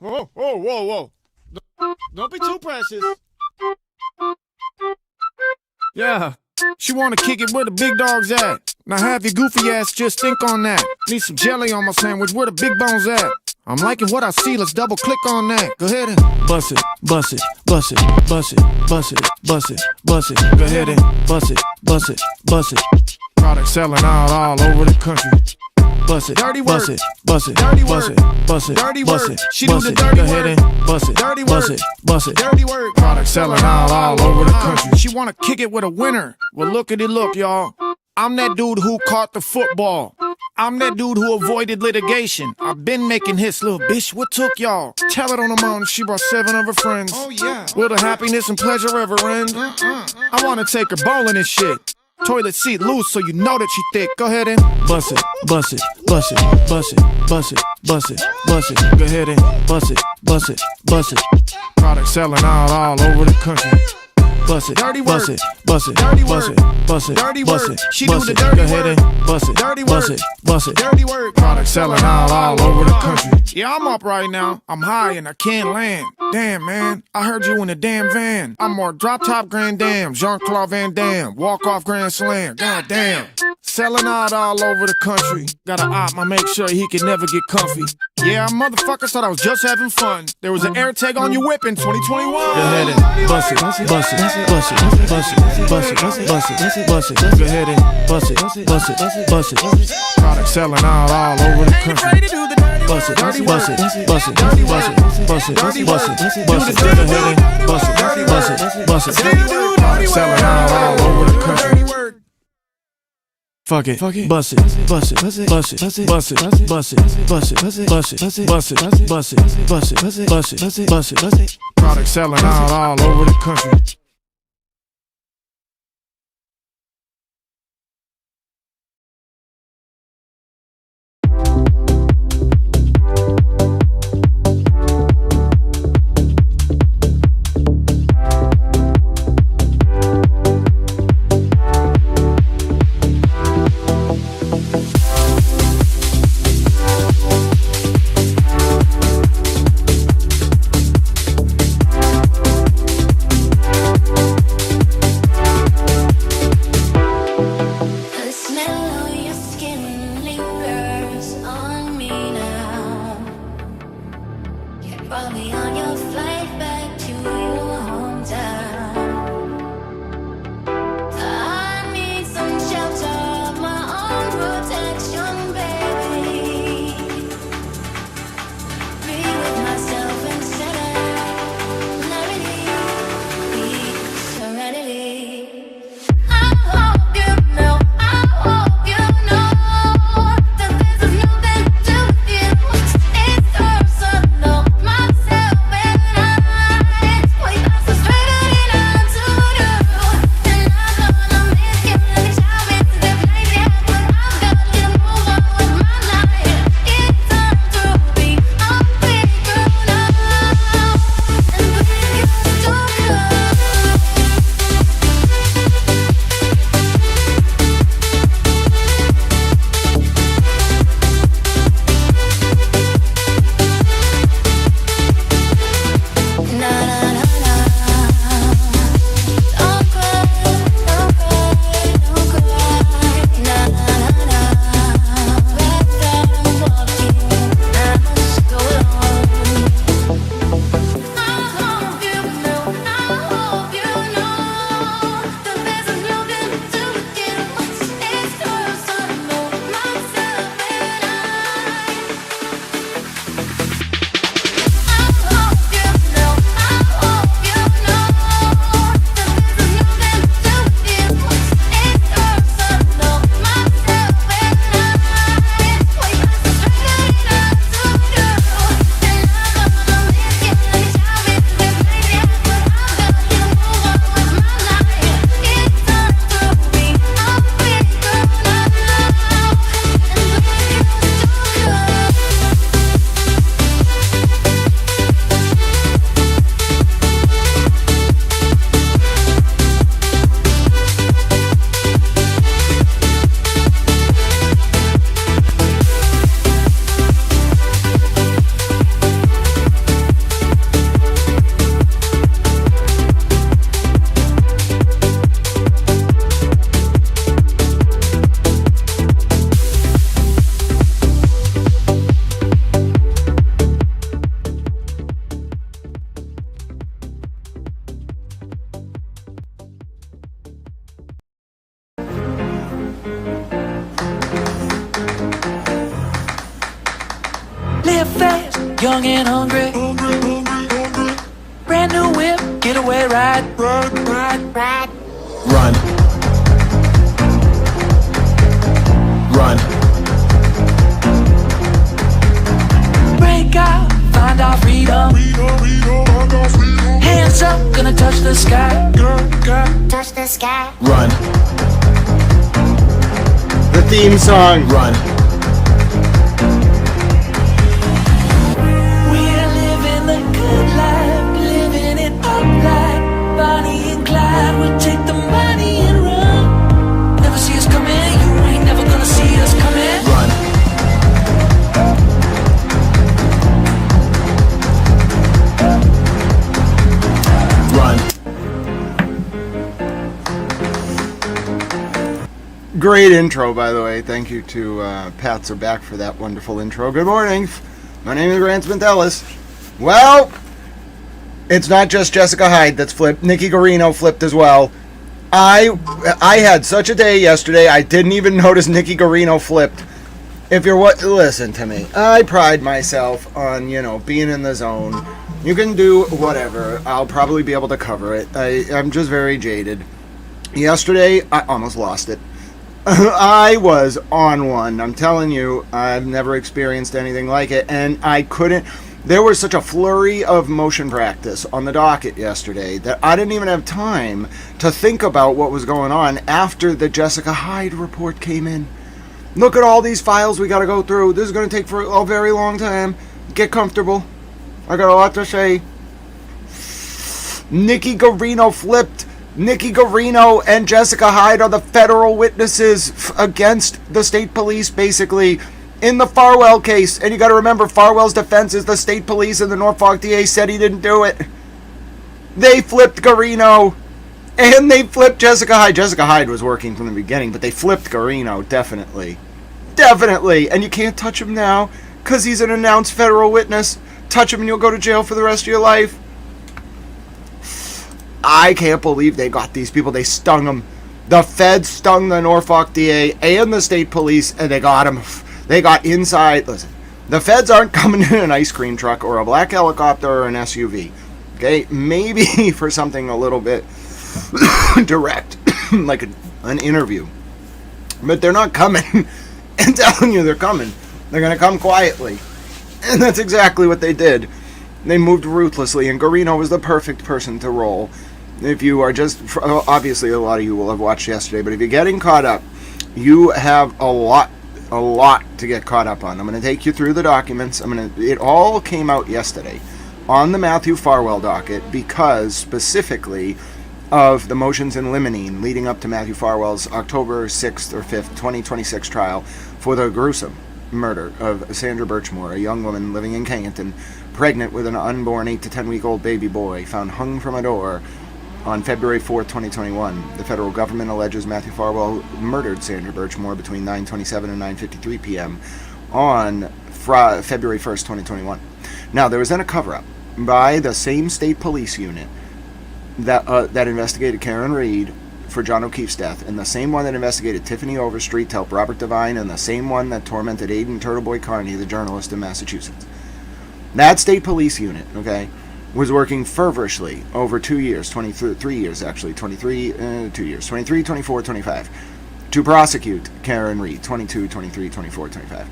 Huh? Whoa. Don't be too precious. Yeah, she wanna kick it where the big dogs at. Now have your goofy ass just think on that. Need some jelly on my sandwich, where the big bones at? I'm liking what I see, let's double click on that. Go ahead and bust it. Go ahead and bust it. Product selling out all over the country. Bust it, dirty work. Bust it, dirty work. Bust it, dirty work. She do the dirty work. Go ahead and bust it, dirty work. Bust it, dirty work. Product selling out all over the country. She wanna kick it with a winner. Well, look at it, look, y'all. I'm that dude who caught the football. I'm that dude who avoided litigation. I've been making hits, little bitch. What took y'all? Tell it on the mountain. She brought 7 of her friends. Oh yeah. Will the happiness and pleasure ever end? I wanna take her bowling and shit. Toilet seat loose so you know that she thick. Go ahead and bust it. Go ahead and bust it. Product selling out all over the country. Bust it, dirty work. Bust it, dirty work. Bust it, dirty work. She do the dirty work. Go ahead and bust it, dirty work. Bust it, dirty work. Product selling out all over the country. Yeah, I'm up right now. I'm high and I can't land. Damn, man, I heard you in the damn van. I'm more drop top Grand Dam, Jean-Claude Van Damme, walk off Grand Slam. God damn. Selling out all over the country. Gotta op, I make sure he can never get comfy. Yeah, motherfuckers thought I was just having fun. There was an air tag on your whip in 2021. Go ahead and bust it. Go ahead and bust it. Product selling out all over the country. Bust it. Go ahead and bust it. Product selling out all over the country. Fuck it, bust it. Product selling out all over the country. Live fast, young and hungry. Brand new whip, getaway ride. Ride. Run. Run. Break out, find our freedom. Hands up, gonna touch the sky. Touch the sky. Run. The theme song. Run. We're living the good life, living it up like Bonnie and Clyde. We'll take the money and run. Never see us coming, you ain't never gonna see us coming. Run. Great intro, by the way. Thank you to Pats Are Back for that wonderful intro. Good morning. My name is Grant Smith Ellis. Well, it's not just Jessica Hyde that's flipped. Nikki Guarino flipped as well. I had such a day yesterday, I didn't even notice Nikki Guarino flipped. If you're listen to me. I pride myself on, being in the zone. You can do whatever. I'll probably be able to cover it. I'm just very jaded. Yesterday, I almost lost it. I was on one. I'm telling you, I've never experienced anything like it, and I couldn't. There was such a flurry of motion practice on the docket yesterday that I didn't even have time to think about what was going on after the Jessica Hyde report came in. Look at all these files we got to go through. This is going to take for a very long time. Get comfortable. I got a lot to say. Nikki Guarino flipped. Nikki Guarino and Jessica Hyde are the federal witnesses against the state police, basically, in the Farwell case. And you got to remember, Farwell's defense is the state police and the Norfolk DA said he didn't do it. They flipped Guarino, and they flipped Jessica Hyde. Jessica Hyde was working from the beginning, but they flipped Guarino, definitely. Definitely. And you can't touch him now, because he's an announced federal witness. Touch him and you'll go to jail for the rest of your life. I can't believe they got these people. They stung them. The feds stung the Norfolk DA and the state police, and they got them. They got inside. Listen, the feds aren't coming in an ice cream truck or a black helicopter or an SUV. Okay? Maybe for something a little bit direct, like an interview. But they're not coming and telling you they're coming. They're going to come quietly. And that's exactly what they did. They moved ruthlessly, and Guarino was the perfect person to roll. If you are just, obviously a lot of you will have watched yesterday, but if you're getting caught up, you have a lot to get caught up on. I'm going to take you through the documents. It all came out yesterday on the Matthew Farwell docket because specifically of the motions in limine leading up to Matthew Farwell's October 6th or 5th, 2026 trial for the gruesome murder of Sandra Birchmore, a young woman living in Canton, pregnant with an unborn 8 to 10 week old baby boy, found hung from a door on February 4th, 2021. The federal government alleges Matthew Farwell murdered Sandra Birchmore between 9:27 and 9:53 p.m. on February 1st, 2021. Now, there was then a cover-up by the same state police unit that investigated Karen Reed for John O'Keefe's death, and the same one that investigated Tiffany Overstreet to help Robert Devine, and the same one that tormented Aiden Turtleboy Carney, the journalist in Massachusetts. That state police unit, was working feverishly over 2 years, 23 years actually, 2 years, 23, 24, 25, to prosecute Karen Reed, 22, 23, 24, 25.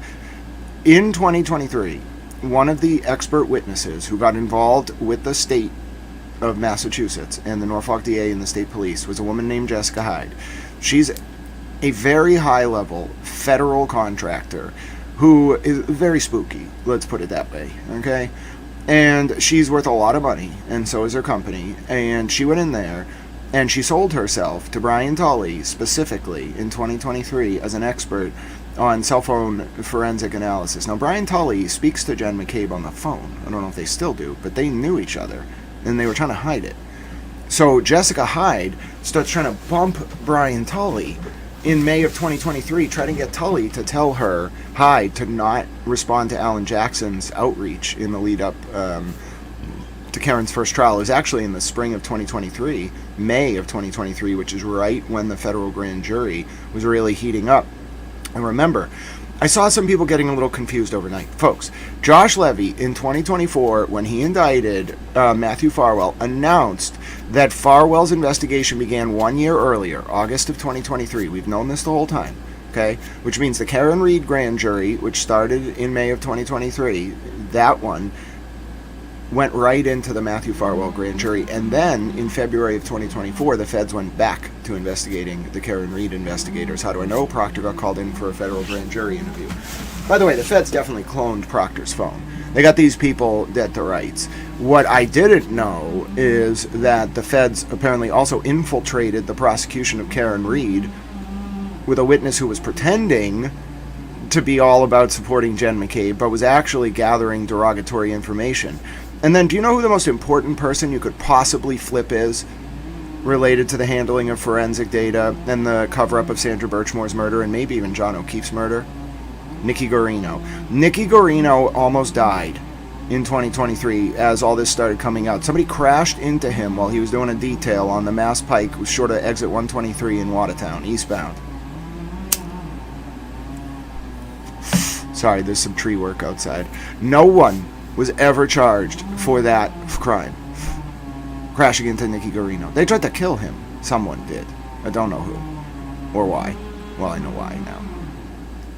In 2023, one of the expert witnesses who got involved with the state of Massachusetts and the Norfolk DA and the state police was a woman named Jessica Hyde. She's a very high-level federal contractor who is very spooky, let's put it that way, okay? And she's worth a lot of money, and so is her company. And she went in there, and she sold herself to Brian Tully, specifically, in 2023, as an expert on cell phone forensic analysis. Now, Brian Tully speaks to Jen McCabe on the phone. I don't know if they still do, but they knew each other, and they were trying to hide it. So Jessica Hyde starts trying to bump Brian Tully in May of 2023, trying to get Tully to tell her, Hyde, to not respond to Alan Jackson's outreach in the lead up to Karen's first trial is actually in the spring of 2023, May of 2023, which is right when the federal grand jury was really heating up. And remember, I saw some people getting a little confused overnight. Folks, Josh Levy in 2024, when he indicted Matthew Farwell, announced that Farwell's investigation began 1 year earlier, August of 2023. We've known this the whole time, okay? Which means the Karen Reed grand jury, which started in May of 2023, that one went right into the Matthew Farwell grand jury. And then in February of 2024, the feds went back to investigating the Karen Reed investigators. How do I know? Proctor got called in for a federal grand jury interview. By the way, the feds definitely cloned Proctor's phone. They got these people dead to rights. What I didn't know is that the feds apparently also infiltrated the prosecution of Karen Reed with a witness who was pretending to be all about supporting Jen McCabe, but was actually gathering derogatory information. And then, do you know who the most important person you could possibly flip is related to the handling of forensic data and the cover-up of Sandra Birchmore's murder and maybe even John O'Keefe's murder? Nikki Guarino. Nikki Guarino almost died in 2023 as all this started coming out. Somebody crashed into him while he was doing a detail on the Mass Pike, short of exit 123 in Watertown, eastbound. Sorry, there's some tree work outside. No one was ever charged for that crime. Crashing into Nikki Guarino. They tried to kill him. Someone did. I don't know who. Or why. Well, I know why now.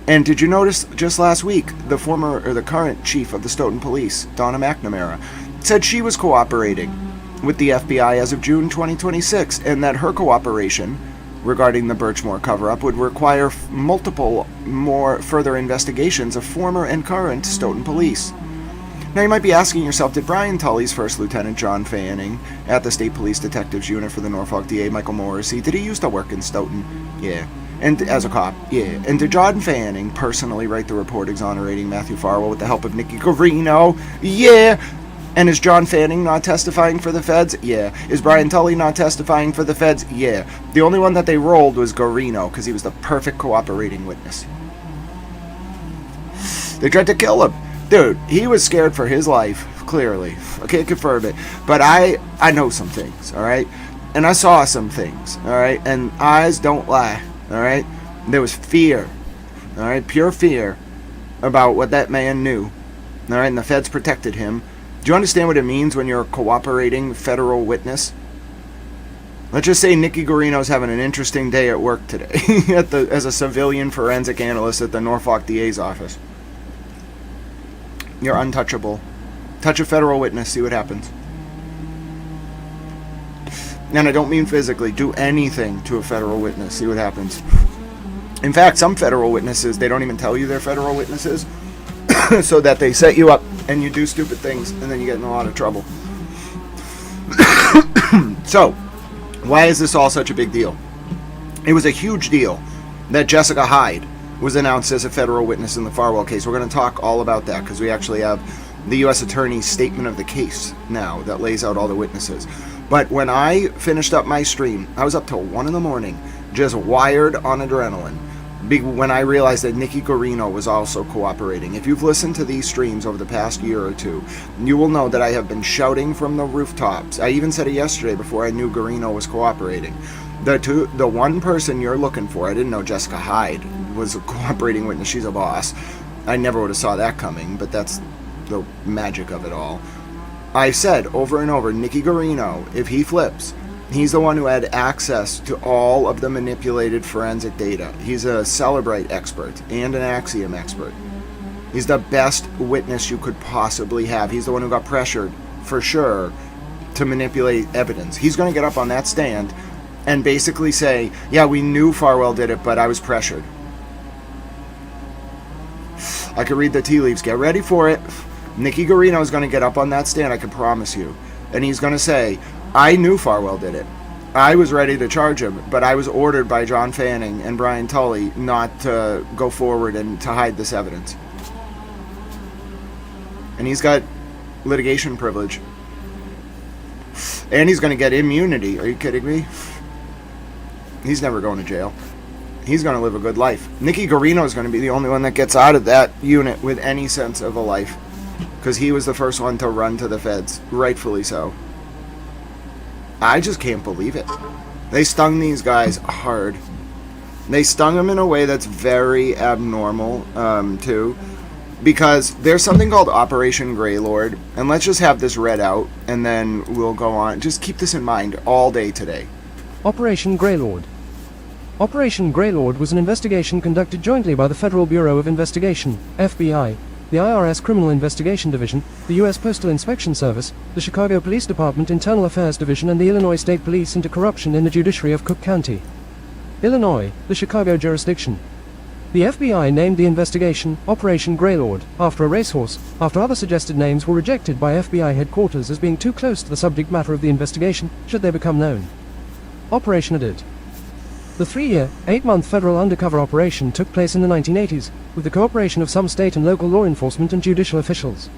And did you notice just last week, the current chief of the Stoughton Police, Donna McNamara, said she was cooperating with the FBI as of June 2026, and that her cooperation regarding the Birchmore cover-up would require multiple more further investigations of former and current Stoughton Police. Now you might be asking yourself, did Brian Tully's First Lieutenant John Fanning at the State Police Detectives Unit for the Norfolk DA Michael Morrissey, did he used to work in Stoughton? Yeah. And as a cop? Yeah. And did John Fanning personally write the report exonerating Matthew Farwell with the help of Nikki Guarino? Yeah. And is John Fanning not testifying for the feds? Yeah. Is Brian Tully not testifying for the feds? Yeah. The only one that they rolled was Guarino, because he was the perfect cooperating witness. They tried to kill him. Dude, he was scared for his life, clearly. I can't confirm it. But I know some things, all right? And I saw some things, all right? And eyes don't lie, all right? There was fear, all right? Pure fear about what that man knew, all right? And the feds protected him. Do you understand what it means when you're a cooperating federal witness? Let's just say Nikki Guarino's having an interesting day at work today as a civilian forensic analyst at the Norfolk DA's office. You're untouchable. Touch a federal witness, see what happens. And I don't mean physically. Do anything to a federal witness, see what happens. In fact, some federal witnesses, they don't even tell you they're federal witnesses so that they set you up and you do stupid things and then you get in a lot of trouble. So, why is this all such a big deal? It was a huge deal that Jessica Hyde was announced as a federal witness in the Farwell case. We're going to talk all about that because we actually have the U.S. Attorney's statement of the case now that lays out all the witnesses. But when I finished up my stream, I was up till 1 in the morning, just wired on adrenaline, when I realized that Nikki Guarino was also cooperating. If you've listened to these streams over the past year or two, you will know that I have been shouting from the rooftops. I even said it yesterday before I knew Guarino was cooperating. The one person you're looking for, I didn't know Jessica Hyde was a cooperating witness. She's a boss. I never would have saw that coming, but that's the magic of it all. I said over and over, Nikki Guarino, if he flips, he's the one who had access to all of the manipulated forensic data. He's a Celebrite expert and an Axiom expert. He's the best witness you could possibly have. He's the one who got pressured, for sure, to manipulate evidence. He's going to get up on that stand and basically say, yeah, we knew Farwell did it, but I was pressured. I could read the tea leaves. Get ready for it. Nikki Guarino is going to get up on that stand, I can promise you. And he's going to say, I knew Farwell did it. I was ready to charge him, but I was ordered by John Fanning and Brian Tully not to go forward and to hide this evidence. And he's got litigation privilege. And he's going to get immunity. Are you kidding me? He's never going to jail. He's going to live a good life. Nikki Guarino is going to be the only one that gets out of that unit with any sense of a life. because he was the first one to run to the feds, rightfully so. I just can't believe it. They stung these guys hard. They stung them in a way that's very abnormal, too, because there's something called Operation Greylord, and let's just have this read out, and then we'll go on. Just keep this in mind all day today. Operation Greylord. Operation Greylord was an investigation conducted jointly by the Federal Bureau of Investigation, FBI, the IRS Criminal Investigation Division, the U.S. Postal Inspection Service, the Chicago Police Department Internal Affairs Division, and the Illinois State Police into corruption in the judiciary of Cook County, Illinois, the Chicago jurisdiction. The FBI named the investigation Operation Greylord after a racehorse, after other suggested names were rejected by FBI headquarters as being too close to the subject matter of the investigation, should they become known. Operation Audit. The 3-year, 8-month federal undercover operation took place in the 1980s, with the cooperation of some state and local law enforcement and judicial officials.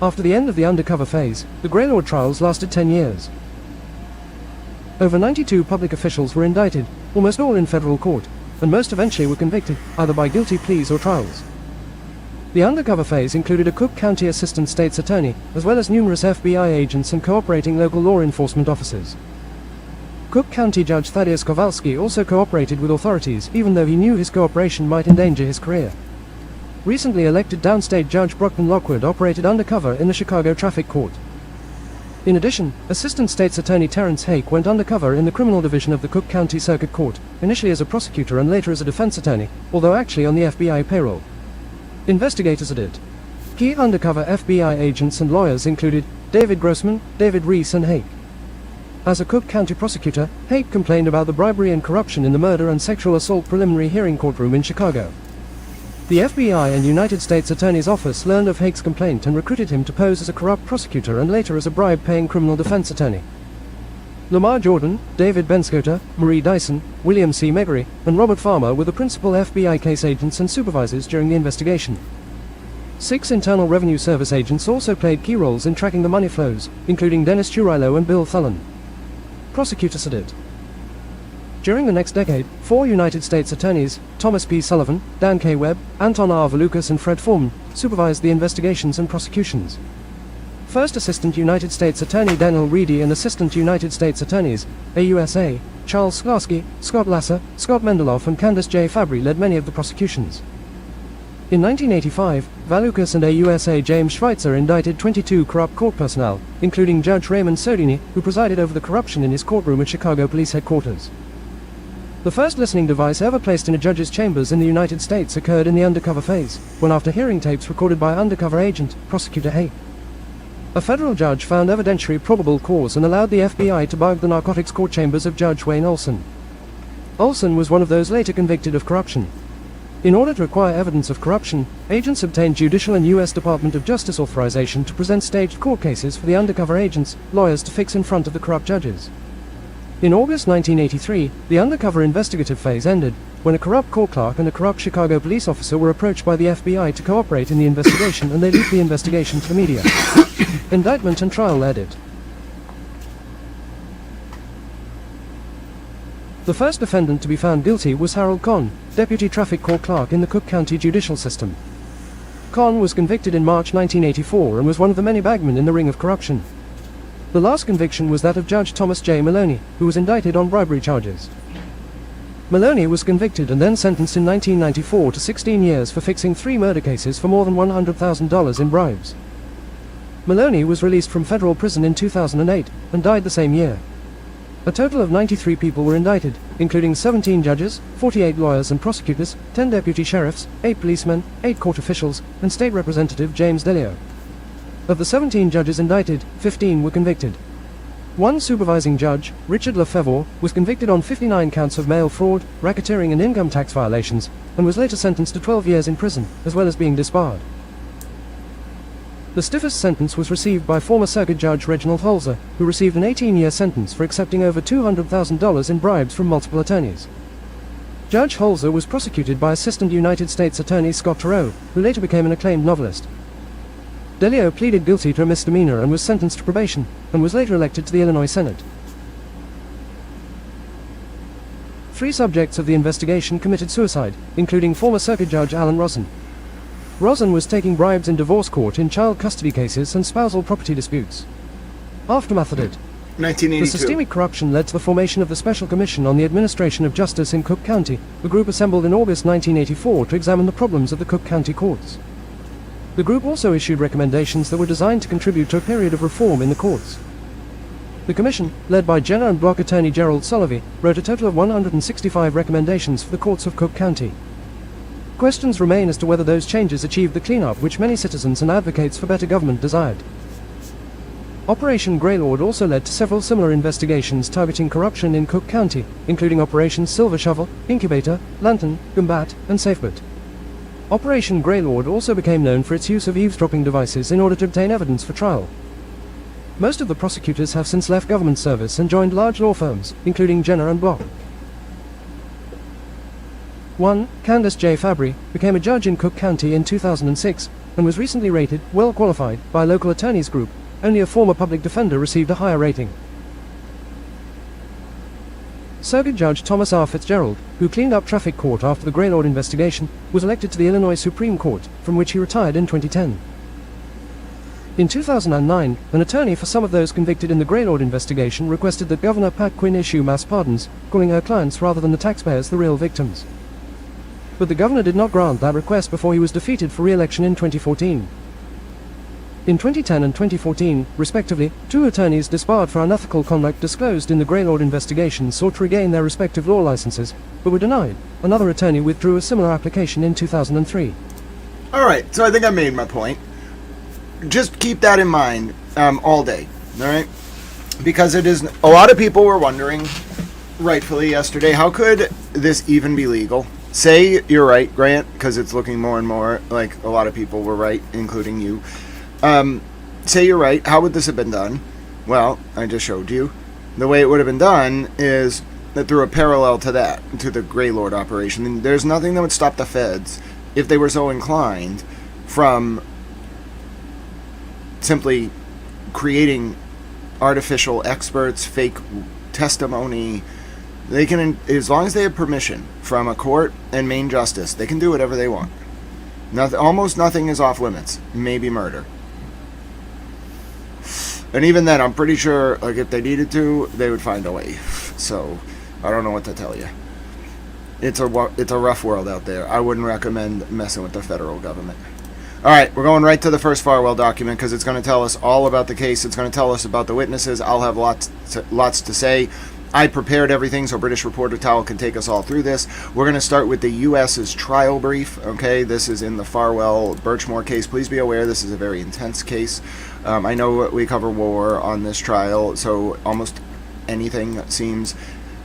After the end of the undercover phase, the Greylord trials lasted 10 years. Over 92 public officials were indicted, almost all in federal court, and most eventually were convicted, either by guilty pleas or trials. The undercover phase included a Cook County Assistant State's Attorney, as well as numerous FBI agents and cooperating local law enforcement officers. Cook County Judge Thaddeus Kowalski also cooperated with authorities, even though he knew his cooperation might endanger his career. Recently elected downstate Judge Brockman Lockwood operated undercover in the Chicago Traffic Court. In addition, Assistant State's Attorney Terrence Hake went undercover in the criminal division of the Cook County Circuit Court, initially as a prosecutor and later as a defense attorney, although actually on the FBI payroll. Investigators at it. Key undercover FBI agents and lawyers included David Grossman, David Reese, and Hake. As a Cook County prosecutor, Hake complained about the bribery and corruption in the murder and sexual assault preliminary hearing courtroom in Chicago. The FBI and United States Attorney's Office learned of Hake's complaint and recruited him to pose as a corrupt prosecutor and later as a bribe-paying criminal defense attorney. Lamar Jordan, David Benscoter, Marie Dyson, William C. Megory, and Robert Farmer were the principal FBI case agents and supervisors during the investigation. 6 Internal Revenue Service agents also played key roles in tracking the money flows, including Dennis Churilo and Bill Thullen. Prosecutors at it. During the next decade, 4 United States attorneys, Thomas P. Sullivan, Dan K. Webb, Anton R. Valukas, and Fred Foreman, supervised the investigations and prosecutions. First Assistant United States Attorney Daniel Reedy and Assistant United States Attorneys, AUSA, Charles Sklarski, Scott Lasser, Scott Mendeloff, and Candace J. Fabry led many of the prosecutions. In 1985, Valukas and AUSA James Schweitzer indicted 22 corrupt court personnel, including Judge Raymond Sodini, who presided over the corruption in his courtroom at Chicago Police Headquarters. The first listening device ever placed in a judge's chambers in the United States occurred in the undercover phase, when after hearing tapes recorded by undercover agent, Prosecutor Hake. A federal judge found evidentiary probable cause and allowed the FBI to bug the narcotics court chambers of Judge Wayne Olson. Olson was one of those later convicted of corruption. In order to acquire evidence of corruption, agents obtained judicial and U.S. Department of Justice authorization to present staged court cases for the undercover agents, lawyers to fix in front of the corrupt judges. In August 1983, the undercover investigative phase ended, when a corrupt court clerk and a corrupt Chicago police officer were approached by the FBI to cooperate in the investigation, and they leaked the investigation to the media. Indictment and trial led it. The first defendant to be found guilty was Harold Kahn, deputy traffic court clerk in the Cook County judicial system. Kahn was convicted in March 1984 and was one of the many bagmen in the ring of corruption. The last conviction was that of Judge Thomas J. Maloney, who was indicted on bribery charges. Maloney was convicted and then sentenced in 1994 to 16 years for fixing 3 murder cases for more than $100,000 in bribes. Maloney was released from federal prison in 2008 and died the same year. A total of 93 people were indicted, including 17 judges, 48 lawyers and prosecutors, 10 deputy sheriffs, 8 policemen, 8 court officials, and State Representative James Delio. Of the 17 judges indicted, 15 were convicted. One supervising judge, Richard Lefevre, was convicted on 59 counts of mail fraud, racketeering and income tax violations, and was later sentenced to 12 years in prison, as well as being disbarred. The stiffest sentence was received by former Circuit Judge Reginald Holzer, who received an 18-year sentence for accepting over $200,000 in bribes from multiple attorneys. Judge Holzer was prosecuted by Assistant United States Attorney Scott Turow, who later became an acclaimed novelist. Delio pleaded guilty to a misdemeanor and was sentenced to probation, and was later elected to the Illinois Senate. 3 subjects of the investigation committed suicide, including former Circuit Judge Alan Rosen. Rosen was taking bribes in divorce court in child custody cases and spousal property disputes. Aftermath of it. 1982. The systemic corruption led to the formation of the Special Commission on the Administration of Justice in Cook County, a group assembled in August 1984 to examine the problems of the Cook County courts. The group also issued recommendations that were designed to contribute to a period of reform in the courts. The commission, led by Jenner and Block attorney Gerald Solovey, wrote a total of 165 recommendations for the courts of Cook County. Questions remain as to whether those changes achieved the cleanup which many citizens and advocates for better government desired. Operation Greylord also led to several similar investigations targeting corruption in Cook County, including Operations Silver Shovel, Incubator, Lantern, Gumbat, and Safebert. Operation Greylord also became known for its use of eavesdropping devices in order to obtain evidence for trial. Most of the prosecutors have since left government service and joined large law firms, including Jenner and Block. 1. Candace J. Fabry became a judge in Cook County in 2006 and was recently rated well qualified by a local attorneys group. Only a former public defender received a higher rating. Circuit Judge Thomas R. Fitzgerald, who cleaned up traffic court after the Greylord investigation, was elected to the Illinois Supreme Court, from which he retired in 2010. In 2009, an attorney for some of those convicted in the Greylord investigation requested that Governor Pat Quinn issue mass pardons, calling her clients rather than the taxpayers the real victims. But the governor did not grant that request before he was defeated for re-election in 2014. In 2010 and 2014, respectively, 2 attorneys disbarred for unethical conduct disclosed in the Greylord investigation sought to regain their respective law licenses, but were denied. Another attorney withdrew a similar application in 2003. Alright, so I think I made my point. Just keep that in mind all day, alright? Because it is... A lot of people were wondering, rightfully yesterday, how could this even be legal? Say you're right, Grant, because it's looking more and more like a lot of people were right, including you. Say you're right, how would this have been done? Well, I just showed you. The way it would have been done is that through a parallel to that, to the Greylord operation. And there's nothing that would stop the feds, if they were so inclined, from simply creating artificial experts, fake testimony. They can, as long as they have permission from a court and main justice, they can do whatever they want. Almost nothing is off limits. Maybe murder. And even then, I'm pretty sure, like, if they needed to, they would find a way. So, I don't know what to tell you. It's a rough world out there. I wouldn't recommend messing with the federal government. Alright, we're going right to the first Farwell document because it's going to tell us all about the case. It's going to tell us about the witnesses. I'll have lots to say. I prepared everything so British Reporter Towel can take us all through this. We're going to start with the U.S.'s trial brief. Okay, this is in the Farwell Birchmore case. Please be aware this is a very intense case. I know we cover war on this trial, so almost anything seems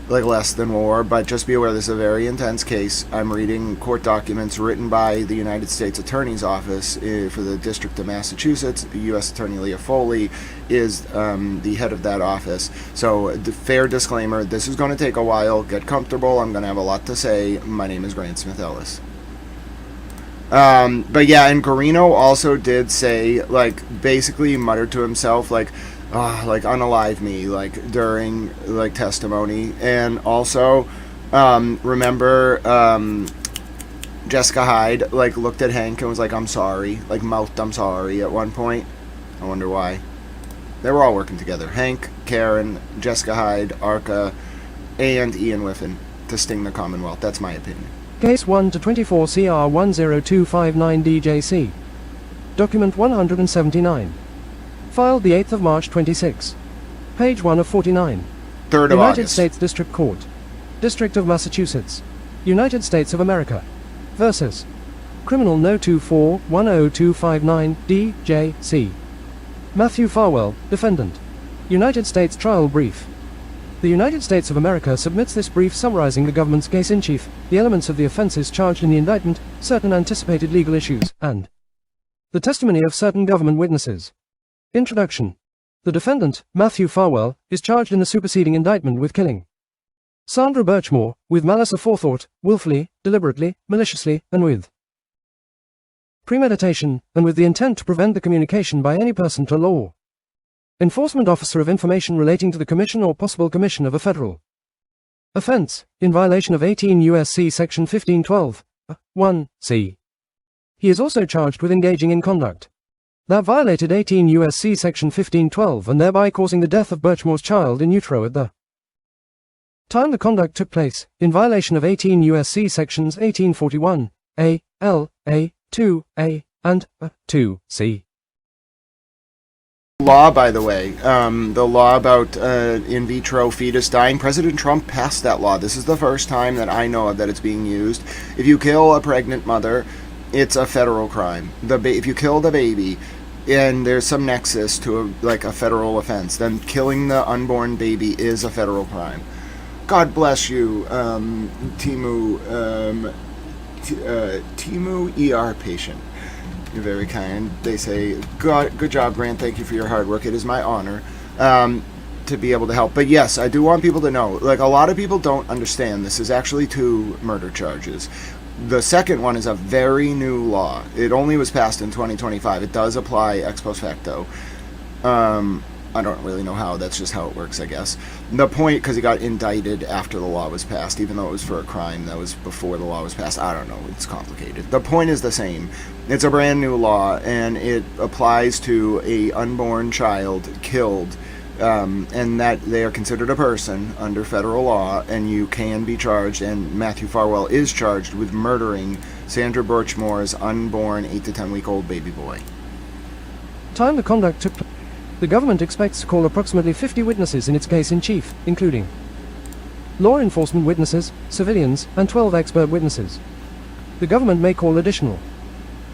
like less than war, but just be aware this is a very intense case. I'm reading court documents written by the United States Attorney's Office for the District of Massachusetts. U.S. Attorney Leah Foley is the head of that office. So, fair disclaimer, this is going to take a while. Get comfortable. I'm going to have a lot to say. My name is Grant Smith Ellis. But yeah, and Guarino also did say, like, basically muttered to himself, like unalive me, like, during, like, testimony. And also, remember, Jessica Hyde, like, looked at Hank and was like, I'm sorry, like, mouthed I'm sorry at one point. I wonder why. They were all working together. Hank, Karen, Jessica Hyde, Arca, and Ian Whiffen to sting the Commonwealth. That's my opinion. Case 1 to 24 CR 10259 DJC. Document 179. Filed the 8th of March 26. Page 1 of 49. 3rd of United August. States District Court. District of Massachusetts. United States of America. Versus. Criminal No. 2410259 DJC. Matthew Farwell, Defendant. United States Trial Brief. The United States of America submits this brief summarizing the government's case in chief, the elements of the offenses charged in the indictment, certain anticipated legal issues, and the testimony of certain government witnesses. Introduction. The defendant, Matthew Farwell, is charged in the superseding indictment with killing Sandra Birchmore, with malice aforethought, willfully, deliberately, maliciously, and with premeditation, and with the intent to prevent the communication by any person to law enforcement officer of information relating to the commission or possible commission of a federal offense, in violation of 18 U.S.C. Section 1512, 1, c. He is also charged with engaging in conduct that violated 18 U.S.C. Section 1512 and thereby causing the death of Birchmore's child in utero at the time the conduct took place, in violation of 18 U.S.C. Sections 1841, A, L, A, 2A, and 2C. Law, by the way, the law about in vitro fetus dying, President Trump passed that law. This is the first time that I know of that it's being used. If you kill a pregnant mother, it's a federal crime. If you kill the baby, and there's some nexus to a federal offense, then killing the unborn baby is a federal crime. God bless you, Timu ER patient. You're very kind. They say, good job, Grant. Thank you for your hard work. It is my honor to be able to help. But yes, I do want people to know, a lot of people don't understand, this is actually 2 murder charges. The second one is a very new law. It only was passed in 2025. It does apply ex post facto. I don't really know how. That's just how it works, I guess. The point, because he got indicted after the law was passed, even though it was for a crime that was before the law was passed. I don't know. It's complicated. The point is the same. It's a brand new law, and it applies to a unborn child killed, and that they are considered a person under federal law, and you can be charged, and Matthew Farwell is charged with murdering Sandra Birchmore's unborn 8 to 10 week old baby boy. Time the conduct took place. The government expects to call approximately 50 witnesses in its case in chief, including law enforcement witnesses, civilians, and 12 expert witnesses. The government may call additional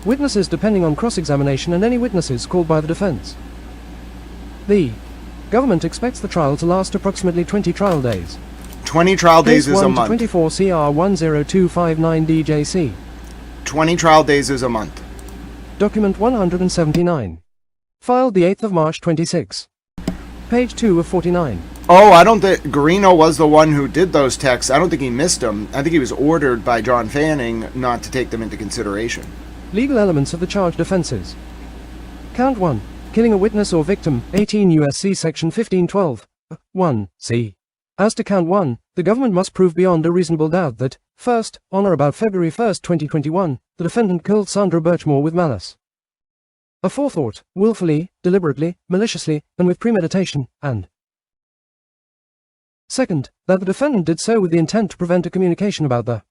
witnesses depending on cross-examination and any witnesses called by the defense. The government expects the trial to last approximately 20 trial days. 20 trial days is a month. 24 CR 10259 DJC. 20 trial days is a month. Document 179. Filed the 8th of March 26. Page 2 of 49. Oh, I don't think Guarino was the one who did those texts. I don't think he missed them. I think he was ordered by John Fanning not to take them into consideration. Legal elements of the charged offenses. Count 1. Killing a witness or victim, 18 U.S.C. Section 1512, 1c. As to count 1, the government must prove beyond a reasonable doubt that, first, on or about February 1, 2021, the defendant killed Sandra Birchmore with malice aforethought, willfully, deliberately, maliciously, and with premeditation, and second, that the defendant did so with the intent to prevent a communication about the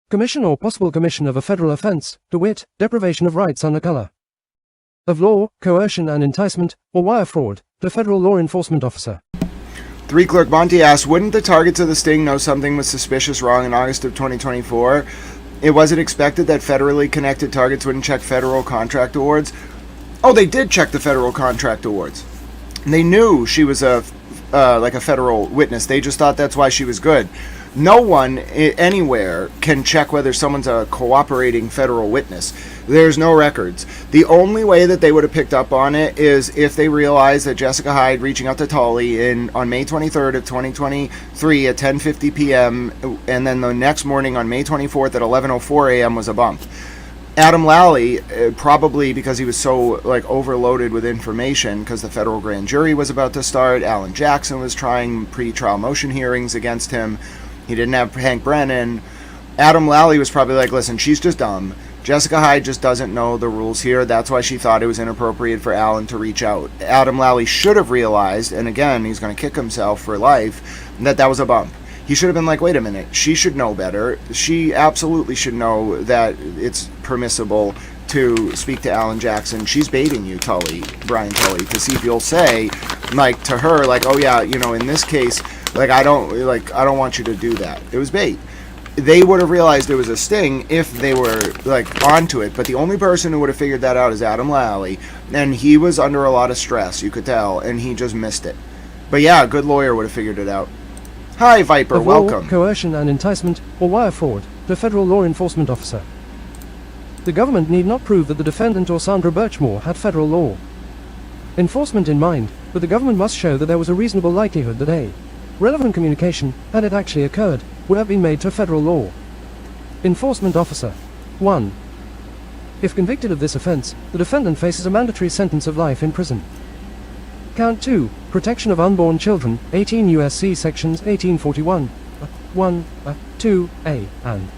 commission or possible commission of a federal offense, to wit, deprivation of rights under color of law, coercion and enticement, or wire fraud, to a federal law enforcement officer. 3 Clerk Monty asks, wouldn't the targets of the sting know something was suspicious wrong in August of 2024? Was it expected that federally connected targets wouldn't check federal contract awards? Oh, they did check the federal contract awards. They knew she was a federal witness. They just thought that's why she was good. No one anywhere can check whether someone's a cooperating federal witness. There's no records. The only way that they would have picked up on it is if they realized that Jessica Hyde reaching out to Tully on May 23rd of 2023 at 10:50 p.m. and then the next morning on May 24th at 11:04 a.m. was a bump. Adam Lally, probably because he was so overloaded with information because the federal grand jury was about to start. Alan Jackson was trying pre-trial motion hearings against him. He didn't have Hank Brennan. Adam Lally was probably like, listen, she's just dumb. Jessica Hyde just doesn't know the rules here. That's why she thought it was inappropriate for Alan to reach out. Adam Lally should have realized, and again, he's going to kick himself for life, that was a bump. He should have been like, wait a minute, she should know better. She absolutely should know that it's permissible to speak to Alan Jackson. She's baiting you, Brian Tully, to see if you'll say, to her, oh yeah, in this case, I don't want you to do that. It was bait. They would have realized it was a sting if they were onto it, but the only person who would have figured that out is Adam Lally, and he was under a lot of stress, you could tell, and he just missed it. But yeah, a good lawyer would have figured it out. Hi, Viper, of welcome. Law, coercion and enticement, or wire fraud, to a federal law enforcement officer. The government need not prove that the defendant or Sandra Birchmore had federal law enforcement in mind, but the government must show that there was a reasonable likelihood that a relevant communication, had it actually occurred, would have been made to a federal law enforcement officer. 1. If convicted of this offense, the defendant faces a mandatory sentence of life in prison. Count 2. Protection of unborn children, 18 U.S.C. Sections 1841, 1, 2A, and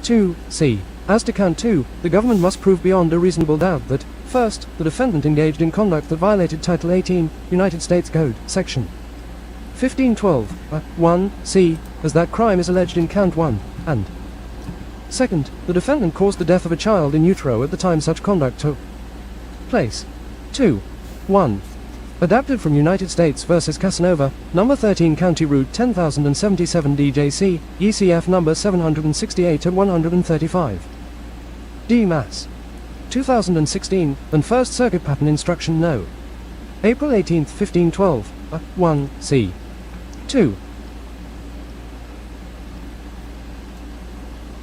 2C. As to count 2, the government must prove beyond a reasonable doubt that, first, the defendant engaged in conduct that violated Title 18, United States Code, Section 1512, 1c, as that crime is alleged in count 1, and second, the defendant caused the death of a child in utero at the time such conduct took place. 2. 1. Adapted from United States vs. Casanova, number 13 County Route 10077 DJC, ECF number 768 at 135. D. Mass. 2016, and First Circuit Pattern Instruction No. April 18, 1512, 1c. 2.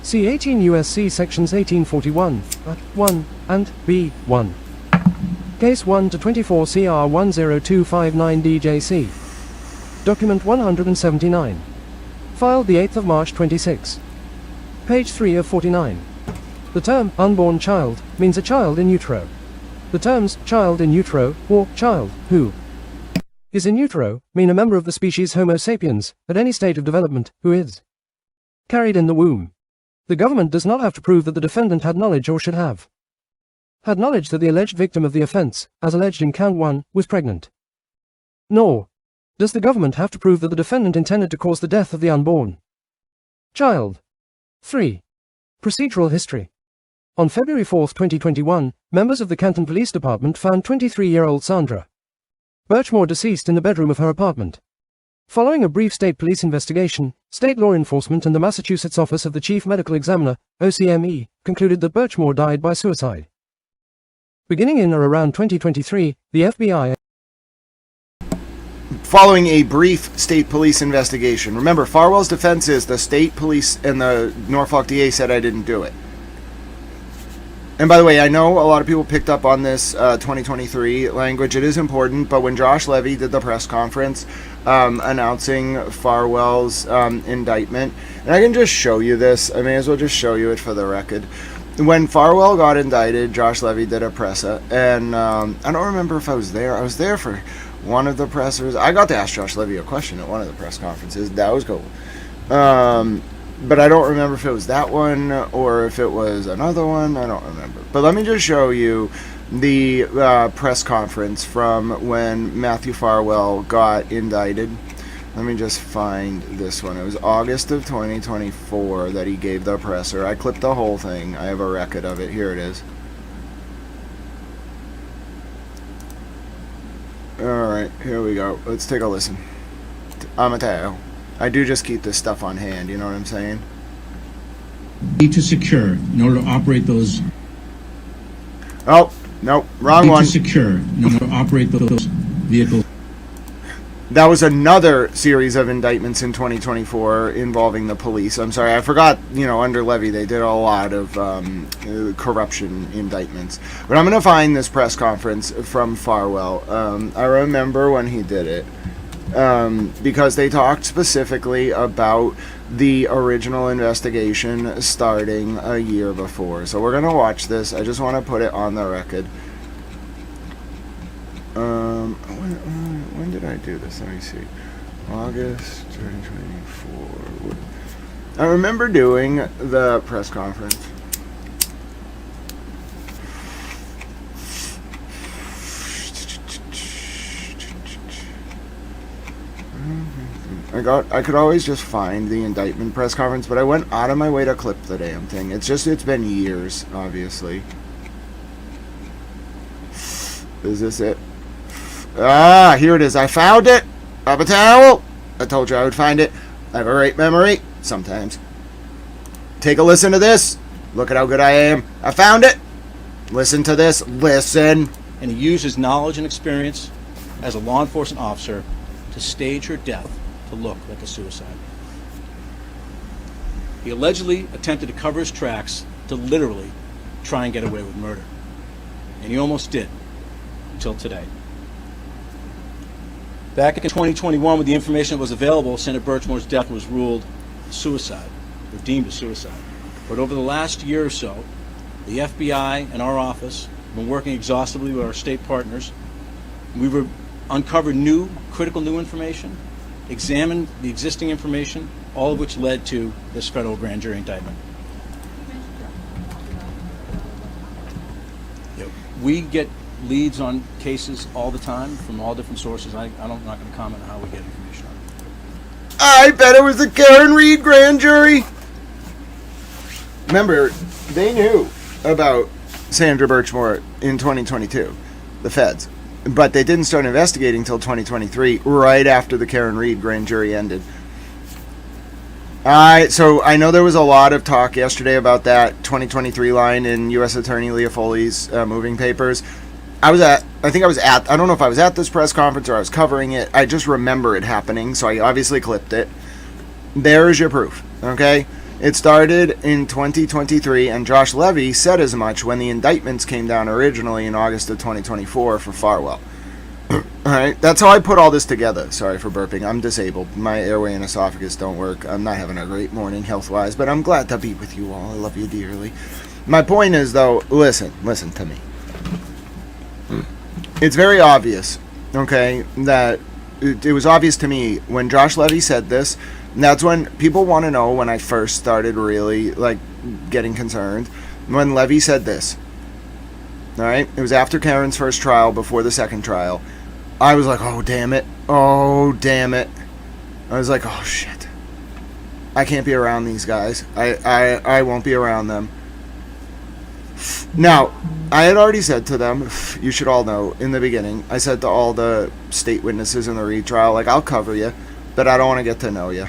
C. 18 U.S.C. Sections 1841, 1, and B. 1. Case 1 to 24 CR 10259 DJC. Document 179. Filed the 8th of March 26. Page 3 of 49. The term unborn child means a child in utero. The terms child in utero or child who is in utero mean a member of the species Homo sapiens at any state of development who is carried in the womb. The government does not have to prove that the defendant had knowledge or should have had knowledge that the alleged victim of the offense, as alleged in count 1, was pregnant. Nor does the government have to prove that the defendant intended to cause the death of the unborn child. 3. Procedural history. On February 4, 2021, members of the Canton Police Department found 23-year-old Sandra Birchmore deceased in the bedroom of her apartment. Following a brief state police investigation, state law enforcement and the Massachusetts Office of the Chief Medical Examiner, OCME, concluded that Birchmore died by suicide. Beginning in or around 2023, the FBI... Following a brief state police investigation. Remember, Farwell's defense is the state police and the Norfolk DA said I didn't do it. And by the way, I know a lot of people picked up on this 2023 language. It is important, but when Josh Levy did the press conference announcing Farwell's indictment, and I can just show you this. I may as well just show you it for the record. When Farwell got indicted, Josh Levy did a presser, and I don't remember if I was there. I was there for one of the pressers. I got to ask Josh Levy a question at one of the press conferences. That was cool. But I don't remember if it was that one or if it was another one. I don't remember. But let me just show you the press conference from when Matthew Farwell got indicted. Let me just find this one. It was August of 2024 that he gave the presser. I clipped the whole thing. I have a record of it. Here it is. Alright, here we go. Let's take a listen. Amateo. I do just keep this stuff on hand, you know what I'm saying? Need to secure in order to operate those. Oh, no, wrong need one. To secure in order to operate those vehicles. That was another series of indictments in 2024 involving the police. I'm sorry, I forgot, under Levy they did a lot of corruption indictments. But I'm going to find this press conference from Farwell. I remember when he did it. Because they talked specifically about the original investigation starting a year before. So we're going to watch this. I just want to put it on the record. When did I do this? Let me see. August 2024. I remember doing the press conference. I could always just find the indictment press conference, but I went out of my way to clip the damn thing. It's been years, obviously. Is this it? Ah, here it is. I found it. Up a towel. I told you I would find it. I have a great memory. Sometimes. Take a listen to this. Look at how good I am. I found it. Listen to this. Listen. And he used his knowledge and experience as a law enforcement officer to stage her death to look like a suicide. He allegedly attempted to cover his tracks to literally try and get away with murder. And he almost did, until today. Back in 2021, with the information that was available, Sandra Birchmore's death was ruled suicide, or deemed a suicide. But over the last year or so, the FBI and our office have been working exhaustively with our state partners. We've uncovered critical new information, examined the existing information, all of which led to this federal grand jury indictment. We get leads on cases all the time from all different sources. I'm not going to comment on how we get information on it. I bet it was the Karen Reed grand jury. Remember, they knew about Sandra Birchmore in 2022, the feds. But they didn't start investigating until 2023, right after the Karen Reed grand jury ended. So I know there was a lot of talk yesterday about that 2023 line in U.S. Attorney Leah Foley's moving papers. I don't know if I was at this press conference or I was covering it. I just remember it happening, so I obviously clipped it. There's your proof, okay? It started in 2023, and Josh Levy said as much when the indictments came down originally in August of 2024 for Farwell. Alright, that's how I put all this together. Sorry for burping. I'm disabled. My airway and esophagus don't work. I'm not having a great morning health-wise, but I'm glad to be with you all. I love you dearly. My point is, though, listen to me. It's very obvious, okay, that it was obvious to me when Josh Levy said this. And that's when people want to know when I first started really, getting concerned. When Levy said this. Alright? It was after Karen's first trial, before the second trial. I was like, oh, damn it. Oh, damn it. I was like, oh, shit. I can't be around these guys. I won't be around them. Now, I had already said to them, you should all know, in the beginning, I said to all the state witnesses in the retrial, I'll cover you, but I don't want to get to know you.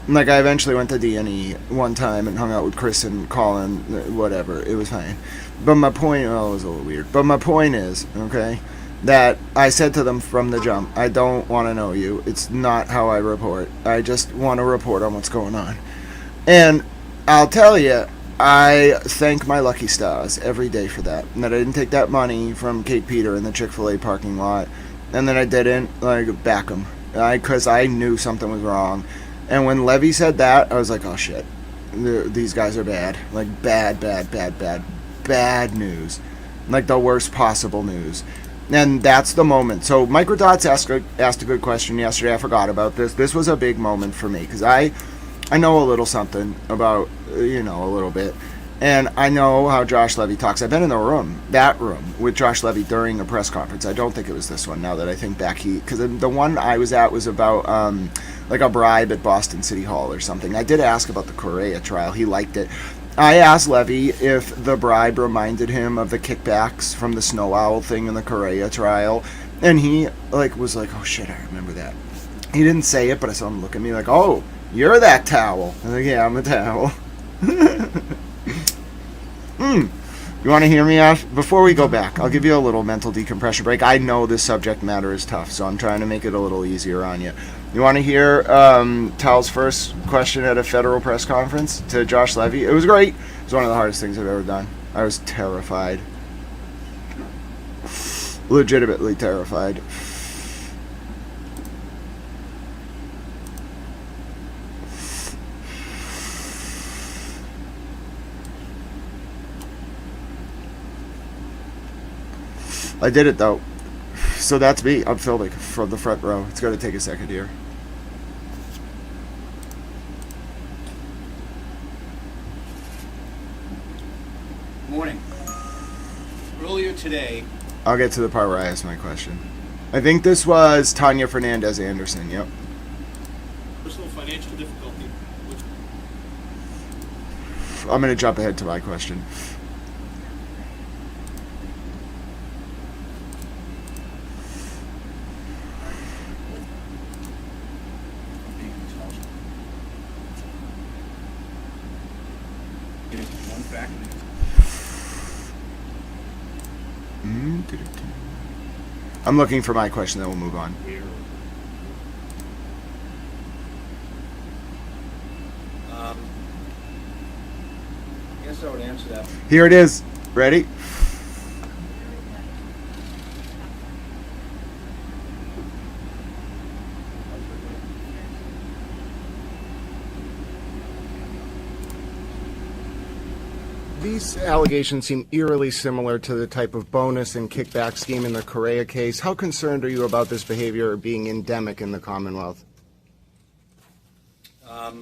I eventually went to D&E one time and hung out with Chris and Colin, whatever, it was fine. But my point, it was a little weird, but my point is, okay, that I said to them from the jump, I don't want to know you, it's not how I report, I just want to report on what's going on. And I'll tell you, I thank my lucky stars every day for that, and that I didn't take that money from Kate Peter in the Chick-fil-A parking lot, and that I didn't, back them, because I knew something was wrong. And when Levy said that, I was like, oh shit, these guys are bad. Bad news. The worst possible news. And that's the moment. So Microdots asked a good question yesterday. I forgot about this. This was a big moment for me, because I know a little something about, a little bit. And I know how Josh Levy talks. I've been in that room, with Josh Levy during a press conference. I don't think it was this one, now that I think back. Because the one I was at was about, a bribe at Boston City Hall or something. I did ask about the Correa trial. He liked it. I asked Levy if the bribe reminded him of the kickbacks from the Snow Owl thing in the Correa trial. And he, was like, oh shit, I remember that. He didn't say it, but I saw him look at me like, oh, you're that towel. I was like, yeah, I'm a towel. You want to hear me out? Before we go back, I'll give you a little mental decompression break. I know this subject matter is tough, so I'm trying to make it a little easier on you. You want to hear Tal's first question at a federal press conference to Josh Levy? It was great. It was one of the hardest things I've ever done. I was terrified. Legitimately terrified. I did it though. So that's me. I'm filming from the front row. It's going to take a second here. Morning. Earlier today, I'll get to the part where I asked my question. I think this was Tanya Fernandez Anderson. Yep. Personal financial difficulty. I'm going to jump ahead to my question. I'm looking for my question, then we'll move on. I guess I would answer that. Here it is. Ready? These allegations seem eerily similar to the type of bonus and kickback scheme in the Correa case. How concerned are you about this behavior being endemic in the Commonwealth? I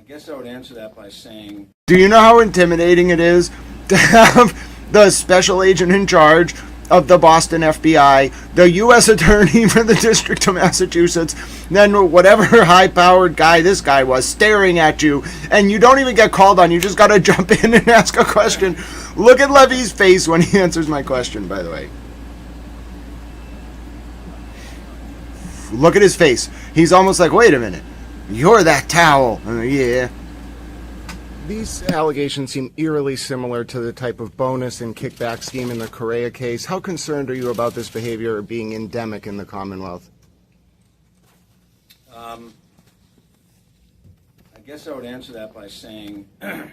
guess I would answer that by saying... Do you know how intimidating it is to have the special agent in charge of the Boston FBI, the U.S. attorney for the District of Massachusetts, then whatever high-powered guy this guy was staring at you, and you don't even get called on. You just got to jump in and ask a question. Look at Levy's face when he answers my question, by the way. Look at his face. He's almost like, wait a minute. You're that towel. Yeah. These allegations seem eerily similar to the type of bonus and kickback scheme in the Correa case. How concerned are you about this behavior being endemic in the Commonwealth? I guess I would answer that by saying when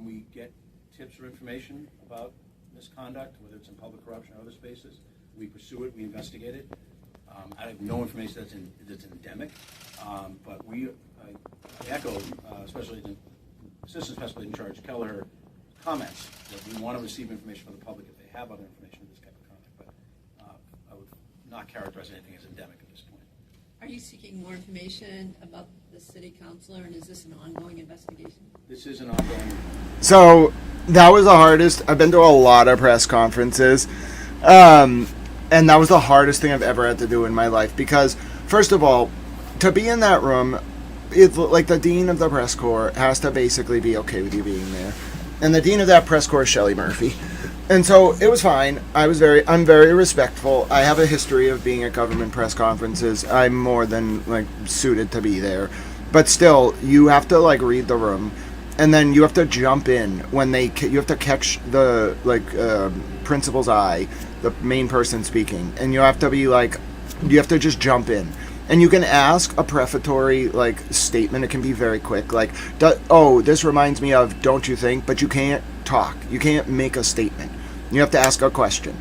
we get tips or information about misconduct, whether it's in public corruption or other spaces, we pursue it, we investigate it. I have no information that's endemic, but I echo, especially the Assistant Special Agent in Charge, Kelleher, comments that we want to receive information from the public if they have other information of this type of conduct, but I would not characterize anything as endemic at this point. Are you seeking more information about the city councilor, and is this an ongoing investigation? This is an ongoing. So that was the hardest. I've been to a lot of press conferences, and that was the hardest thing I've ever had to do in my life because, first of all, to be in that room, it's like the dean of the press corps has to basically be okay with you being there, and the dean of that press corps is Shelley Murphy, and so it was fine. I'm very respectful. I have a history of being at government press conferences. I'm more than suited to be there, but still, you have to read the room, and then you have to jump in when you have to catch the principal's eye, the main person speaking, and you have to be you have to just jump in. And you can ask a prefatory statement. It can be very quick, this reminds me of, don't you think? But you can't talk. You can't make a statement. You have to ask a question.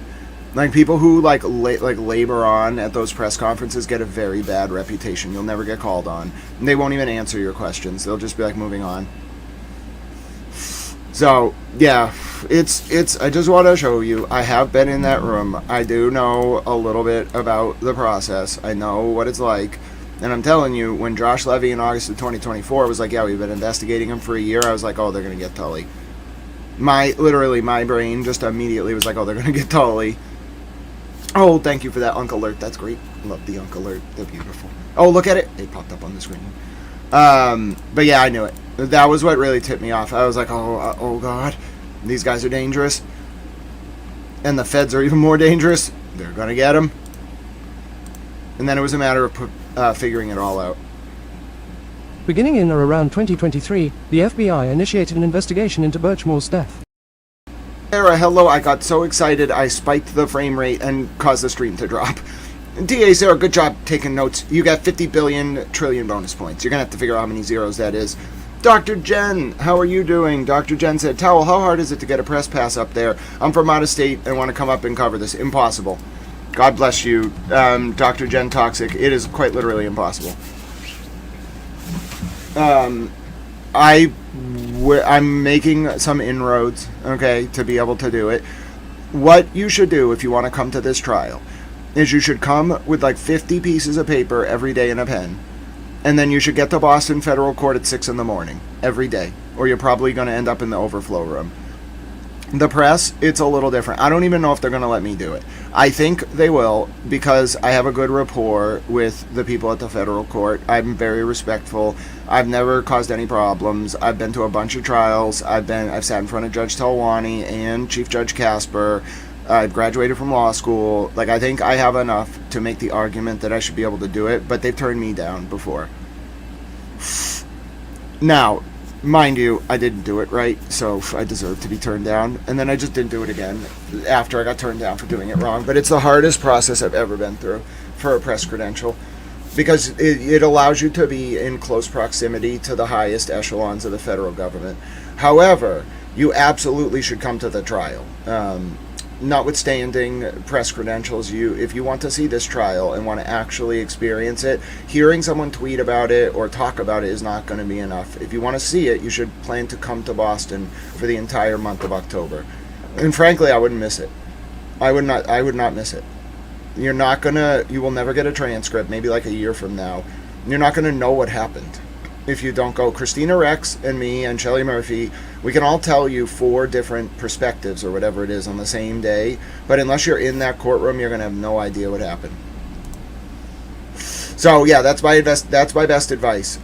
People who labor on at those press conferences get a very bad reputation. You'll never get called on. And they won't even answer your questions. They'll just be moving on. So yeah, it's I just want to show you, I have been in that room. I do know a little bit about the process. I know what it's like. And I'm telling you, when Josh Levy in August of 2024 was yeah, we've been investigating him for a year, I was oh, they're going to get Tully. My brain just immediately was oh, they're going to get Tully. Oh, thank you for that Uncle Alert. That's great. Love the Uncle Alert. They're beautiful. Oh, look at it. It popped up on the screen. But yeah, I knew it. That was what really tipped me off. I was oh God, these guys are dangerous. And the feds are even more dangerous. They're going to get him. And then it was a matter of figuring it all out. Beginning in or around 2023, the FBI initiated an investigation into Birchmore's death. Sarah, hello. I got so excited I spiked the frame rate and caused the stream to drop. DA Sarah, good job taking notes. You got 50 billion trillion bonus points. You're going to have to figure out how many zeros that is. Dr. Jen, how are you doing? Dr. Jen said, Towel, how hard is it to get a press pass up there? I'm from out of state and want to come up and cover this. Impossible. God bless you, Dr. Jen Toxic. It is quite literally impossible. I'm making some inroads, okay, to be able to do it. What you should do if you want to come to this trial is you should come with 50 pieces of paper every day and a pen. And then you should get to Boston Federal Court at 6 in the morning every day, or you're probably going to end up in the overflow room. The press, it's a little different. I don't even know if they're going to let me do it. I think they will, because I have a good rapport with the people at the federal court. I'm very respectful. I've never caused any problems. I've been to a bunch of trials. I've sat in front of Judge Talwani and Chief Judge Casper. I've graduated from law school. I think I have enough to make the argument that I should be able to do it, but they've turned me down before. Now, mind you, I didn't do it right, so I deserve to be turned down. And then I just didn't do it again after I got turned down for doing it wrong. But it's the hardest process I've ever been through for a press credential, because it allows you to be in close proximity to the highest echelons of the federal government. However, you absolutely should come to the trial. Notwithstanding press credentials, if you want to see this trial and want to actually experience it, hearing someone tweet about it or talk about it is not going to be enough. If you want to see it, you should plan to come to Boston for the entire month of October. And frankly, I wouldn't miss it. I would not miss it. You will never get a transcript, maybe a year from now. You're not going to know what happened. if you don't go. Christina Rex and me and Shelley Murphy, we can all tell you 4 different perspectives or whatever it is on the same day, but unless you're in that courtroom, you're going to have no idea what happened. So yeah, that's my best advice.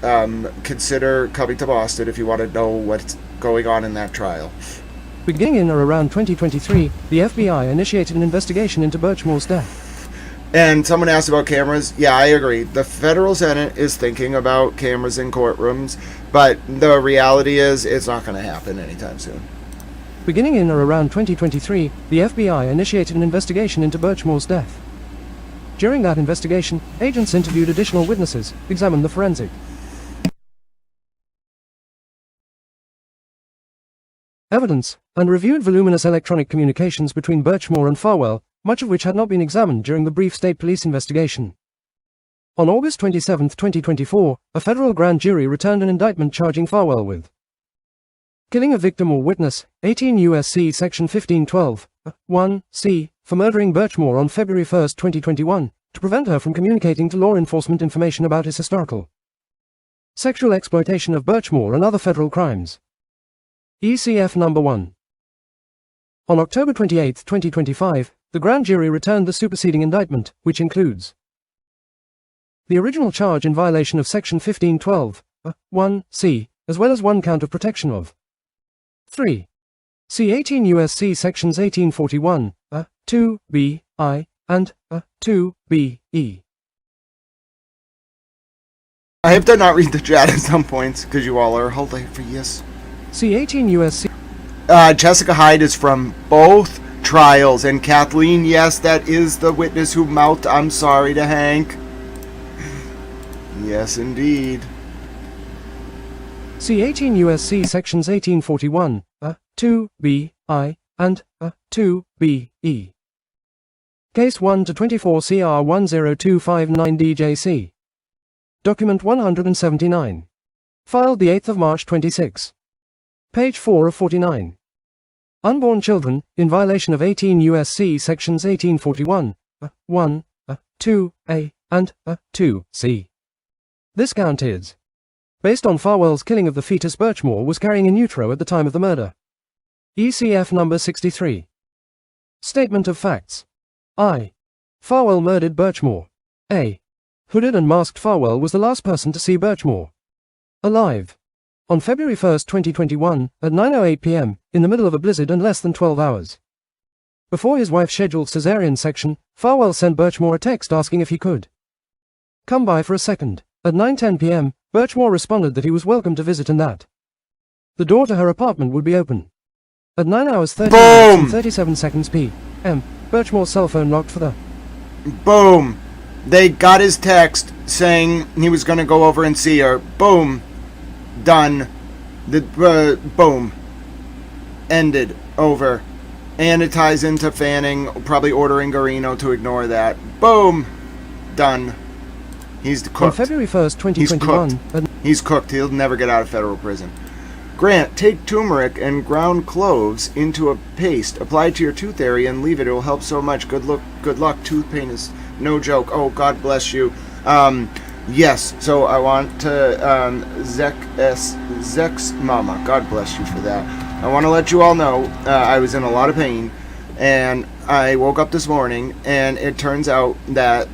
Consider coming to Boston if you want to know what's going on in that trial. Beginning in or around 2023, the FBI initiated an investigation into Birchmore's death. And someone asked about cameras. Yeah, I agree. The federal Senate is thinking about cameras in courtrooms, but the reality is it's not going to happen anytime soon. Beginning in or around 2023, the FBI initiated an investigation into Birchmore's death. During that investigation, agents interviewed additional witnesses, examined the forensic evidence, and reviewed voluminous electronic communications between Birchmore and Farwell, much of which had not been examined during the brief state police investigation. On August 27, 2024, a federal grand jury returned an indictment charging Farwell with killing a victim or witness, 18 U.S.C. Section 1512, 1c, for murdering Birchmore on February 1, 2021, to prevent her from communicating to law enforcement information about his historical sexual exploitation of Birchmore and other federal crimes. ECF number 1. On October 28, 2025, the grand jury returned the superseding indictment, which includes the original charge in violation of Section 1512, 1c, as well as 1 count of protection of 3. See 18 U.S.C. Sections 1841, 2b, I, and 2b, E. I have to not read the chat at some points, because you all are hilarious. See 18 U.S.C. Jessica Hyde is from both trials, and Kathleen, yes, that is the witness who mouthed "I'm sorry" to Hank. Yes, indeed. See 18 U.S.C. Sections 1841, 2b, I, and 2b, E. Case 1 to 24 CR 10259 DJC. Document 179. Filed the 8th of March 26. Page 4 of 49. Unborn children, in violation of 18 U.S.C. Sections 1841, 1, 2a, and 2c. This count is based on Farwell's killing of the fetus Birchmore was carrying in utero at the time of the murder. ECF number 63. Statement of facts. I. Farwell murdered Birchmore. A. Hooded and masked Farwell was the last person to see Birchmore alive. On February 1, 2021, at 9:08 p.m., in the middle of a blizzard and less than 12 hours. Before his wife's scheduled cesarean section, Farwell sent Birchmore a text asking if he could come by for a second. At 9:10 p.m., Birchmore responded that he was welcome to visit and that the door to her apartment would be open. At 9 hours 30 minutes and 37 seconds p.m., Birchmore's cell phone knocked for the Boom. They got his text saying he was going to go over and see her. Boom. Done. The boom. Ended. Over. And it ties into Fanning probably ordering Guarino to ignore that. Boom. Done. He's cooked. On February 1st, 2021... He's cooked. He'll never get out of federal prison. Grant, take turmeric and ground cloves into a paste. Apply it to your tooth area and leave it. It will help so much. Good luck. Tooth pain is no joke. Oh, God bless you. Yes, so I want to, Zek's mama. God bless you for that. I want to let you all know, I was in a lot of pain, and I woke up this morning, and it turns out that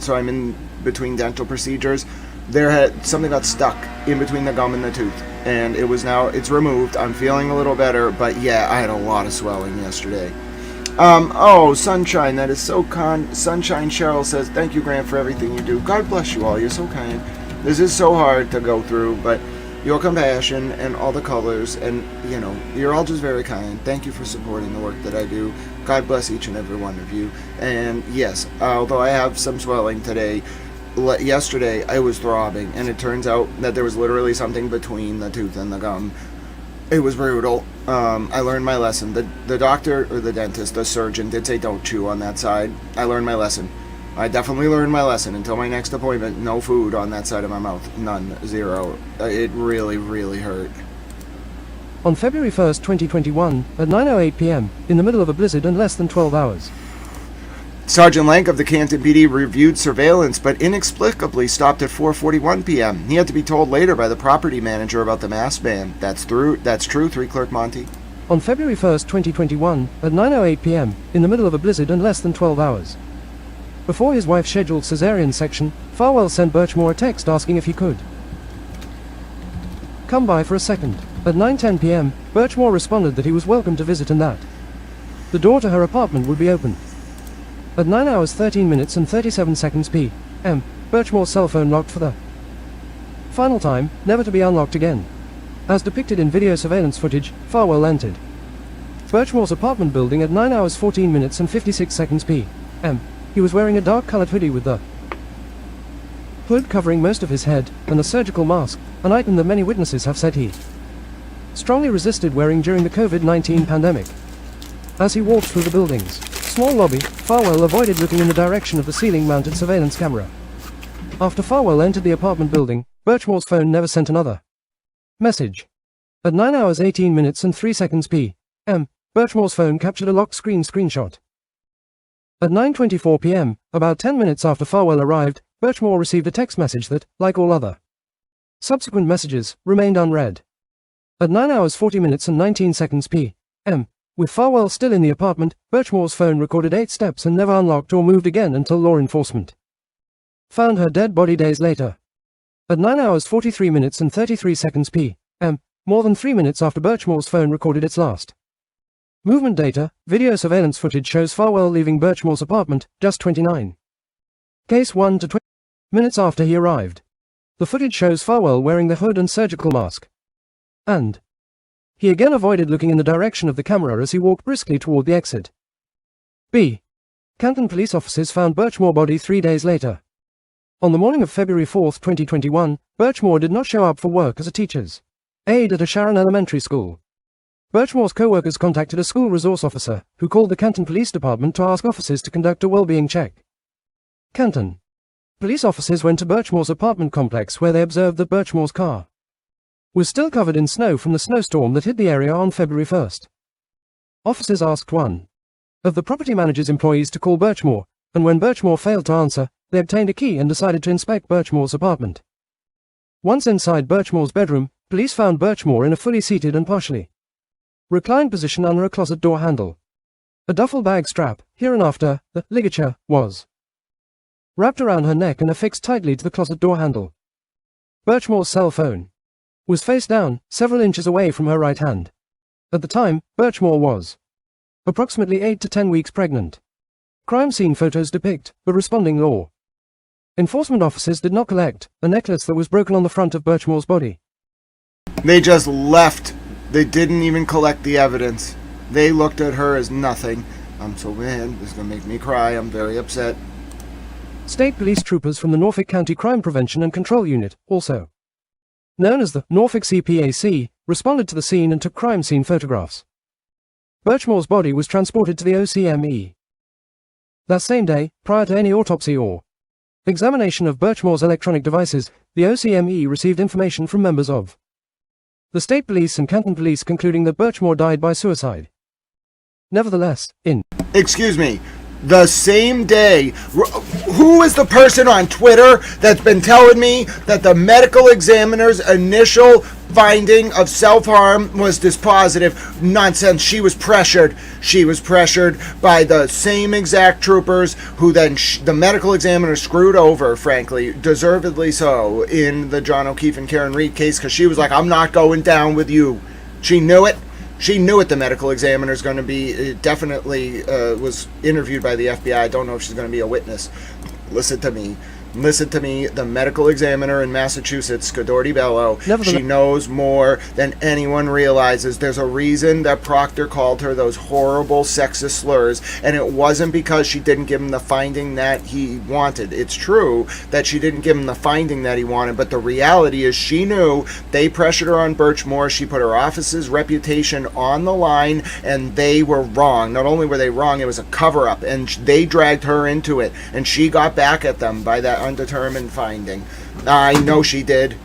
so I'm in between dental procedures, something got stuck in between the gum and the tooth, and it's removed. I'm feeling a little better, but yeah, I had a lot of swelling yesterday. Sunshine, that is so kind. Sunshine Cheryl says, thank you, Grant, for everything you do. God bless you all, you're so kind. This is so hard to go through, but your compassion and all the colors, and, you're all just very kind. Thank you for supporting the work that I do. God bless each and every one of you. And yes, although I have some swelling today, yesterday I was throbbing, and it turns out that there was literally something between the tooth and the gum. It was brutal. I learned my lesson. The doctor, or the dentist, the surgeon, did say don't chew on that side. I learned my lesson. I definitely learned my lesson. Until my next appointment, no food on that side of my mouth. None. Zero. It really, really hurt. On February 1st, 2021, at 9:08 p.m., in the middle of a blizzard and less than 12 hours. Sergeant Lank of the Canton PD reviewed surveillance, but inexplicably stopped at 4:41 p.m. He had to be told later by the property manager about the masked man. That's true, 3 Clerk Monty. On February 1st, 2021, at 9:08 p.m., in the middle of a blizzard and less than 12 hours. Before his wife's scheduled cesarean section, Farwell sent Birchmore a text asking if he could come by for a second. At 9:10 p.m., Birchmore responded that he was welcome to visit and that the door to her apartment would be open. At 9 hours 13 minutes and 37 seconds p.m., Birchmore's cell phone locked for the final time, never to be unlocked again. As depicted in video surveillance footage, Farwell entered Birchmore's apartment building at 9 hours 14 minutes and 56 seconds p.m. He was wearing a dark-colored hoodie with the hood covering most of his head, and a surgical mask, an item that many witnesses have said he strongly resisted wearing during the COVID-19 pandemic. As he walked through the building's small lobby, Farwell avoided looking in the direction of the ceiling-mounted surveillance camera. After Farwell entered the apartment building, Birchmore's phone never sent another message. At 9 hours 18 minutes and 3 seconds p.m., Birchmore's phone captured a locked screen screenshot. At 9:24 p.m., about 10 minutes after Farwell arrived, Birchmore received a text message that, like all other subsequent messages, remained unread. At 9 hours 40 minutes and 19 seconds p.m., with Farwell still in the apartment, Birchmore's phone recorded 8 steps and never unlocked or moved again until law enforcement found her dead body days later. At 9 hours 43 minutes and 33 seconds p.m., more than 3 minutes after Birchmore's phone recorded its last movement data, video surveillance footage shows Farwell leaving Birchmore's apartment, just 29 case 1 to 20 minutes after he arrived. The footage shows Farwell wearing the hood and surgical mask. And he again avoided looking in the direction of the camera as he walked briskly toward the exit. B. Canton police officers found Birchmore's body 3 days later. On the morning of February 4, 2021, Birchmore did not show up for work as a teacher's aide at a Sharon elementary school. Birchmore's co-workers contacted a school resource officer, who called the Canton Police Department to ask officers to conduct a well-being check. Canton police officers went to Birchmore's apartment complex where they observed that Birchmore's car was still covered in snow from the snowstorm that hit the area on February 1st. Officers asked one of the property manager's employees to call Birchmore, and when Birchmore failed to answer, they obtained a key and decided to inspect Birchmore's apartment. Once inside Birchmore's bedroom, police found Birchmore in a fully seated and partially reclined position under a closet door handle. A duffel bag strap, hereinafter the ligature, was wrapped around her neck and affixed tightly to the closet door handle. Birchmore's cell phone was face down, several inches away from her right hand. At the time, Birchmore was approximately 8 to 10 weeks pregnant. Crime scene photos depict the responding law enforcement officers did not collect a necklace that was broken on the front of Birchmore's body. They just left. They didn't even collect the evidence. They looked at her as nothing. I'm so mad. This is going to make me cry. I'm very upset. State police troopers from the Norfolk County Crime Prevention and Control Unit, also known as the Norfolk CPAC, responded to the scene and took crime scene photographs. Birchmore's body was transported to the OCME. That same day, prior to any autopsy or examination of Birchmore's electronic devices, the OCME received information from members of the state police and Canton police concluding that Birchmore died by suicide. Nevertheless, in Excuse me. The same day, who is the person on Twitter that's been telling me that the medical examiner's initial finding of self-harm was dispositive? Nonsense. She was pressured. She was pressured by the same exact troopers who then the medical examiner screwed over, frankly, deservedly so, in the John O'Keefe and Karen Reed case, because she was like, I'm not going down with you. She knew it. She knew it, the medical examiner is going to be, definitely was interviewed by the FBI. I don't know if she's going to be a witness. Listen to me. Listen to me, the medical examiner in Massachusetts, Scadorti Bello, she knows more than anyone realizes. There's a reason that Proctor called her those horrible sexist slurs, and it wasn't because she didn't give him the finding that he wanted. It's true that she didn't give him the finding that he wanted, but the reality is she knew. They pressured her on Birchmore. She put her office's reputation on the line, and they were wrong. Not only were they wrong, it was a cover-up, and they dragged her into it, and she got back at them by that undetermined finding. I know she did.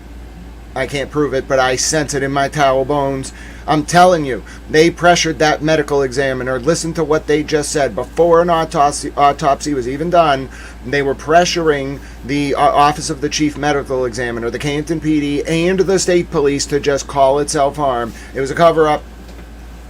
I can't prove it, but I sense it in my towel bones. I'm telling you, they pressured that medical examiner. Listen to what they just said. Before an autopsy was even done, they were pressuring the Office of the Chief Medical Examiner, the Canton PD, and the state police to just call it self-harm. It was a cover-up.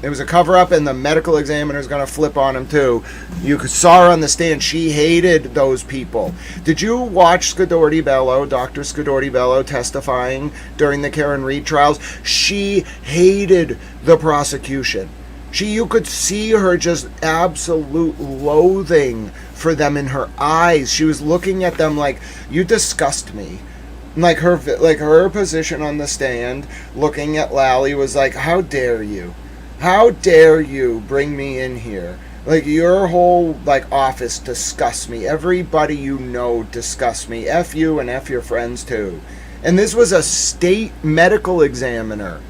It was a cover-up, and the medical examiner is going to flip on him, too. You saw her on the stand. She hated those people. Did you watch Dr. Scudorti Bello, testifying during the Karen Reed trials? She hated the prosecution. You could see her just absolute loathing for them in her eyes. She was looking at them like, you disgust me. Like her position on the stand, looking at Lally, was like, how dare you? How dare you bring me in here? Like, your whole, office disgusts me. Everybody you know disgusts me. F you and F your friends, too. And this was a state medical examiner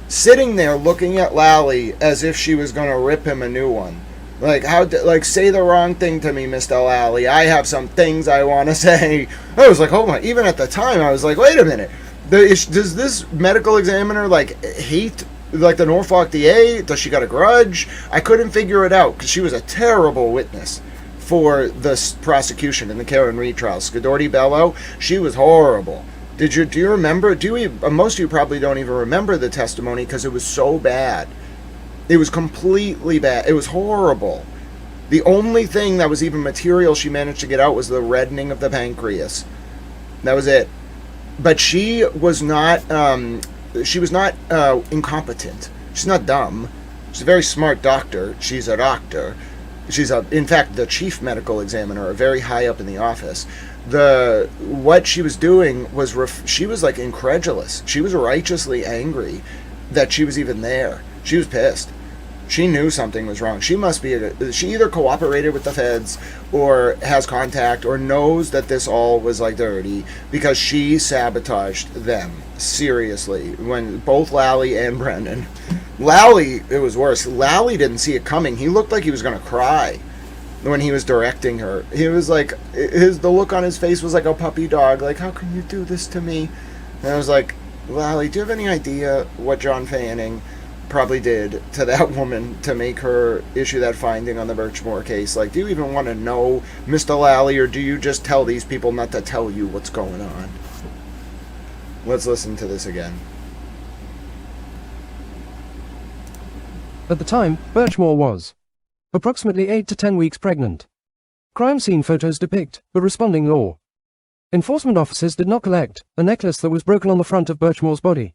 sitting there looking at Lally as if she was going to rip him a new one. Say the wrong thing to me, Mr. Lally. I have some things I want to say. I was like, oh my, even at the time, I was like, wait a minute. Does this medical examiner, hate the Norfolk DA? Does she got a grudge? I couldn't figure it out because she was a terrible witness for the prosecution in the Karen Reed trial. Scudorti Bello, she was horrible. Do you remember? Most of you probably don't even remember the testimony because it was so bad. It was completely bad. It was horrible. The only thing that was even material she managed to get out was the reddening of the pancreas. That was it. But she was not incompetent. She's not dumb. She's a very smart doctor. She's a doctor. She's in fact, the chief medical examiner, very high up in the office. What she was doing was, she was incredulous. She was righteously angry that she was even there. She was pissed. She knew something was wrong. She must be, she either cooperated with the feds or has contact or knows that this all was dirty, because she sabotaged them. Seriously. When both Lally and Brendan. Lally, it was worse. Lally didn't see it coming. He looked like he was going to cry when he was directing her. He was the look on his face was like a puppy dog. Like, how can you do this to me? And I was like, Lally, do you have any idea what John Fanning probably did to that woman to make her issue that finding on the Birchmore case? Do you even want to know, Mr. Lally, or do you just tell these people not to tell you what's going on? Let's listen to this again. At the time, Birchmore was approximately 8 to 10 weeks pregnant. Crime scene photos depict the responding law enforcement officers did not collect a necklace that was broken on the front of Birchmore's body.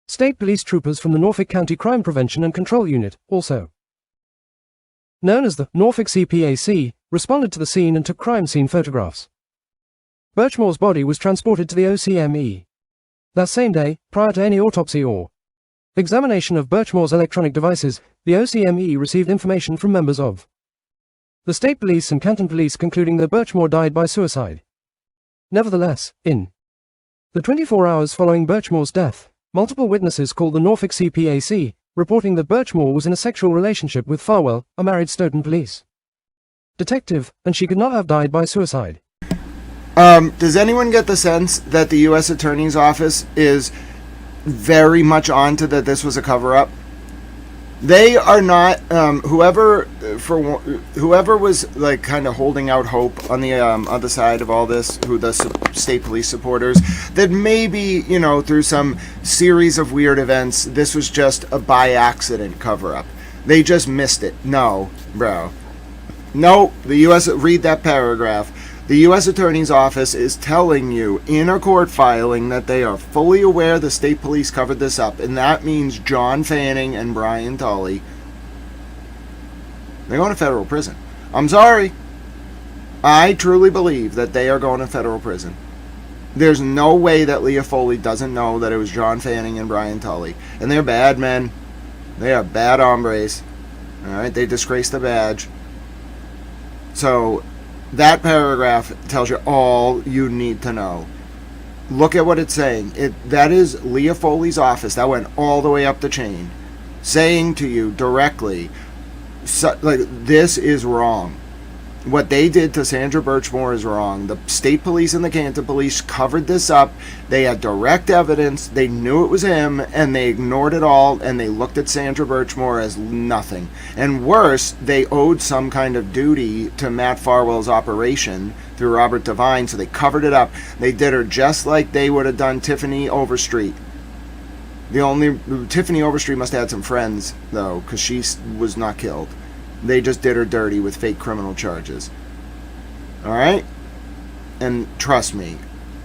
State police troopers from the Norfolk County Crime Prevention and Control Unit, also known as the Norfolk CPAC, responded to the scene and took crime scene photographs. Birchmore's body was transported to the OCME that same day, prior to any autopsy or examination of Birchmore's electronic devices. The OCME received information from members of the state police and Canton police concluding that Birchmore died by suicide. Nevertheless, in the 24 hours following Birchmore's death, multiple witnesses called the Norfolk CPAC, reporting that Birchmore was in a sexual relationship with Farwell, a married Stoughton police detective, and she could not have died by suicide. Does anyone get the sense that the U.S. Attorney's Office is very much onto that this was a cover-up? They are not, whoever was kind of holding out hope on the other side of all this, who the state police supporters, that maybe, through some series of weird events, this was just a by accident cover-up. They just missed it. No, bro. No, read that paragraph. The U.S. Attorney's Office is telling you in a court filing that they are fully aware the state police covered this up, and that means John Fanning and Brian Tully, they're going to federal prison. I'm sorry. I truly believe that they are going to federal prison. There's no way that Leah Foley doesn't know that it was John Fanning and Brian Tully. And they're bad men. They are bad hombres. Alright, they disgraced the badge. So that paragraph tells you all you need to know. Look at what it's saying. That is Leah Foley's office. That went all the way up the chain, saying to you directly, this is wrong. What they did to Sandra Birchmore is wrong. The state police and the Canton police covered this up. They had direct evidence. They knew it was him, and they ignored it all, and they looked at Sandra Birchmore as nothing. And worse, they owed some kind of duty to Matt Farwell's operation through Robert Devine, so they covered it up. They did her just like they would have done Tiffany Overstreet. Tiffany Overstreet must have had some friends, though, because she was not killed. They just did her dirty with fake criminal charges. Alright? And trust me,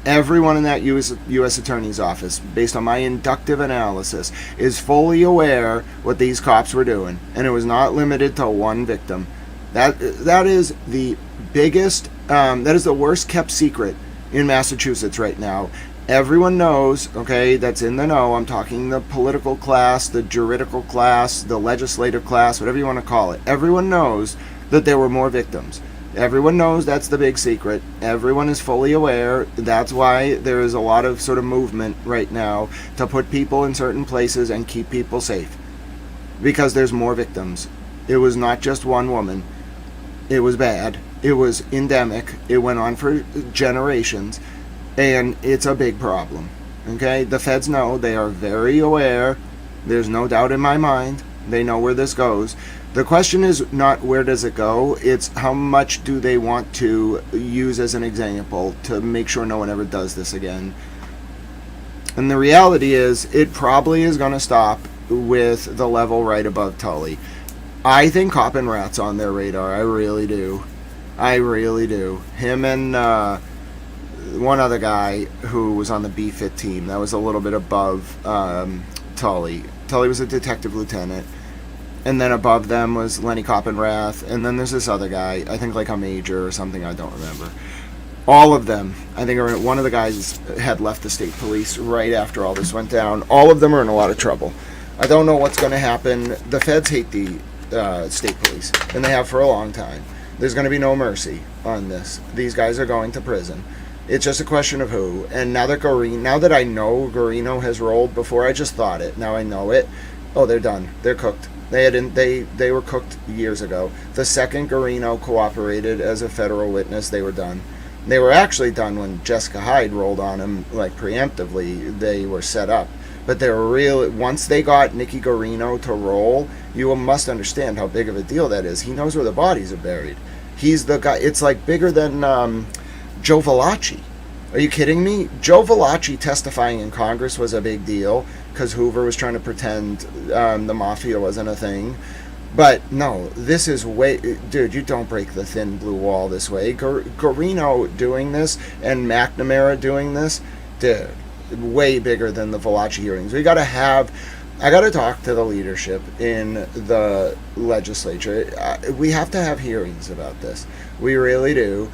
everyone in that U.S. Attorney's office, based on my inductive analysis, is fully aware what these cops were doing. And it was not limited to one victim. That is the biggest, that is the worst kept secret in Massachusetts right now. Everyone knows, okay, that's in the know. I'm talking the political class, the juridical class, the legislative class, whatever you want to call it. Everyone knows that there were more victims. Everyone knows that's the big secret. Everyone is fully aware. That's why there is a lot of sort of movement right now to put people in certain places and keep people safe. Because there's more victims. It was not just one woman. It was bad. It was endemic. It went on for generations. And it's a big problem. Okay? The feds know. They are very aware. There's no doubt in my mind. They know where this goes. The question is not where does it go, it's how much do they want to use as an example to make sure no one ever does this again. And the reality is, it probably is going to stop with the level right above Tully. I think Cop and Rat's on their radar. I really do. I really do. Him and one other guy who was on the B-Fit team. That was a little bit above Tully. Tully was a detective lieutenant. And then above them was Lenny Coppenrath. And then there's this other guy, I think like a major or something, I don't remember. All of them, I think one of the guys had left the state police right after all this went down. All of them are in a lot of trouble. I don't know what's going to happen. The feds hate the state police, and they have for a long time. There's going to be no mercy on this. These guys are going to prison. It's just a question of who. And now that I know Guarino has rolled, before I just thought it, now I know it, oh, they're done. They're cooked. They were cooked years ago. The second Guarino cooperated as a federal witness, they were done. They were actually done when Jessica Hyde rolled on him, like preemptively. They were set up. But they were once they got Nicky Guarino to roll, you must understand how big of a deal that is. He knows where the bodies are buried. He's the guy. It's like bigger than Joe Valachi. Are you kidding me? Joe Valachi testifying in Congress was a big deal because Hoover was trying to pretend the mafia wasn't a thing. But no, this is way... Dude, you don't break the thin blue wall this way. Guarino doing this and McNamara doing this, dude, way bigger than the Valachi hearings. I got to talk to the leadership in the legislature. We have to have hearings about this. We really do.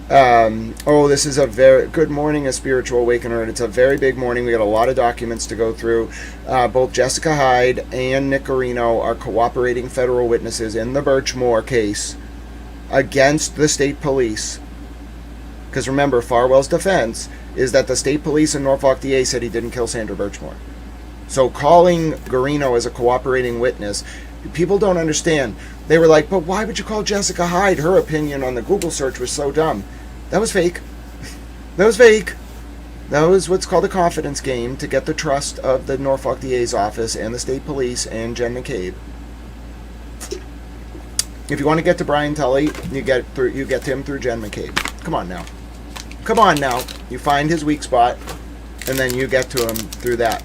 This is a very good morning, a spiritual awakener, and it's a very big morning. We got a lot of documents to go through. Both Jessica Hyde and Nick Guarino are cooperating federal witnesses in the Birchmore case against the state police. Because remember, Farwell's defense is that the state police in Norfolk DA said he didn't kill Sandra Birchmore. So calling Guarino as a cooperating witness, people don't understand. They were like, but why would you call Jessica Hyde? Her opinion on the Google search was so dumb. That was fake. That was fake. That was what's called a confidence game to get the trust of the Norfolk DA's office and the state police and Jen McCabe. If you want to get to Brian Tully, you get to him through Jen McCabe. Come on now. Come on now. You find his weak spot, and then you get to him through that.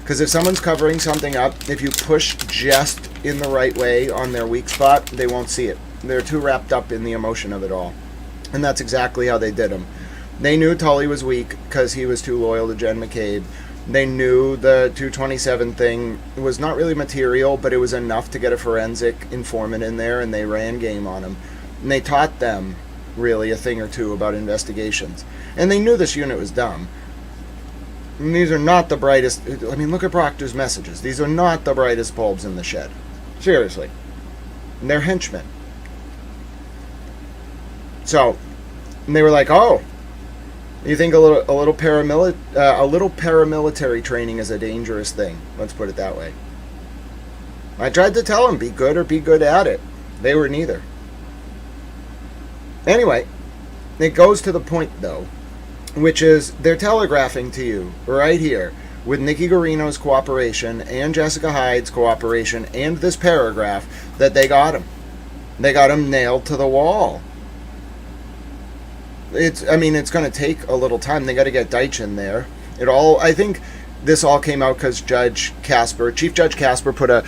Because if someone's covering something up, if you push just in the right way on their weak spot, they won't see it. They're too wrapped up in the emotion of it all. And that's exactly how they did him. They knew Tully was weak because he was too loyal to Jen McCabe. They knew the 227 thing was not really material, but it was enough to get a forensic informant in there, and they ran game on him. And they taught them, really, a thing or two about investigations. And they knew this unit was dumb. And these are not the brightest... I mean, look at Proctor's messages. These are not the brightest bulbs in the shed. Seriously. And they're henchmen. So, and they were like, oh, you think a little paramilitary training is a dangerous thing. Let's put it that way. I tried to tell them, be good or be good at it. They were neither. Anyway, it goes to the point, though, which is they're telegraphing to you right here with Nikki Guarino's cooperation and Jessica Hyde's cooperation and this paragraph that they got him. They got him nailed to the wall. It's going to take a little time. They got to get Deitch in there. I think this all came out because Chief Judge Casper put a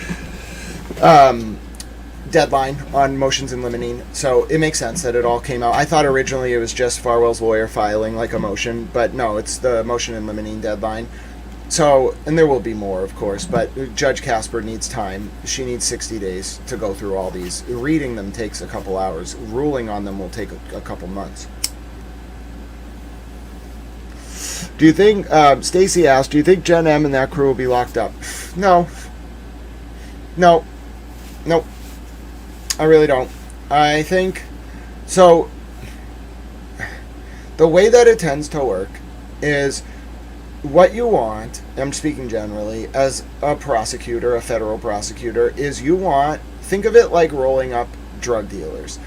deadline on motions in limine, so it makes sense that it all came out. I thought originally it was just Farwell's lawyer filing like a motion, but no, it's the motion in limine deadline. So, and there will be more, of course, but Judge Casper needs time. She needs 60 days to go through all these. Reading them takes a couple hours. Ruling on them will take a couple months. Do you think, Stacy asked, do you think Gen M and that crew will be locked up? No. Nope. I really don't. I think, so, the way that it tends to work is what you want, I'm speaking generally, as a prosecutor, a federal prosecutor, is think of it like rolling up drug dealers.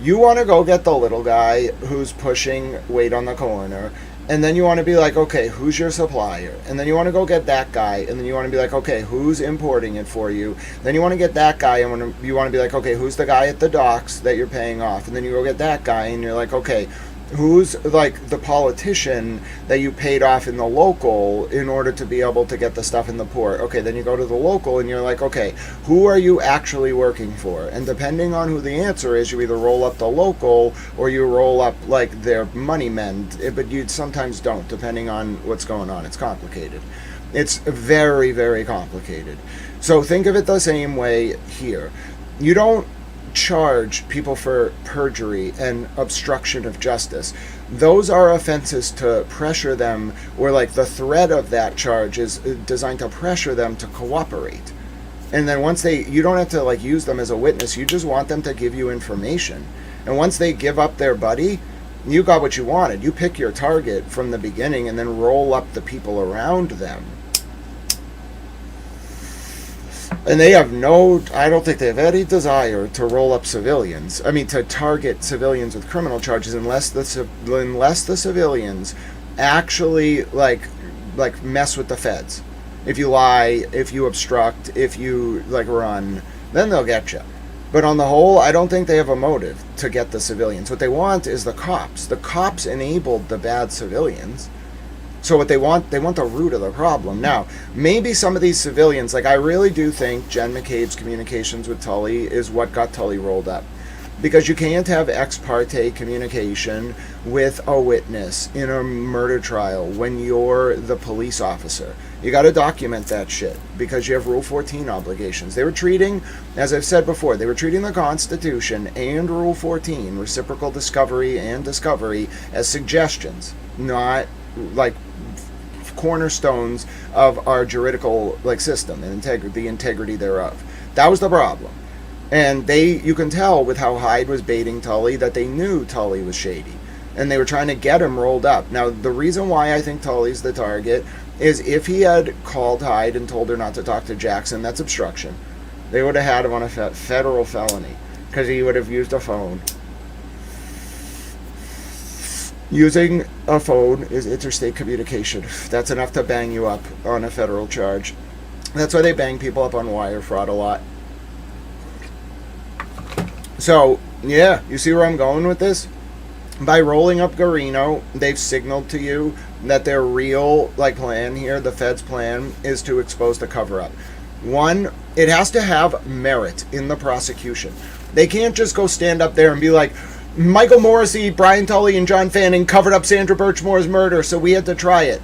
You want to go get the little guy who's pushing weight on the corner, and then you want to be like, okay, who's your supplier? And then you want to go get that guy, and then you want to be like, okay, who's importing it for you? Then you want to get that guy, and you want to be like, okay, who's the guy at the docks that you're paying off? And then you go get that guy, and you're like, okay, who's like the politician that you paid off in the local in order to be able to get the stuff in the port? Okay, then you go to the local and you're like, okay, who are you actually working for? And depending on who the answer is, you either roll up the local or you roll up like their money men, but you sometimes don't, depending on what's going on. It's complicated. It's very, very complicated. So think of it the same way here. You don't charge people for perjury and obstruction of justice. Those are offenses to pressure them, or like the threat of that charge is designed to pressure them to cooperate. And then once you don't have to like use them as a witness, you just want them to give you information. And once they give up their buddy, you got what you wanted. You pick your target from the beginning and then roll up the people around them. And they have I don't think they have any desire to roll up civilians. I mean, to target civilians with criminal charges unless the civilians actually like mess with the feds. If you lie, if you obstruct, if you like run, then they'll get you. But on the whole, I don't think they have a motive to get the civilians. What they want is the cops. The cops enabled the bad civilians. So what they want the root of the problem. Now, maybe some of these civilians, like I really do think Jen McCabe's communications with Tully is what got Tully rolled up. Because you can't have ex parte communication with a witness in a murder trial when you're the police officer. You got to document that shit because you have Rule 14 obligations. They were treating, as I've said before, they were treating the Constitution and Rule 14, reciprocal discovery and discovery, as suggestions, not like cornerstones of our juridical like system and the integrity thereof. That was the problem. And you can tell with how Hyde was baiting Tully that they knew Tully was shady. And they were trying to get him rolled up. Now, the reason why I think Tully's the target is if he had called Hyde and told her not to talk to Jackson, that's obstruction. They would have had him on a federal felony because he would have used a phone. Using a phone is interstate communication. That's enough to bang you up on a federal charge. That's why they bang people up on wire fraud a lot. So, yeah, you see where I'm going with this? By rolling up Guarino, they've signaled to you that their real plan here, the Fed's plan, is to expose the cover-up. One, it has to have merit in the prosecution. They can't just go stand up there and be like, Michael Morrissey, Brian Tully, and John Fanning covered up Sandra Birchmore's murder, so we had to try it.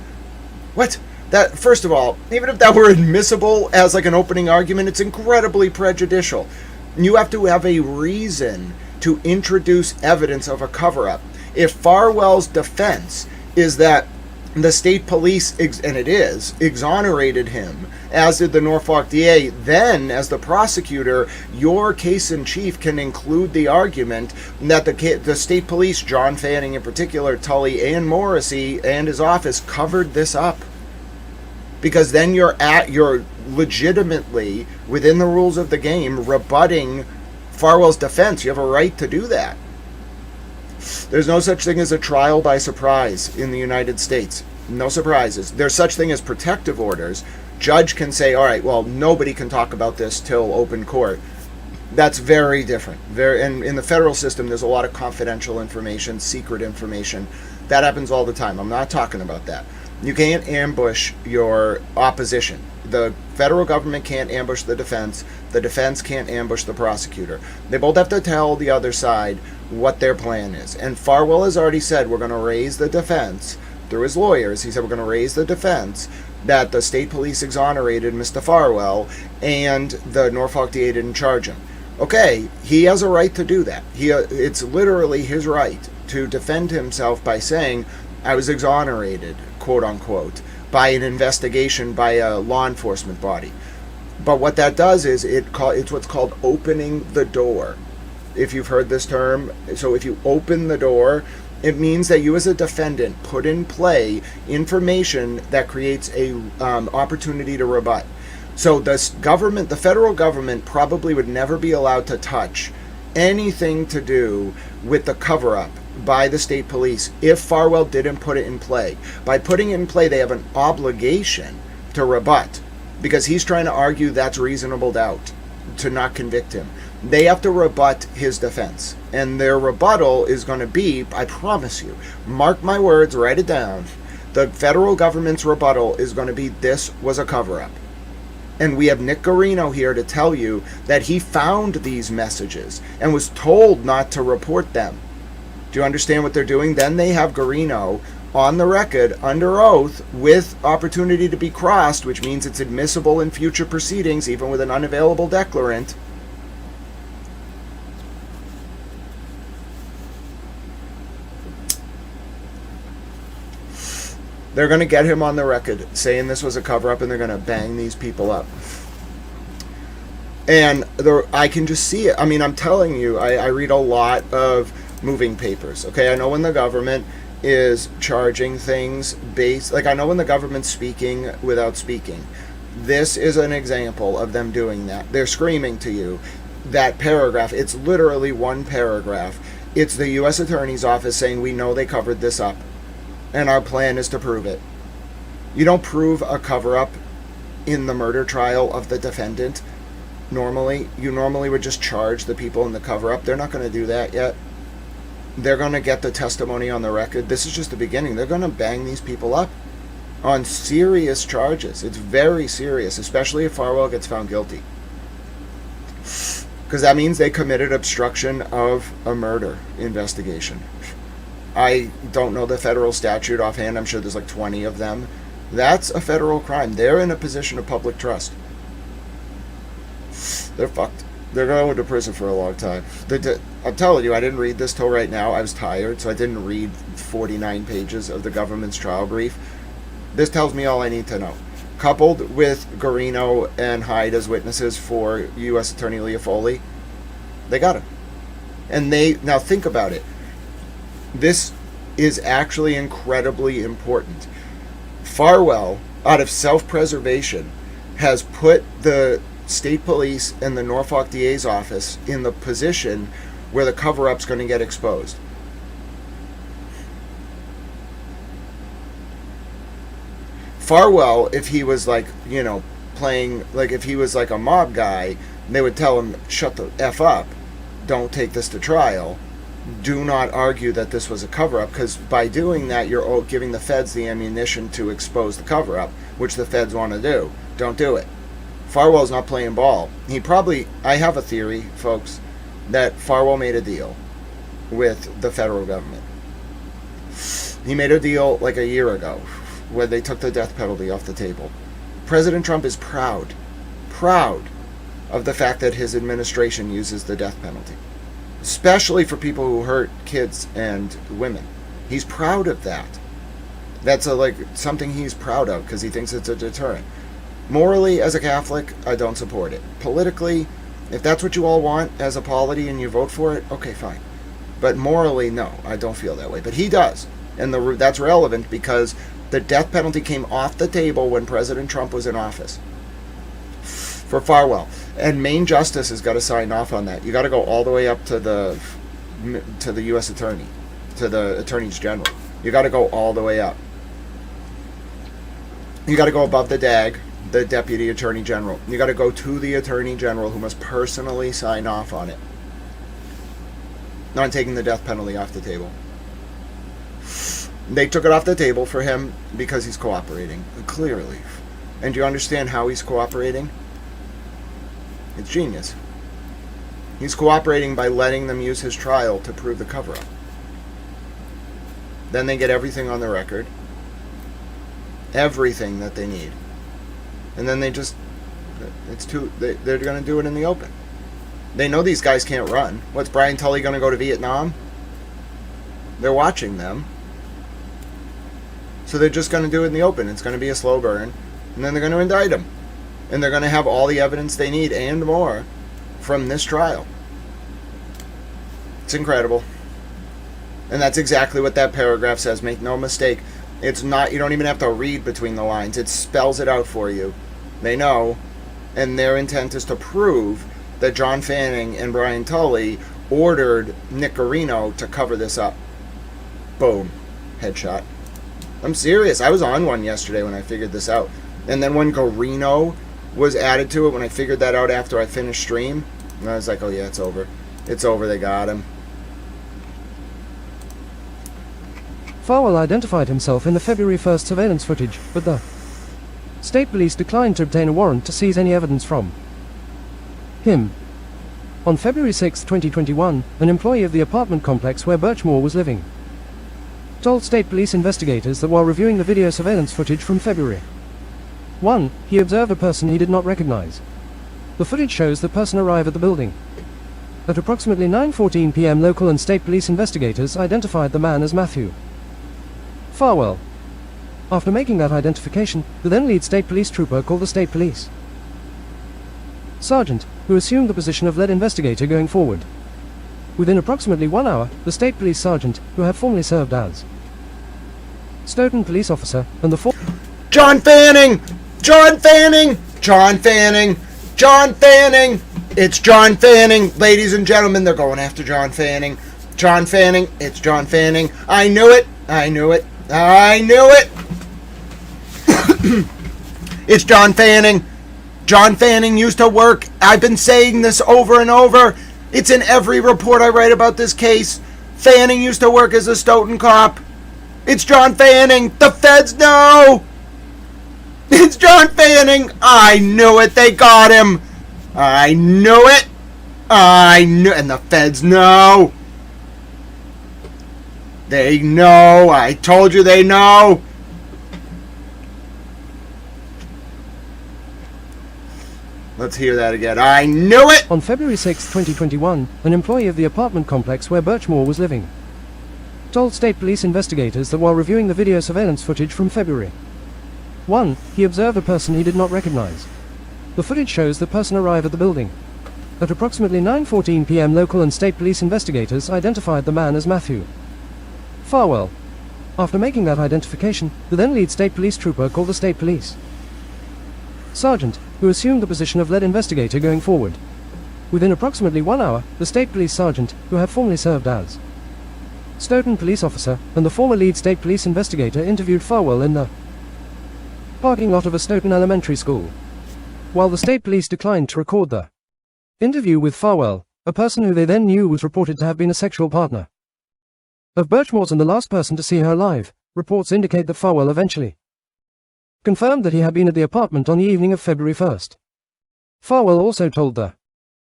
What? That, first of all, even if that were admissible as like an opening argument, it's incredibly prejudicial. You have to have a reason to introduce evidence of a cover-up. If Farwell's defense is that the state police, and it is, exonerated him, as did the Norfolk DA, then, as the prosecutor, your case in chief can include the argument that the state police, John Fanning in particular, Tully and Morrissey, and his office covered this up. Because then you're legitimately, within the rules of the game, rebutting Farwell's defense. You have a right to do that. There's no such thing as a trial by surprise in the United States. No surprises. There's such thing as protective orders. Judge can say, all right, well, nobody can talk about this till open court. That's very different. And in the federal system, there's a lot of confidential information, secret information. That happens all the time. I'm not talking about that. You can't ambush your opposition. The federal government can't ambush the defense. The defense can't ambush the prosecutor. They both have to tell the other side what their plan is. And Farwell has already said, we're going to raise the defense through his lawyers. He said, we're going to raise the defense that the state police exonerated Mr. Farwell and the Norfolk DA didn't charge him. Okay, he has a right to do that. It's literally his right to defend himself by saying, I was exonerated, quote unquote, by an investigation by a law enforcement body. But what that does is it's what's called opening the door. If you've heard this term, so if you open the door, it means that you as a defendant put in play information that creates a opportunity to rebut. So the federal government probably would never be allowed to touch anything to do with the cover-up by the state police if Farwell didn't put it in play. By putting it in play, they have an obligation to rebut, because he's trying to argue that's reasonable doubt to not convict him. They have to rebut his defense. And their rebuttal is going to be, I promise you, mark my words, write it down, the federal government's rebuttal is going to be, this was a cover-up. And we have Nick Guarino here to tell you that he found these messages and was told not to report them. Do you understand what they're doing? Then they have Guarino on the record under oath with opportunity to be crossed, which means it's admissible in future proceedings, even with an unavailable declarant. They're going to get him on the record saying this was a cover-up, and they're going to bang these people up. And I can just see it. I mean, I'm telling you, I read a lot of moving papers. Okay, I know when the government is charging things based, like I know when the government's speaking without speaking. This is an example of them doing that. They're screaming to you that paragraph. It's literally one paragraph. It's the U.S. Attorney's Office saying, we know they covered this up, and our plan is to prove it. You don't prove a cover-up in the murder trial of the defendant normally. You normally would just charge the people in the cover-up. They're not going to do that yet. They're going to get the testimony on the record. This is just the beginning. They're going to bang these people up on serious charges. It's very serious, especially if Farwell gets found guilty. Because that means they committed obstruction of a murder investigation. I don't know the federal statute offhand. I'm sure there's like 20 of them. That's a federal crime. They're in a position of public trust. They're fucked. They're going to prison for a long time. I'm telling you, I didn't read this till right now. I was tired, so I didn't read 49 pages of the government's trial brief. This tells me all I need to know. Coupled with Guarino and Hyde as witnesses for U.S. Attorney Leah Foley, they got him. And now think about it. This is actually incredibly important. Farwell, out of self-preservation, has put the state police and the Norfolk DA's office in the position where the cover-up's going to get exposed. Farwell, if he was like, playing, like if he was like a mob guy, they would tell him, shut the F up, don't take this to trial, do not argue that this was a cover-up, because by doing that, you're giving the feds the ammunition to expose the cover-up, which the feds want to do. Don't do it. Farwell's not playing ball. I have a theory, folks, that Farwell made a deal with the federal government. He made a deal like a year ago where they took the death penalty off the table. President Trump is proud of the fact that his administration uses the death penalty, especially for people who hurt kids and women. He's proud of that. That's something he's proud of because he thinks it's a deterrent. Morally, as a Catholic, I don't support it. Politically, if that's what you all want as a polity and you vote for it, okay, fine. But morally, no, I don't feel that way. But he does. And that's relevant because the death penalty came off the table when President Trump was in office for Farwell. And Maine Justice has got to sign off on that. You got to go all the way up to the U.S. Attorney. the attorneys general. You got to go all the way up. You got to go above the DAG, the deputy attorney general. You got to go to the attorney general, who must personally sign off on it. Not taking the death penalty off the table. They took it off the table for him because he's cooperating, clearly. And do you understand how he's cooperating? It's genius. He's cooperating by letting them use his trial to prove the cover-up. Then they get everything on the record. Everything that they need. And then they're going to do it in the open. They know these guys can't run. What's Brian Tully going to go to Vietnam? They're watching them. So they're just going to do it in the open. It's going to be a slow burn. And then they're going to indict him. And they're going to have all the evidence they need and more from this trial. It's incredible. And that's exactly what that paragraph says. Make no mistake. It's not, you don't even have to read between the lines. It spells it out for you. They know. And their intent is to prove that John Fanning and Brian Tully ordered Nick Guarino to cover this up. Boom. Headshot. I'm serious. I was on one yesterday when I figured this out. And then when Guarino was added to it, when I figured that out after I finished stream, and I was like, oh yeah, it's over. It's over. They got him. Farwell identified himself in the February 1st surveillance footage, but the state police declined to obtain a warrant to seize any evidence from him. On February 6, 2021, an employee of the apartment complex where Birchmore was living told state police investigators that while reviewing the video surveillance footage from February 1, he observed a person he did not recognize. The footage shows the person arrive at the building. At approximately 9:14 p.m. local and state police investigators identified the man as Matthew Farwell. After making that identification, the then lead state police trooper called the state police sergeant, who assumed the position of lead investigator going forward. Within approximately 1 hour, the state police sergeant, who had formerly served as Stoughton police officer, and the John Fanning! John Fanning! John Fanning! John Fanning! It's John Fanning! Ladies and gentlemen, they're going after John Fanning. John Fanning! It's John Fanning! I knew it! I knew it! I knew it! It's John Fanning! John Fanning used to work. I've been saying this over and over. It's in every report I write about this case. Fanning used to work as a Stoughton cop. It's John Fanning! The feds know! It's John Fanning! I knew it! They got him! I knew it! I knew, and the feds know! They know! I told you they know! Let's hear that again. I knew it! On February 6, 2021, an employee of the apartment complex where Birchmore was living told state police investigators that while reviewing the video surveillance footage from February 1, he observed a person he did not recognize. The footage shows the person arrive at the building. At approximately 9:14 p.m. local and state police investigators identified the man as Matthew Farwell. After making that identification, the then lead state police trooper called the state police sergeant, who assumed the position of lead investigator going forward. Within approximately 1 hour, the state police sergeant, who had formerly served as Stoughton police officer, and the former lead state police investigator interviewed Farwell in the parking lot of a Stoughton elementary school. While the state police declined to record the interview with Farwell, a person who they then knew was reported to have been a sexual partner of Birchmore's and the last person to see her alive, reports indicate that Farwell eventually confirmed that he had been at the apartment on the evening of February 1st. Farwell also told the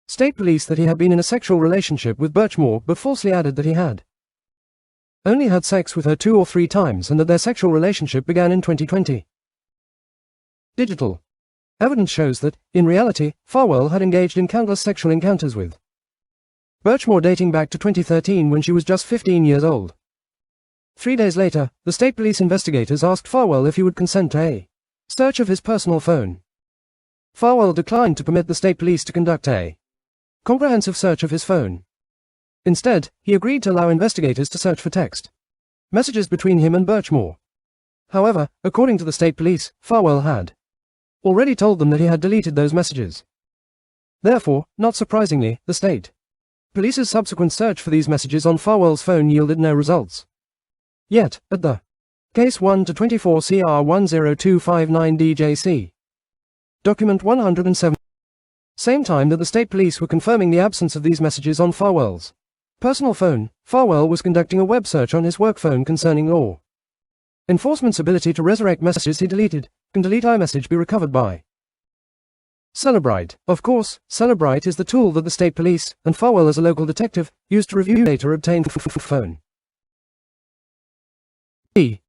state police that he had been in a sexual relationship with Birchmore but falsely added that he had only had sex with her 2 or 3 times and that their sexual relationship began in 2020. Digital evidence shows that, in reality, Farwell had engaged in countless sexual encounters with Birchmore dating back to 2013 when she was just 15 years old. 3 days later, the state police investigators asked Farwell if he would consent to a search of his personal phone. Farwell declined to permit the state police to conduct a comprehensive search of his phone. Instead, he agreed to allow investigators to search for text messages between him and Birchmore. However, according to the state police, Farwell had already told them that he had deleted those messages. Therefore, not surprisingly, the state Police's subsequent search for these messages on Farwell's phone yielded no results. Yet, at the Case 1-24 CR 10259 DJC. Document 107. Same time that the state police were confirming the absence of these messages on Farwell's personal phone, Farwell was conducting a web search on his work phone concerning law enforcement's ability to resurrect messages he deleted. Can delete iMessage be recovered by Celebrite? Of course, Celebrite is the tool that the state police, and Farwell as a local detective, used to review data obtained from phone. E.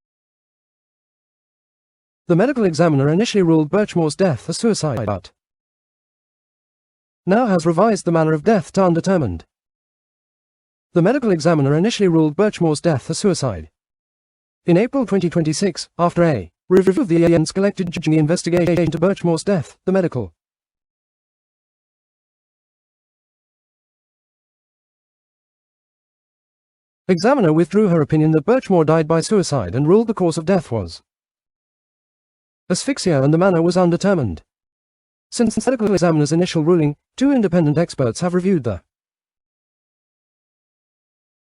The medical examiner initially ruled Birchmore's death a suicide, but now has revised the manner of death to undetermined. The medical examiner initially ruled Birchmore's death a suicide. In April 2026, after a review of the evidence collected during the investigation into Birchmore's death, the medical examiner withdrew her opinion that Birchmore died by suicide and ruled the cause of death was asphyxia and the manner was undetermined. Since the medical examiner's initial ruling, 2 independent experts have reviewed the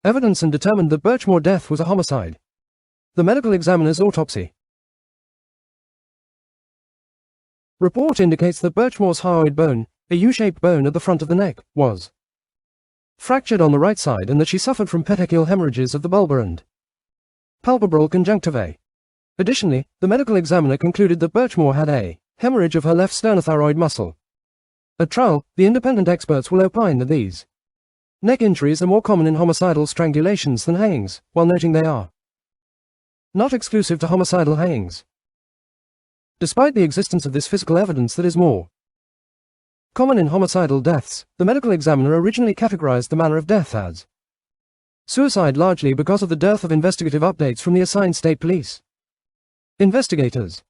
evidence and determined that Birchmore's death was a homicide. The medical examiner's autopsy report indicates that Birchmore's hyoid bone, a U-shaped bone at the front of the neck, was fractured on the right side and that she suffered from petechial hemorrhages of the bulbar and palpebral conjunctivae. Additionally, the medical examiner concluded that Birchmore had a hemorrhage of her left sternothyroid muscle. At trial, the independent experts will opine that these neck injuries are more common in homicidal strangulations than hangings, while noting they are not exclusive to homicidal hangings. Despite the existence of this physical evidence that is more common in homicidal deaths, the medical examiner originally categorized the manner of death as suicide largely because of the dearth of investigative updates from the assigned state police investigators.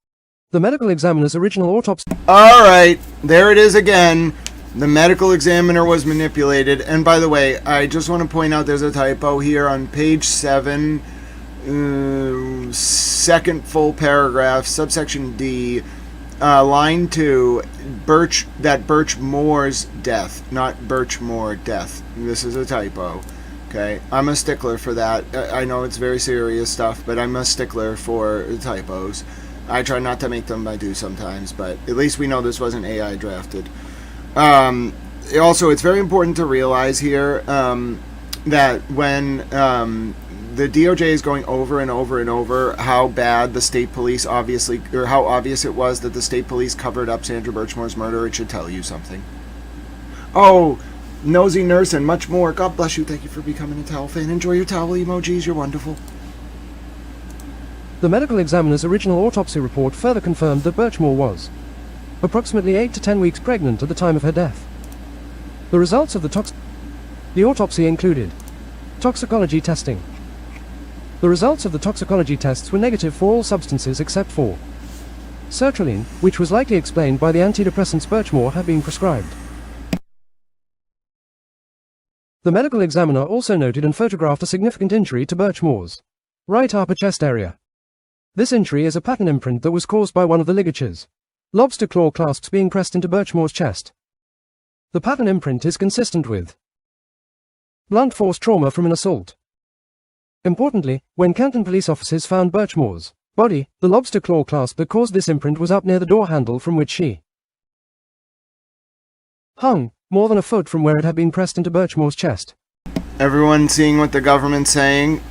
The medical examiner's original autopsy. Alright, there it is again. The medical examiner was manipulated. And by the way, I just want to point out there's a typo here on page 7, second full paragraph, subsection D, line 2, Birchmore's death, not Birchmore death. This is a typo. Okay, I'm a stickler for that. I know it's very serious stuff, but I'm a stickler for typos. I try not to make them, I do sometimes, but at least we know this wasn't AI drafted. Also, it's very important to realize here that when the DOJ is going over and over and over how bad the state police obviously, or how obvious it was that the state police covered up Sandra Birchmore's murder, it should tell you something. Oh, Nosy Nurse and much more. God bless you. Thank you for becoming a towel fan. Enjoy your towel emojis. You're wonderful. The medical examiner's original autopsy report further confirmed that Birchmore was approximately 8 to 10 weeks pregnant at the time of her death. The results of the autopsy included toxicology testing. The results of the toxicology tests were negative for all substances except for sertraline, which was likely explained by the antidepressants Birchmore had been prescribed. The medical examiner also noted and photographed a significant injury to Birchmore's right upper chest area. This injury is a pattern imprint that was caused by one of the ligatures, lobster claw clasps, being pressed into Birchmore's chest. The pattern imprint is consistent with blunt force trauma from an assault. Importantly, when Canton police officers found Birchmore's body, the lobster claw clasp that caused this imprint was up near the door handle from which she hung, more than a foot from where it had been pressed into Birchmore's chest. Everyone seeing what the government's saying?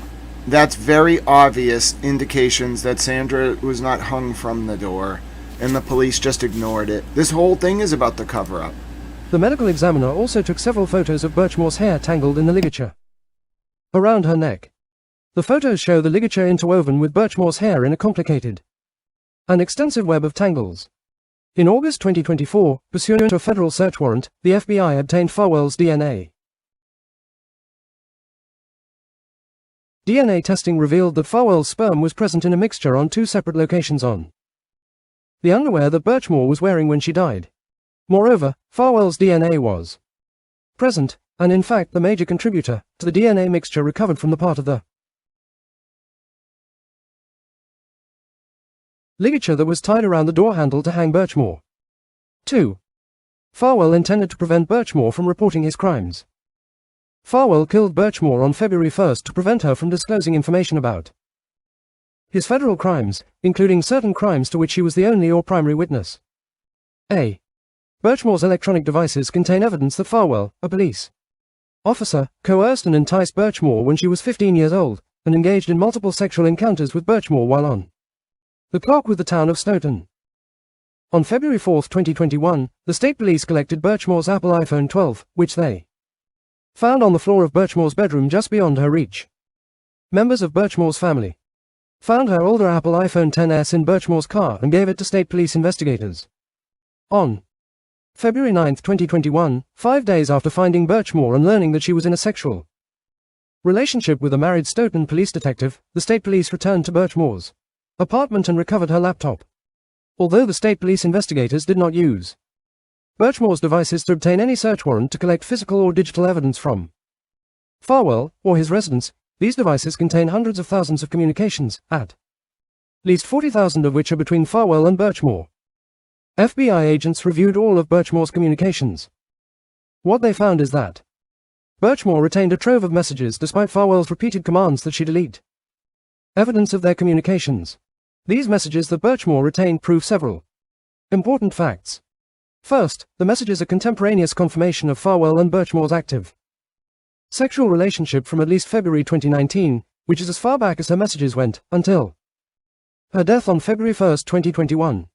That's very obvious indications that Sandra was not hung from the door, and the police just ignored it. This whole thing is about the cover-up. The medical examiner also took several photos of Birchmore's hair tangled in the ligature around her neck. The photos show the ligature interwoven with Birchmore's hair in a complicated and extensive web of tangles. In August 2024, pursuant to a federal search warrant, the FBI obtained Farwell's DNA. DNA testing revealed that Farwell's sperm was present in a mixture on 2 separate locations on the underwear that Birchmore was wearing when she died. Moreover, Farwell's DNA was present, and in fact the major contributor, to the DNA mixture recovered from the part of the ligature that was tied around the door handle to hang Birchmore. 2. Farwell intended to prevent Birchmore from reporting his crimes. Farwell killed Birchmore on February 1st to prevent her from disclosing information about his federal crimes, including certain crimes to which he was the only or primary witness. A. Birchmore's electronic devices contain evidence that Farwell, a police officer, coerced and enticed Birchmore when she was 15 years old, and engaged in multiple sexual encounters with Birchmore while on the clock with the town of Stoughton. On February 4, 2021, the state police collected Birchmore's Apple iPhone 12, which they found on the floor of Birchmore's bedroom just beyond her reach. Members of Birchmore's family found her older Apple iPhone XS in Birchmore's car and gave it to state police investigators. On February 9, 2021, 5 days after finding Birchmore and learning that she was in a sexual relationship with a married Stoughton police detective, the state police returned to Birchmore's apartment and recovered her laptop. Although the state police investigators did not use Birchmore's devices to obtain any search warrant to collect physical or digital evidence from Farwell or his residence, these devices contain hundreds of thousands of communications, at least 40,000 of which are between Farwell and Birchmore. FBI agents reviewed all of Birchmore's communications. What they found is that Birchmore retained a trove of messages despite Farwell's repeated commands that she delete evidence of their communications. These messages that Birchmore retained prove several important facts. First, the messages are contemporaneous confirmation of Farwell and Birchmore's active sexual relationship from at least February 2019, which is as far back as her messages went, until her death on February 1, 2021.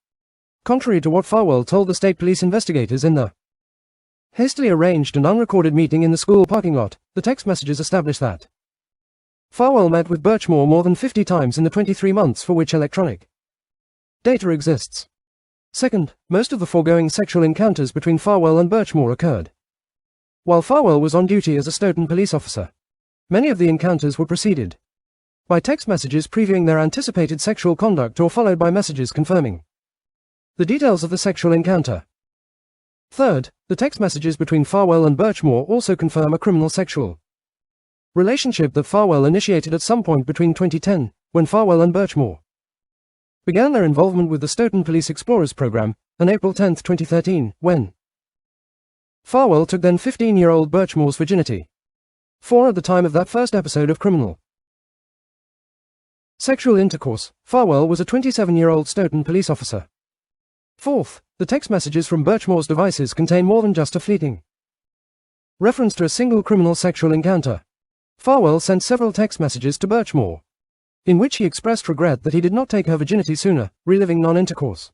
Contrary to what Farwell told the state police investigators in the hastily arranged and unrecorded meeting in the school parking lot, the text messages establish that Farwell met with Birchmore more than 50 times in the 23 months for which electronic data exists. Second, most of the foregoing sexual encounters between Farwell and Birchmore occurred while Farwell was on duty as a Stoughton police officer. Many of the encounters were preceded by text messages previewing their anticipated sexual conduct or followed by messages confirming the details of the sexual encounter. Third, the text messages between Farwell and Birchmore also confirm a criminal sexual relationship that Farwell initiated at some point between 2010, when Farwell and Birchmore began their involvement with the Stoughton Police Explorers program, and April 10, 2013, when Farwell took then 15-year-old Birchmore's virginity. 4 at the time of that first episode of criminal sexual intercourse, Farwell was a 27-year-old Stoughton police officer. Fourth, the text messages from Birchmore's devices contain more than just a fleeting reference to a single criminal sexual encounter. Farwell sent several text messages to Birchmore, in which he expressed regret that he did not take her virginity sooner, reliving non-intercourse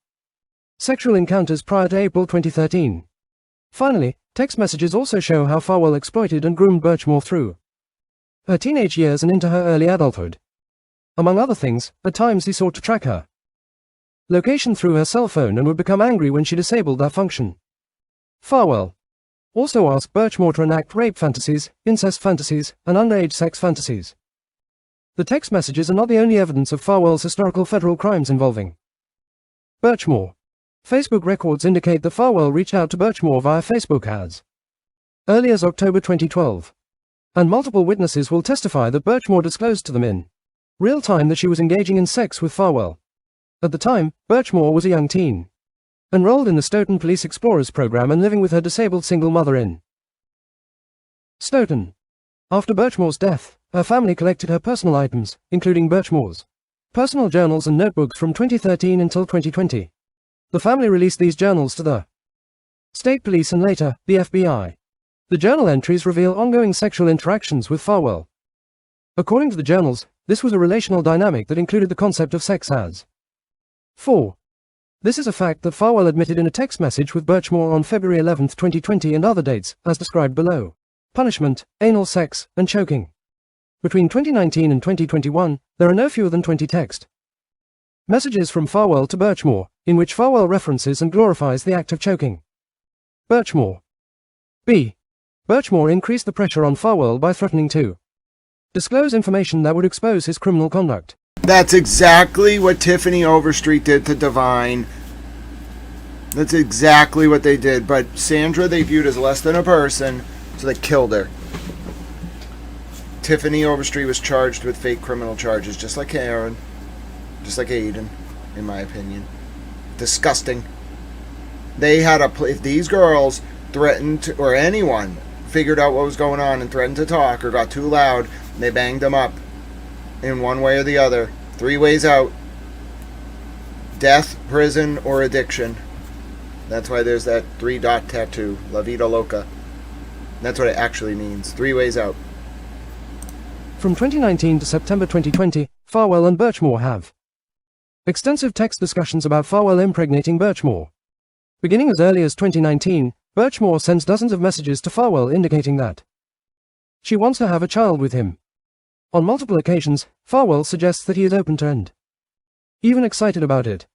sexual encounters prior to April 2013. Finally, text messages also show how Farwell exploited and groomed Birchmore through her teenage years and into her early adulthood. Among other things, at times he sought to track her location through her cell phone and would become angry when she disabled that function. Farwell also asked Birchmore to enact rape fantasies, incest fantasies, and underage sex fantasies. The text messages are not the only evidence of Farwell's historical federal crimes involving Birchmore. Facebook records indicate that Farwell reached out to Birchmore via Facebook ads early as October 2012. And multiple witnesses will testify that Birchmore disclosed to them in real time that she was engaging in sex with Farwell. At the time, Birchmore was a young teen, enrolled in the Stoughton Police Explorers program and living with her disabled single mother in Stoughton. After Birchmore's death, her family collected her personal items, including Birchmore's personal journals and notebooks from 2013 until 2020. The family released these journals to the state police and later, the FBI. The journal entries reveal ongoing sexual interactions with Farwell. According to the journals, this was a relational dynamic that included the concept of sex as 4. This is a fact that Farwell admitted in a text message with Birchmore on February 11, 2020 and other dates, as described below. Punishment, anal sex, and choking. Between 2019 and 2021, there are no fewer than 20 text messages from Farwell to Birchmore, in which Farwell references and glorifies the act of choking Birchmore. B. Birchmore increased the pressure on Farwell by threatening to disclose information that would expose his criminal conduct. That's exactly what Tiffany Overstreet did to Divine. That's exactly what they did. But Sandra they viewed as less than a person, so they killed her. Tiffany Overstreet was charged with fake criminal charges, just like Aaron, just like Aiden, in my opinion. Disgusting. They had if these girls threatened, or anyone figured out what was going on and threatened to talk or got too loud, they banged them up in one way or the other. 3 ways out. Death, prison, or addiction. That's why there's that 3-dot tattoo. La vida loca. That's what it actually means. 3 ways out. From 2019 to September 2020, Farwell and Birchmore have extensive text discussions about Farwell impregnating Birchmore. Beginning as early as 2019, Birchmore sends dozens of messages to Farwell indicating that she wants to have a child with him. On multiple occasions, Farwell suggests that he is open to and even excited about it.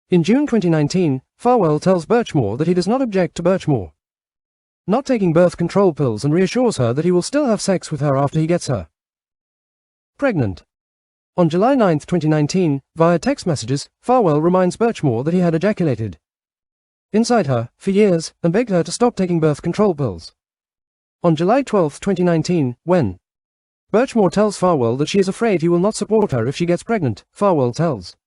In June 2019, Farwell tells Birchmore that he does not object to Birchmore not taking birth control pills and reassures her that he will still have sex with her after he gets her pregnant. On July 9, 2019, via text messages, Farwell reminds Birchmore that he had ejaculated inside her for years and begged her to stop taking birth control pills. On July 12, 2019, when Birchmore tells Farwell that she is afraid he will not support her if she gets pregnant, Farwell tells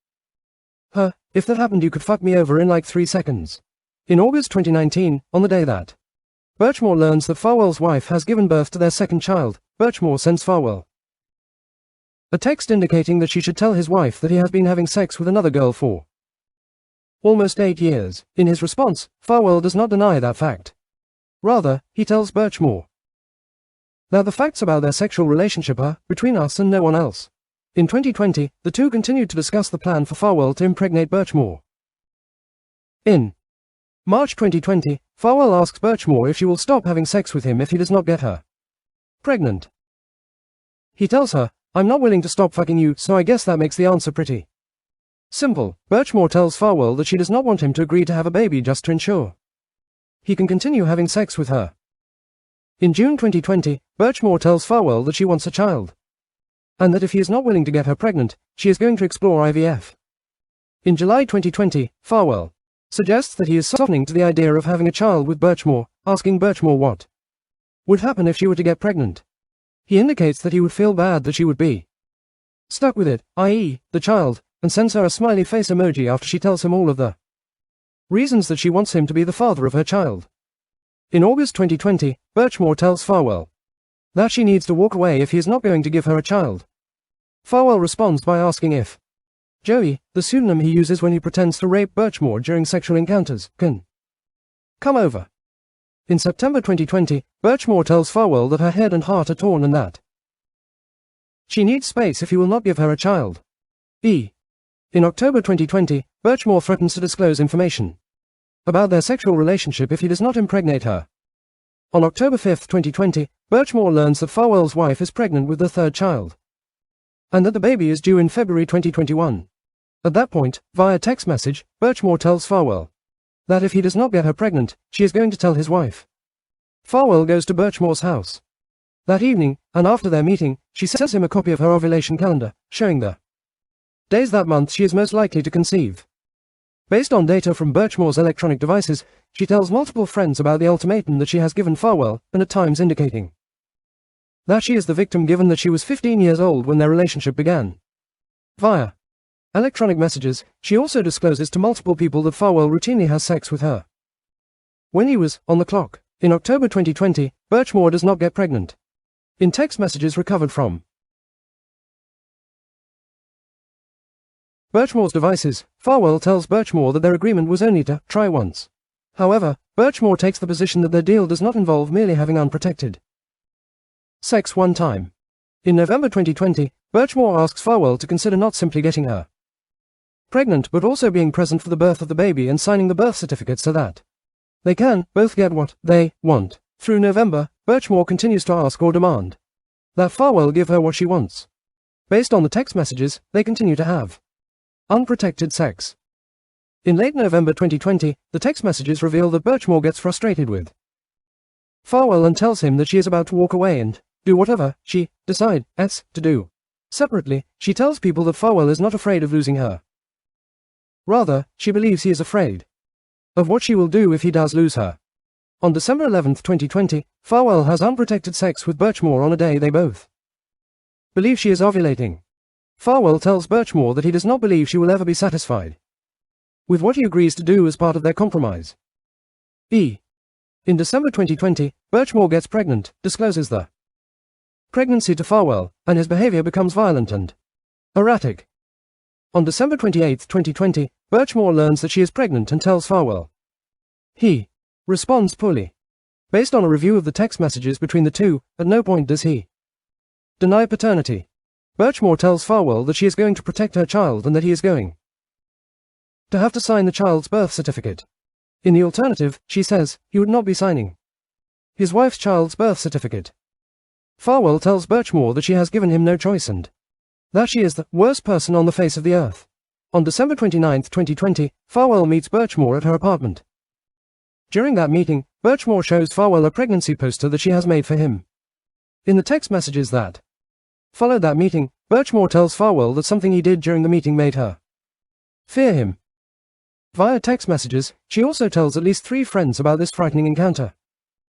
her, "If that happened you could fuck me over in like 3 seconds." In August 2019, on the day that Birchmore learns that Farwell's wife has given birth to their second child, Birchmore sends Farwell a text indicating that she should tell his wife that he has been having sex with another girl for almost 8 years. In his response, Farwell does not deny that fact. Rather, he tells Birchmore that the facts about their sexual relationship are between us and no one else. In 2020, the two continued to discuss the plan for Farwell to impregnate Birchmore. In March 2020, Farwell asks Birchmore if she will stop having sex with him if he does not get her pregnant. He tells her, "I'm not willing to stop fucking you, so I guess that makes the answer pretty simple." Birchmore tells Farwell that she does not want him to agree to have a baby just to ensure he can continue having sex with her. In June 2020, Birchmore tells Farwell that she wants a child, and that if he is not willing to get her pregnant, she is going to explore IVF. In July 2020, Farwell suggests that he is softening to the idea of having a child with Birchmore, asking Birchmore what would happen if she were to get pregnant. He indicates that he would feel bad that she would be stuck with it, i.e., the child, and sends her a smiley face emoji after she tells him all of the reasons that she wants him to be the father of her child. In August 2020, Birchmore tells Farwell that she needs to walk away if he is not going to give her a child. Farwell responds by asking if Joey, the pseudonym he uses when he pretends to rape Birchmore during sexual encounters, can come over. In September 2020, Birchmore tells Farwell that her head and heart are torn and that she needs space if he will not give her a child. In October 2020, Birchmore threatens to disclose information about their sexual relationship if he does not impregnate her. On October 5, 2020, Birchmore learns that Farwell's wife is pregnant with their third child, and that the baby is due in February 2021. At that point, via text message, Birchmore tells Farwell that if he does not get her pregnant, she is going to tell his wife. Farwell goes to Birchmore's house that evening, and after their meeting, she sends him a copy of her ovulation calendar, showing the days that month she is most likely to conceive. Based on data from Birchmore's electronic devices, she tells multiple friends about the ultimatum that she has given Farwell, and at times indicating that she is the victim given that she was 15 years old when their relationship began. Via electronic messages, she also discloses to multiple people that Farwell routinely has sex with her when he was on the clock. In October 2020, Birchmore does not get pregnant. In text messages recovered from Birchmore's devices, Farwell tells Birchmore that their agreement was only to try once. However, Birchmore takes the position that their deal does not involve merely having unprotected sex one time. In November 2020, Birchmore asks Farwell to consider not simply getting her pregnant but also being present for the birth of the baby and signing the birth certificate so that they can both get what they want. Through November, Birchmore continues to ask or demand that Farwell give her what she wants. Based on the text messages, they continue to have unprotected sex. In late November 2020, the text messages reveal that Birchmore gets frustrated with Farwell and tells him that she is about to walk away and do whatever she decides to do. Separately, she tells people that Farwell is not afraid of losing her. Rather, she believes he is afraid of what she will do if he does lose her. On December 11, 2020, Farwell has unprotected sex with Birchmore on a day they both believe she is ovulating. Farwell tells Birchmore that he does not believe she will ever be satisfied with what he agrees to do as part of their compromise. In December 2020, Birchmore gets pregnant, discloses the pregnancy to Farwell, and his behavior becomes violent and erratic. On December 28, 2020, Birchmore learns that she is pregnant and tells Farwell. He responds poorly. Based on a review of the text messages between the two, at no point does he deny paternity. Birchmore tells Farwell that she is going to protect her child and that he is going to have to sign the child's birth certificate. In the alternative, she says, he would not be signing his wife's child's birth certificate. Farwell tells Birchmore that she has given him no choice and that she is the worst person on the face of the earth. On December 29, 2020, Farwell meets Birchmore at her apartment. During that meeting, Birchmore shows Farwell a pregnancy poster that she has made for him. In the text messages that followed that meeting, Birchmore tells Farwell that something he did during the meeting made her fear him. Via text messages, she also tells at least 3 friends about this frightening encounter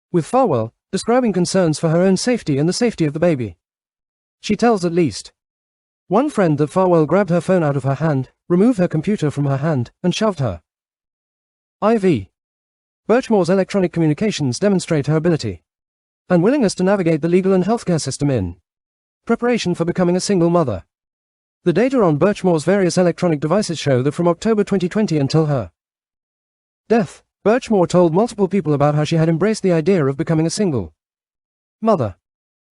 with Farwell, describing concerns for her own safety and the safety of the baby. She tells at least one friend that Farwell grabbed her phone out of her hand, removed her computer from her hand, and shoved her IV. Birchmore's electronic communications demonstrate her ability and willingness to navigate the legal and healthcare system in preparation for becoming a single mother. The data on Birchmore's various electronic devices show that from October 2020 until her death, Birchmore told multiple people about how she had embraced the idea of becoming a single mother.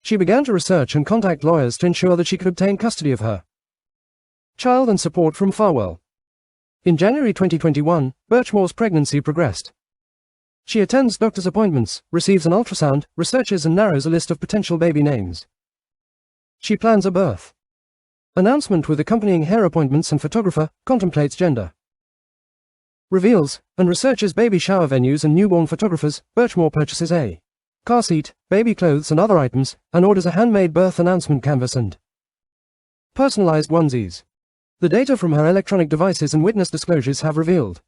She began to research and contact lawyers to ensure that she could obtain custody of her child and support from Farwell. In January 2021, Birchmore's pregnancy progressed. She attends doctor's appointments, receives an ultrasound, researches and narrows a list of potential baby names. She plans a birth announcement with accompanying hair appointments and photographer, contemplates gender reveals, and researches baby shower venues and newborn photographers. Birchmore purchases a car seat, baby clothes and other items, and orders a handmade birth announcement canvas and personalized onesies. The data from her electronic devices and witness disclosures have revealed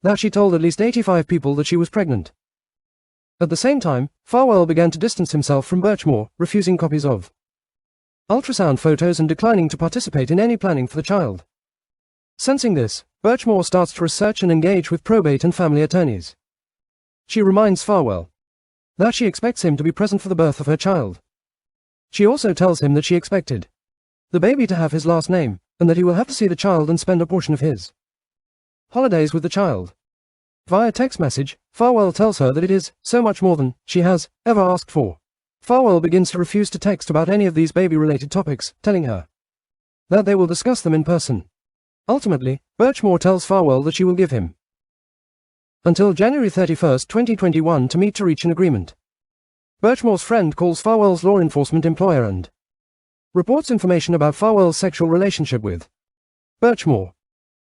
that she told at least 85 people that she was pregnant. At the same time, Farwell began to distance himself from Birchmore, refusing copies of ultrasound photos and declining to participate in any planning for the child. Sensing this, Birchmore starts to research and engage with probate and family attorneys. She reminds Farwell that she expects him to be present for the birth of her child. She also tells him that she expected the baby to have his last name, and that he will have to see the child and spend a portion of his holidays with the child. Via text message, Farwell tells her that it is so much more than she has ever asked for. Farwell begins to refuse to text about any of these baby-related topics, telling her that they will discuss them in person. Ultimately, Birchmore tells Farwell that she will give him until January 31, 2021 to meet to reach an agreement. Birchmore's friend calls Farwell's law enforcement employer and reports information about Farwell's sexual relationship with Birchmore.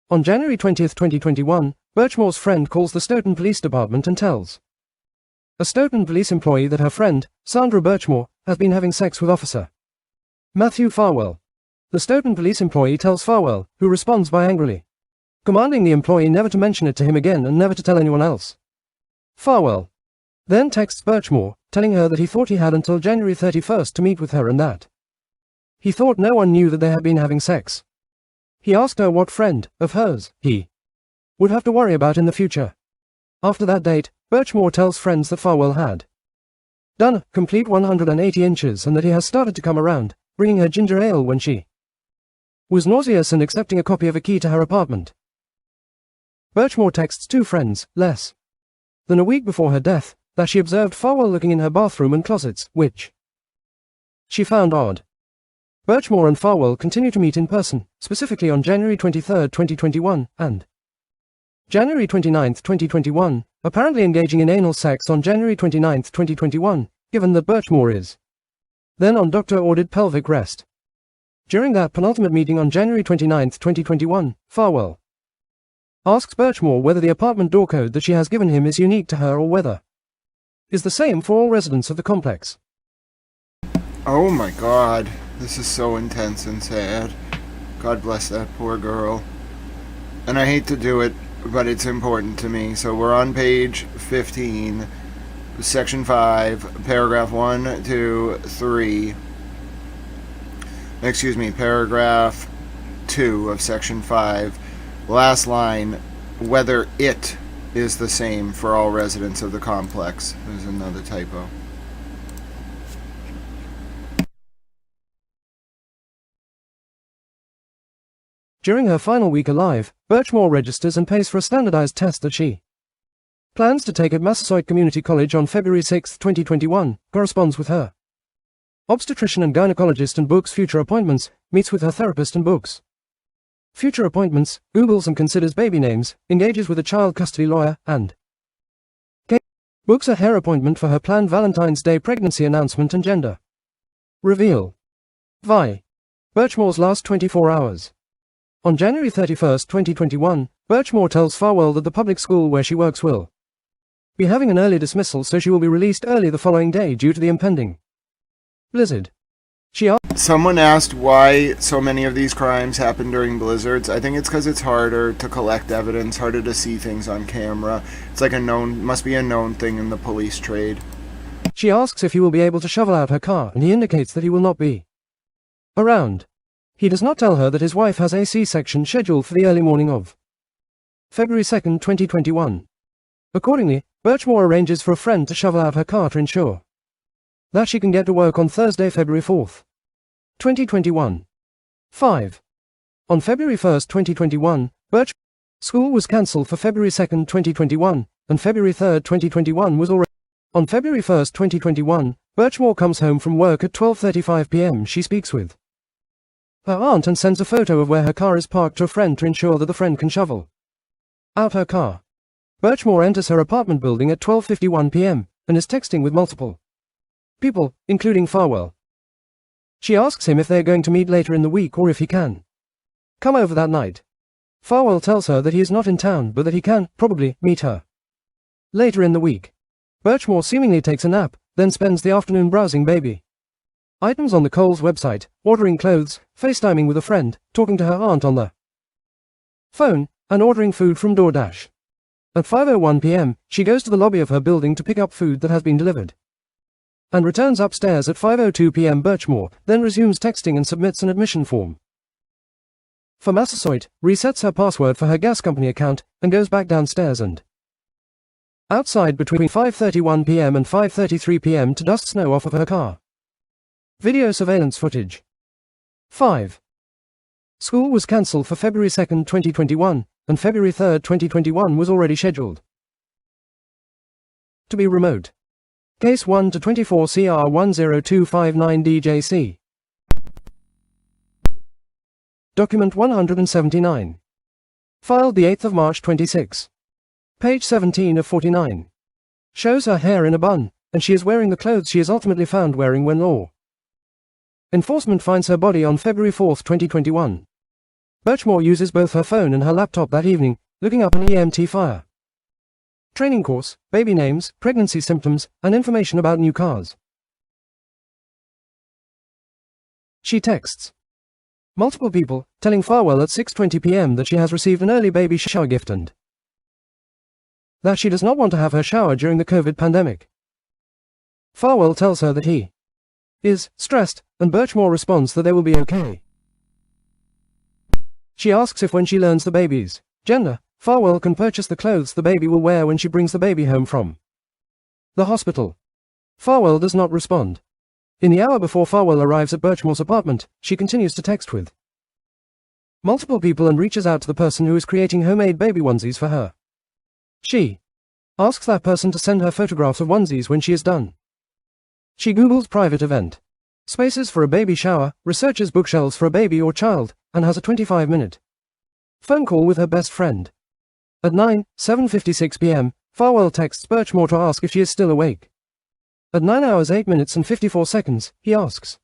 On January 20, 2021, Birchmore's friend calls the Stoughton Police Department and tells a Stoughton police employee that her friend, Sandra Birchmore, has been having sex with Officer Matthew Farwell. The Stoughton police employee tells Farwell, who responds by angrily commanding the employee never to mention it to him again and never to tell anyone else. Farwell then texts Birchmore, telling her that he thought he had until January 31 to meet with her and that he thought no one knew that they had been having sex. He asked her what friend of hers he would have to worry about in the future. After that date, Birchmore tells friends that Farwell had done a complete 180 inches and that he has started to come around, bringing her ginger ale when she was nauseous and accepting a copy of a key to her apartment. Birchmore texts 2 friends, less than a week before her death, that she observed Farwell looking in her bathroom and closets, which she found odd. Birchmore and Farwell continue to meet in person, specifically on January 23, 2021, and January 29, 2021, apparently engaging in anal sex on January 29, 2021, given that Birchmore is then on doctor-ordered pelvic rest. During that penultimate meeting on January 29, 2021, Farwell asks Birchmore whether the apartment door code that she has given him is unique to her or whether is the same for all residents of the complex. Oh my god, this is so intense and sad. God bless that poor girl. And I hate to do it, but it's important to me. So we're on page 15, section 5, paragraph 1, 2, 3. Excuse me, paragraph 2 of section 5. Last line, whether it is the same for all residents of the complex. There's another typo. During her final week alive, Birchmore registers and pays for a standardized test that she plans to take at Massasoit Community College on February 6, 2021, corresponds with her obstetrician and gynecologist and books future appointments, meets with her therapist and books future appointments, Googles and considers baby names, engages with a child custody lawyer, and books a hair appointment for her planned Valentine's Day pregnancy announcement and gender reveal. Vi. Birchmore's last 24 hours. On January 31, 2021, Birchmore tells Farwell that the public school where she works will be having an early dismissal, so she will be released early the following day due to the impending blizzard. Someone asked why so many of these crimes happen during blizzards. I think it's because it's harder to collect evidence, harder to see things on camera. It's like must be a known thing in the police trade. She asks if he will be able to shovel out her car, and he indicates that he will not be around. He does not tell her that his wife has a C-section scheduled for the early morning of February 2, 2021. Accordingly, Birchmore arranges for a friend to shovel out her car to ensure that she can get to work on Thursday, February 4, 2021. 5. On February 1, 2021, school was cancelled for February 2, 2021, and February 3, 2021 was already. On February 1, 2021, Birchmore comes home from work at 12:35 p.m. She speaks with her aunt and sends a photo of where her car is parked to a friend to ensure that the friend can shovel out her car. Birchmore enters her apartment building at 12:51 p.m. and is texting with multiple people, including Farwell. She asks him if they are going to meet later in the week or if he can come over that night. Farwell tells her that he is not in town but that he can, probably, meet her later in the week. Birchmore seemingly takes a nap, then spends the afternoon browsing baby items on the Kohl's website, ordering clothes, FaceTiming with a friend, talking to her aunt on the phone, and ordering food from DoorDash. At 5:01 p.m., she goes to the lobby of her building to pick up food that has been delivered and returns upstairs at 5:02 p.m. Birchmore then resumes texting and submits an admission form for Massasoit, resets her password for her gas company account, and goes back downstairs and outside between 5:31 p.m. and 5:33 p.m. to dust snow off of her car. Video surveillance footage. 5. School was cancelled for February 2, 2021, and February 3, 2021 was already scheduled to be remote. Case 1 to 24 CR 10259 DJC. Document 179. Filed the 8th of March 26. Page 17 of 49. Shows her hair in a bun, and she is wearing the clothes she is ultimately found wearing when law enforcement finds her body on February 4, 2021. Birchmore uses both her phone and her laptop that evening, looking up an EMT fire training course, baby names, pregnancy symptoms, and information about new cars. She texts multiple people, telling Farwell at 6:20 p.m. that she has received an early baby shower gift and that she does not want to have her shower during the COVID pandemic. Farwell tells her that he is stressed, and Birchmore responds that they will be okay. She asks if when she learns the baby's gender, Farwell can purchase the clothes the baby will wear when she brings the baby home from the hospital. Farwell does not respond. In the hour before Farwell arrives at Birchmore's apartment, she continues to text with multiple people and reaches out to the person who is creating homemade baby onesies for her. She asks that person to send her photographs of onesies when she is done. She Googles private event spaces for a baby shower, researches bookshelves for a baby or child, and has a 25-minute phone call with her best friend. At 7:56 p.m., Farwell texts Birchmore to ask if she is still awake. At 9 hours 8 minutes and 54 seconds, he asks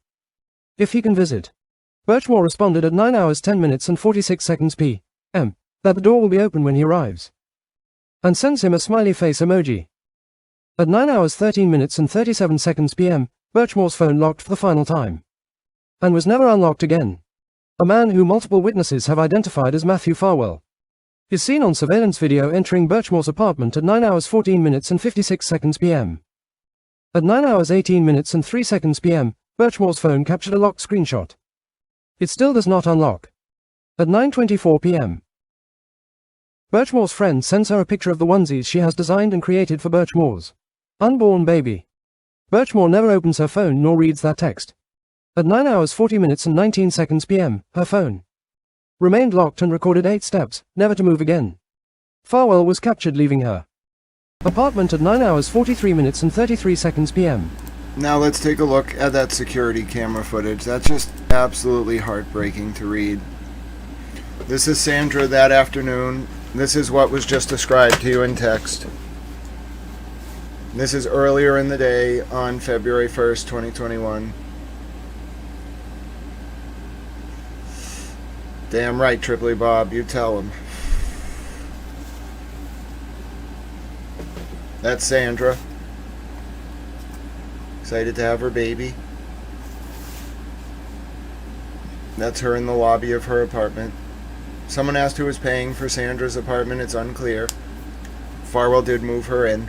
if he can visit. Birchmore responded at 9 hours 10 minutes and 46 seconds p.m. that the door will be open when he arrives, and sends him a smiley face emoji. At 9 hours 13 minutes and 37 seconds p.m., Birchmore's phone locked for the final time and was never unlocked again. A man who multiple witnesses have identified as Matthew Farwell is seen on surveillance video entering Birchmore's apartment at 9 hours 14 minutes and 56 seconds p.m. At 9 hours 18 minutes and 3 seconds p.m., Birchmore's phone captured a locked screenshot. It still does not unlock. At 9:24 p.m. Birchmore's friend sends her a picture of the onesies she has designed and created for Birchmore's unborn baby. Birchmore never opens her phone nor reads that text. At 9 hours 40 minutes and 19 seconds p.m., her phone remained locked and recorded 8 steps, never to move again. Farwell was captured leaving her apartment at 9 hours 43 minutes and 33 seconds p.m. Now let's take a look at that security camera footage. That's just absolutely heartbreaking to read. This is Sandra that afternoon. This is what was just described to you in text. This is earlier in the day on February 1st, 2021. Damn right, Triply Bob, you tell him. That's Sandra. Excited to have her baby. That's her in the lobby of her apartment. Someone asked who was paying for Sandra's apartment. It's unclear. Farwell did move her in.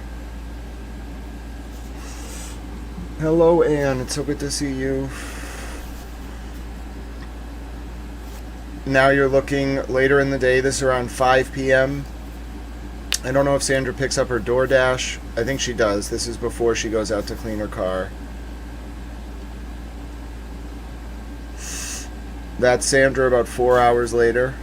Hello, Anne. It's so good to see you. Now you're looking later in the day. This is around 5 p.m. I don't know if Sandra picks up her DoorDash. I think she does. This is before she goes out to clean her car. That's Sandra about 4 hours later.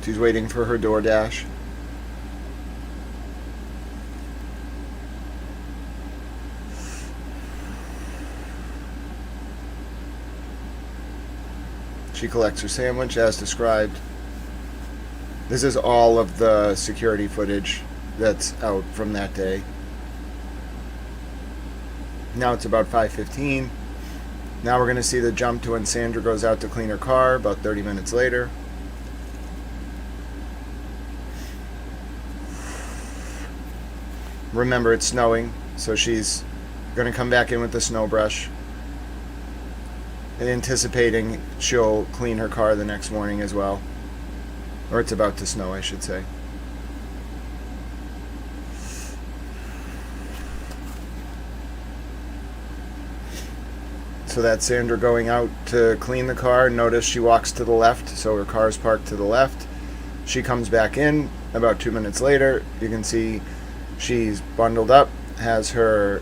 She's waiting for her DoorDash. She collects her sandwich as described. This is all of the security footage that's out from that day. Now it's about 5:15. Now we're going to see the jump to when Sandra goes out to clean her car about 30 minutes later. Remember, it's snowing, so she's going to come back in with the snow brush, and anticipating she'll clean her car the next morning as well. Or it's about to snow, I should say. So that's Sandra going out to clean the car. Notice she walks to the left, so her car's parked to the left. She comes back in about 2 minutes later. You can see she's bundled up, has her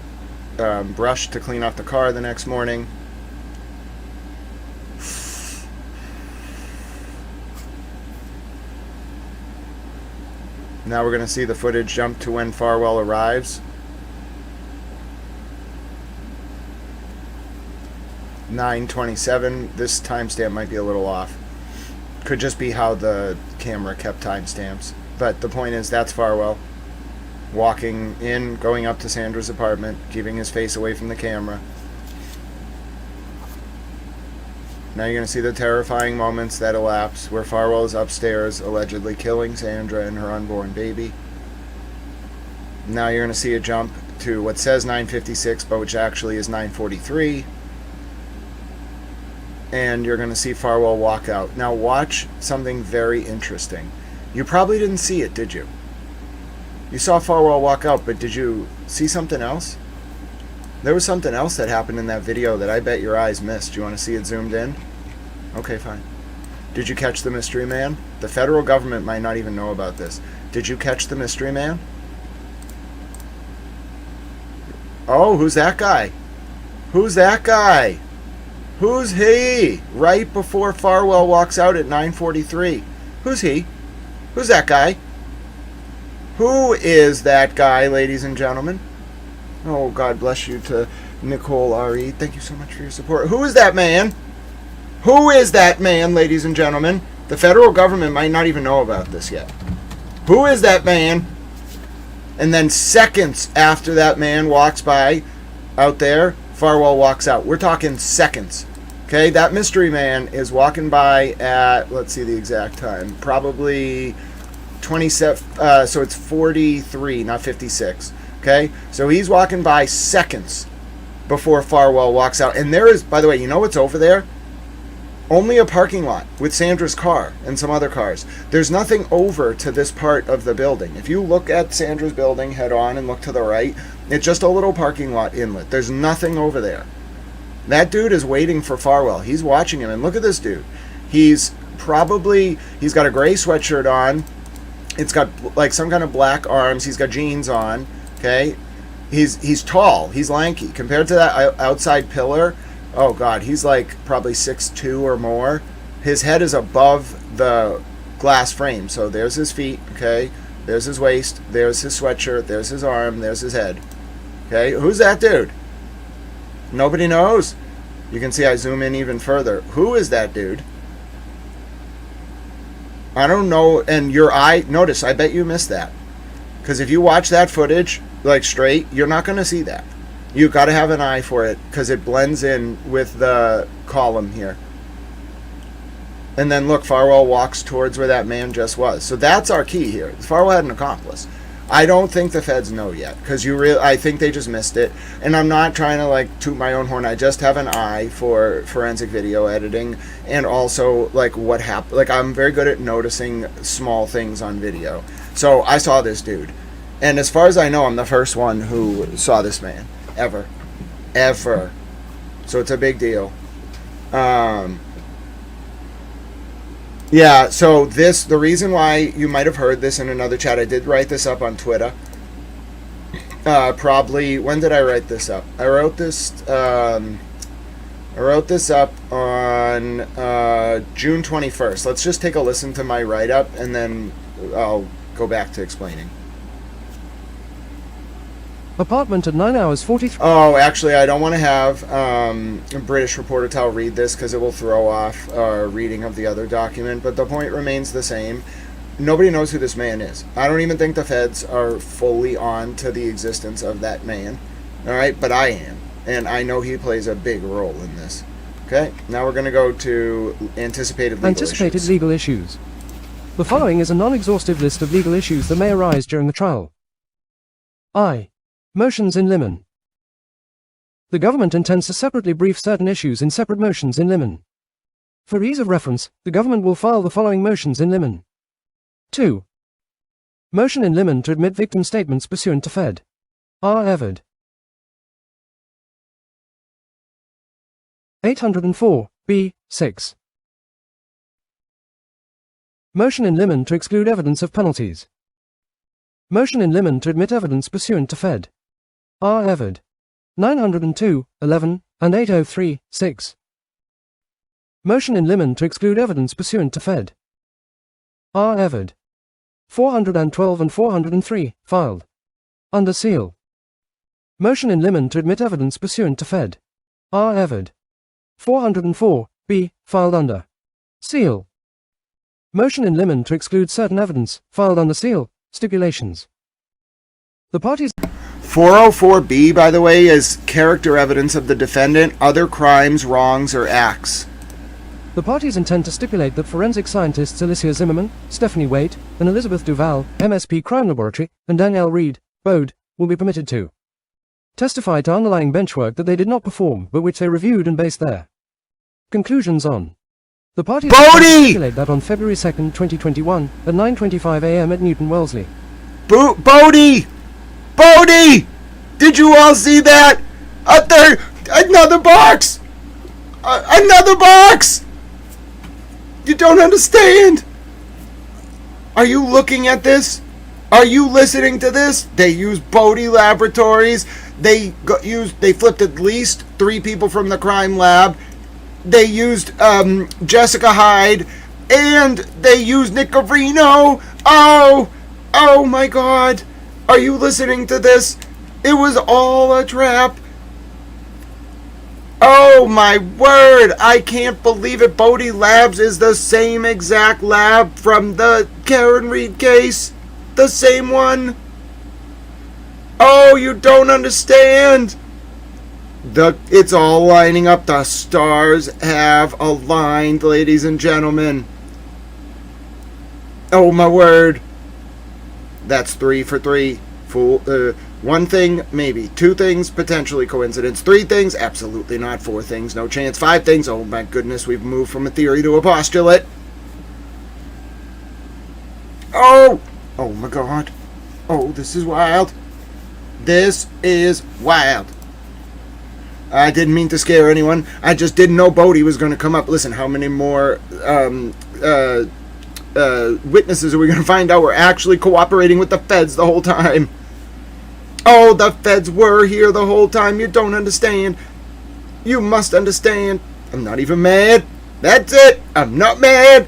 brush to clean off the car the next morning. Now we're going to see the footage jump to when Farwell arrives. 9:27. This timestamp might be a little off. Could just be how the camera kept timestamps. But the point is, that's Farwell walking in, going up to Sandra's apartment, keeping his face away from the camera. Now you're going to see the terrifying moments that elapse where Farwell is upstairs allegedly killing Sandra and her unborn baby. Now you're going to see a jump to what says 9:56, but which actually is 9:43. And you're going to see Farwell walk out. Now watch something very interesting. You probably didn't see it, did you? You saw Farwell walk out, but did you see something else? There was something else that happened in that video that I bet your eyes missed. Do you want to see it zoomed in? Okay, fine. Did you catch the mystery man? The federal government might not even know about this. Did you catch the mystery man? Oh, who's that guy? Who's that guy? Who's he? Right before Farwell walks out at 9:43. Who's he? Who's that guy? Who is that guy, ladies and gentlemen? Oh, God bless you to Nicole R.E. Thank you so much for your support. Who is that man? Who is that man, ladies and gentlemen? The federal government might not even know about this yet. Who is that man? And then seconds after that man walks by out there, Farwell walks out. We're talking seconds. Okay, that mystery man is walking by at, let's see the exact time, probably 27, so it's 43, not 56. Okay, so he's walking by seconds before Farwell walks out. And there is, by the way, you know what's over there? Only a parking lot with Sandra's car and some other cars. There's nothing over to this part of the building. If you look at Sandra's building head on and look to the right, it's just a little parking lot inlet. There's nothing over there. That dude is waiting for Farwell. He's watching him, and look at this dude. He's got a gray sweatshirt on. It's got like some kind of black arms. He's got jeans on. Okay, he's tall. He's lanky compared to that outside pillar. Oh God, he's like probably 6'2" or more. His head is above the glass frame. So there's his feet. Okay, there's his waist. There's his sweatshirt. There's his arm. There's his head. Okay, who's that dude? Nobody knows. You can see I zoom in even further. Who is that dude? I don't know. And your eye, notice, I bet you missed that. Because if you watch that footage, like straight, you're not going to see that. You've got to have an eye for it because it blends in with the column here. And then look, Farwell walks towards where that man just was. So that's our key here. Farwell had an accomplice. I don't think the feds know yet because I think they just missed it. And I'm not trying to like toot my own horn. I just have an eye for forensic video editing and also like what happened. Like I'm very good at noticing small things on video. So I saw this dude. And as far as I know, I'm the first one who saw this man ever. So it's a big deal. Yeah, so the reason why you might have heard this in another chat, I did write this up on Twitter. Probably, when did I write this up? I wrote this up on June 21st. Let's just take a listen to my write-up, and then I'll go back to explaining. Apartment at 9 hours 43. Oh, actually, I don't want to have a British reporter tell read this because it will throw off our reading of the other document. But the point remains the same. Nobody knows who this man is. I don't even think the feds are fully on to the existence of that man. All right, but I am. And I know he plays a big role in this. Okay, now we're going to go to anticipated legal issues. The following is a non-exhaustive list of legal issues that may arise during the trial. Motions in limine. The government intends to separately brief certain issues in separate motions in limine. For ease of reference, the government will file the following motions in limine. 2. Motion in limine to admit victim statements pursuant to Fed. R. Everett. 804, B. 6. Motion in limine to exclude evidence of penalties. Motion in limine to admit evidence pursuant to Fed. R. Everett. 902, 11, and 803, 6. Motion in limine to exclude evidence pursuant to Fed. R. Everett. 412 and 403, filed. Under seal. Motion in limine to admit evidence pursuant to Fed. R. Everett. 404, B, filed under seal. Motion in limine to exclude certain evidence, filed under seal. Stipulations. The parties... 404B, by the way, is character evidence of the defendant, other crimes, wrongs, or acts. The parties intend to stipulate that forensic scientists Alicia Zimmerman, Stephanie Waite, and Elizabeth Duval, MSP Crime Laboratory, and Danielle Reed, Bode, will be permitted to testify to underlying benchwork that they did not perform, but which they reviewed and based their conclusions on. The parties stipulate that on February 2nd, 2021, at 9:25 a.m. at Newton Wellesley. Bodie! Did you all see that? Up there! Another box! Another box! You don't understand! Are you looking at this? Are you listening to this? They used Bodie Laboratories. They flipped at least 3 people from the crime lab. They used Jessica Hyde, and they used Nick Guarino. Oh my God. Are you listening to this? It was all a trap. Oh my word. I can't believe it. Bodie Labs is the same exact lab from the Karen Reed case. The same one. Oh, you don't understand. It's all lining up. The stars have aligned, ladies and gentlemen. Oh my word. That's 3 for 3. One thing, maybe. 2 things, potentially coincidence. 3 things, absolutely not. 4 things, no chance. 5 things, oh my goodness, we've moved from a theory to a postulate. Oh! Oh my god. Oh, this is wild. This is wild. I didn't mean to scare anyone. I just didn't know Bodie was going to come up. Listen, how many more witnesses are we going to find out were actually cooperating with the feds the whole time? Oh, the feds were here the whole time. You don't understand. You must understand. I'm not even mad. That's it. I'm not mad.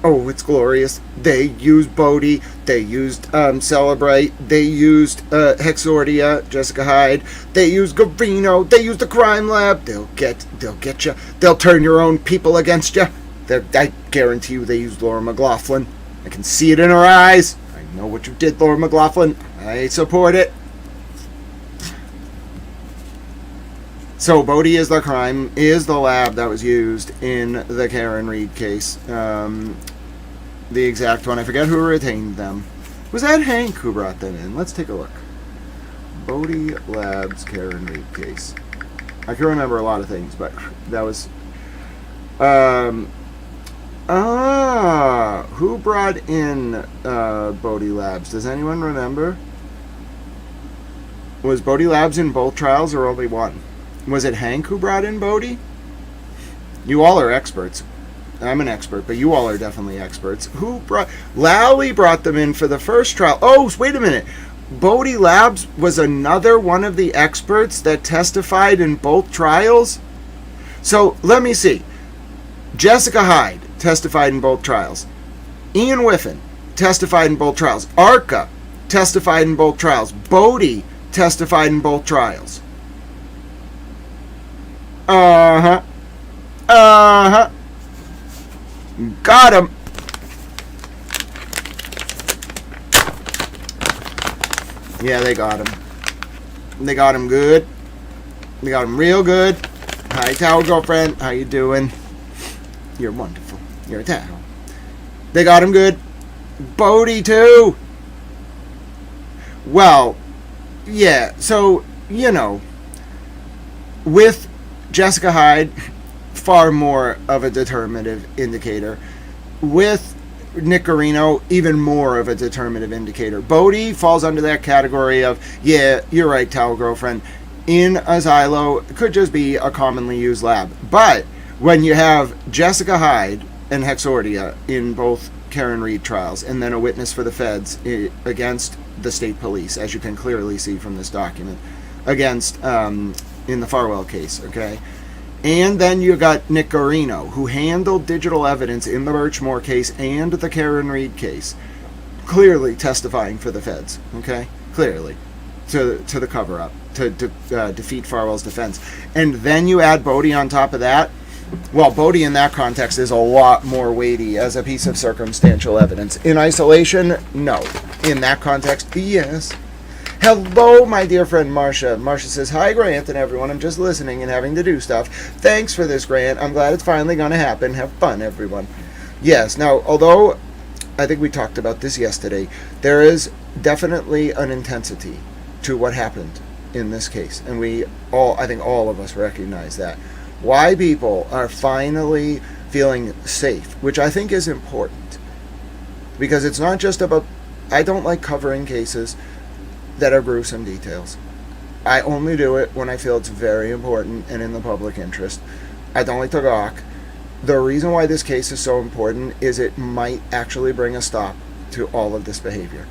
Oh, it's glorious. They used Bodie. They used Celebrate. They used Hexordia, Jessica Hyde. They used Guarino. They used the crime lab. They'll get you. They'll turn your own people against you. I guarantee you they used Laura McLaughlin. I can see it in her eyes. I know what you did, Laura McLaughlin. I support it. So Bodie is the crime, is the lab that was used in the Karen Reed case. The exact one. I forget who retained them. Was that Hank who brought them in? Let's take a look. Bodie Labs Karen Reed case. I can remember a lot of things, but that was... who brought in Bodie Labs? Does anyone remember? Was Bodie Labs in both trials or only one? Was it Hank who brought in Bodie? You all are experts. I'm an expert, but you all are definitely experts. Lally brought them in for the first trial. Oh, wait a minute. Bodie Labs was another one of the experts that testified in both trials? So, let me see. Jessica Hyde testified in both trials. Ian Whiffen testified in both trials. Arca testified in both trials. Bodie testified in both trials. Uh-huh. Uh-huh. Got him. Yeah, they got him. They got him good. They got him real good. Hi, Towel Girlfriend. How you doing? You're wonderful. You're a towel. They got him good. Bodie, too. Well, yeah. So, you know, with Jessica Hyde, far more of a determinative indicator. With Nick Guarino, even more of a determinative indicator. Bodie falls under that category of, yeah, you're right, Towel Girlfriend. In a Xylo, it could just be a commonly used lab. But when you have Jessica Hyde and Hexordia in both Karen Reed trials, and then a witness for the feds against the state police, as you can clearly see from this document, against, in the Farwell case, okay? And then you got Nick Guarino, who handled digital evidence in the Birchmore case and the Karen Reed case, clearly testifying for the feds, okay? Clearly. To the cover-up, to defeat Farwell's defense. And then you add Bodie on top of that. Well, Bodie in that context is a lot more weighty as a piece of circumstantial evidence. In isolation, no. In that context, yes. Hello, my dear friend Marcia. Marcia says, hi, Grant and everyone. I'm just listening and having to do stuff. Thanks for this, Grant. I'm glad it's finally going to happen. Have fun, everyone. Yes, now, although I think we talked about this yesterday, there is definitely an intensity to what happened in this case. And I think all of us recognize that. Why people are finally feeling safe, which I think is important. Because it's not just about, I don't like covering cases that are gruesome details. I only do it when I feel it's very important and in the public interest. I don't like to gawk. The reason why this case is so important is it might actually bring a stop to all of this behavior.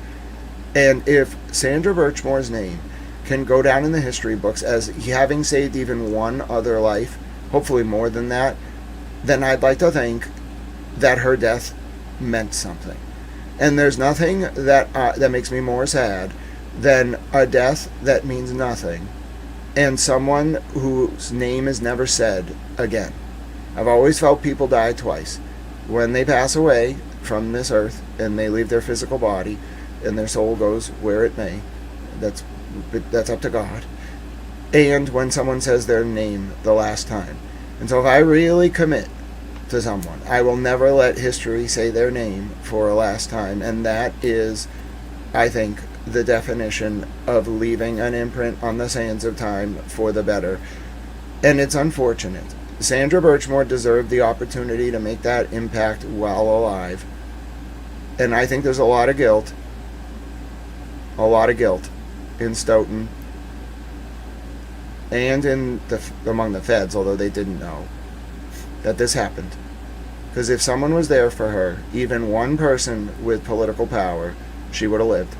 And if Sandra Birchmore's name can go down in the history books as having saved even one other life, hopefully more than that, then I'd like to think that her death meant something. And there's nothing that makes me more sad than a death that means nothing and someone whose name is never said again. I've always felt people die twice. When they pass away from this earth and they leave their physical body and their soul goes where it may, that's up to God. And when someone says their name the last time. And so if I really commit to someone, I will never let history say their name for a last time. And that is I think, the definition of leaving an imprint on the sands of time for the better. And it's unfortunate. Sandra Birchmore deserved the opportunity to make that impact while alive. And I think there's a lot of guilt in Stoughton and among the feds, although they didn't know that this happened. Because if someone was there for her, even one person with political power, she would have lived.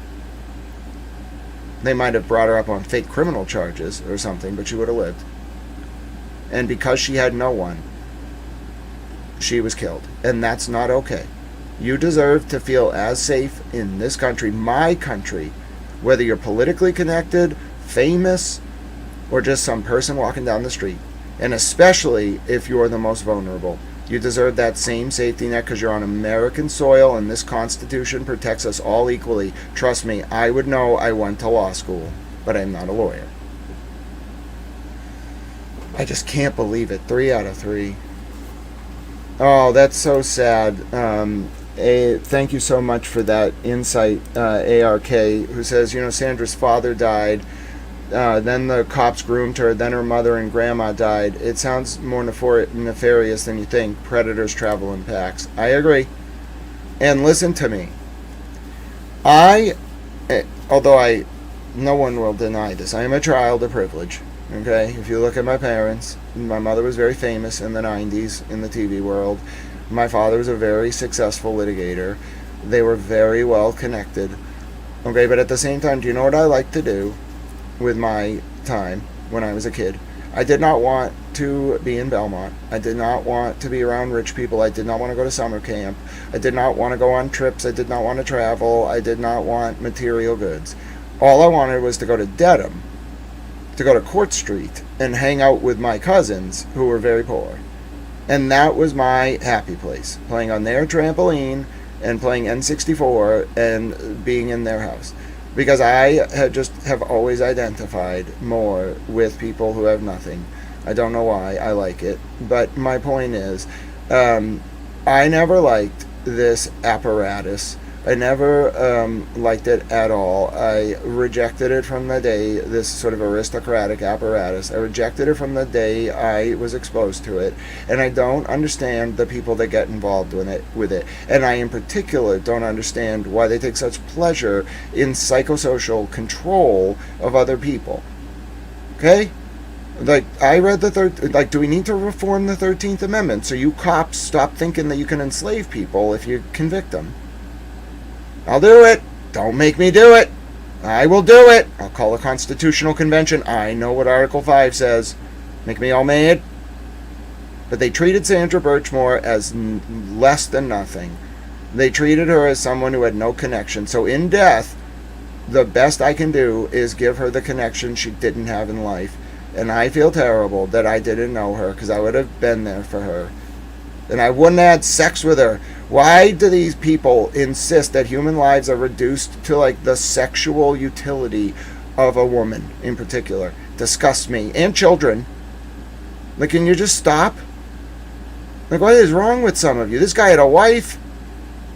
They might have brought her up on fake criminal charges or something, but she would have lived. And because she had no one, she was killed. And that's not okay. You deserve to feel as safe in this country, my country, whether you're politically connected, famous, or just some person walking down the street. And especially if you're the most vulnerable. You deserve that same safety net because you're on American soil and this Constitution protects us all equally. Trust me, I would know. I went to law school, but I'm not a lawyer. I just can't believe it. 3 out of 3. Oh, that's so sad. Thank you so much for that insight, ARK, who says, Sandra's father died. Then the cops groomed her, then her mother and grandma died. It sounds more nefarious than you think. Predators travel in packs. I agree. And listen to me. Although no one will deny this, I am a child of privilege. Okay? If you look at my parents, my mother was very famous in the 90s in the TV world. My father was a very successful litigator. They were very well connected. Okay, but at the same time, do you know what I like to do with my time when I was a kid? I did not want to be in Belmont. I did not want to be around rich people. I did not want to go to summer camp. I did not want to go on trips. I did not want to travel. I did not want material goods. All I wanted was to go to Dedham, to go to Court Street, and hang out with my cousins who were very poor. And that was my happy place, playing on their trampoline and playing N64 and being in their house. Because I have always identified more with people who have nothing. I don't know why. I like it. But my point is, I never liked this apparatus. I never liked it at all. I rejected it from the day, this sort of aristocratic apparatus. I rejected it from the day I was exposed to it. And I don't understand the people that get involved with it. And I, in particular, don't understand why they take such pleasure in psychosocial control of other people. Okay? Like, I read do we need to reform the 13th Amendment so you cops stop thinking that you can enslave people if you convict them? I'll do it. Don't make me do it. I will do it. I'll call a constitutional convention. I know what Article 5 says. Make me all mad. But they treated Sandra Birchmore as less than nothing. They treated her as someone who had no connection. So in death, the best I can do is give her the connection she didn't have in life. And I feel terrible that I didn't know her because I would have been there for her. And I wouldn't have had sex with her. Why do these people insist that human lives are reduced to like the sexual utility of a woman in particular? Disgusts me. And children. Like, can you just stop? Like, what is wrong with some of you? This guy had a wife.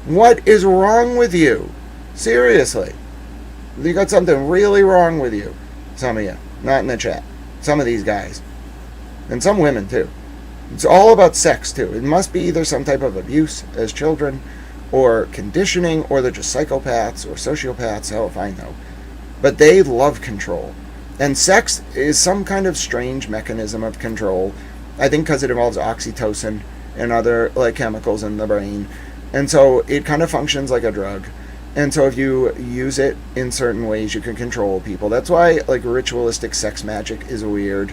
What is wrong with you? Seriously. You got something really wrong with you. Some of you. Not in the chat. Some of these guys. And some women, too. It's all about sex, too. It must be either some type of abuse as children, or conditioning, or they're just psychopaths or sociopaths, hell if I know. But they love control. And sex is some kind of strange mechanism of control. I think because it involves oxytocin and other like chemicals in the brain. And so it kind of functions like a drug. And so if you use it in certain ways, you can control people. That's why like ritualistic sex magic is weird.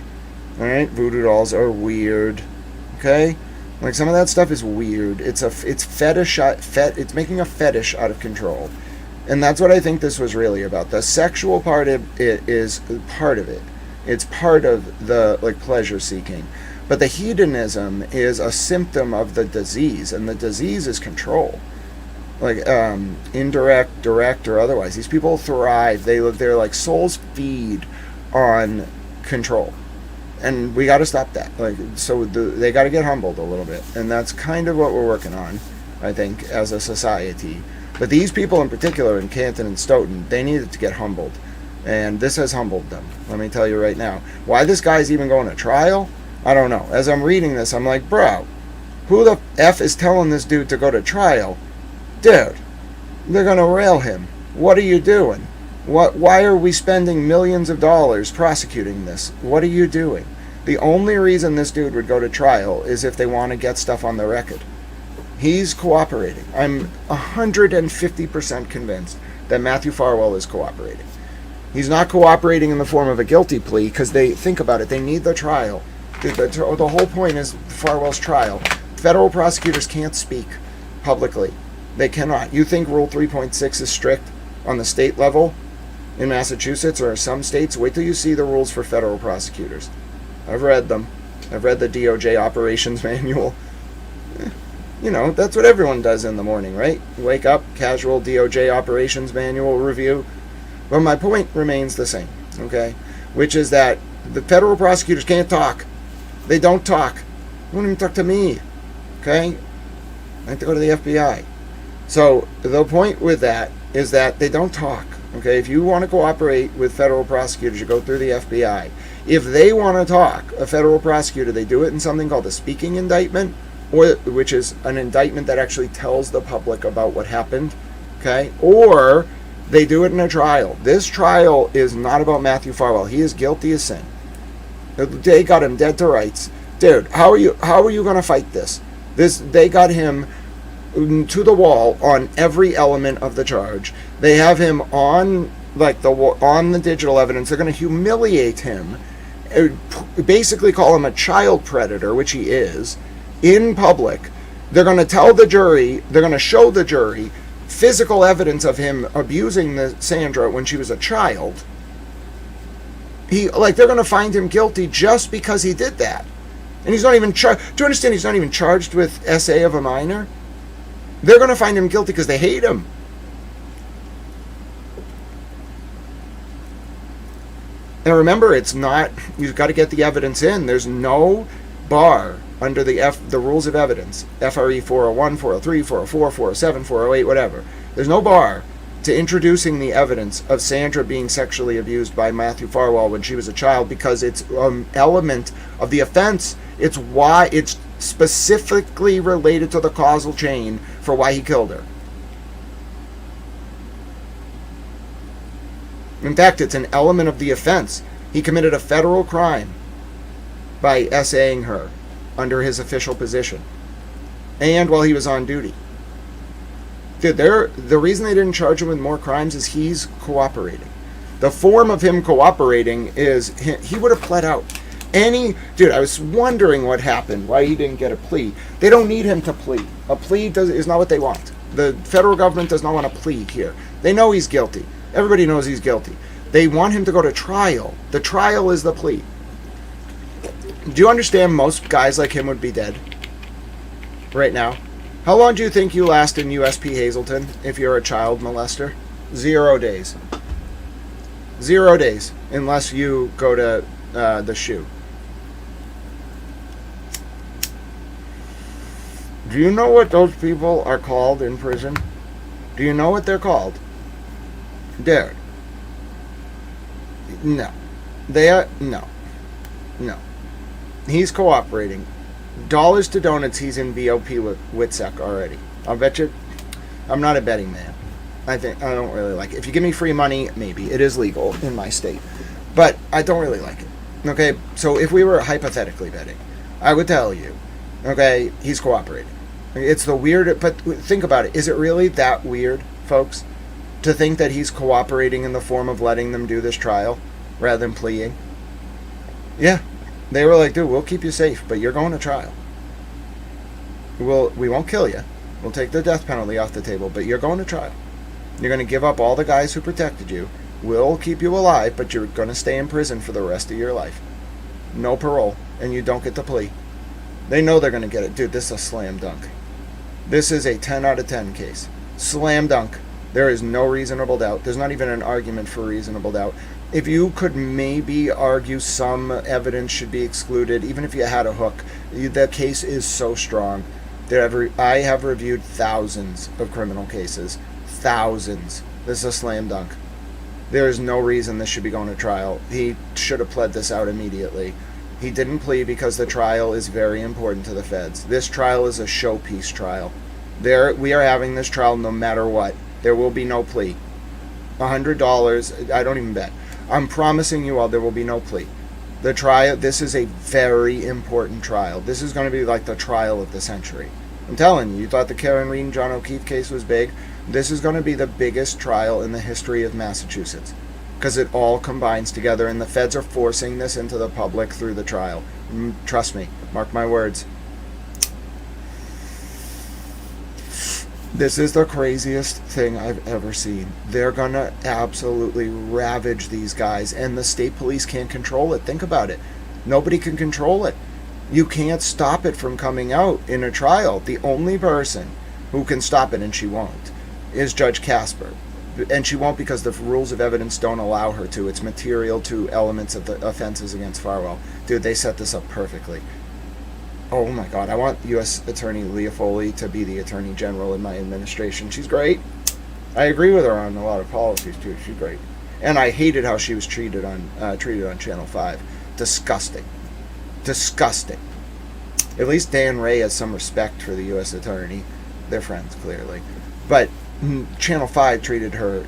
Alright? Voodoo dolls are weird. Okay? Like some of that stuff is weird. It's making a fetish out of control. And that's what I think this was really about. The sexual part of it is part of it. It's part of the like pleasure seeking. But the hedonism is a symptom of the disease, and the disease is control. Like indirect, direct, or otherwise. These people thrive. Their like souls feed on control. And we got to stop that. They got to get humbled a little bit, and that's kind of what we're working on, I think, as a society. But these people in particular in Canton and Stoughton, they needed to get humbled. And this has humbled them, let me tell you right now. Why this guy's even going to trial? I don't know. As I'm reading this, I'm like, bro, who the F is telling this dude to go to trial? Dude, they're going to rail him. What are you doing? Why are we spending millions of dollars prosecuting this? What are you doing? The only reason this dude would go to trial is if they want to get stuff on the record. He's cooperating. I'm 150% convinced that Matthew Farwell is cooperating. He's not cooperating in the form of a guilty plea because they think about it. They need the trial. The whole point is Farwell's trial. Federal prosecutors can't speak publicly. They cannot. You think Rule 3.6 is strict on the state level in Massachusetts or some states? Wait till you see the rules for federal prosecutors. I've read them. I've read the DOJ operations manual. You know, that's what everyone does in the morning, right? Wake up, casual DOJ operations manual review. But my point remains the same, okay? Which is that the federal prosecutors can't talk. They don't talk. They won't even talk to me, okay? I have to go to the FBI. So the point with that is that they don't talk, okay? If you want to cooperate with federal prosecutors, you go through the FBI. If they want to talk, a federal prosecutor, they do it in something called a speaking indictment, which is an indictment that actually tells the public about what happened, okay? Or they do it in a trial. This trial is not about Matthew Farwell. He is guilty as sin. They got him dead to rights. Dude, how are you going to fight this? They got him to the wall on every element of the charge. They have him on the digital evidence. They're going to humiliate him, basically call him a child predator, which he is, in public. They're going to tell the jury, they're going to show the jury physical evidence of him abusing Sandra when she was a child. They're going to find him guilty just because he did that. And he's not even charged. Do you understand? He's not even charged with SA of a minor. They're going to find him guilty because they hate him. And remember, it's not, you've got to get the evidence in. There's no bar under the rules of evidence, FRE 401, 403, 404, 407, 408, whatever. There's no bar to introducing the evidence of Sandra being sexually abused by Matthew Farwell when she was a child, because it's an element of the offense. It's why it's specifically related to the causal chain for why he killed her. In fact, it's an element of the offense. He committed a federal crime by SAing her under his official position and while he was on duty. Dude, the reason they didn't charge him with more crimes is he's cooperating. The form of him cooperating is he would have pled out. Dude, I was wondering what happened, why he didn't get a plea. They don't need him to plea. A plea is not what they want. The federal government does not want a plea here. They know he's guilty. Everybody knows he's guilty. They want him to go to trial. The trial is the plea. Do you understand most guys like him would be dead right now? How long do you think you last in USP Hazleton if you're a child molester? 0 days. 0 days, unless you go to the SHU. Do you know what those people are called in prison? Do you know what they're called? Dude. No. No. He's cooperating. Dollars to donuts, he's in BOP with WITSEC already. I'll bet you. I'm not a betting man. I don't really like it. If you give me free money, maybe. It is legal in my state. But I don't really like it. Okay? So if we were hypothetically betting, I would tell you, okay, he's cooperating. It's the weird, but think about it. Is it really that weird, folks, to think that he's cooperating in the form of letting them do this trial rather than pleading? Yeah. They were like, dude, we'll keep you safe, but you're going to trial. We won't kill you. We'll take the death penalty off the table, but you're going to trial. You're going to give up all the guys who protected you. We'll keep you alive, but you're going to stay in prison for the rest of your life. No parole, and you don't get the plea. They know they're going to get it. Dude, this is a slam dunk. This is a 10 out of 10 case. Slam dunk. There is no reasonable doubt. There's not even an argument for reasonable doubt. If you could maybe argue some evidence should be excluded, even if you had a hook, the case is so strong. I have reviewed thousands of criminal cases. thousands. This is a slam dunk. There is no reason this should be going to trial. He should have pled this out immediately. He didn't plead because the trial is very important to the feds. This trial is a showpiece trial. We are having this trial no matter what. There will be no plea. $100, I don't even bet. I'm promising you all there will be no plea. The trial, this is a very important trial. This is going to be like the trial of the century. I'm telling you, you thought the Karen Reed and John O'Keefe case was big? This is going to be the biggest trial in the history of Massachusetts. Because it all combines together, and the feds are forcing this into the public through the trial. Trust me, mark my words. This is the craziest thing I've ever seen. They're gonna absolutely ravage these guys, and the state police can't control it. Think about it. Nobody can control it. You can't stop it from coming out in a trial. The only person who can stop it, and she won't, is Judge Casper. And she won't because the rules of evidence don't allow her to. It's material to elements of the offenses against Farwell. Dude, they set this up perfectly. Oh my God, I want U.S. Attorney Leah Foley to be the Attorney General in my administration. She's great. I agree with her on a lot of policies too. She's great. And I hated how she was treated on Channel 5. Disgusting. Disgusting. At least Dan Ray has some respect for the U.S. Attorney. They're friends, clearly. But Channel 5 treated her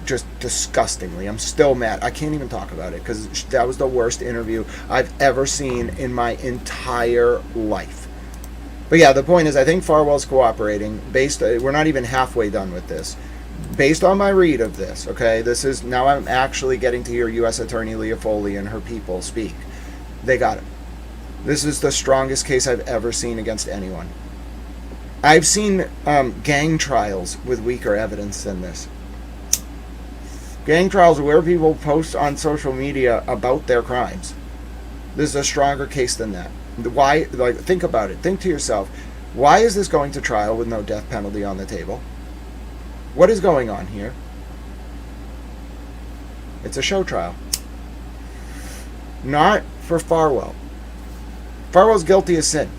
just disgustingly. I'm still mad. I can't even talk about it because that was the worst interview I've ever seen in my entire life. But yeah, the point is, I think Farwell's cooperating. We're not even halfway done with this. Based on my read of this, okay, this is now I'm actually getting to hear U.S. Attorney Leah Foley and her people speak. They got him. This is the strongest case I've ever seen against anyone. I've seen gang trials with weaker evidence than this. Gang trials are where people post on social media about their crimes. This is a stronger case than that. Why? Like, think about it. Think to yourself, why is this going to trial with no death penalty on the table? What is going on here? It's a show trial. Not for Farwell. Farwell's guilty as sin.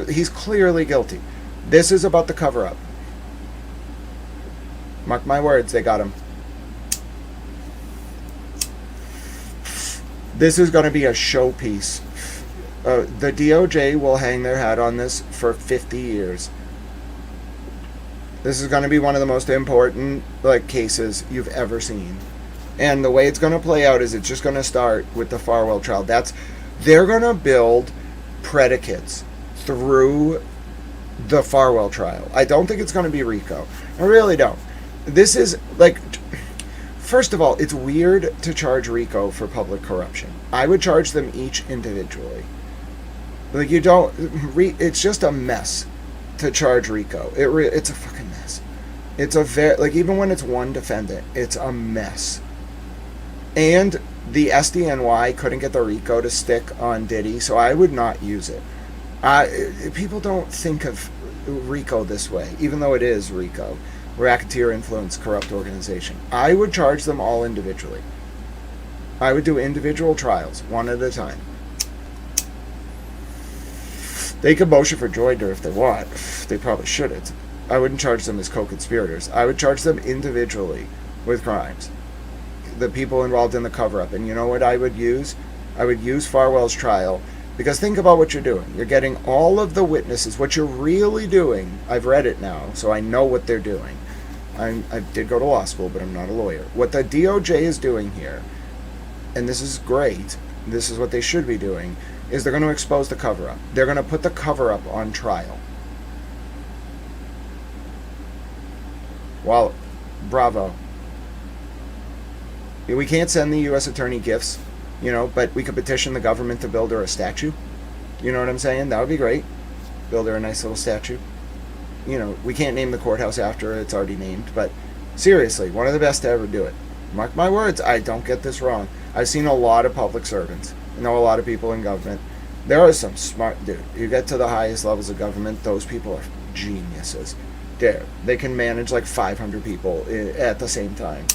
He's clearly guilty. This is about the cover-up. Mark my words, they got him. This is going to be a showpiece. The DOJ will hang their hat on this for 50 years. This is going to be one of the most important cases you've ever seen. And the way it's going to play out is it's just going to start with the Farwell trial. They're going to build predicates through the Farwell trial. I don't think it's going to be RICO. I really don't. This is first of all, it's weird to charge RICO for public corruption. I would charge them each individually. It's just a mess to charge RICO. It's a fucking mess. It's a even when it's one defendant, it's a mess. And the SDNY couldn't get the RICO to stick on Diddy, so I would not use it. People don't think of RICO this way, even though it is RICO, racketeer influence corrupt organization. I would charge them all individually. I would do individual trials, one at a time. They could motion for joinder if they want. They probably shouldn't. I wouldn't charge them as co-conspirators. I would charge them individually with crimes. The people involved in the cover-up. And you know what I would use? I would use Farwell's trial. Because think about what you're doing. You're getting all of the witnesses. What you're really doing, I've read it now, so I know what they're doing. I did go to law school, but I'm not a lawyer. What the DOJ is doing here, and this is great, this is what they should be doing, is they're going to expose the cover-up. They're going to put the cover-up on trial. Well, bravo. We can't send the U.S. Attorney gifts, but we could petition the government to build her a statue. You know what I'm saying? That would be great. Build her a nice little statue. We can't name the courthouse after her. It's already named. But seriously, one of the best to ever do it. Mark my words, I don't get this wrong. I've seen a lot of public servants. I know a lot of people in government. There are some smart dude. You get to the highest levels of government, those people are geniuses. They can manage 500 people at the same time.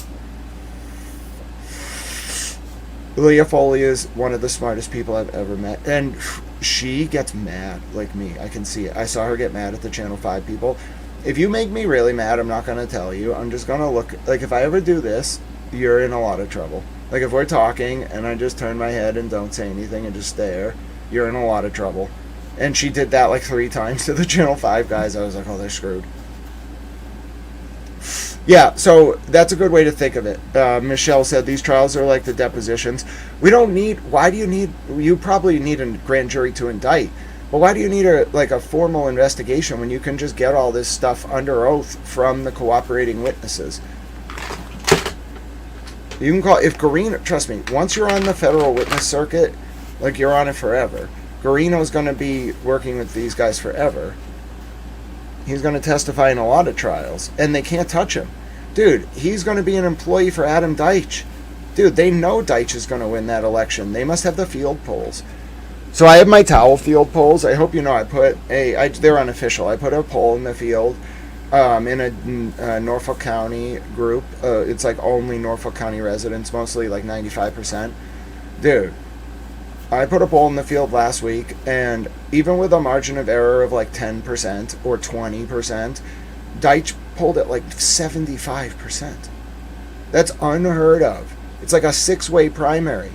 Leah Foley is one of the smartest people I've ever met, and she gets mad like me. I can see it. I saw her get mad at the Channel 5 people, if you make me really mad, I'm not going to tell you. I'm just going to look. Like, if I ever do this, you're in a lot of trouble. Like, if we're talking and I just turn my head and don't say anything and just stare, you're in a lot of trouble. And she did that like 3 times to the Channel 5 guys. I was like, oh, they're screwed. Yeah, so that's a good way to think of it. Michelle said these trials are like the depositions. We don't need, why do you need, you probably need a grand jury to indict, but why do you need a formal investigation when you can just get all this stuff under oath from the cooperating witnesses? You can call, if Guarino, trust me, once you're on the federal witness circuit, like you're on it forever. Guarino's going to be working with these guys forever. He's going to testify in a lot of trials, and they can't touch him. Dude, he's going to be an employee for Adam Deitch. Dude, they know Deitch is going to win that election. They must have the field polls. So I have my towel field polls. I hope you know I put they're unofficial. I put a poll in the field in a Norfolk County group. It's like only Norfolk County residents, mostly like 95%. Dude, I put a poll in the field last week, and even with a margin of error of like 10% or 20%, Deitch polled at like 75%. That's unheard of. It's like a 6-way primary.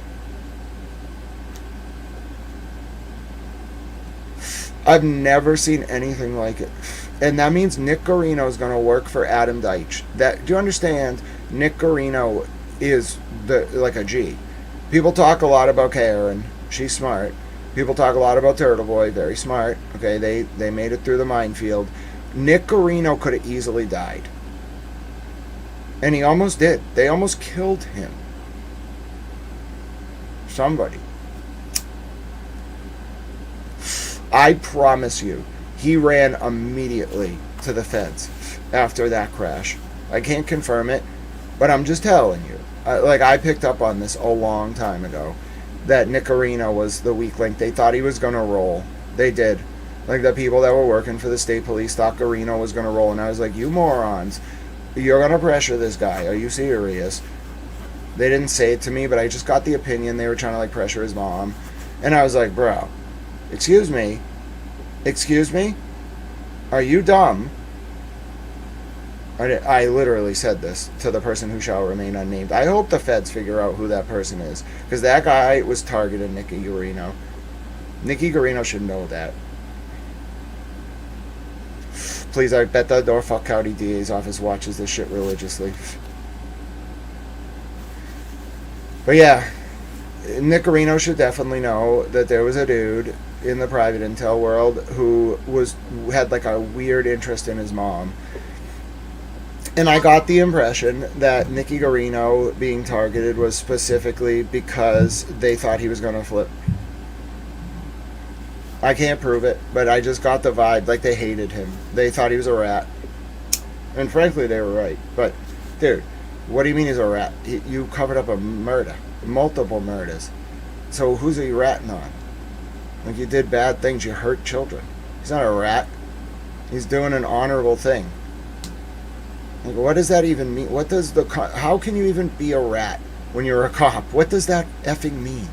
I've never seen anything like it. And that means Nick Guarino is going to work for Adam Deitch. Do you understand? Nick Guarino is like a G. People talk a lot about Karen. She's smart. People talk a lot about Turtle Boy. Very smart. Okay, they made it through the minefield. Nick Guarino could have easily died. And he almost did. They almost killed him. Somebody. I promise you, he ran immediately to the feds after that crash. I can't confirm it, but I'm just telling you. I picked up on this a long time ago, that Nick Guarino was the weak link. They thought he was going to roll. They did. Like, the people that were working for the state police thought Guarino was going to roll, and I was like, you morons, you're going to pressure this guy. Are you serious? They didn't say it to me, but I just got the opinion they were trying to, like, pressure his mom. And I was like, bro, excuse me? Are you dumb? I literally said this to the person who shall remain unnamed. I hope the feds figure out who that person is, because that guy was targeting Nicky Guarino. Nicky Guarino should know that. Please, I bet the Norfolk County DA's office watches this shit religiously. But yeah, Nick Guarino should definitely know that there was a dude in the private intel world who had like a weird interest in his mom. And I got the impression that Nicky Guarino being targeted was specifically because they thought he was going to flip. I can't prove it, but I just got the vibe, like they hated him. They thought he was a rat. And frankly, they were right. But, dude, what do you mean he's a rat? You covered up a murder. Multiple murders. So who's he ratting on? Like, you did bad things, you hurt children. He's not a rat. He's doing an honorable thing. Like, what does that even mean? How can you even be a rat when you're a cop? What does that effing mean?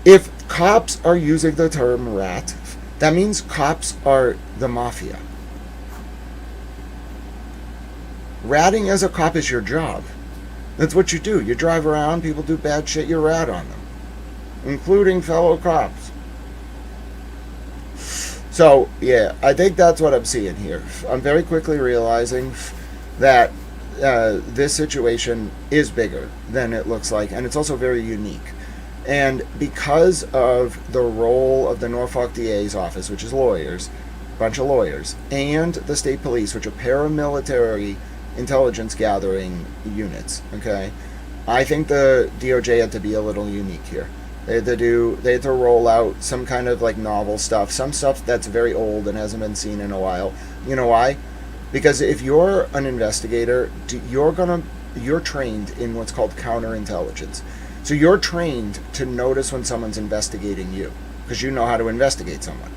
If cops are using the term rat, that means cops are the mafia. Ratting as a cop is your job. That's what you do. You drive around, people do bad shit, you rat on them. Including fellow cops. So, yeah, I think that's what I'm seeing here. I'm very quickly realizing that this situation is bigger than it looks like, and it's also very unique. And because of the role of the Norfolk DA's office, which is lawyers, a bunch of lawyers, and the state police, which are paramilitary intelligence gathering units, okay, I think the DOJ had to be a little unique here. They had to roll out some kind of like novel stuff, some stuff that's very old and hasn't been seen in a while. You know why? Because if you're an investigator, you're trained in what's called counterintelligence. So you're trained to notice when someone's investigating you, because you know how to investigate someone.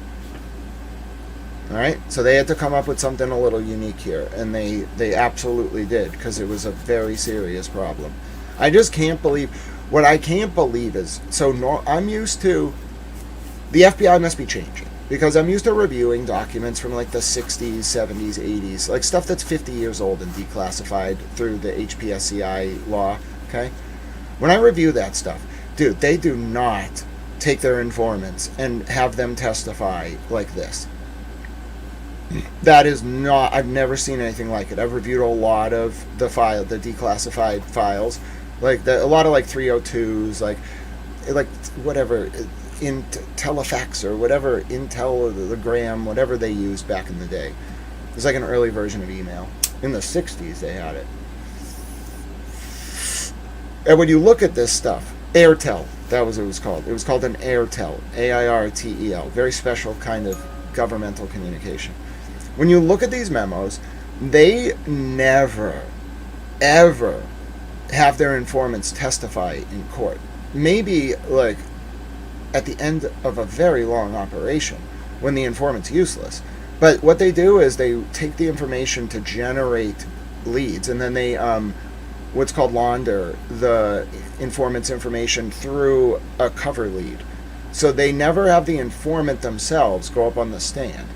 All right? So they had to come up with something a little unique here, and they absolutely did, because it was a very serious problem. I just can't believe. What I can't believe is, I'm used to, the FBI must be changing. because I'm used to reviewing documents from like the 60s, 70s, 80s, like stuff that's 50 years old and declassified through the HPSCI law, okay? When I review that stuff, dude, they do not take their informants and have them testify like this. That is not, I've never seen anything like it. I've reviewed a lot of the declassified files, like a lot of like 302s, like whatever, in telefax or whatever, Intelligram, whatever they used back in the day. It was like an early version of email. In the 60s they had it. And when you look at this stuff, Airtel, that was what it was called. It was called an Airtel, AIRTEL, very special kind of governmental communication. When you look at these memos, they never, ever have their informants testify in court. Maybe like at the end of a very long operation when the informant's useless. But what they do is they take the information to generate leads, and then they what's called launder the informant's information through a cover lead. So they never have the informant themselves go up on the stand.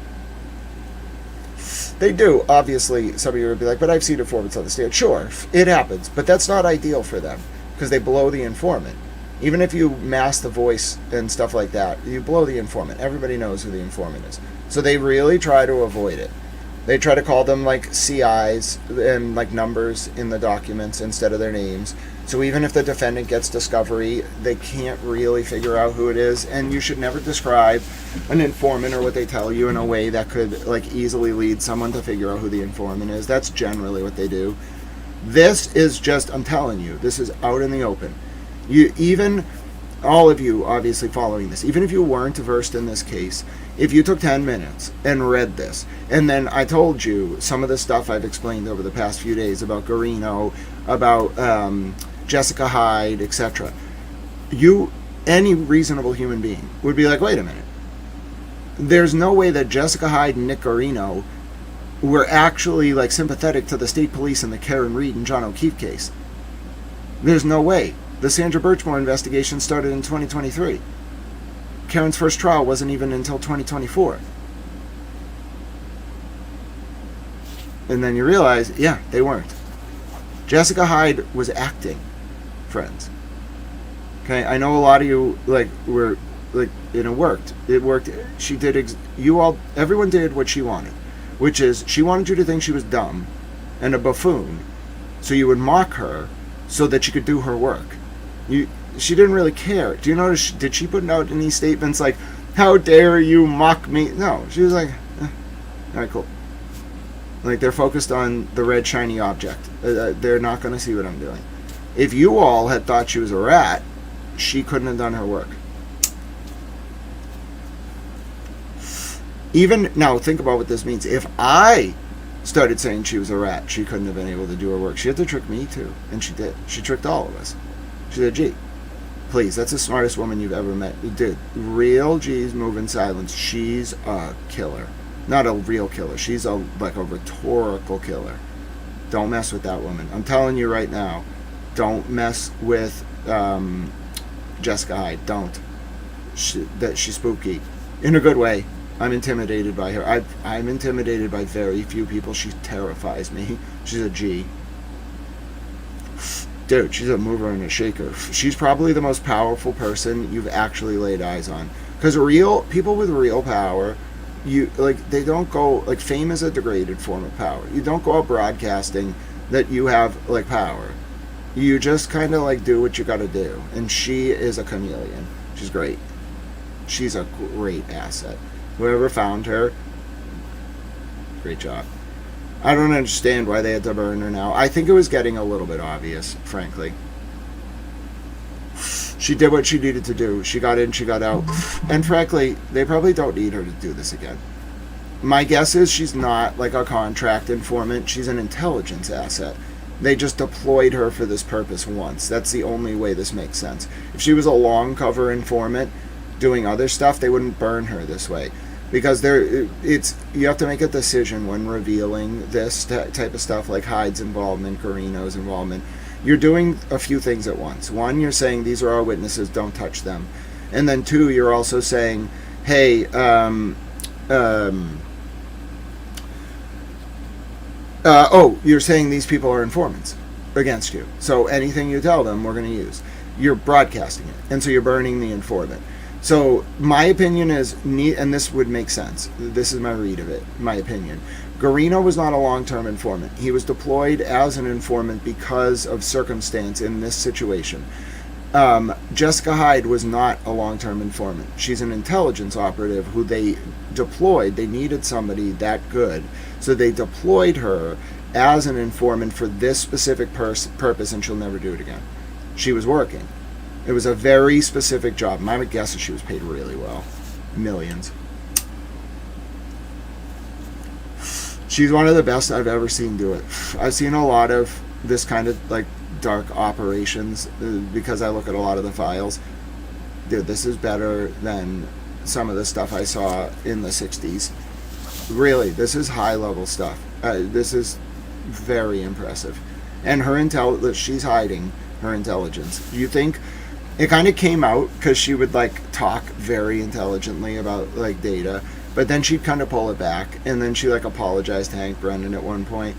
They do, obviously. Some of you would be like, but I've seen informants on the stand. Sure, it happens, but that's not ideal for them because they blow the informant. Even if you mask the voice and stuff like that, you blow the informant. Everybody knows who the informant is. So they really try to avoid it. They try to call them like CIs and like numbers in the documents instead of their names. So even if the defendant gets discovery, they can't really figure out who it is. And you should never describe an informant or what they tell you in a way that could like easily lead someone to figure out who the informant is. That's generally what they do. This is just, I'm telling you, this is out in the open. You even, all of you obviously following this, even if you weren't versed in this case, if you took 10 minutes and read this, and then I told you some of the stuff I've explained over the past few days about Guarino, about Jessica Hyde, etc., any reasonable human being would be like, wait a minute. There's no way that Jessica Hyde and Nick Guarino were actually like sympathetic to the state police in the Karen Reed and John O'Keefe case. There's no way. The Sandra Birchmore investigation started in 2023. Karen's first trial wasn't even until 2024. And then you realize, yeah, they weren't. Jessica Hyde was acting, friends. Okay, I know a lot of you were and it worked. It worked. She did. Everyone did what she wanted, which is she wanted you to think she was dumb and a buffoon, so you would mock her, so that she could do her work. She didn't really care. Do you notice? Did she put out any statements like, "How dare you mock me"? No, she was like, all right, cool. Like they're focused on the red shiny object. They're not going to see what I'm doing. If you all had thought she was a rat, she couldn't have done her work. Even now, think about what this means. If I started saying she was a rat, she couldn't have been able to do her work. She had to trick me too, and she did. She tricked all of us. She said, "Gee, please, that's the smartest woman you've ever met." Dude, real G's move in silence. She's a killer. Not a real killer. She's a rhetorical killer. Don't mess with that woman. I'm telling you right now, don't mess with Jessica Hyde. Don't. She's spooky. In a good way. I'm intimidated by her. I'm intimidated by very few people. She terrifies me. She's a G. Dude, she's a mover and a shaker. She's probably the most powerful person you've actually laid eyes on. Because people with real power, they don't go, fame is a degraded form of power. You don't go out broadcasting that you have power. You just kind of do what you got to do. And she is a chameleon. She's great. She's a great asset. Whoever found her, great job. I don't understand why they had to burn her now. I think it was getting a little bit obvious, frankly. She did what she needed to do. She got in, she got out. And frankly, they probably don't need her to do this again. My guess is she's not a contract informant. She's an intelligence asset. They just deployed her for this purpose once. That's the only way this makes sense. If she was a long cover informant doing other stuff, they wouldn't burn her this way. Because you have to make a decision when revealing this type of stuff, like Hyde's involvement, Guarino's involvement. You're doing a few things at once. One, you're saying these are our witnesses, don't touch them. And then two, you're also saying hey, you're saying these people are informants against you. So anything you tell them, we're going to use. You're broadcasting it. And so you're burning the informant. So my opinion is, and this would make sense. This is my read of it, my opinion. Guarino was not a long-term informant. He was deployed as an informant because of circumstance in this situation. Jessica Hyde was not a long-term informant. She's an intelligence operative who they deployed. They needed somebody that good. So they deployed her as an informant for this specific purpose, and she'll never do it again. She was working. It was a very specific job. My guess is she was paid really well. Millions. She's one of the best I've ever seen do it. I've seen a lot of this kind of like dark operations because I look at a lot of the files. Dude, this is better than some of the stuff I saw in the 60s. Really, this is high level stuff. This is very impressive. And her she's hiding her intelligence. Do you think it kind of came out because she would like talk very intelligently about like data, but then she'd kind of pull it back, and then she like apologized to Hank Brennan at one point.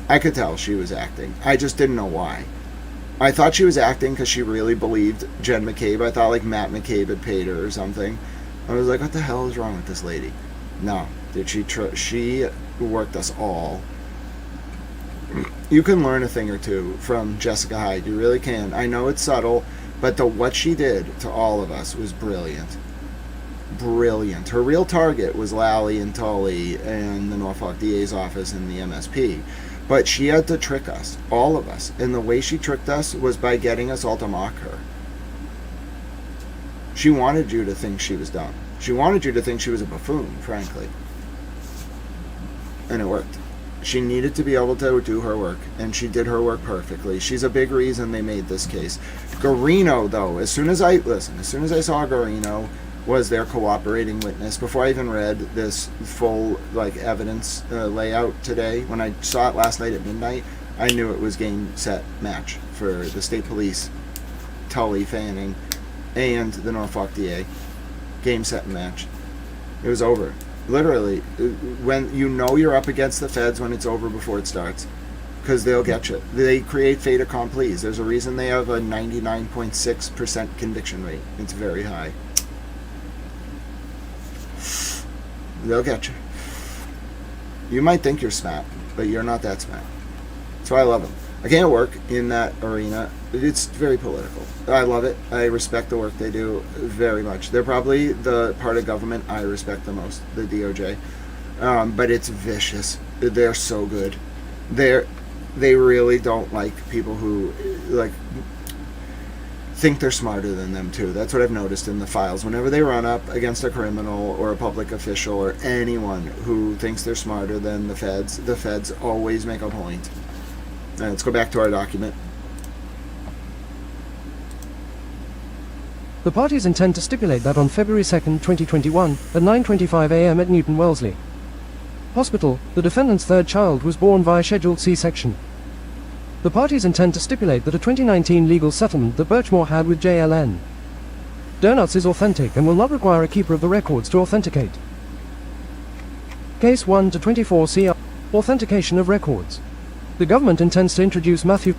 I could tell she was acting. I just didn't know why. I thought she was acting because she really believed Jen McCabe. I thought like Matt McCabe had paid her or something. I was like, what the hell is wrong with this lady? No, dude, she worked us all. You can learn a thing or two from Jessica Hyde. You really can. I know it's subtle, but what she did to all of us was brilliant. Brilliant. Her real target was Lally and Tully and the Norfolk DA's office and the MSP. But she had to trick us, all of us. And the way she tricked us was by getting us all to mock her. She wanted you to think she was dumb. She wanted you to think she was a buffoon, frankly. And it worked. She needed to be able to do her work, and she did her work perfectly. She's a big reason they made this case. Guarino, though, as soon as I saw Guarino was their cooperating witness, before I even read this full like evidence layout today, when I saw it last night at midnight, I knew it was game, set, match for the state police, Tully, Fanning, and the Norfolk DA. Game, set, and match. It was over. Literally, when you know you're up against the feds when it's over before it starts, because they'll get you. They create fait accomplis. There's a reason they have a 99.6% conviction rate. It's very high. They'll get you. You might think you're smart, but you're not that smart. That's why I love them. I can't work in that arena. It's very political. I love it. I respect the work they do very much. They're probably the part of government I respect the most, the DOJ. But it's vicious. They're so good. They really don't like people who like think they're smarter than them too. That's what I've noticed in the files. Whenever they run up against a criminal or a public official or anyone who thinks they're smarter than the feds always make a point. Let's go back to our document. The parties intend to stipulate that on February 2nd, 2021, at 9:25 a.m. at Newton Wellesley Hospital, the defendant's third child was born via scheduled C-section. The parties intend to stipulate that a 2019 legal settlement that Birchmore had with JLN Donuts is authentic and will not require a keeper of the records to authenticate. Case 1 to 24 CR. Authentication of records. The government intends to introduce Matthew...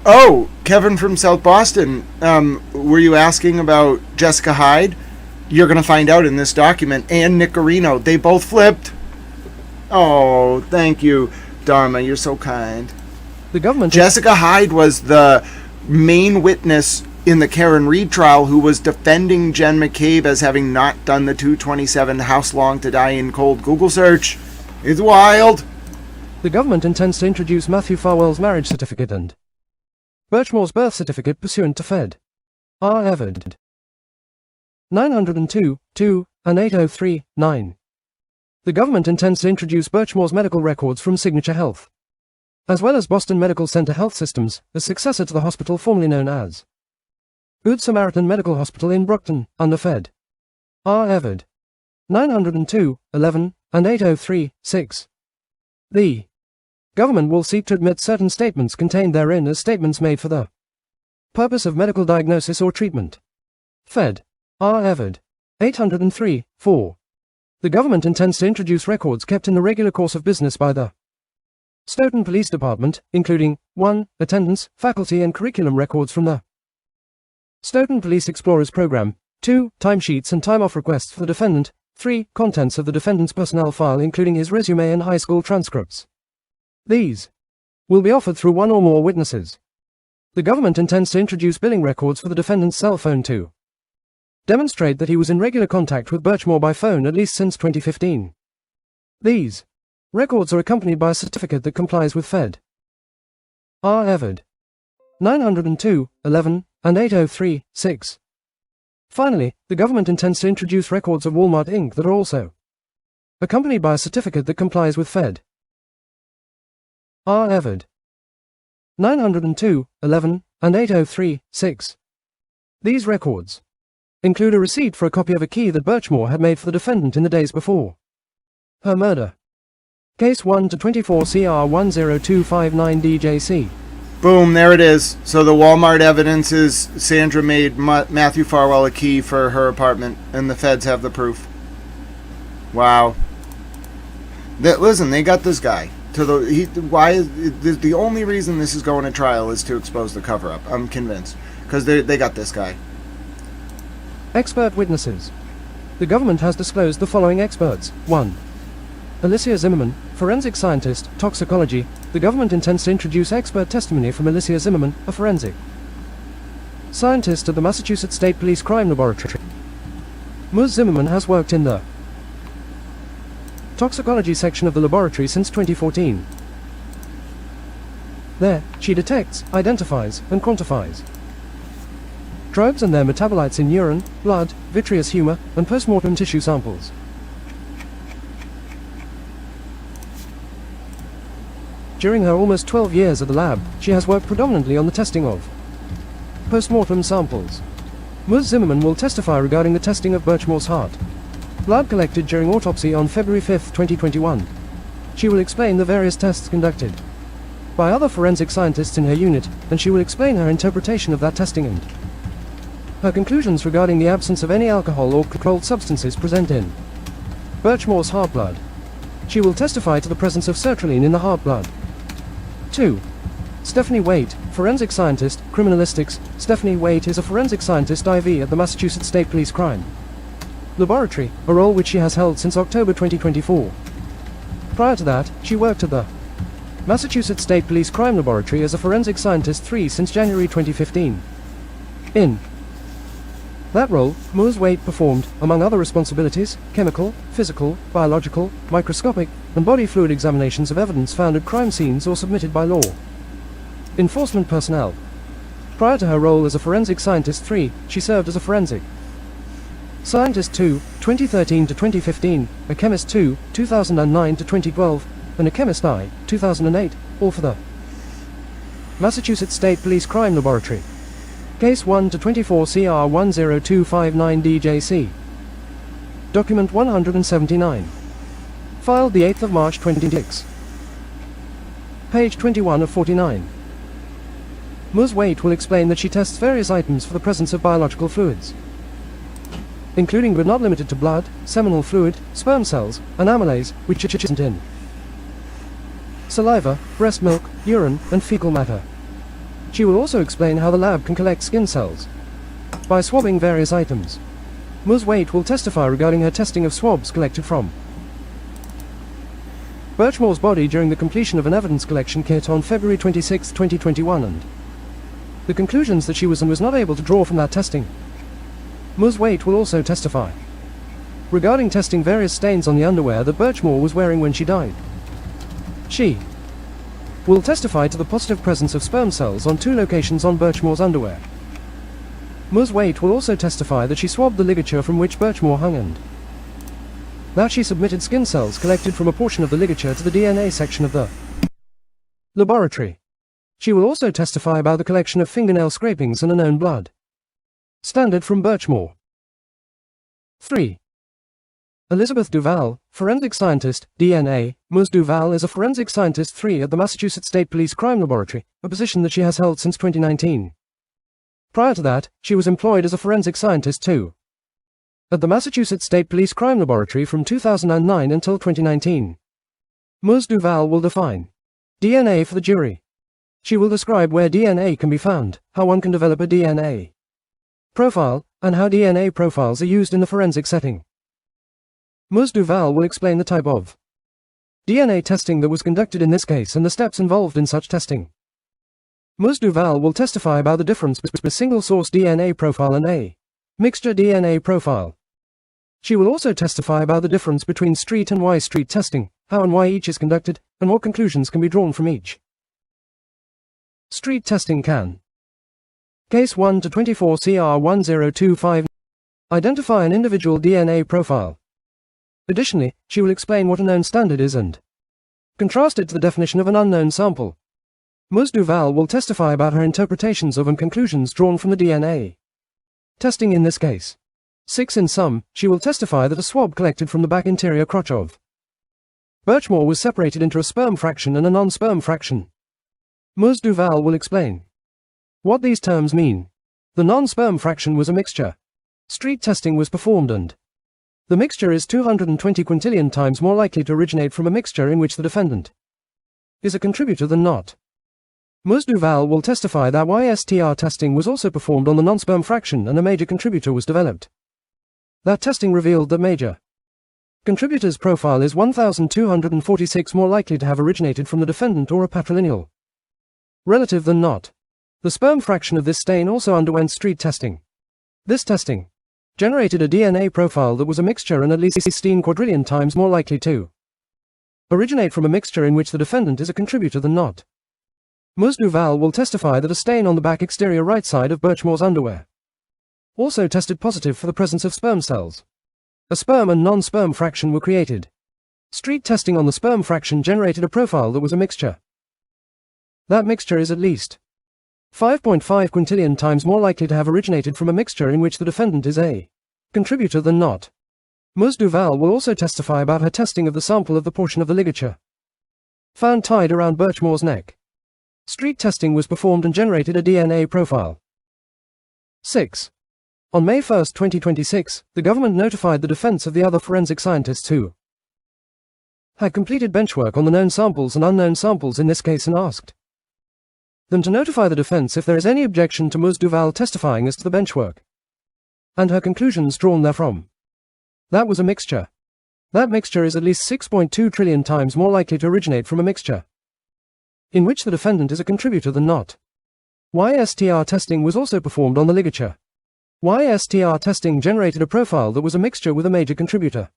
Oh, Kevin from South Boston. Were you asking about Jessica Hyde? You're going to find out in this document. And Nick Guarino. They both flipped. Oh, thank you, Dharma. You're so kind. The government... Jessica Hyde was the main witness in the Karen Reed trial who was defending Jen McCabe as having not done the 227 House Long to Die in Cold Google search. It's wild. The government intends to introduce Matthew Farwell's marriage certificate and Birchmore's birth certificate pursuant to Fed. R. Everett. 902, 2, and 803, 9. The government intends to introduce Birchmore's medical records from Signature Health, as well as Boston Medical Center Health Systems, a successor to the hospital formerly known as Good Samaritan Medical Hospital in Brockton, under Fed. R. Everett. 902, 11, and 803, 6. The government will seek to admit certain statements contained therein as statements made for the purpose of medical diagnosis or treatment. Fed. R. Everett. 803. 4. The government intends to introduce records kept in the regular course of business by the Stoughton Police Department, including 1. Attendance, faculty and curriculum records from the Stoughton Police Explorers Program, 2. Timesheets and time-off requests for the defendant, 3. Contents of the defendant's personnel file including his resume and high school transcripts. These will be offered through one or more witnesses. The government intends to introduce billing records for the defendant's cell phone to demonstrate that he was in regular contact with Birchmore by phone at least since 2015. These records are accompanied by a certificate that complies with Fed. R. Everett. 902, 11, and 803, 6. Finally, the government intends to introduce records of Walmart Inc. that are also accompanied by a certificate that complies with Fed. R. Everett. 902, 11, and 803, 6. These records include a receipt for a copy of a key that Birchmore had made for the defendant in the days before her murder. Case 1-24 CR 10259 DJC. Boom, there it is. So the Walmart evidence is Sandra made Matthew Farwell a key for her apartment, and the feds have the proof. Wow. Listen, they got this guy. The only reason this is going to trial is to expose the cover-up. I'm convinced. Because they got this guy. Expert witnesses. The government has disclosed the following experts. 1. Alicia Zimmerman, forensic scientist, toxicology. The government intends to introduce expert testimony from Alicia Zimmerman, a forensic scientist at the Massachusetts State Police Crime Laboratory. Ms. Zimmerman has worked in the toxicology section of the laboratory since 2014. There, she detects, identifies, and quantifies drugs and their metabolites in urine, blood, vitreous humor, and postmortem tissue samples. During her almost 12 years at the lab, she has worked predominantly on the testing of postmortem samples. Ms. Zimmerman will testify regarding the testing of Birchmore's heart. Blood collected during autopsy on February 5, 2021. She will explain the various tests conducted by other forensic scientists in her unit, and she will explain her interpretation of that testing and her conclusions regarding the absence of any alcohol or controlled substances present in Birchmore's heart blood. She will testify to the presence of sertraline in the heart blood. 2. Stephanie Waite, forensic scientist, criminalistics. Stephanie Waite is a forensic scientist IV at the Massachusetts State Police Crime Laboratory, a role which she has held since October 2024. Prior to that, she worked at the Massachusetts State Police Crime Laboratory as a forensic scientist 3 since January 2015. In that role, Ms. Waite performed, among other responsibilities, chemical, physical, biological, microscopic, and body fluid examinations of evidence found at crime scenes or submitted by law enforcement personnel. Prior to her role as a forensic scientist 3, she served as a forensic scientist 2, 2013 to 2015, a chemist 2, 2009 to 2012, and a chemist I, 2008, all for the Massachusetts State Police Crime Laboratory. Case 1-24 CR 10259 DJC. Document 179. Filed the 8th of March 2026. Page 21 of 49. Ms. Waite will explain that she tests various items for the presence of biological fluids, including but not limited to blood, seminal fluid, sperm cells, and amylase, which isn't in saliva, breast milk, urine, and fecal matter. She will also explain how the lab can collect skin cells by swabbing various items. Ms. Waite will testify regarding her testing of swabs collected from Birchmore's body during the completion of an evidence collection kit on February 26, 2021 and the conclusions that she was and was not able to draw from that testing. Ms. Waite will also testify regarding testing various stains on the underwear that Birchmore was wearing when she died. She will testify to the positive presence of sperm cells on 2 locations on Birchmore's underwear. Ms. Waite will also testify that she swabbed the ligature from which Birchmore hung and that she submitted skin cells collected from a portion of the ligature to the DNA section of the laboratory. She will also testify about the collection of fingernail scrapings and a known blood standard from Birchmore. 3. Elizabeth Duval, forensic scientist, DNA. Ms. Duval is a forensic scientist 3 at the Massachusetts State Police Crime Laboratory, a position that she has held since 2019. Prior to that, she was employed as a forensic scientist 2 at the Massachusetts State Police Crime Laboratory from 2009 until 2019. Ms. Duval will define DNA for the jury. She will describe where DNA can be found, how one can develop a DNA profile, and how DNA profiles are used in the forensic setting. Ms. Duval will explain the type of DNA testing that was conducted in this case and the steps involved in such testing. Ms. Duval will testify about the difference between a single-source DNA profile and a mixture DNA profile. She will also testify about the difference between street and Y-street testing, how and why each is conducted, and what conclusions can be drawn from each. Street testing can. Case 1 to 24 CR 1025. Identify an individual DNA profile. Additionally, she will explain what a known standard is and contrast it to the definition of an unknown sample. Ms. Duval will testify about her interpretations of and conclusions drawn from the DNA testing in this case. 6 in sum, she will testify that a swab collected from the back interior crotch of Birchmore was separated into a sperm fraction and a non-sperm fraction. Ms. Duval will explain what these terms mean. The non-sperm fraction was a mixture. Street testing was performed and the mixture is 220 quintillion times more likely to originate from a mixture in which the defendant is a contributor than not. Ms. Duval will testify that YSTR testing was also performed on the non-sperm fraction and a major contributor was developed. That testing revealed that major contributor's profile is 1,246 more likely to have originated from the defendant or a patrilineal relative than not. The sperm fraction of this stain also underwent street testing. This testing generated a DNA profile that was a mixture and at least 16 quadrillion times more likely to originate from a mixture in which the defendant is a contributor than not. Ms. Duval will testify that a stain on the back exterior right side of Birchmore's underwear also tested positive for the presence of sperm cells. A sperm and non-sperm fraction were created. Street testing on the sperm fraction generated a profile that was a mixture. That mixture is at least 5.5 quintillion times more likely to have originated from a mixture in which the defendant is a contributor than not. Ms. Duval will also testify about her testing of the sample of the portion of the ligature found tied around Birchmore's neck. Street testing was performed and generated a DNA profile. 6. On May 1, 2026, the government notified the defense of the other forensic scientists who had completed benchwork on the known samples and unknown samples in this case and asked them to notify the defense if there is any objection to Ms. Duval testifying as to the benchwork and her conclusions drawn therefrom. That was a mixture. That mixture is at least 6.2 trillion times more likely to originate from a mixture in which the defendant is a contributor than not. YSTR testing was also performed on the ligature. YSTR testing generated a profile that was a mixture with a major contributor.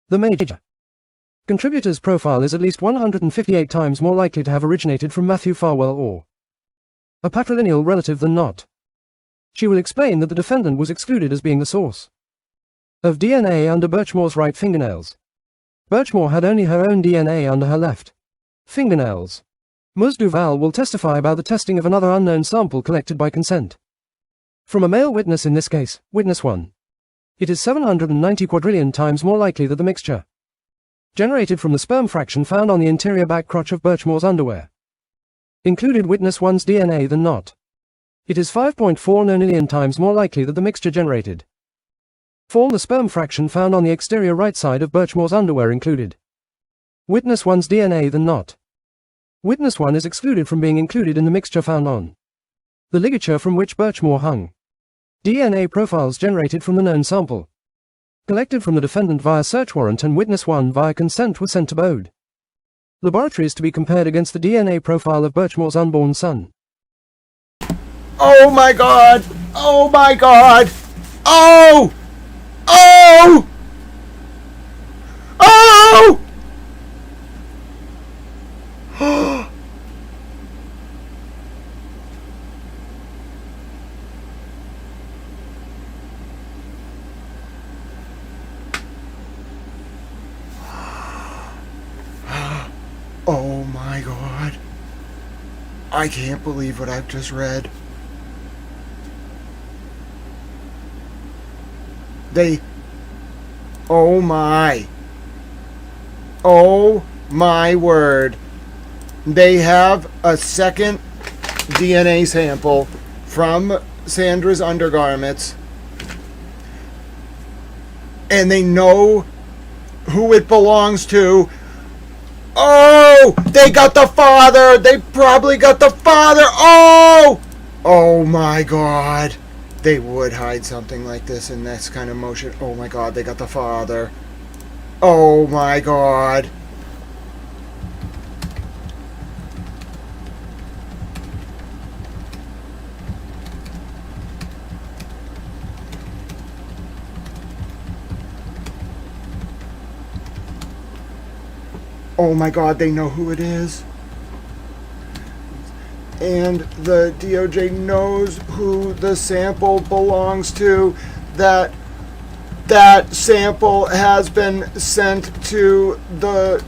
The major contributor's profile is at least 158 times more likely to have originated from Matthew Farwell or a patrilineal relative than not. She will explain that the defendant was excluded as being the source of DNA under Birchmore's right fingernails. Birchmore had only her own DNA under her left fingernails. Ms. Duval will testify about the testing of another unknown sample collected by consent from a male witness in this case, witness 1. It is 790 quadrillion times more likely that the mixture generated from the sperm fraction found on the interior back crotch of Birchmore's underwear included witness 1's DNA than not. It is 5.4 nonillion times more likely that the mixture generated from the sperm fraction found on the exterior right side of Birchmore's underwear included witness 1's DNA than not. Witness 1 is excluded from being included in the mixture found on the ligature from which Birchmore hung. DNA profiles generated from the known sample collected from the defendant via search warrant and witness 1 via consent were sent to Bode laboratories to be compared against the DNA profile of Birchmore's unborn son. Oh my god! Oh my god! Oh! Oh! Oh! Oh my god. I can't believe what I've just read. Oh my word. They have a second DNA sample from Sandra's undergarments and they know who it belongs to. Oh, they got the father. They probably got the father. Oh my God. They would hide something like this in this kind of motion. Oh my God, they got the father. Oh my God. Oh my God, they know who it is. And the DOJ knows who the sample belongs to. That sample has been sent to the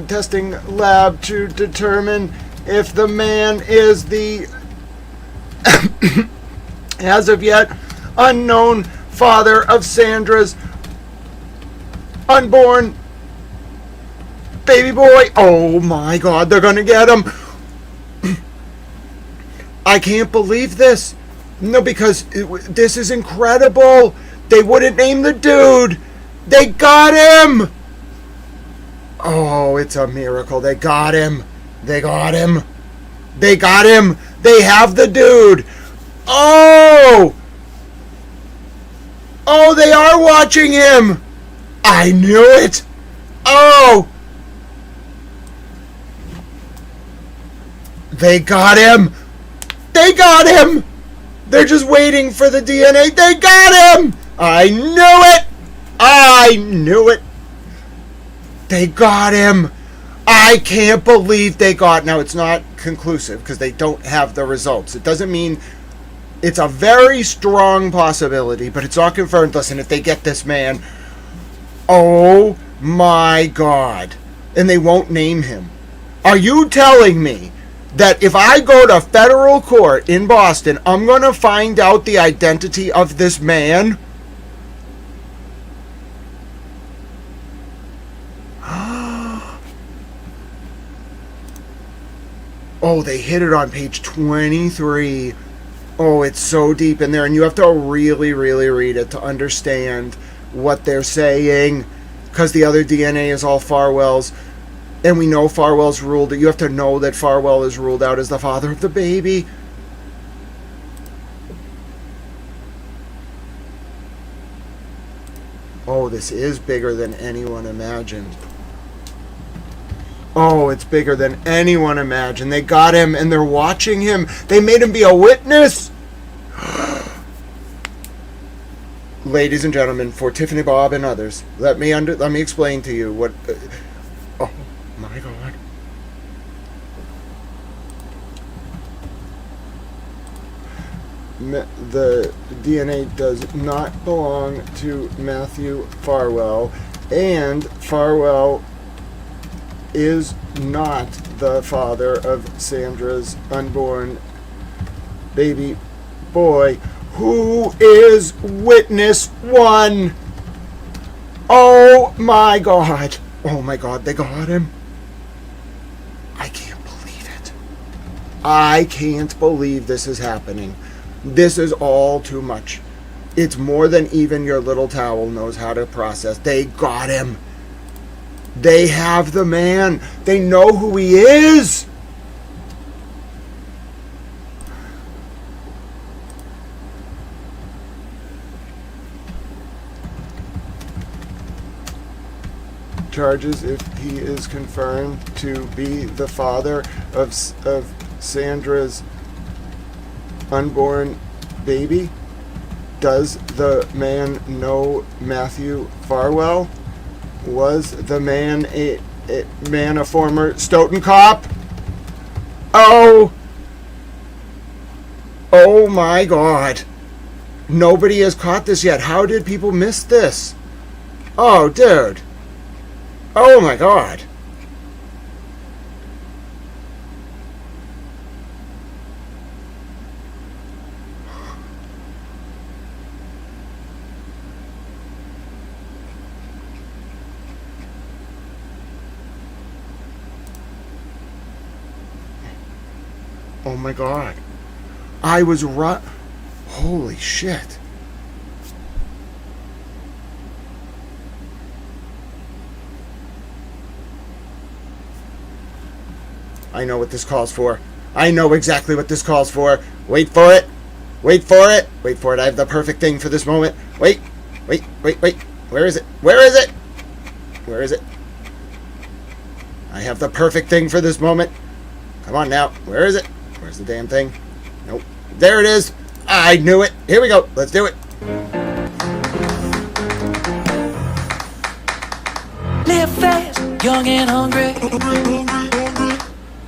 testing lab to determine if the man is the as of yet unknown father of Sandra's unborn baby boy. Oh my God, they're gonna get him. I can't believe this. No, because this is incredible. They wouldn't name the dude. They got him. Oh, it's a miracle. They got him. They got him. They got him. They have the dude. Oh, they are watching him. I knew it. Oh, they got him. They got him! They're just waiting for the DNA. They got him! I knew it! I knew it! They got him! I can't believe they got... Now, it's not conclusive because they don't have the results. It doesn't mean... It's a very strong possibility, but it's not confirmed. Listen, if they get this man... Oh my God. And they won't name him. Are you telling me that if I go to federal court in Boston, I'm going to find out the identity of this man? Oh, they hit it on page 23. Oh, it's so deep in there, and you have to really, really read it to understand what they're saying, because the other DNA is all Farwell's. And we know Farwell's ruled. You have to know that Farwell is ruled out as the father of the baby. Oh, this is bigger than anyone imagined. Oh, it's bigger than anyone imagined. They got him and they're watching him. They made him be a witness. Ladies and gentlemen, for Tiffany Bob and others, let me explain to you what... oh my God. The DNA does not belong to Matthew Farwell, and Farwell is not the father of Sandra's unborn baby boy. Who is witness one? Oh my God. Oh my God, they got him. I can't believe it. I can't believe this is happening. This is all too much. It's more than even your little towel knows how to process. They got him. They have the man. They know who he is. Charges if he is confirmed to be the father of Sandra's unborn baby. Does the man know Matthew Farwell? Was the man a former Stoughton cop? Oh my God. Nobody has caught this yet. How did people miss this? Oh, dude. Oh my God. Oh my God. I was right. Holy shit. I know what this calls for. I know exactly what this calls for. Wait for it. Wait for it. Wait for it. I have the perfect thing for this moment. Wait. Wait. Wait. Wait. Where is it? Where is it? Where is it? I have the perfect thing for this moment. Come on now. Where is it? Where's the damn thing? Nope. There it is. I knew it. Here we go. Let's do it. Live fast, young and hungry.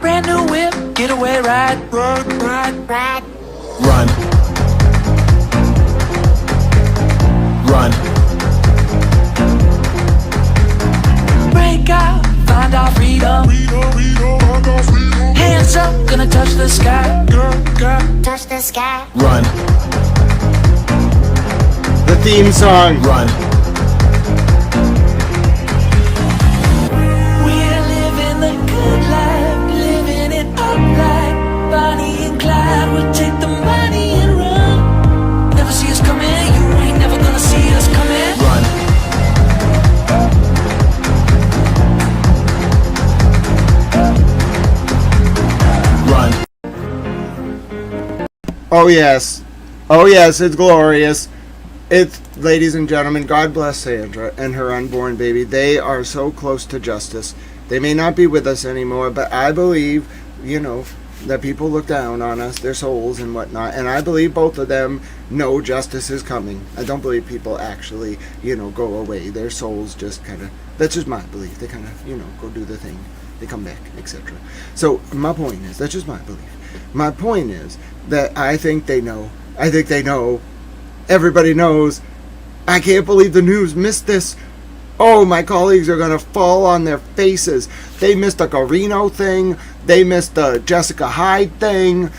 Brand new whip, getaway ride. Ride. Run. Run. Break out, find our freedom. Hands up, gonna touch the sky. Touch the sky. Run. The theme song. Run. We're living the good life, living it up like Bonnie and Clyde. We'll take the money and run. Never see us coming, you ain't never gonna see us coming. Run. Run. Oh yes. Oh yes, it's glorious. It's, ladies and gentlemen, God bless Sandra and her unborn baby. They are so close to justice. They may not be with us anymore, but I believe, that people look down on us, their souls and whatnot, and I believe both of them know justice is coming. I don't believe people actually, go away. Their souls just kind of, that's just my belief. They kind of, go do their thing. They come back, etc. So my point is, that's just my belief. My point is that I think they know. I think they know. Everybody knows. I can't believe the news missed this. Oh, my colleagues are going to fall on their faces. They missed the Guarino thing. They missed the Jessica Hyde thing.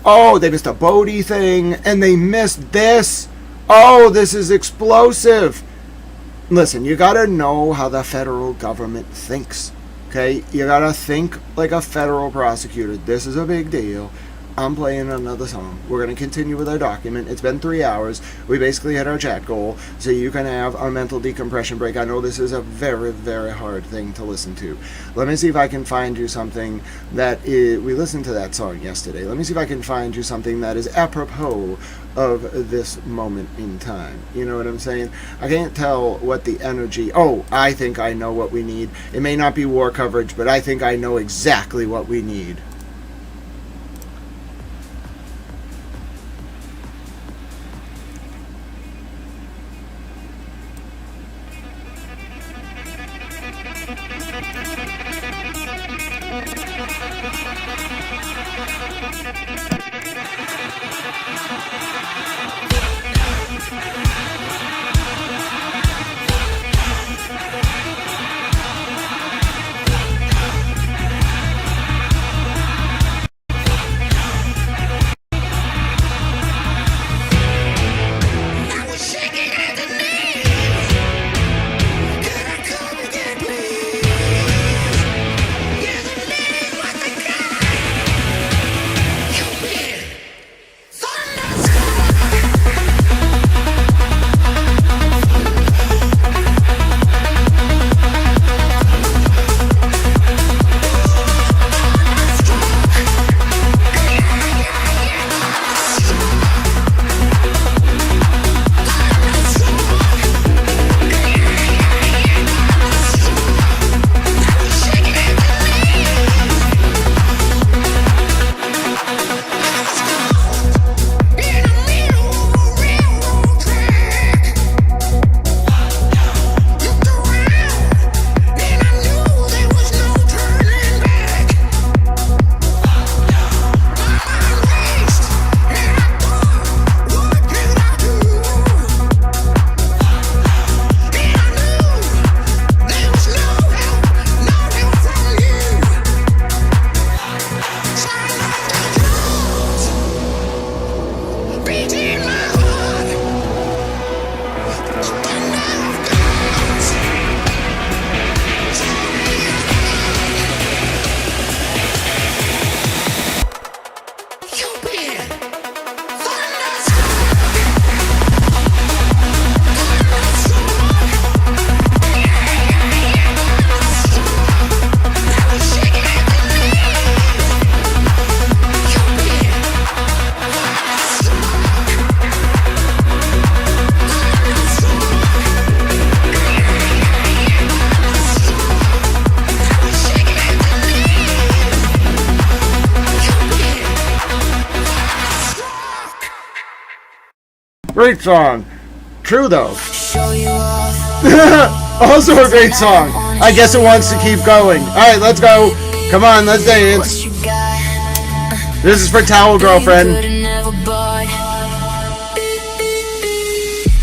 Oh, they missed a Bodie thing. And they missed this. Oh, this is explosive. Listen, you got to know how the federal government thinks. Okay? You got to think like a federal prosecutor. This is a big deal. I'm playing another song. We're going to continue with our document. It's been 3 hours. We basically hit our chat goal, so you can have a mental decompression break. I know this is a very, very hard thing to listen to. Let me see if I can find you something that is... We listened to that song yesterday. Let me see if I can find you something that is apropos of this moment in time. You know what I'm saying? I can't tell what the energy... Oh, I think I know what we need. It may not be war coverage, but I think I know exactly what we need. Great song. True though. Show you off. Also a great song. I guess it wants to keep going. Alright, let's go. Come on, let's dance. What you got? This is for Towel Girlfriend. Could've never bought.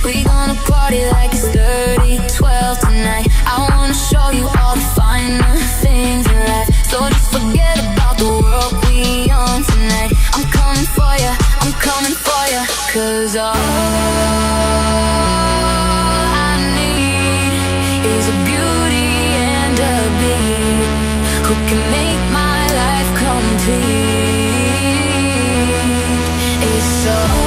We gonna party like it's 30-12 tonight. I wanna show you all the finer things in life. So just forget about the world we on tonight. I'm coming for ya, I'm coming for ya. 'Cause all I need is a beauty and a beat who can make my life complete. It's all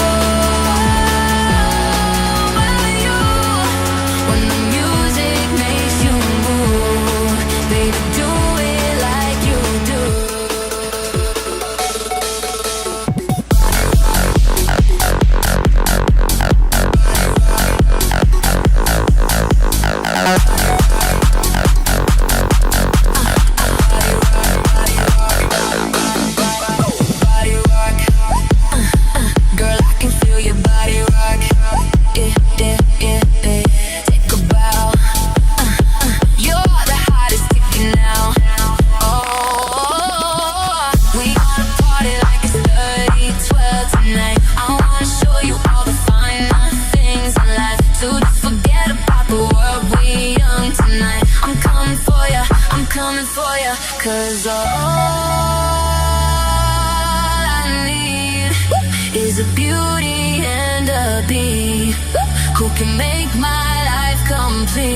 Cause all I need is a beauty and a beat who can make my life complete.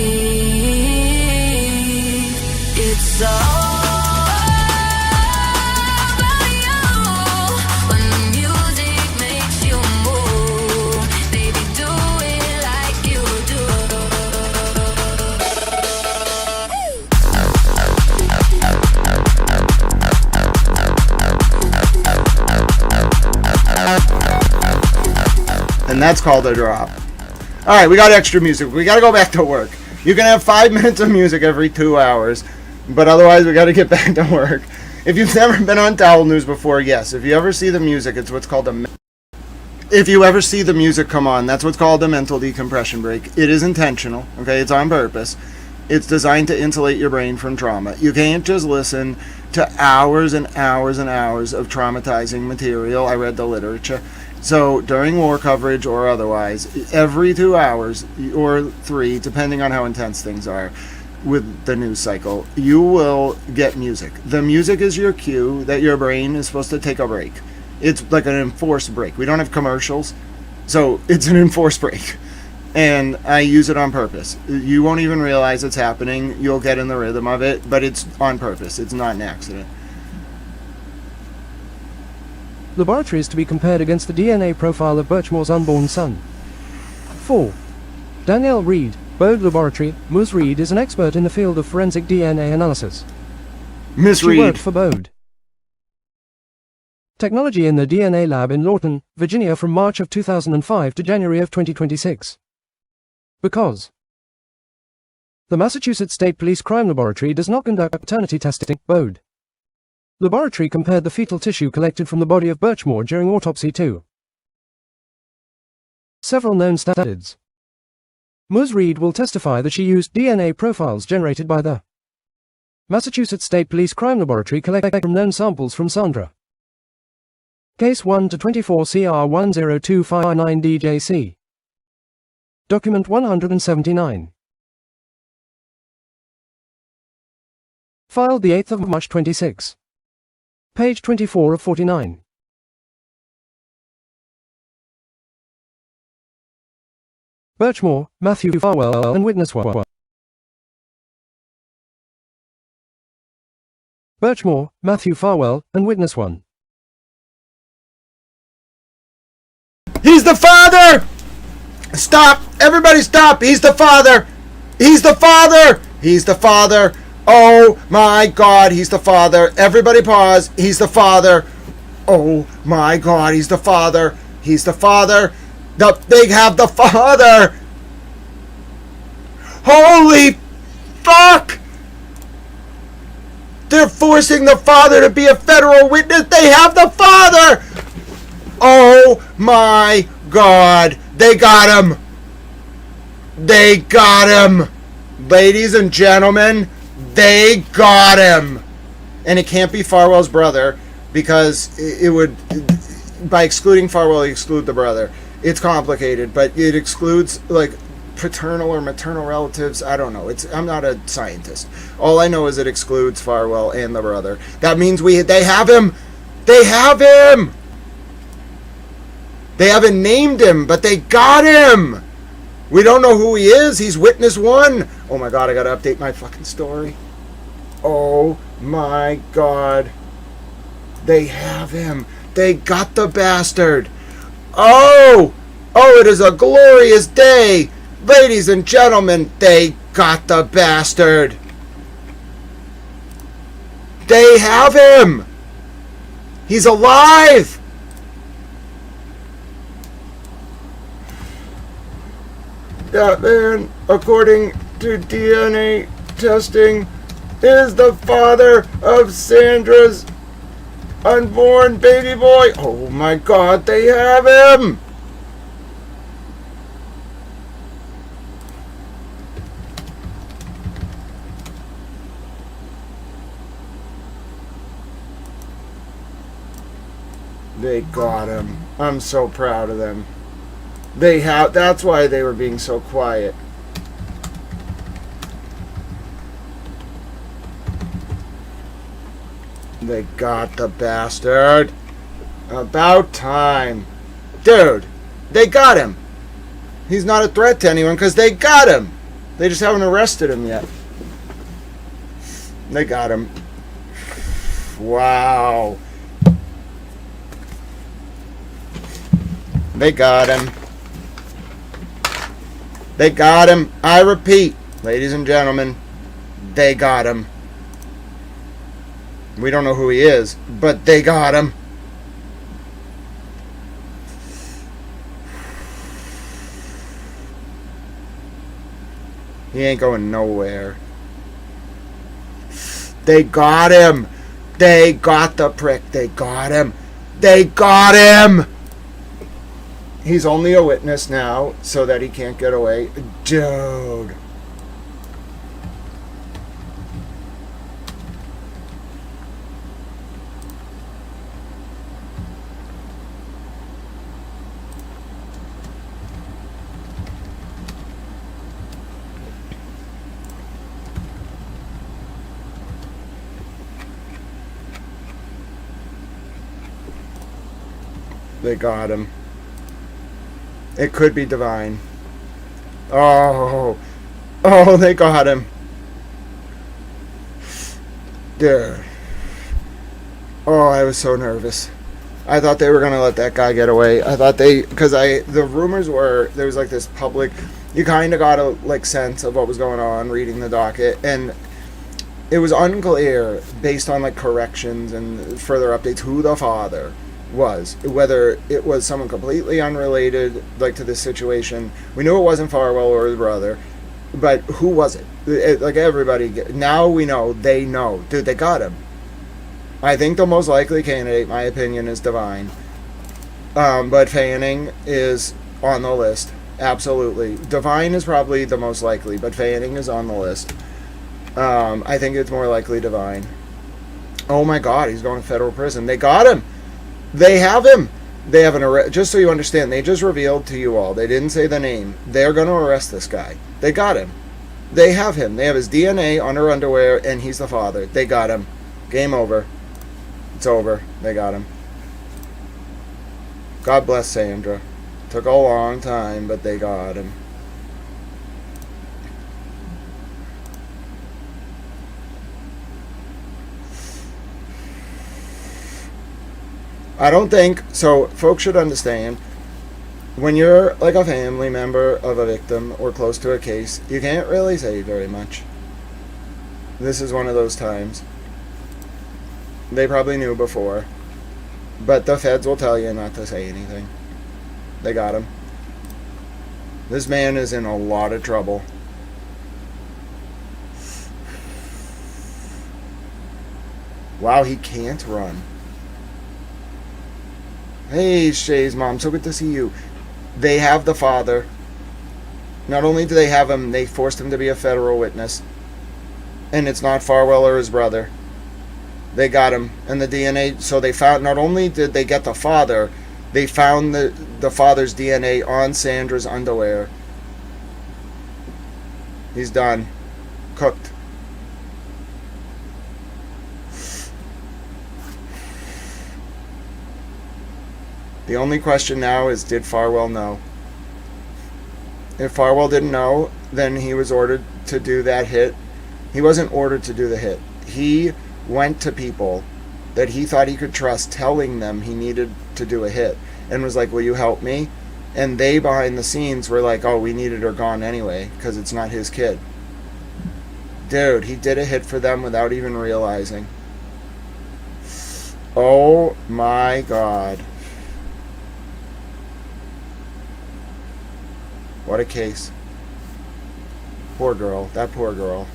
It's all about you. When the music makes you move, baby, do it like you do. And that's called a drop. Alright, we got extra music. We gotta go back to work. You can have 5 minutes of music every 2 hours, but otherwise we gotta get back to work. If you've never been on Towel News before, yes. If you ever see the music, it's what's called a... If you ever see the music come on, that's what's called a mental decompression break. It is intentional, okay? It's on purpose. It's designed to insulate your brain from trauma. You can't just listen to hours and hours and hours of traumatizing material. I read the literature. So during war coverage or otherwise, every 2 hours or 3, depending on how intense things are with the news cycle, you will get music. The music is your cue that your brain is supposed to take a break. It's like an enforced break. We don't have commercials, so it's an enforced break. And I use it on purpose. You won't even realize it's happening. You'll get in the rhythm of it, but it's on purpose. It's not an accident. Laboratory is to be compared against the DNA profile of Birchmore's unborn son. 4. Danielle Reed, Bode Laboratory. Ms. Reed is an expert in the field of forensic DNA analysis. Miss She Reed. worked for Bode Technology in the DNA lab in Lawton, Virginia from March of 2005 to January of 2026. Because the Massachusetts State Police Crime Laboratory does not conduct paternity testing, Bode Laboratory compared the fetal tissue collected from the body of Birchmore during autopsy to several known standards. Ms. Reed will testify that she used DNA profiles generated by the Massachusetts State Police Crime Laboratory collected from known samples from Sandra. Case 1-24 CR 10259 DJC. Document 179. Filed the 8th of March 26. Page 24 of 49. Birchmore, Matthew Farwell, and witness 1. Birchmore, Matthew Farwell, and witness 1. He's the father! Stop! Everybody stop! He's the father! He's the father! He's the father! Oh my God, he's the father. Everybody pause. He's the father. Oh my God, he's the father. He's the father. They have the father. Holy fuck! They're forcing the father to be a federal witness. They have the father. Oh my God. They got him. They got him. Ladies and gentlemen, they got him. And it can't be Farwell's brother because it would, by excluding Farwell, you exclude the brother. It's complicated, but it excludes like paternal or maternal relatives. I don't know. I'm not a scientist. All I know is it excludes Farwell and the brother. That means they have him. They have him. They haven't named him, but they got him. We don't know who he is. He's witness one. Oh my God, I gotta update my fucking story. Oh my God. They have him. They got the bastard. Oh, it is a glorious day. Ladies and gentlemen, they got the bastard. They have him. He's alive. That man, according to DNA testing, is the father of Sandra's unborn baby boy. Oh my God, they have him. They got him. I'm so proud of them. That's why they were being so quiet. They got the bastard. About time. Dude, they got him. He's not a threat to anyone because they got him. They just haven't arrested him yet. They got him. Wow. They got him. They got him. I repeat, ladies and gentlemen, they got him. We don't know who he is, but they got him. He ain't going nowhere. They got him. They got the prick. They got him. They got him. He's only a witness now so that he can't get away. Dude. They got him. It could be divine. Oh, they got him. Dude. Oh, I was so nervous. I thought they were going to let that guy get away. I thought the rumors were, there was like this public, you kind of got a like sense of what was going on reading the docket, and it was unclear based on like corrections and further updates who the father was, whether it was someone completely unrelated like to this situation. We knew it wasn't Farwell or his brother, but who was it? Like everybody, now we know, they know. Dude, they got him. I think the most likely candidate, my opinion, is Divine, but Fanning is on the list. Absolutely. Divine is probably the most likely, but Fanning is on the list. I think it's more likely Divine. Oh my God, he's going to federal prison. They got him. They have him. They have an arrest. Just so you understand, they just revealed to you all. They didn't say the name. They're going to arrest this guy. They got him. They have him. They have his DNA on her underwear, and he's the father. They got him. Game over. It's over. They got him. God bless Sandra. Took a long time, but they got him. I don't think, so folks should understand, when you're like a family member of a victim or close to a case, you can't really say very much. This is one of those times. They probably knew before, but the feds will tell you not to say anything. They got him. This man is in a lot of trouble. Wow, he can't run. Hey, Shay's mom, so good to see you. They have the father. Not only do they have him, they forced him to be a federal witness. And it's not Farwell or his brother. They got him. And the DNA, so they found, not only did they get the father, they found the father's DNA on Sandra's underwear. He's done. Cooked. The only question now is, did Farwell know? If Farwell didn't know, then he was ordered to do that hit. He wasn't ordered to do the hit. He went to people that he thought he could trust, telling them he needed to do a hit, and was like, will you help me? And they, behind the scenes, were like, oh, we needed her gone anyway, because it's not his kid. Dude, he did a hit for them without even realizing. Oh my God. What a case. Poor girl. That poor girl.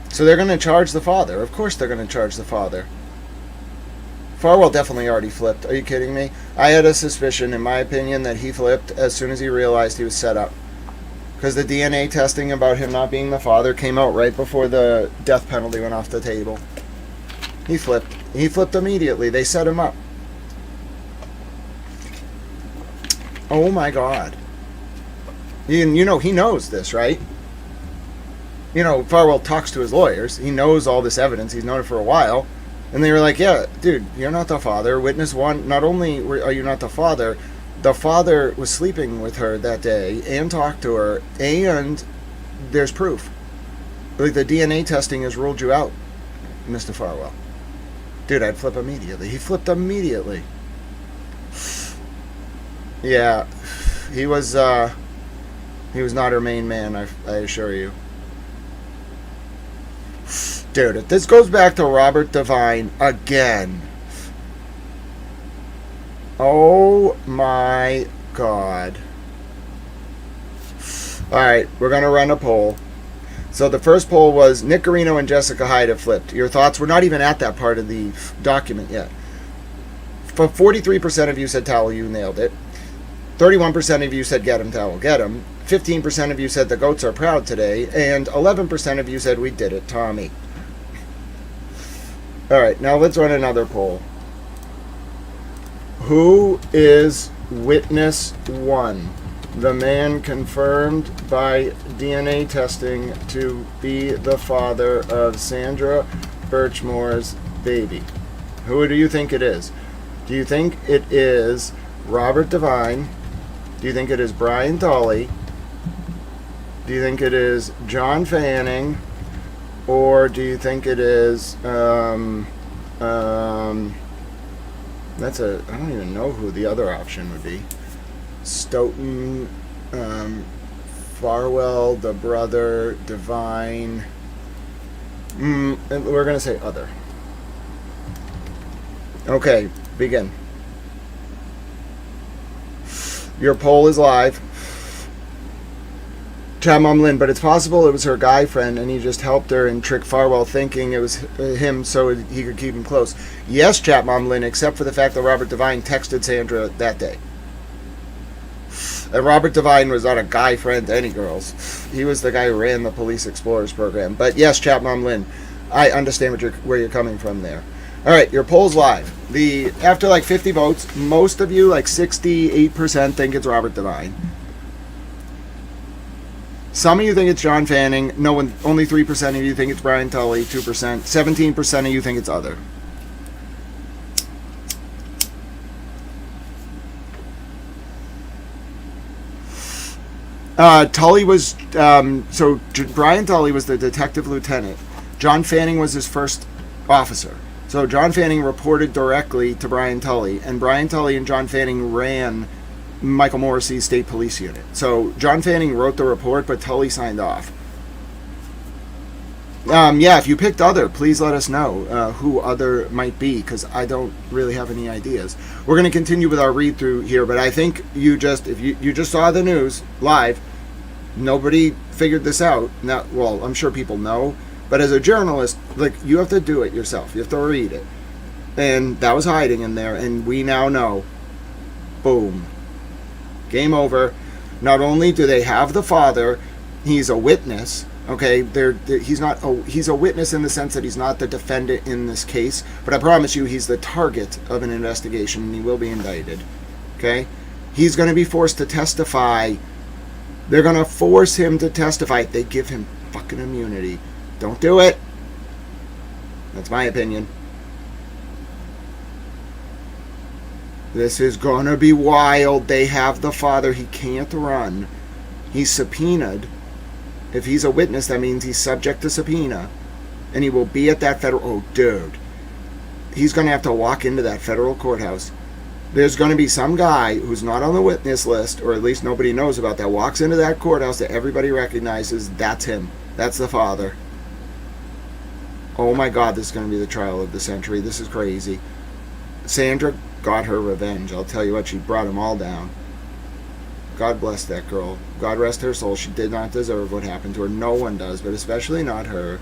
So they're going to charge the father. Of course they're going to charge the father. Farwell definitely already flipped. Are you kidding me? I had a suspicion, in my opinion, that he flipped as soon as he realized he was set up. Because the DNA testing about him not being the father came out right before the death penalty went off the table. He flipped. He flipped immediately. They set him up. Oh my God. You know, he knows this, right? You know, Farwell talks to his lawyers. He knows all this evidence. He's known it for a while. And they were like, yeah, dude, you're not the father. Witness one, not only are you not the father was sleeping with her that day and talked to her, and there's proof. Like, the DNA testing has ruled you out, Mr. Farwell. Dude, I'd flip immediately. He flipped immediately. Yeah, he was not her main man, I assure you. Dude, this goes back to Robert Devine again. Oh my God. Alright, we're going to run a poll. So the first poll was Nick Guarino and Jessica Hyde have flipped. Your thoughts? We're not even at that part of the document yet. For 43% of you said towel, you nailed it. 31% of you said get him, towel, get him. 15% of you said the goats are proud today. And 11% of you said we did it, Tommy. Alright, now let's run another poll. Who is witness 1? The man confirmed by DNA testing to be the father of Sandra Birchmore's baby. Who do you think it is? Do you think it is Robert Devine? Do you think it is Brian Tully? Do you think it is John Fanning? Or do you think it is I don't even know who the other option would be. Stoughton, Farwell, the brother, Devine. We're going to say other. Okay, begin. Your poll is live. Chad Mom Lynn, but it's possible it was her guy friend and he just helped her and tricked Farwell thinking it was him so he could keep him close. Yes, Chat Mom Lynn, except for the fact that Robert Devine texted Sandra that day. And Robert Devine was not a guy friend to any girls. He was the guy who ran the Police Explorers program. But yes, Chat Mom Lynn, I understand where you're coming from there. All right, your poll's live. After like 50 votes, most of you, like 68%, think it's Robert Devine. Some of you think it's John Fanning. No one. Only 3% of you think it's Brian Tully. 2%. 17% of you think it's other. Tully was Brian Tully was the detective lieutenant. John Fanning was his first officer. So John Fanning reported directly to Brian Tully, and Brian Tully and John Fanning ran Michael Morrissey's state police unit. So John Fanning wrote the report, but Tully signed off. Yeah, if you picked other, please let us know who other might be, because I don't really have any ideas. We're going to continue with our read through here, but I think if you just saw the news live, nobody figured this out. Now, well, I'm sure people know, but as a journalist, like, you have to do it yourself. You have to read it, and that was hiding in there, and we now know. Boom. Game over. Not only do they have the father, he's a witness. Okay, he's a witness in the sense that he's not the defendant in this case, but I promise you he's the target of an investigation and he will be indicted. Okay? He's going to be forced to testify. They're going to force him to testify. They give him fucking immunity. Don't do it. That's my opinion. This is going to be wild. They have the father. He can't run. He's subpoenaed. If he's a witness, that means he's subject to subpoena. And he will be at that federal... Oh, dude. He's going to have to walk into that federal courthouse. There's going to be some guy who's not on the witness list, or at least nobody knows about that, walks into that courthouse that everybody recognizes. That's him. That's the father. Oh my God, this is going to be the trial of the century. This is crazy. Sandra got her revenge. I'll tell you what, she brought them all down. God bless that girl. God rest her soul. She did not deserve what happened to her. No one does, but especially not her.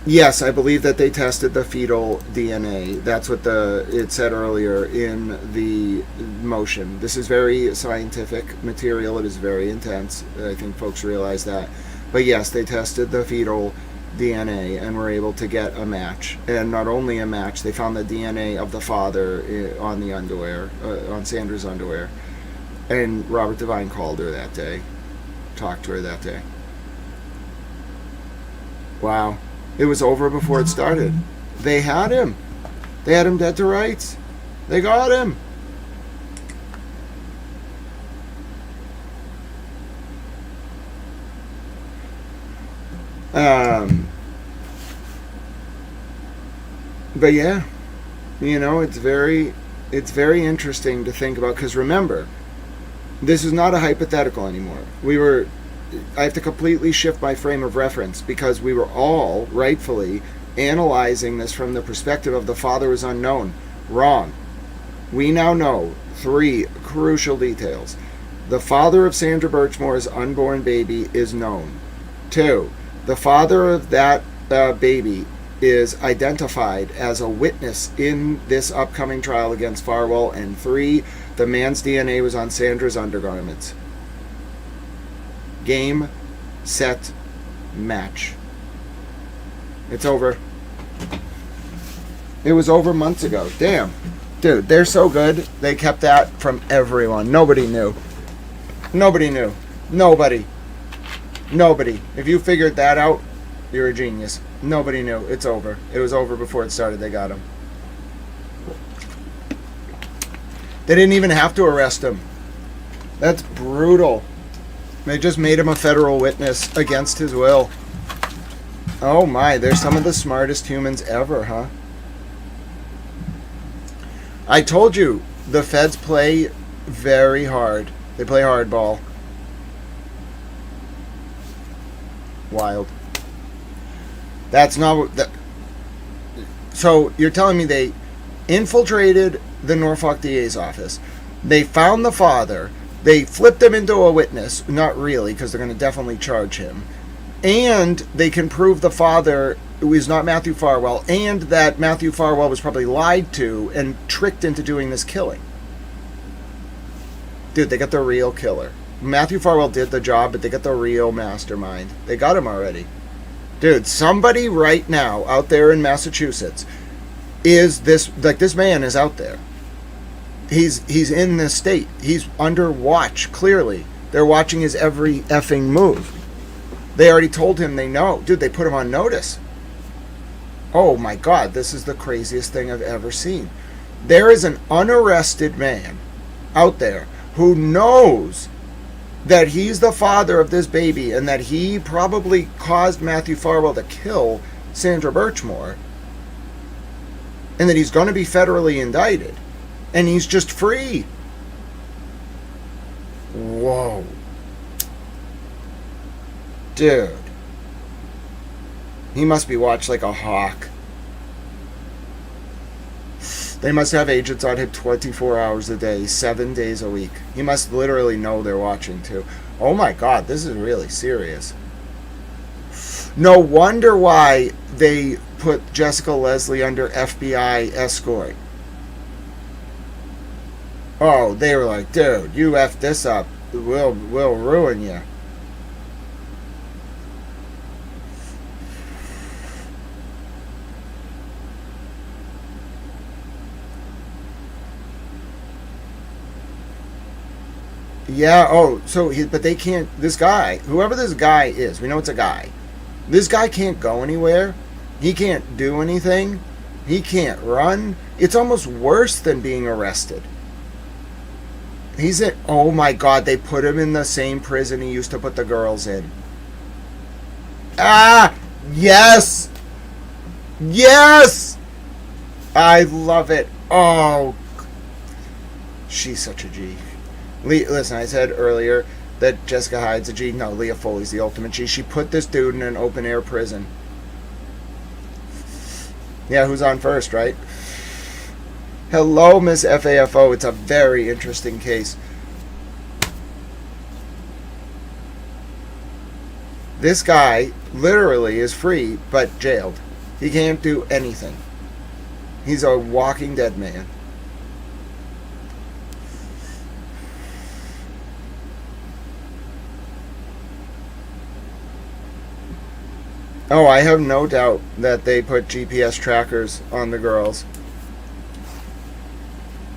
Yes, I believe that they tested the fetal DNA. That's what it said earlier in the motion. This is very scientific material. It is very intense. I think folks realize that. But yes, they tested the fetal DNA and were able to get a match. And not only a match, they found the DNA of the father on the underwear, on Sandra's underwear. And Robert Devine called her that day, talked to her that day. Wow. It was over before it started. They had him. They had him dead to rights. They got him. But yeah, you know, it's very interesting to think about, because remember, this is not a hypothetical anymore. I have to completely shift my frame of reference, because we were all rightfully analyzing this from the perspective of the father is unknown. Wrong. We now know 3 crucial details. The father of Sandra Birchmore's unborn baby is known. 2, the father of that baby is identified as a witness in this upcoming trial against Farwell. And 3, the man's DNA was on Sandra's undergarments. Game, set, match. It's over. It was over months ago. Damn. Dude, they're so good. They kept that from everyone. Nobody knew. Nobody knew. Nobody. If you figured that out, you're a genius. Nobody knew. It's over. It was over before it started. They got him. They didn't even have to arrest him. That's brutal. They just made him a federal witness against his will. Oh my, they're some of the smartest humans ever, huh? I told you, the feds play very hard. They play hardball. Wild. That's not what... So, you're telling me they infiltrated the Norfolk DA's office. They found the father. They flipped him into a witness. Not really, because they're going to definitely charge him. And they can prove the father is not Matthew Farwell, and that Matthew Farwell was probably lied to and tricked into doing this killing. Dude, they got the real killer. Matthew Farwell did the job, but they got the real mastermind. They got him already. Dude, somebody right now out there in Massachusetts is this, like, this man is out there. He's in this state. He's under watch, clearly. They're watching his every effing move. They already told him they know. Dude, they put him on notice. Oh my God, this is the craziest thing I've ever seen. There is an unarrested man out there who knows that he's the father of this baby and that he probably caused Matthew Farwell to kill Sandra Birchmore, and that he's going to be federally indicted, and he's just free. Whoa. Dude. He must be watched like a hawk. They must have agents on him 24 hours a day, 7 days a week. He must literally know they're watching too. Oh my God, this is really serious. No wonder why they put Jessica Leslie under FBI escort. Oh, they were like, dude, you F this up, we'll ruin you. Yeah, oh, so but they can't, this guy, whoever this guy is, we know it's a guy. This guy can't go anywhere. He can't do anything. He can't run. It's almost worse than being arrested. Oh my God, they put him in the same prison he used to put the girls in. Ah, yes. Yes. I love it. Oh, she's such a G. Listen, I said earlier that Jessica Hyde's a G. No, Leah Foley's the ultimate G. She put this dude in an open air prison. Yeah, who's on first, right? Hello, Miss FAFO. It's a very interesting case. This guy literally is free, but jailed. He can't do anything. He's a walking dead man. Oh, I have no doubt that they put GPS trackers on the girls.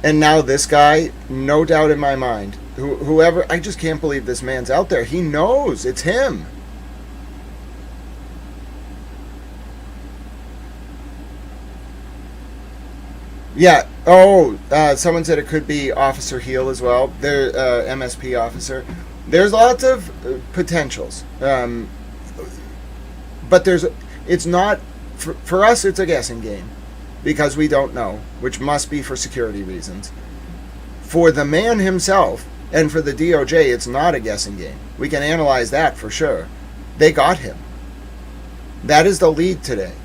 And now this guy, no doubt in my mind, whoever, I just can't believe this man's out there. He knows it's him. Yeah. Oh, someone said it could be Officer Heel as well. They're MSP officer. There's lots of potentials. But it's not, for us, it's a guessing game because we don't know, which must be for security reasons. For the man himself and for the DOJ, it's not a guessing game. We can analyze that for sure. They got him. That is the lead today.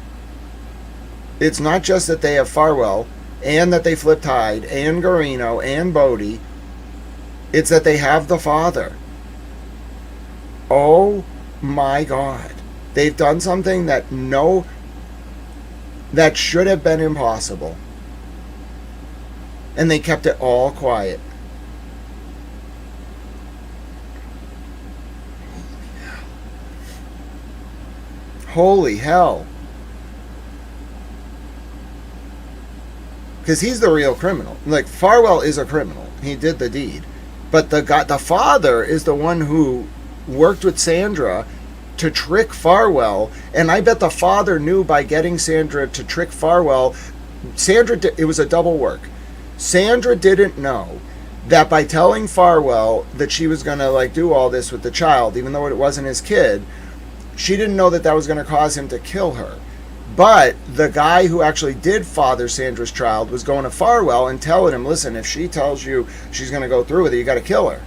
It's not just that they have Farwell and that they flipped Hyde and Guarino and Bodie. It's that they have the father. Oh my God. They've done something that should have been impossible. And they kept it all quiet. Holy hell. Because he's the real criminal. Like, Farwell is a criminal. He did the deed. But the father is the one who worked with Sandra to trick Farwell, and I bet the father knew by getting Sandra to trick Farwell. It was a double work. Sandra didn't know that by telling Farwell that she was going to do all this with the child, even though it wasn't his kid, she didn't know that that was going to cause him to kill her. But the guy who actually did father Sandra's child was going to Farwell and telling him, listen, if she tells you she's going to go through with it, you got to kill her.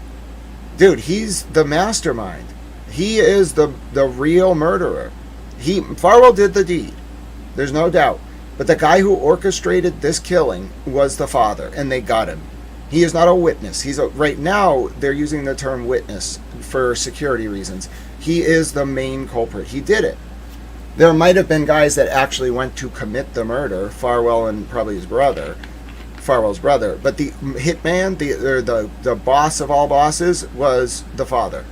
Dude, he's the mastermind. He is the real murderer. Farwell did the deed. There's no doubt. But the guy who orchestrated this killing was the father, and they got him. He is not a witness. Right now, they're using the term witness for security reasons. He is the main culprit. He did it. There might have been guys that actually went to commit the murder, Farwell and probably his brother, Farwell's brother. But the hitman, the boss of all bosses, was the father.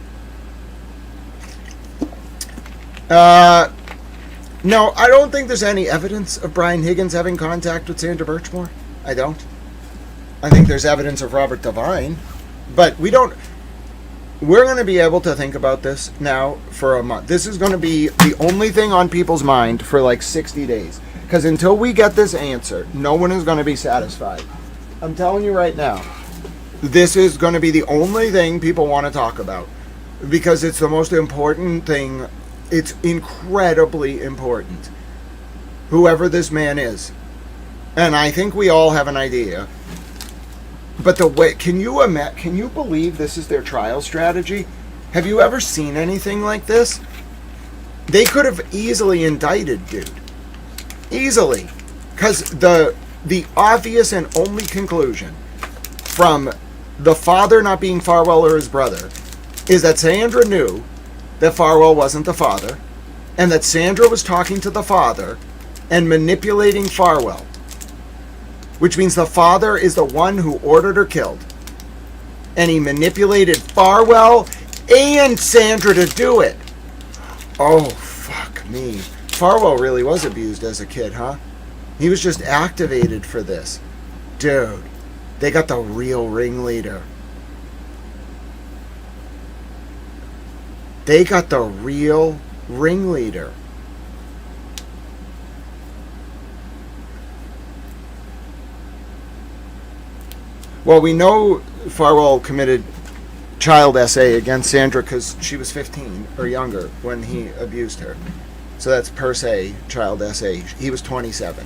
No, I don't think there's any evidence of Brian Higgins having contact with Sandra Birchmore. I don't. I think there's evidence of Robert Devine, but we're going to be able to think about this now for a month. This is going to be the only thing on people's mind for 60 days. Because until we get this answer, no one is going to be satisfied. I'm telling you right now, this is going to be the only thing people want to talk about. Because it's the most important thing. It's incredibly important. Whoever this man is. And I think we all have an idea. But the way, can you believe this is their trial strategy? Have you ever seen anything like this? They could have easily indicted dude. Easily. Because the obvious and only conclusion from the father not being Farwell or his brother is that Sandra knew that Farwell wasn't the father, and that Sandra was talking to the father and manipulating Farwell. which means the father is the one who ordered her killed. And he manipulated Farwell and Sandra to do it. Oh, fuck me. Farwell really was abused as a kid, huh? He was just activated for this. Dude, they got the real ringleader. They got the real ringleader. Well, we know Farwell committed child SA against Sandra because she was 15 or younger when he abused her. So that's per se child SA. He was 27.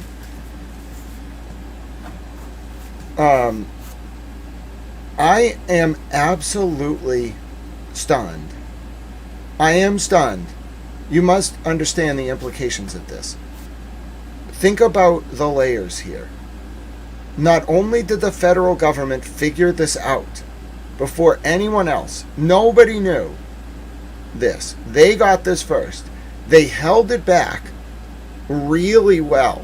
I am absolutely stunned. I am stunned. You must understand the implications of this. Think about the layers here. Not only did the federal government figure this out before anyone else, nobody knew this. They got this first. They held it back really well.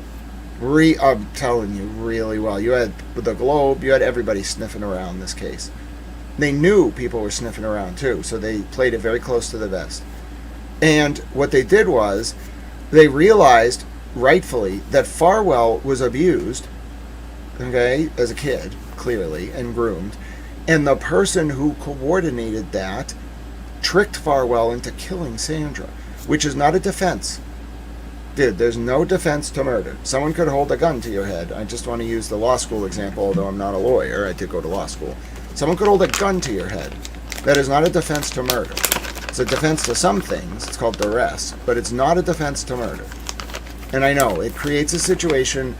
I'm telling you, really well. You had the Globe, you had everybody sniffing around this case. They knew people were sniffing around too, so they played it very close to the vest. And what they did was, they realized, rightfully, that Farwell was abused, okay, as a kid, clearly, and groomed. And the person who coordinated that tricked Farwell into killing Sandra, which is not a defense. Dude, there's no defense to murder. Someone could hold a gun to your head. I just want to use the law school example, although I'm not a lawyer. I did go to law school. Someone could hold a gun to your head. That is not a defense to murder. It's a defense to some things. It's called duress. But it's not a defense to murder. And I know, it creates a situation.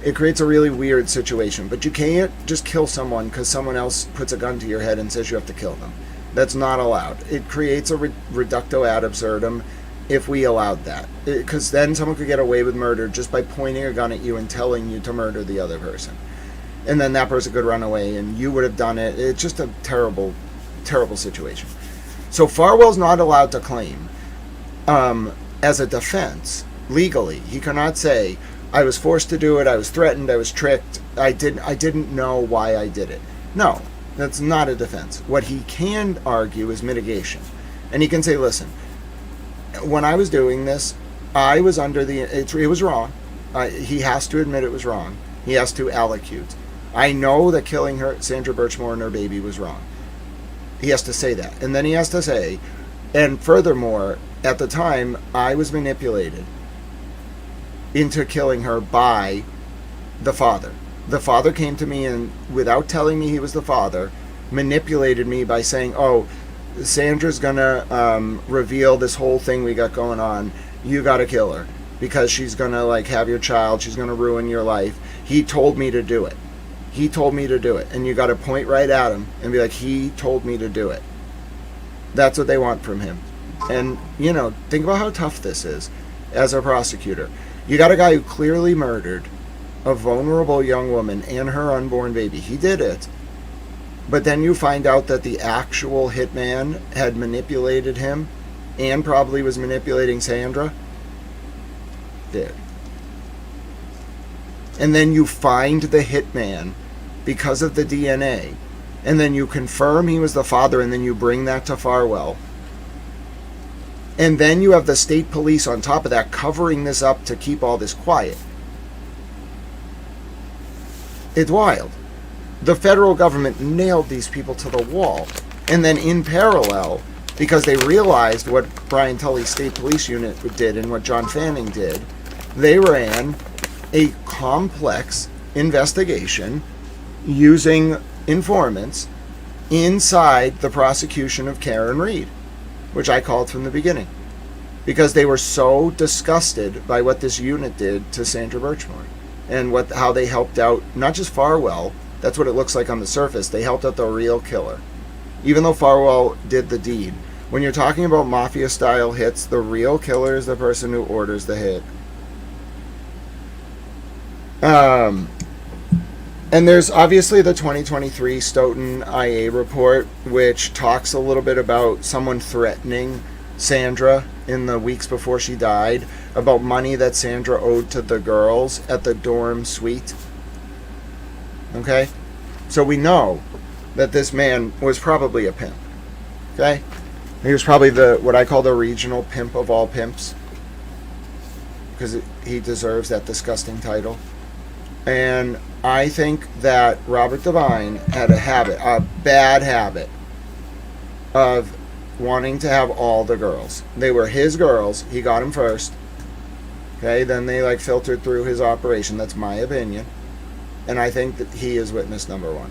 It creates a really weird situation. But you can't just kill someone because someone else puts a gun to your head and says you have to kill them. That's not allowed. It creates a reducto ad absurdum if we allowed that. Because then someone could get away with murder just by pointing a gun at you and telling you to murder the other person. And then that person could run away and you would have done it. It's just a terrible, terrible situation. So Farwell's not allowed to claim as a defense, legally. He cannot say, I was forced to do it, I was threatened, I was tricked, I didn't know why I did it. No, that's not a defense. What he can argue is mitigation. And he can say, listen, when I was doing this, I was under it was wrong. He has to admit it was wrong. He has to allocute. I know that killing Sandra Birchmore and her baby was wrong. He has to say that. And then he has to say, and furthermore, at the time, I was manipulated into killing her by the father. The father came to me and, without telling me he was the father, manipulated me by saying, oh, Sandra's gonna reveal this whole thing we got going on. You gotta kill her because she's gonna have your child. She's gonna ruin your life. He told me to do it. He told me to do it. And you gotta point right at him and be like, he told me to do it. That's what they want from him. And, think about how tough this is as a prosecutor. You got a guy who clearly murdered a vulnerable young woman and her unborn baby. He did it. But then you find out that the actual hitman had manipulated him and probably was manipulating Sandra. Dude. And then you find the hitman because of the DNA. And then you confirm he was the father, and then you bring that to Farwell. And then you have the state police on top of that covering this up to keep all this quiet. It's wild. The federal government nailed these people to the wall. And then in parallel, because they realized what Brian Tully's state police unit did and what John Fanning did, they ran a complex investigation using informants inside the prosecution of Karen Reed, which I called from the beginning, because they were so disgusted by what this unit did to Sandra Birchmore and how they helped out not just Farwell. That's what it looks like on the surface. They helped out the real killer. Even though Farwell did the deed. When you're talking about mafia-style hits, the real killer is the person who orders the hit. And there's obviously the 2023 Stoughton IA report, which talks a little bit about someone threatening Sandra in the weeks before she died, about money that Sandra owed to the girls at the dorm suite. Okay? So we know that this man was probably a pimp. Okay? He was probably what I call the regional pimp of all pimps. Because he deserves that disgusting title. And I think that Robert Devine had a bad habit of wanting to have all the girls. They were his girls. He got them first. Okay, then they like filtered through his operation. That's my opinion. And I think that he is witness number one.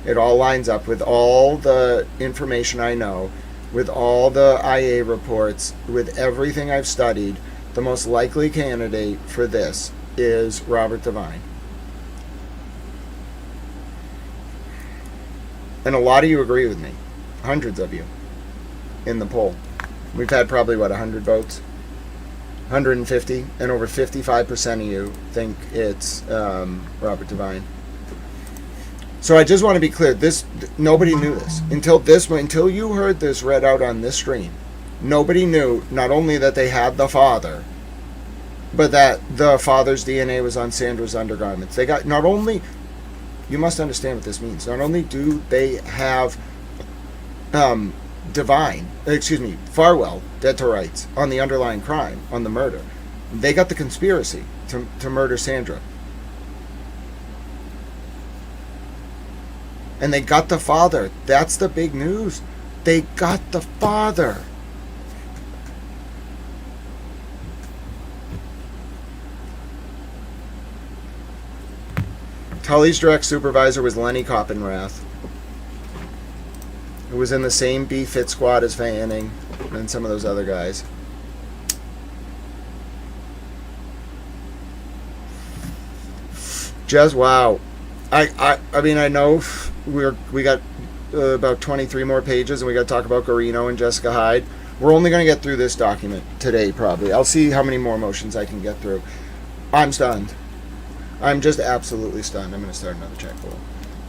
It all lines up with all the information I know, with all the IA reports, with everything I've studied. The most likely candidate for this is Robert Devine. And a lot of you agree with me. Hundreds of you in the poll. We've had probably, 100 votes? 150, and over 55% of you think it's Robert Devine. So I just want to be clear, nobody knew this. Until you heard this read out on this stream, nobody knew not only that they had the father, but that the father's DNA was on Sandra's undergarments. They got, not only, you must understand what this means, not only do they have Farwell dead to rights on the underlying crime, on the murder, they got the conspiracy to murder Sandra. And they got the father. That's the big news. They got the father. Tully's direct supervisor was Lenny Coppenrath, who was in the same B-Fit squad as Fanning and some of those other guys. Just wow. I mean, I know we got about 23 more pages, and we got to talk about Guarino and Jessica Hyde. We're only going to get through this document today, probably. I'll see how many more motions I can get through. I'm stunned. I'm just absolutely stunned. I'm going to start another check poll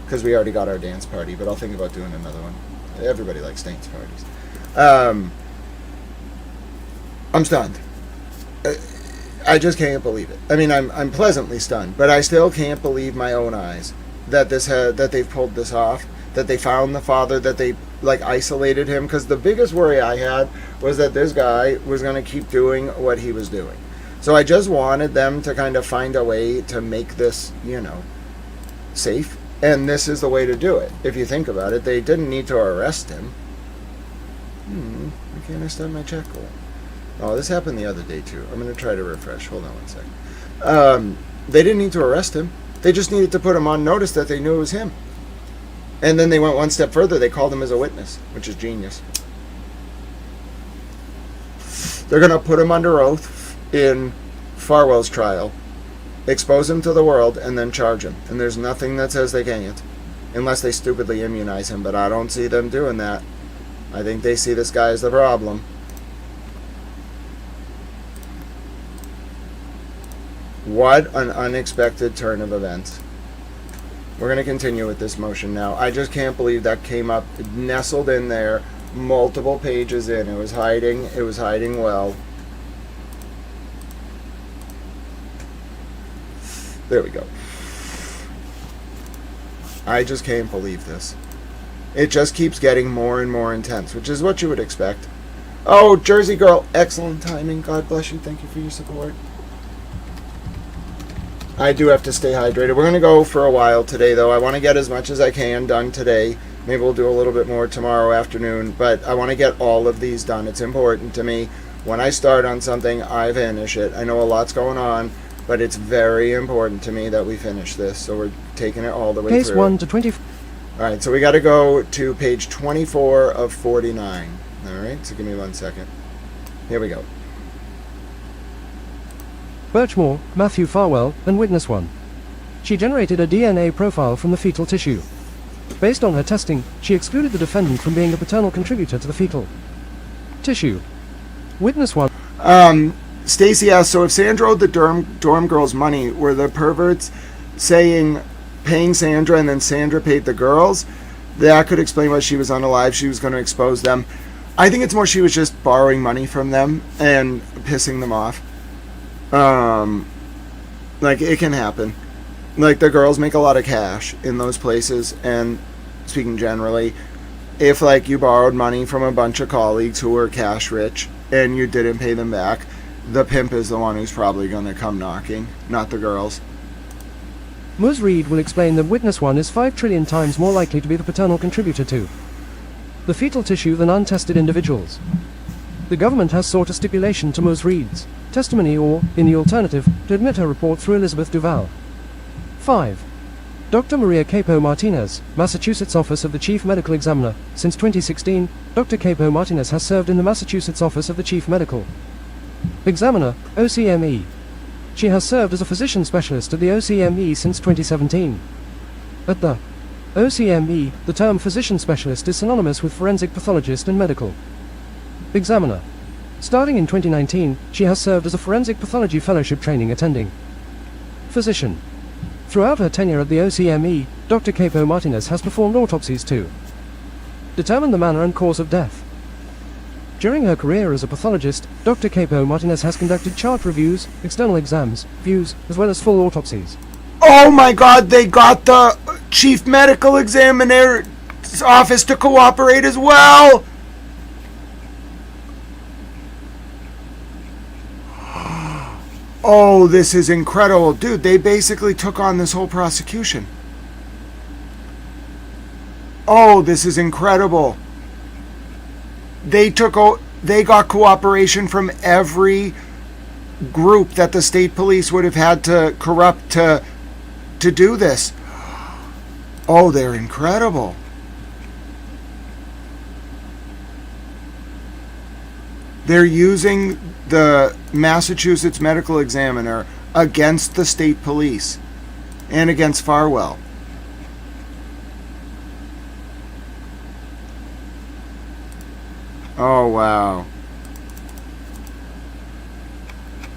because we already got our dance party, but I'll think about doing another one. Everybody likes dance parties. I'm stunned. I just can't believe it. I mean, I'm pleasantly stunned, but I still can't believe my own eyes that that they've pulled this off, that they found the father, that they like isolated him. Because the biggest worry I had was that this guy was going to keep doing what he was doing. So I just wanted them to kind of find a way to make this, safe. And this is the way to do it. If you think about it, they didn't need to arrest him. Why can't I start my check poll? Oh, this happened the other day too. I'm going to try to refresh. Hold on one second. They didn't need to arrest him. They just needed to put him on notice that they knew it was him. And then they went one step further. They called him as a witness, which is genius. They're going to put him under oath in Farwell's trial, expose him to the world, and then charge him. And there's nothing that says they can't, unless they stupidly immunize him. But I don't see them doing that. I think they see this guy as the problem. What an unexpected turn of events. We're going to continue with this motion now. I just can't believe that came up, nestled in there, multiple pages in. It was hiding well. There we go. I just can't believe this. It just keeps getting more and more intense, which is what you would expect. Oh, Jersey Girl, excellent timing. God bless you. Thank you for your support. I do have to stay hydrated. We're going to go for a while today, though. I want to get as much as I can done today. Maybe we'll do a little bit more tomorrow afternoon, but I want to get all of these done. It's important to me. When I start on something, I finish it. I know a lot's going on, but it's very important to me that we finish this, so we're taking it all the way through. Case 1 to 20. All right, so we got to go to page 24 of 49. All right, so give me 1 second. Here we go. Birchmore, Matthew Farwell, and Witness 1. She generated a DNA profile from the fetal tissue. Based on her testing, she excluded the defendant from being a paternal contributor to the fetal tissue. Witness 1. Stacy asks, so if Sandra owed the dorm girls money, were the perverts paying Sandra and then Sandra paid the girls? That could explain why she was unalive. She was going to expose them. I think it's more she was just borrowing money from them and pissing them off. Like, it can happen. Like, the girls make a lot of cash in those places, and speaking generally, if, like, you borrowed money from a bunch of colleagues who were cash rich and you didn't pay them back, the pimp is the one who's probably going to come knocking, not the girls. Ms. Reed will explain that witness 1 is 5 trillion times more likely to be the paternal contributor to the fetal tissue than untested individuals. The government has sought a stipulation to Ms. Reed's testimony or, in the alternative, to admit her report through Elizabeth Duval. 5. Dr. Maria Capo Martinez, Massachusetts Office of the Chief Medical Examiner. Since 2016, Dr. Capo Martinez has served in the Massachusetts Office of the Chief Medical Examiner, OCME. She has served as a physician specialist at the OCME since 2017. At the OCME, the term physician specialist is synonymous with forensic pathologist and medical examiner. Starting in 2019, she has served as a forensic pathology fellowship training attending physician. Throughout her tenure at the OCME, Dr. Capo Martinez has performed autopsies to determine the manner and cause of death. During her career as a pathologist, Dr. Capo Martinez has conducted chart reviews, external exams, views, as well as full autopsies. Oh my God, they got the chief medical examiner's office to cooperate as well! Oh, this is incredible. Dude, they basically took on this whole prosecution. Oh, this is incredible. They got cooperation from every group that the state police would have had to corrupt to do this. Oh, they're incredible. They're using the Massachusetts Medical Examiner against the state police and against Farwell. Oh, wow.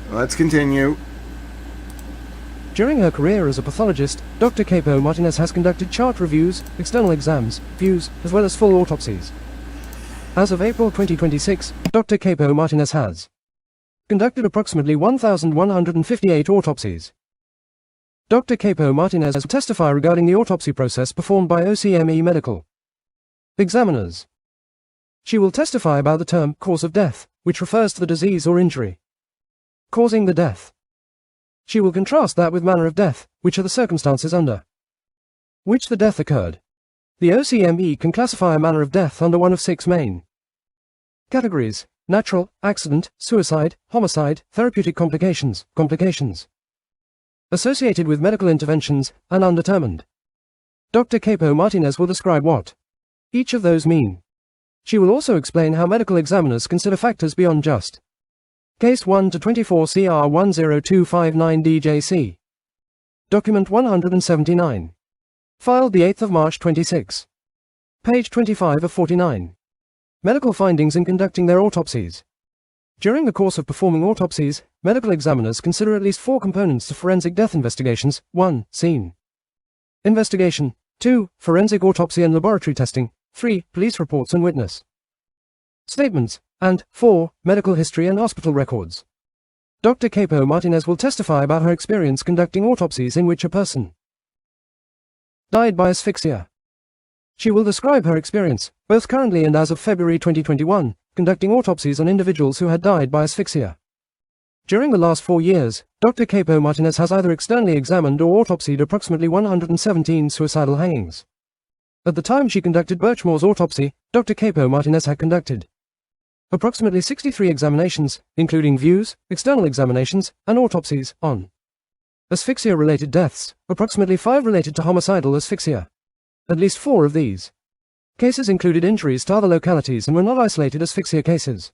Let's continue. During her career as a pathologist, Dr. Capo Martinez has conducted chart reviews, external exams, views, as well as full autopsies. As of April 2026, Dr. Capo Martinez has conducted approximately 1,158 autopsies. Dr. Capo Martinez will testify regarding the autopsy process performed by OCME medical examiners. She will testify about the term cause of death, which refers to the disease or injury causing the death. She will contrast that with manner of death, which are the circumstances under which the death occurred. The OCME can classify a manner of death under one of 6 main categories: natural, accident, suicide, homicide, therapeutic complications, associated with medical interventions, and undetermined. Dr. Capo Martinez will describe what each of those mean. She will also explain how medical examiners consider factors beyond just Case 1 to 24 CR 10259 DJC. Document 179. Filed the 8th of March 26. Page 25 of 49. Medical findings in conducting their autopsies. During the course of performing autopsies, medical examiners consider at least 4 components to forensic death investigations. 1. Scene investigation. 2. Forensic autopsy and laboratory testing. 3. Police reports and witness statements. And 4. Medical history and hospital records. Dr. Capo Martinez will testify about her experience conducting autopsies in which a person died by asphyxia. She will describe her experience, both currently and as of February 2021, conducting autopsies on individuals who had died by asphyxia. During the last 4 years, Dr. Capo Martinez has either externally examined or autopsied approximately 117 suicidal hangings. At the time she conducted Birchmore's autopsy, Dr. Capo Martinez had conducted approximately 63 examinations, including views, external examinations, and autopsies, on asphyxia-related deaths, approximately 5 related to homicidal asphyxia. At least 4 of these cases included injuries to other localities and were not isolated asphyxia cases.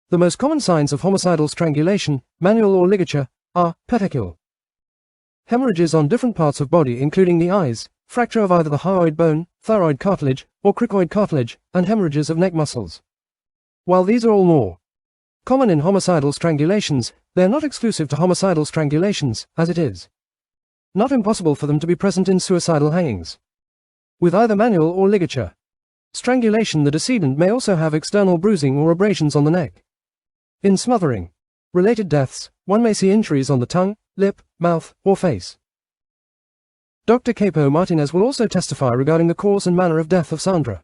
The most common signs of homicidal strangulation, manual or ligature, are petechial hemorrhages on different parts of body including the eyes, fracture of either the hyoid bone, thyroid cartilage, or cricoid cartilage, and hemorrhages of neck muscles. While these are all more common in homicidal strangulations, they are not exclusive to homicidal strangulations, as it is not impossible for them to be present in suicidal hangings. With either manual or ligature strangulation, the decedent may also have external bruising or abrasions on the neck. In smothering related deaths, one may see injuries on the tongue, lip, mouth, or face. Dr. Capo Martinez will also testify regarding the cause and manner of death of Sandra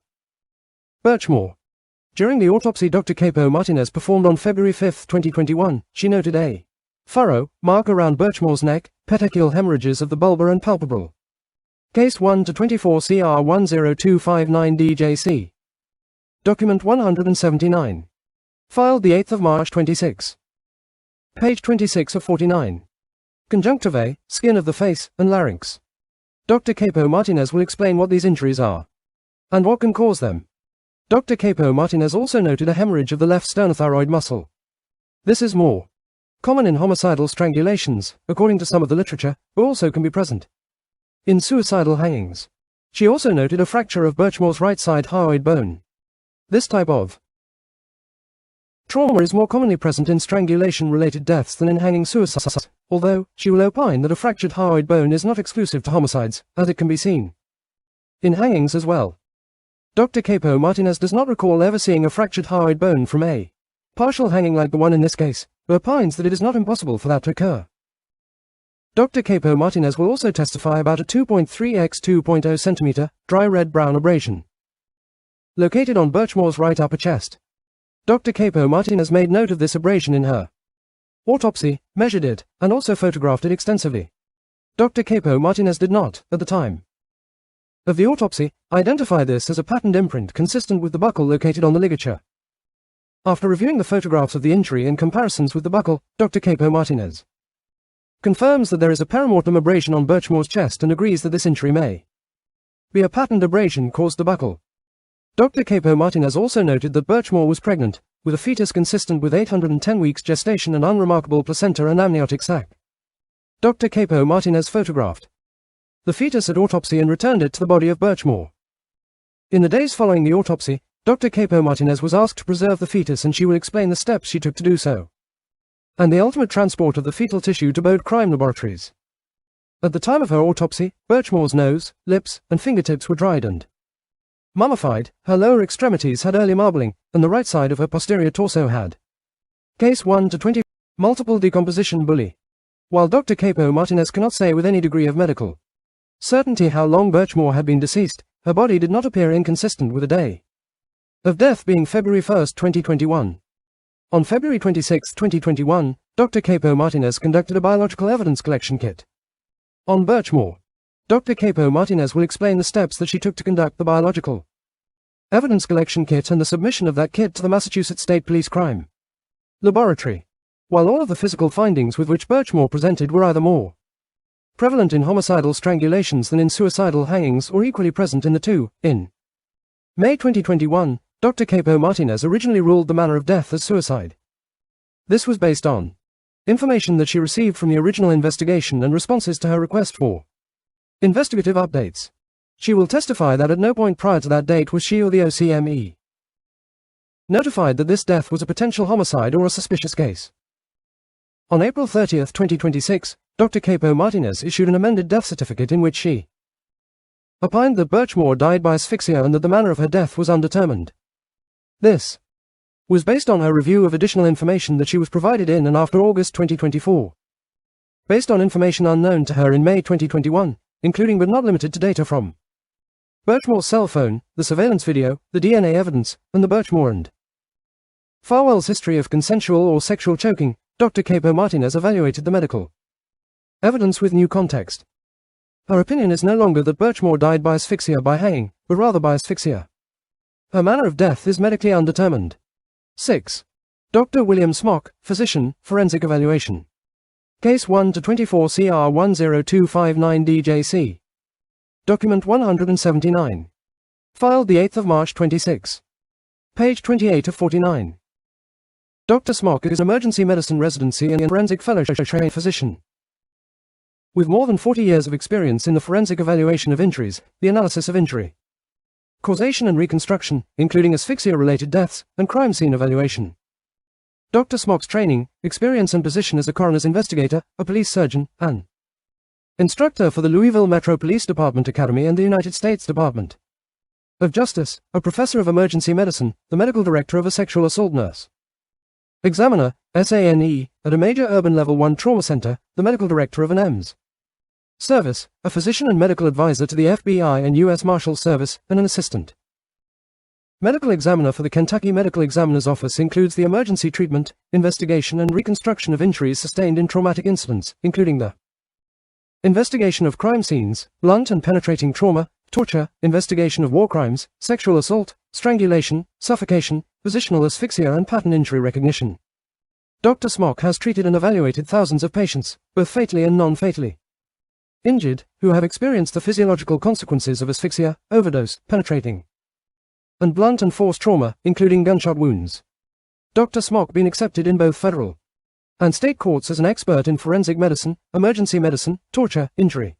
Birchmore. During the autopsy Dr. Capo Martinez performed on February 5, 2021, she noted a furrow mark around Birchmore's neck, petechial hemorrhages of the bulbar and palpebral. Case 1-24 CR 10259 DJC. Document 179. Filed the 8th of March 26. Page 26 of 49. Conjunctivae, skin of the face, and larynx. Dr. Capo Martinez will explain what these injuries are and what can cause them. Dr. Capo Martinez also noted a hemorrhage of the left sternothyroid muscle. This is more common in homicidal strangulations, according to some of the literature, but also can be present in suicidal hangings. She also noted a fracture of Birchmore's right side hyoid bone. This type of trauma is more commonly present in strangulation-related deaths than in hanging suicides, although she will opine that a fractured hyoid bone is not exclusive to homicides, as it can be seen in hangings as well. Dr. Capo Martinez does not recall ever seeing a fractured hyoid bone from a partial hanging like the one in this case, but opines that it is not impossible for that to occur. Dr. Capo Martinez will also testify about a 2.3 x 2.0 cm dry red-brown abrasion located on Birchmore's right upper chest. Dr. Capo Martinez made note of this abrasion in her autopsy, measured it, and also photographed it extensively. Dr. Capo Martinez did not, at the time of the autopsy, identify this as a patterned imprint consistent with the buckle located on the ligature. After reviewing the photographs of the injury in comparisons with the buckle, Dr. Capo Martinez confirms that there is a perimortem abrasion on Birchmore's chest and agrees that this injury may be a patterned abrasion caused the buckle. Dr. Capo Martinez also noted that Birchmore was pregnant, with a fetus consistent with 810 weeks gestation and unremarkable placenta and amniotic sac. Dr. Capo Martinez photographed the fetus at autopsy and returned it to the body of Birchmore. In the days following the autopsy, Dr. Capo Martinez was asked to preserve the fetus, and she will explain the steps she took to do so, and the ultimate transport of the fetal tissue to both crime laboratories. At the time of her autopsy, Birchmore's nose, lips, and fingertips were dried and mummified, her lower extremities had early marbling, and the right side of her posterior torso had Case 1-20 multiple decomposition bully. While Dr. Capo Martinez cannot say with any degree of medical certainty how long Birchmore had been deceased, her body did not appear inconsistent with a day of death being February 1, 2021. On February 26, 2021, Dr. Capo Martinez conducted a biological evidence collection kit on Birchmore. Dr. Capo Martinez will explain the steps that she took to conduct the biological evidence collection kit and the submission of that kit to the Massachusetts State Police Crime Laboratory. While all of the physical findings with which Birchmore presented were either more prevalent in homicidal strangulations than in suicidal hangings or equally present in the two, in May 2021, Dr. Capo Martinez originally ruled the manner of death as suicide. This was based on information that she received from the original investigation and responses to her request for investigative updates. She will testify that at no point prior to that date was she or the OCME notified that this death was a potential homicide or a suspicious case. On April 30, 2026, Dr. Capo Martinez issued an amended death certificate in which she opined that Birchmore died by asphyxia and that the manner of her death was undetermined. This was based on her review of additional information that she was provided in and after August 2024. Based on information unknown to her in May 2021, including but not limited to data from Birchmore's cell phone, the surveillance video, the DNA evidence, and the Birchmore and Farwell's history of consensual or sexual choking, Dr. Capo Martinez evaluated the medical evidence with new context. Her opinion is no longer that Birchmore died by asphyxia by hanging, but rather by asphyxia. Her manner of death is medically undetermined. 6. Dr. William Smock, physician, forensic evaluation. Case 1-24 CR 10259 DJC. Document 179. Filed the 8th of March 26. Page 28 of 49. Dr. Smock is an emergency medicine residency and forensic fellowship trained physician with more than 40 years of experience in the forensic evaluation of injuries, the analysis of injury causation and reconstruction, including asphyxia-related deaths, and crime scene evaluation. Dr. Smock's training, experience and position as a coroner's investigator, a police surgeon, an instructor for the Louisville Metro Police Department Academy and the United States Department of Justice, a professor of emergency medicine, the medical director of a sexual assault nurse examiner, SANE, at a major urban level 1 trauma center, the medical director of an EMS Service, a physician and medical advisor to the FBI and U.S. Marshals Service, and an assistant. Medical examiner for the Kentucky Medical Examiner's Office includes the emergency treatment, investigation and reconstruction of injuries sustained in traumatic incidents, including the investigation of crime scenes, blunt and penetrating trauma, torture, investigation of war crimes, sexual assault, strangulation, suffocation, positional asphyxia and pattern injury recognition. Dr. Smock has treated and evaluated thousands of patients, both fatally and non-fatally injured, who have experienced the physiological consequences of asphyxia, overdose, penetrating, and blunt and force trauma, including gunshot wounds. Dr. Smock been accepted in both federal and state courts as an expert in forensic medicine, emergency medicine, torture, injury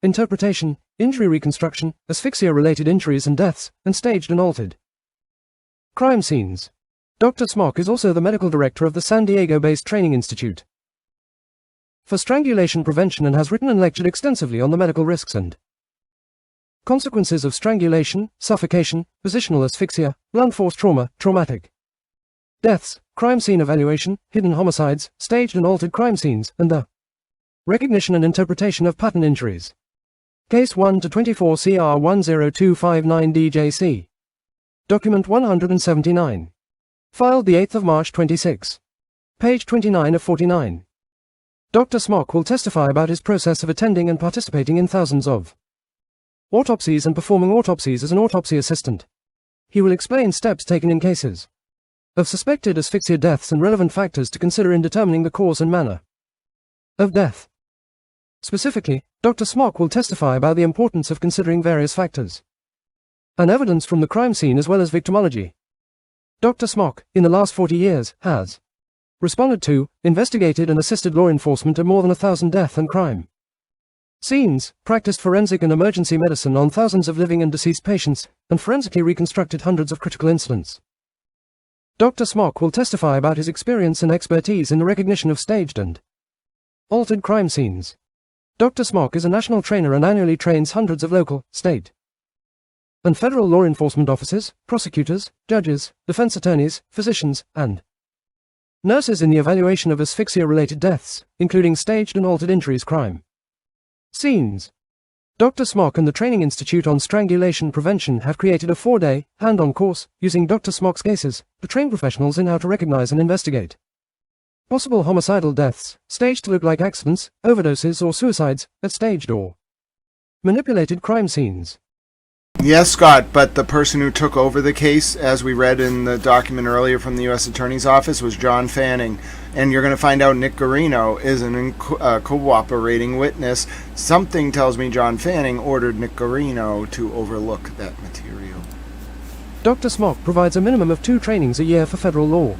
interpretation, injury reconstruction, asphyxia-related injuries and deaths, and staged and altered crime scenes. Dr. Smock is also the medical director of the San Diego-based Training Institute for Strangulation Prevention and has written and lectured extensively on the medical risks and consequences of strangulation, suffocation, positional asphyxia, blunt force trauma, traumatic deaths, crime scene evaluation, hidden homicides, staged and altered crime scenes, and the recognition and interpretation of pattern injuries. Case 1-24 CR 10259 DJC. Document 179. Filed the 8th of March 26. Page 29 of 49. Dr. Smock will testify about his process of attending and participating in thousands of autopsies and performing autopsies as an autopsy assistant. He will explain steps taken in cases of suspected asphyxia deaths and relevant factors to consider in determining the cause and manner of death. Specifically, Dr. Smock will testify about the importance of considering various factors and evidence from the crime scene as well as victimology. Dr. Smock, in the last 40 years, has responded to, investigated and assisted law enforcement at more than 1,000 death and crime scenes, practiced forensic and emergency medicine on thousands of living and deceased patients, and forensically reconstructed hundreds of critical incidents. Dr. Smock will testify about his experience and expertise in the recognition of staged and altered crime scenes. Dr. Smock is a national trainer and annually trains hundreds of local, state, and federal law enforcement officers, prosecutors, judges, defense attorneys, physicians, and nurses in the evaluation of asphyxia-related deaths, including staged and altered injuries crime scenes. Dr. Smock and the Training Institute on Strangulation Prevention have created a 4-day, hand-on course, using Dr. Smock's cases, to train professionals in how to recognize and investigate possible homicidal deaths, staged to look like accidents, overdoses or suicides, at staged or manipulated crime scenes. Yes, Scott, but the person who took over the case, as we read in the document earlier from the U.S. Attorney's Office, was John Fanning. And you're going to find out Nick Guarino is a cooperating witness. Something tells me John Fanning ordered Nick Guarino to overlook that material. Dr. Smock provides a minimum of 2 trainings a year for federal law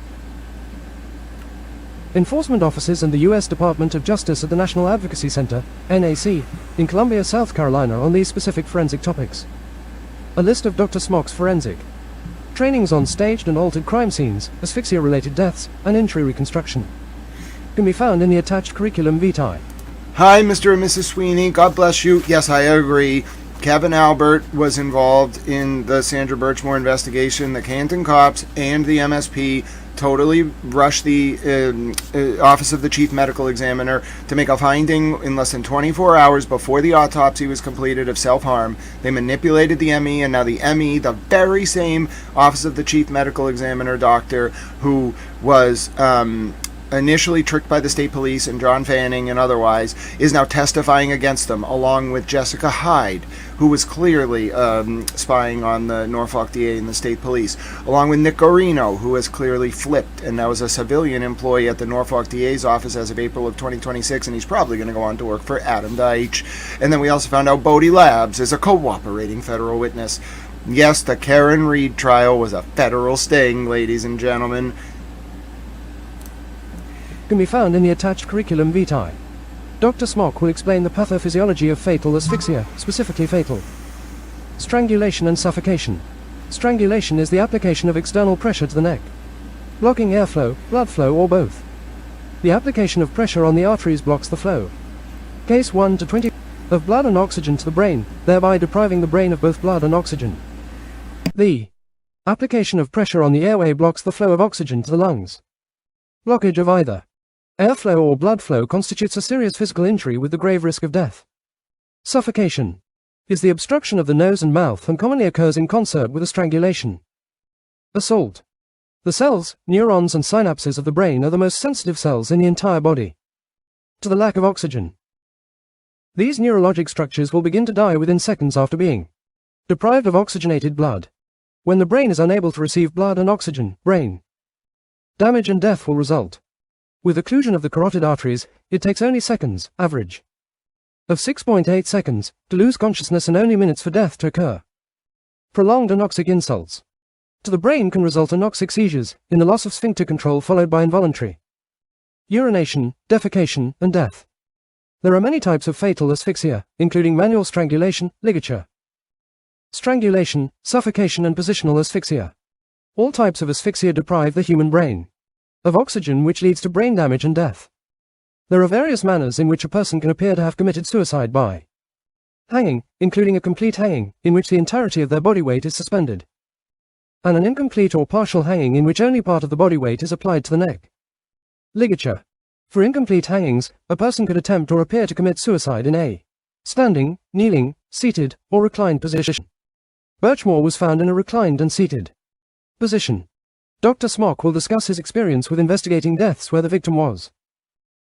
enforcement officers and the U.S. Department of Justice at the National Advocacy Center, NAC, in Columbia, South Carolina on these specific forensic topics. A list of Dr. Smock's forensic trainings on staged and altered crime scenes, asphyxia-related deaths, and injury reconstruction can be found in the attached curriculum vitae. Hi, Mr. and Mrs. Sweeney. God bless you. Yes, I agree. Kevin Albert was involved in the Sandra Birchmore investigation. The Canton cops and the MSP totally rushed the Office of the Chief Medical Examiner to make a finding in less than 24 hours before the autopsy was completed of self-harm. They manipulated the ME, and now the ME, the very same Office of the Chief Medical Examiner doctor who was initially tricked by the state police and John Fanning and otherwise, is now testifying against them, along with Jessica Hyde, who was clearly spying on the Norfolk DA and the state police, along with Nick Guarino, who has clearly flipped and now is a civilian employee at the Norfolk DA's office as of April of 2026, and he's probably going to go on to work for Adam Deitch. And then we also found out Bodie Labs is a cooperating federal witness. Yes, the Karen Reed trial was a federal sting, ladies and gentlemen. Can be found in the attached curriculum vitae. Dr. Smock will explain the pathophysiology of fatal asphyxia, specifically fatal strangulation and suffocation. Strangulation is the application of external pressure to the neck, blocking airflow, blood flow, or both. The application of pressure on the arteries blocks the flow, case 1-20, of blood and oxygen to the brain, thereby depriving the brain of both blood and oxygen. The application of pressure on the airway blocks the flow of oxygen to the lungs. Blockage of either Airflow or blood flow constitutes a serious physical injury with the grave risk of death. Suffocation is the obstruction of the nose and mouth and commonly occurs in concert with a strangulation. Assault. The cells, neurons and synapses of the brain are the most sensitive cells in the entire body to the lack of oxygen. These neurologic structures will begin to die within seconds after being deprived of oxygenated blood. When the brain is unable to receive blood and oxygen, brain damage and death will result. With occlusion of the carotid arteries, it takes only seconds, average of 6.8 seconds, to lose consciousness and only minutes for death to occur. Prolonged anoxic insults to the brain can result in anoxic seizures, in the loss of sphincter control followed by involuntary urination, defecation, and death. There are many types of fatal asphyxia, including manual strangulation, ligature, strangulation, suffocation, and positional asphyxia. All types of asphyxia deprive the human brain of oxygen, which leads to brain damage and death. There are various manners in which a person can appear to have committed suicide by hanging, including a complete hanging, in which the entirety of their body weight is suspended, and an incomplete or partial hanging in which only part of the body weight is applied to the neck. Ligature. For incomplete hangings, a person could attempt or appear to commit suicide in a standing, kneeling, seated, or reclined position. Birchmore was found in a reclined and seated position. Dr. Smock will discuss his experience with investigating deaths where the victim was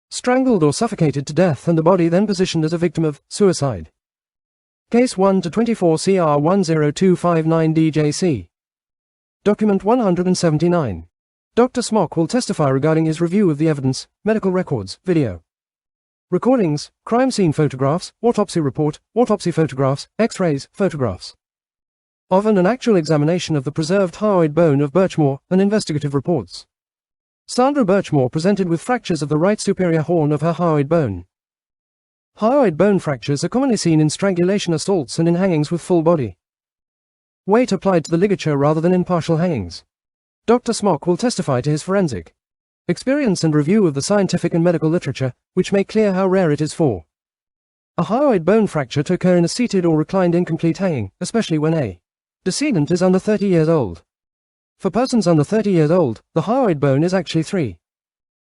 strangled or suffocated to death and the body then positioned as a victim of suicide. Case 1-24 CR 10259 DJC. Document 179. Dr. Smock will testify regarding his review of the evidence, medical records, video recordings, crime scene photographs, autopsy report, autopsy photographs, x-rays, photographs of an actual examination of the preserved hyoid bone of Birchmore, and investigative reports. Sandra Birchmore presented with fractures of the right superior horn of her hyoid bone. Hyoid bone fractures are commonly seen in strangulation assaults and in hangings with full body weight applied to the ligature rather than in partial hangings. Dr. Smock will testify to his forensic experience and review of the scientific and medical literature, which make clear how rare it is for a hyoid bone fracture to occur in a seated or reclined incomplete hanging, especially when a decedent is under 30 years old. For persons under 30 years old, the hyoid bone is actually 3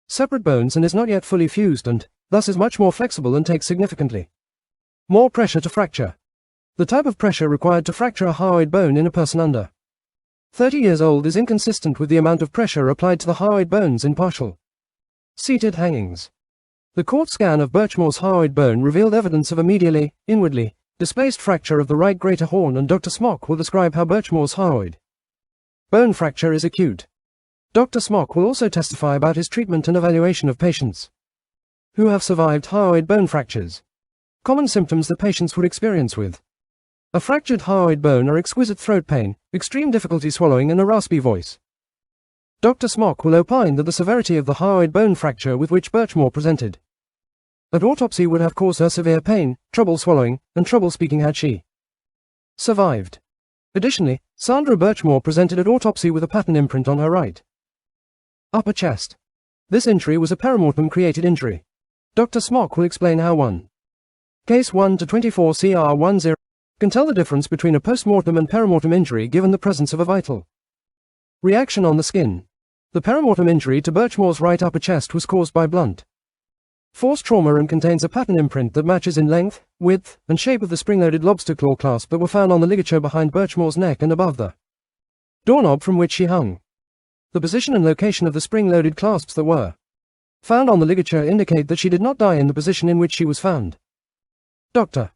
separate bones and is not yet fully fused and, thus is much more flexible and takes significantly more pressure to fracture. The type of pressure required to fracture a hyoid bone in a person under 30 years old is inconsistent with the amount of pressure applied to the hyoid bones in partial seated hangings. The court scan of Birchmore's hyoid bone revealed evidence of a medially, inwardly, displaced fracture of the right greater horn, and Dr. Smock will describe how Birchmore's hyoid bone fracture is acute. Dr. Smock will also testify about his treatment and evaluation of patients who have survived hyoid bone fractures. Common symptoms that patients would experience with a fractured hyoid bone are exquisite throat pain, extreme difficulty swallowing, and a raspy voice. Dr. Smock will opine that the severity of the hyoid bone fracture with which Birchmore presented at autopsy would have caused her severe pain, trouble swallowing, and trouble speaking had she survived. Additionally, Sandra Birchmore presented at autopsy with a pattern imprint on her right upper chest. This injury was a perimortem-created injury. Dr. Smock will explain how one Case 1-24 CR 10 can tell the difference between a postmortem and perimortem injury given the presence of a vital reaction on the skin. The perimortem injury to Birchmore's right upper chest was caused by blunt force trauma and contains a pattern imprint that matches in length, width, and shape of the spring-loaded lobster claw clasp that were found on the ligature behind Birchmore's neck and above the doorknob from which she hung. The position and location of the spring-loaded clasps that were found on the ligature indicate that she did not die in the position in which she was found. Dr.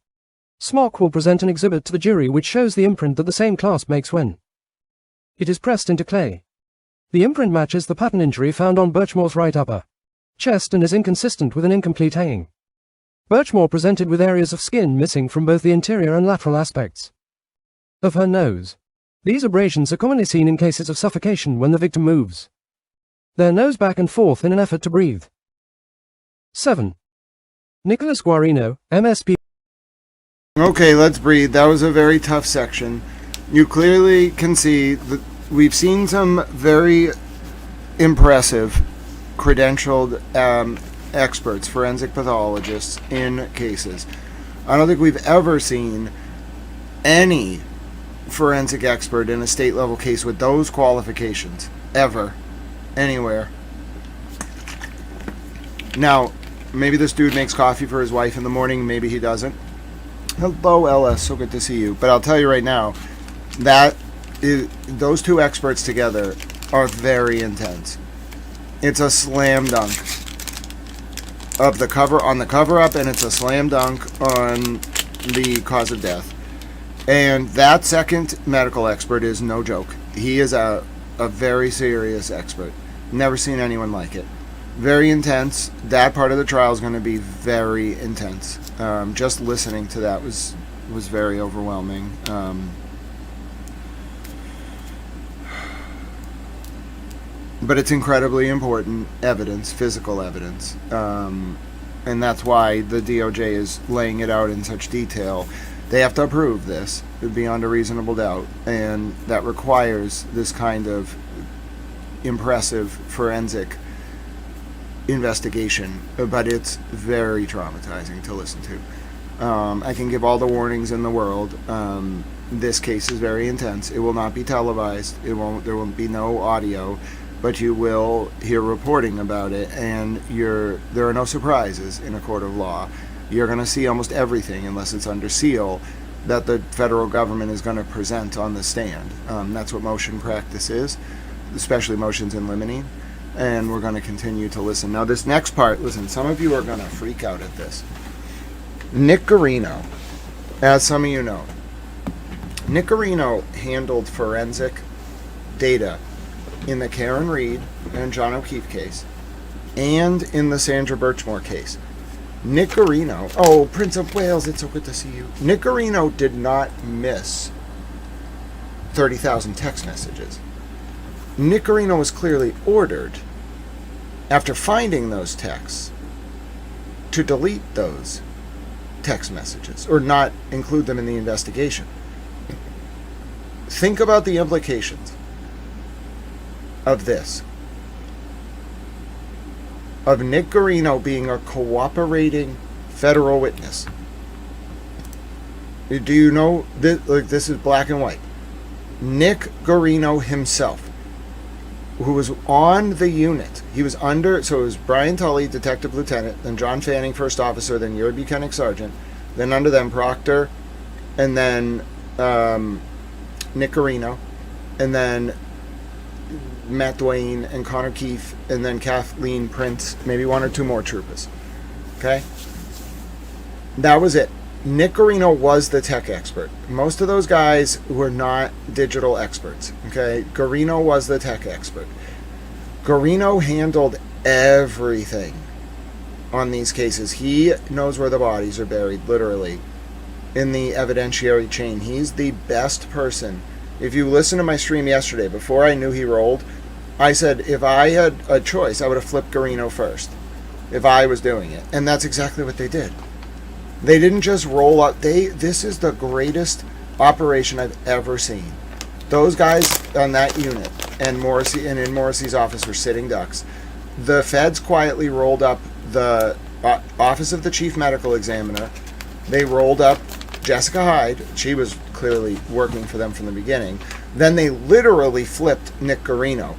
Smock will present an exhibit to the jury which shows the imprint that the same clasp makes when it is pressed into clay. The imprint matches the pattern injury found on Birchmore's right upper chest and is inconsistent with an incomplete hanging. Birchmore presented with areas of skin missing from both the interior and lateral aspects of her nose. These abrasions are commonly seen in cases of suffocation when the victim moves their nose back and forth in an effort to breathe. 7. Nicholas Guarino, MSP. Okay, let's breathe. That was a very tough section. You clearly can see that we've seen some very impressive credentialed experts, forensic pathologists in cases. I don't think we've ever seen any forensic expert in a state level case with those qualifications ever, anywhere. Now, maybe this dude makes coffee for his wife in the morning, maybe he doesn't. Hello, LS, so good to see you. But I'll tell you right now, those two experts together are very intense. It's a slam dunk of the cover-up, and it's a slam dunk on the cause of death. And that second medical expert is no joke. He is a very serious expert. Never seen anyone like it. Very intense. That part of the trial is going to be very intense. Just listening to that was very overwhelming. But it's incredibly important evidence, physical evidence. And that's why the DOJ is laying it out in such detail. They have to approve this beyond a reasonable doubt. And that requires this kind of impressive forensic investigation. But it's very traumatizing to listen to. I can give all the warnings in the world. This case is very intense. It will not be televised. There won't be no audio. But you will hear reporting about it, and there are no surprises in a court of law. You're going to see almost everything, unless it's under seal, that the federal government is going to present on the stand. That's what motion practice is, especially motions in limine, and we're going to continue to listen. Now, this next part, listen, some of you are going to freak out at this. Nick Guarino, as some of you know, Nick Guarino handled forensic data in the Karen Reed and John O'Keefe case, and in the Sandra Birchmore case. Nick Guarino, oh, Prince of Wales, it's so good to see you. Nick Guarino did not miss 30,000 text messages. Nick Guarino was clearly ordered, after finding those texts, to delete those text messages, or not include them in the investigation. Think about the implications of this, of Nick Guarino being a cooperating federal witness. Do you know this? Like, this is black and white. Nick Guarino himself, who was on the unit, he was under, so it was Brian Tully, detective lieutenant, then John Fanning, first officer, then Yuri Buchanan, sergeant, then under them Proctor, and then Nick Guarino, and then Matt Duane and Connor Keefe, and then Kathleen Prince, maybe one or two more troopers. Okay? That was it. Nick Guarino was the tech expert. Most of those guys were not digital experts. Okay? Guarino was the tech expert. Guarino handled everything on these cases. He knows where the bodies are buried, literally, in the evidentiary chain. He's the best person. If you listen to my stream yesterday, before I knew he rolled, I said if I had a choice, I would have flipped Guarino first, if I was doing it. And that's exactly what they did. They didn't just roll up. This is the greatest operation I've ever seen. Those guys on that unit and Morrissey and in Morrissey's office were sitting ducks. The feds quietly rolled up the office of the chief medical examiner. They rolled up Jessica Hyde. She was clearly working for them from the beginning. Then they literally flipped Nick Guarino.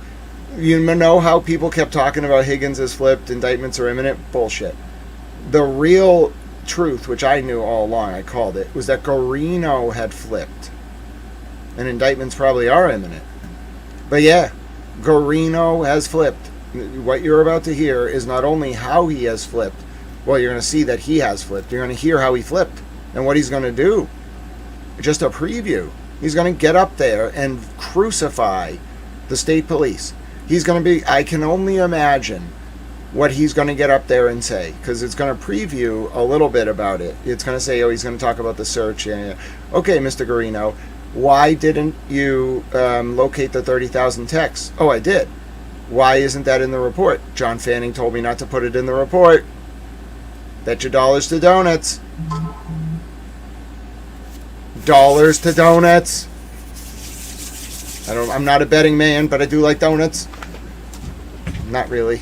You know how people kept talking about Higgins is flipped, indictments are imminent? Bullshit. The real truth, which I knew all along, I called it, was that Guarino had flipped. And indictments probably are imminent. But yeah, Guarino has flipped. What you're about to hear is not only how he has flipped, well, you're going to see that he has flipped. You're going to hear how he flipped and what he's going to do. Just a preview. He's going to get up there and crucify the state police. He's going to be, I can only imagine what he's going to get up there and say, because it's going to preview a little bit about it. It's going to say, oh, he's going to talk about the search. Yeah. Okay, Mr. Guarino, why didn't you locate the 30,000 texts? Oh, I did. Why isn't that in the report? John Fanning told me not to put it in the report. Bet your dollars to donuts. Dollars to donuts. I'm not a betting man, but I do like donuts. Not really.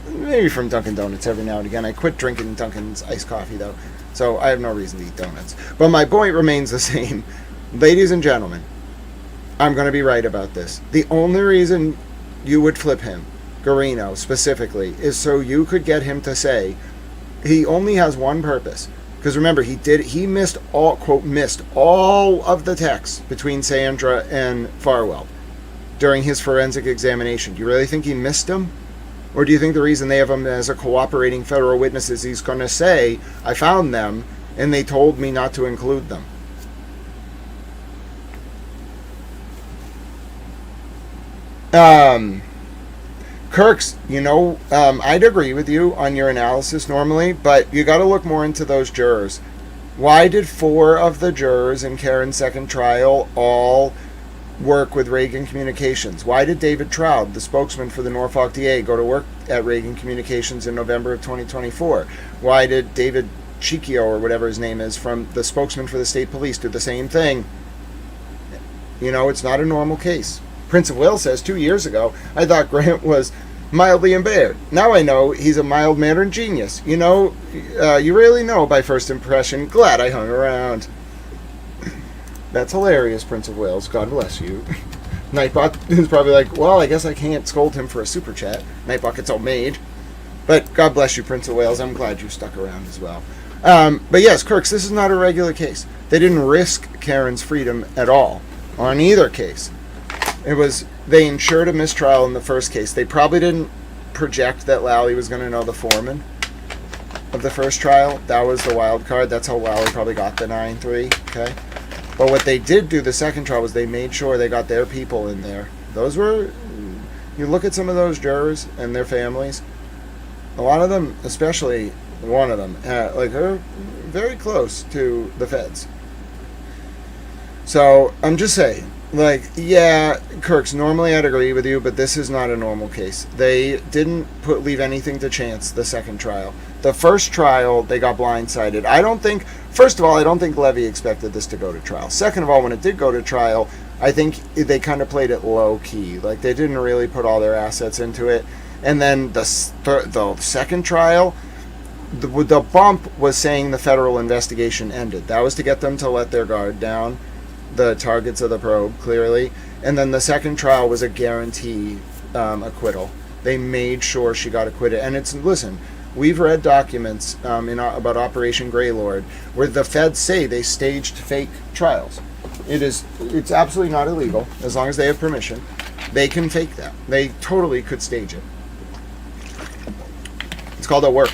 Maybe from Dunkin' Donuts every now and again. I quit drinking Dunkin's iced coffee, though, so I have no reason to eat donuts. But my point remains the same. Ladies and gentlemen, I'm going to be right about this. The only reason you would flip him Guarino specifically is so you could get him to say he only has one purpose. Because remember, he missed all, quote, missed all of the texts between Sandra and Farwell during his forensic examination. Do you really think he missed them? Or do you think the reason they have him as a cooperating federal witness is he's going to say, I found them and they told me not to include them? Kirks, I'd agree with you on your analysis normally, but you got to look more into those jurors. Why did 4 of the jurors in Karen's second trial all work with Reagan Communications? Why did David Trout, the spokesman for the Norfolk DA, go to work at Reagan Communications in November of 2024? Why did David Chicchio, or whatever his name is, from the spokesman for the state police, do the same thing? It's not a normal case. Prince of Wales says 2 years ago, I thought Grant was mildly impaired. Now I know he's a mild-mannered genius. You really know by first impression. Glad I hung around. That's hilarious, Prince of Wales. God bless you. Nightbot is probably like, well, I guess I can't scold him for a super chat. Nightbot gets all made. But God bless you, Prince of Wales. I'm glad you stuck around as well. But yes, Kirks, this is not a regular case. They didn't risk Karen's freedom at all on either case. They ensured a mistrial in the first case. They probably didn't project that Lally was going to know the foreman of the first trial. That was the wild card. That's how Lally probably got the 9-3. Okay. But what they did do the second trial was they made sure they got their people in there. Those were, you look at some of those jurors and their families, a lot of them, especially one of them, are very close to the feds. So I'm just saying, yeah, Kirks, normally I'd agree with you, but this is not a normal case. They didn't leave anything to chance the second trial. The first trial, they got blindsided. First of all, I don't think Levy expected this to go to trial. Second of all, when it did go to trial, I think they kind of played it low-key. They didn't really put all their assets into it. And then the second trial, the bump was saying the federal investigation ended. That was to get them to let their guard down, the targets of the probe, clearly. And then the second trial was a guarantee acquittal. They made sure she got acquitted. And listen, we've read documents about Operation Greylord where the feds say they staged fake trials. It's absolutely not illegal as long as they have permission. They can fake that. They totally could stage it. It's called a work.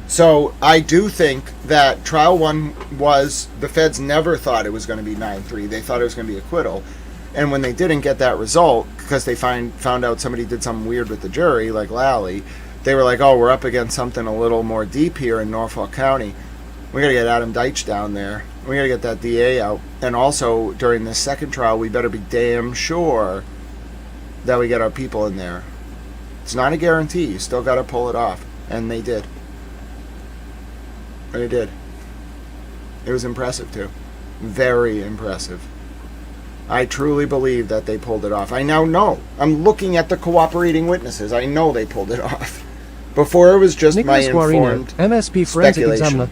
So I do think that trial 1 was, the feds never thought it was going to be 9-3. They thought it was going to be acquittal. And when they didn't get that result, because they found out somebody did something weird with the jury, like Lally, they were like, oh, we're up against something a little more deep here in Norfolk County. We got to get Adam Deitch down there. We got to get that DA out. And also, during this second trial, we better be damn sure that we get our people in there. It's not a guarantee. You still got to pull it off. And they did. They did. It was impressive, too. Very impressive. I truly believe that they pulled it off. I now know. I'm looking at the cooperating witnesses. I know they pulled it off. Before it was just Nicholas my Guarino, informed MSP Forensic speculation. Examiner.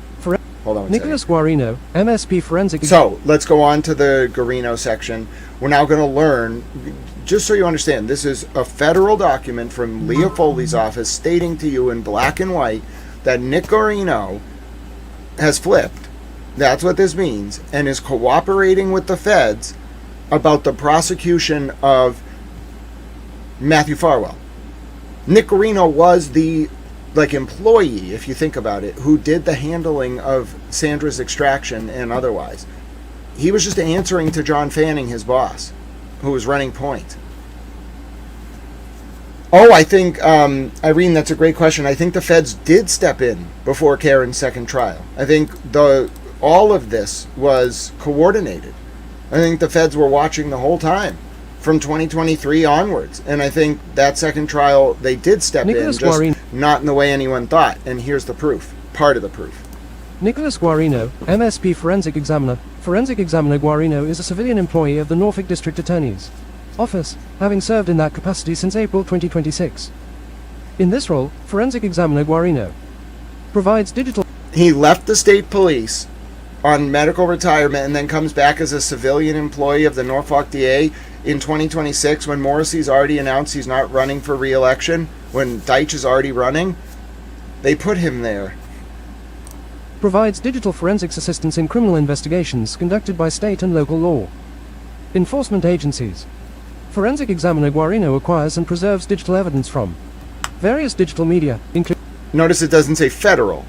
Hold on one Nicholas second. Guarino, MSP Forensic So, let's go on to the Guarino section. We're now going to learn, just so you understand, this is a federal document from Leah Foley's office stating to you in black and white that Nick Guarino has flipped. That's what this means. And is cooperating with the feds about the prosecution of Matthew Farwell. Nick Guarino was the employee, if you think about it, who did the handling of Sandra's extraction and otherwise. He was just answering to John Fanning, his boss, who was running point. Oh, I think, Irene, that's a great question. I think the feds did step in before Karen's second trial. I think all of this was coordinated. I think the feds were watching the whole time from 2023 onwards. And I think that second trial, they did step Nicholas in, just Guarino. not in the way anyone thought. And here's the proof, part of the proof. Nicholas Guarino, MSP Forensic Examiner. Forensic Examiner Guarino is a civilian employee of the Norfolk District Attorney's Office, having served in that capacity since April 2026. In this role, Forensic Examiner Guarino provides digital... He left the state police on medical retirement and then comes back as a civilian employee of the Norfolk DA in 2026 when Morrissey's already announced he's not running for re-election, when Deitch is already running, they put him there. Provides digital forensics assistance in criminal investigations conducted by state and local law enforcement agencies. Forensic examiner Guarino acquires and preserves digital evidence from various digital media, Notice it doesn't say federal.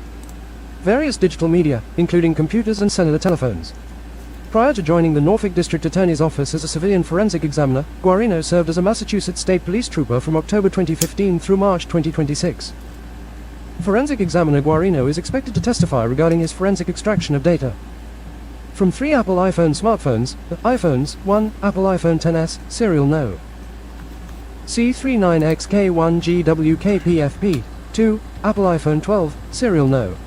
including computers and cellular telephones. Prior to joining the Norfolk District Attorney's Office as a civilian forensic examiner, Guarino served as a Massachusetts State Police trooper from October 2015 through March 2026. Forensic examiner Guarino is expected to testify regarding his forensic extraction of data from 3 Apple iPhone smartphones, the iPhones, 1, Apple iPhone XS, serial no. C39XK1GWKPFP, 2, Apple iPhone 12, serial no.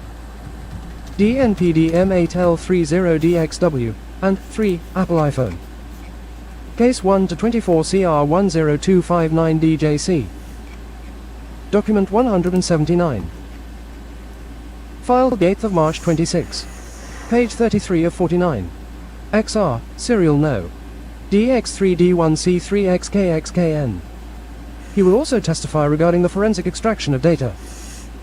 DNPDM8L30DXW, and 3, Apple iPhone. Case 1 to 24 CR10259DJC. Document 179. Filed 8th of March 26. Page 33 of 49. XR, serial no. DX3D1C3XKXKN. He will also testify regarding the forensic extraction of data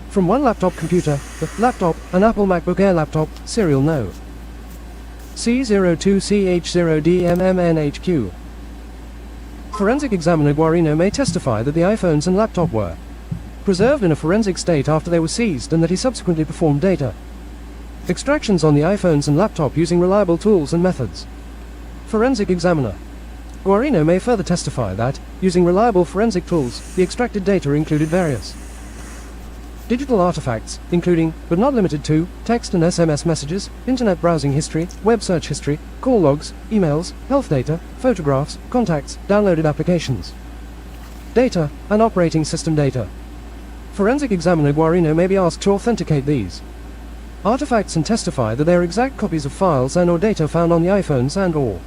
from 1 laptop computer, the laptop, an Apple MacBook Air laptop, serial no. C02CH0DMMNHQ. Forensic examiner Guarino may testify that the iPhones and laptop were preserved in a forensic state after they were seized and that he subsequently performed data extractions on the iPhones and laptop using reliable tools and methods. Forensic examiner Guarino may further testify that, using reliable forensic tools, the extracted data included various digital artifacts, including, but not limited to, text and SMS messages, internet browsing history, web search history, call logs, emails, health data, photographs, contacts, downloaded applications, data, and operating system data. Forensic examiner Guarino may be asked to authenticate these artifacts and testify that they are exact copies of files and or data found on the iPhones and or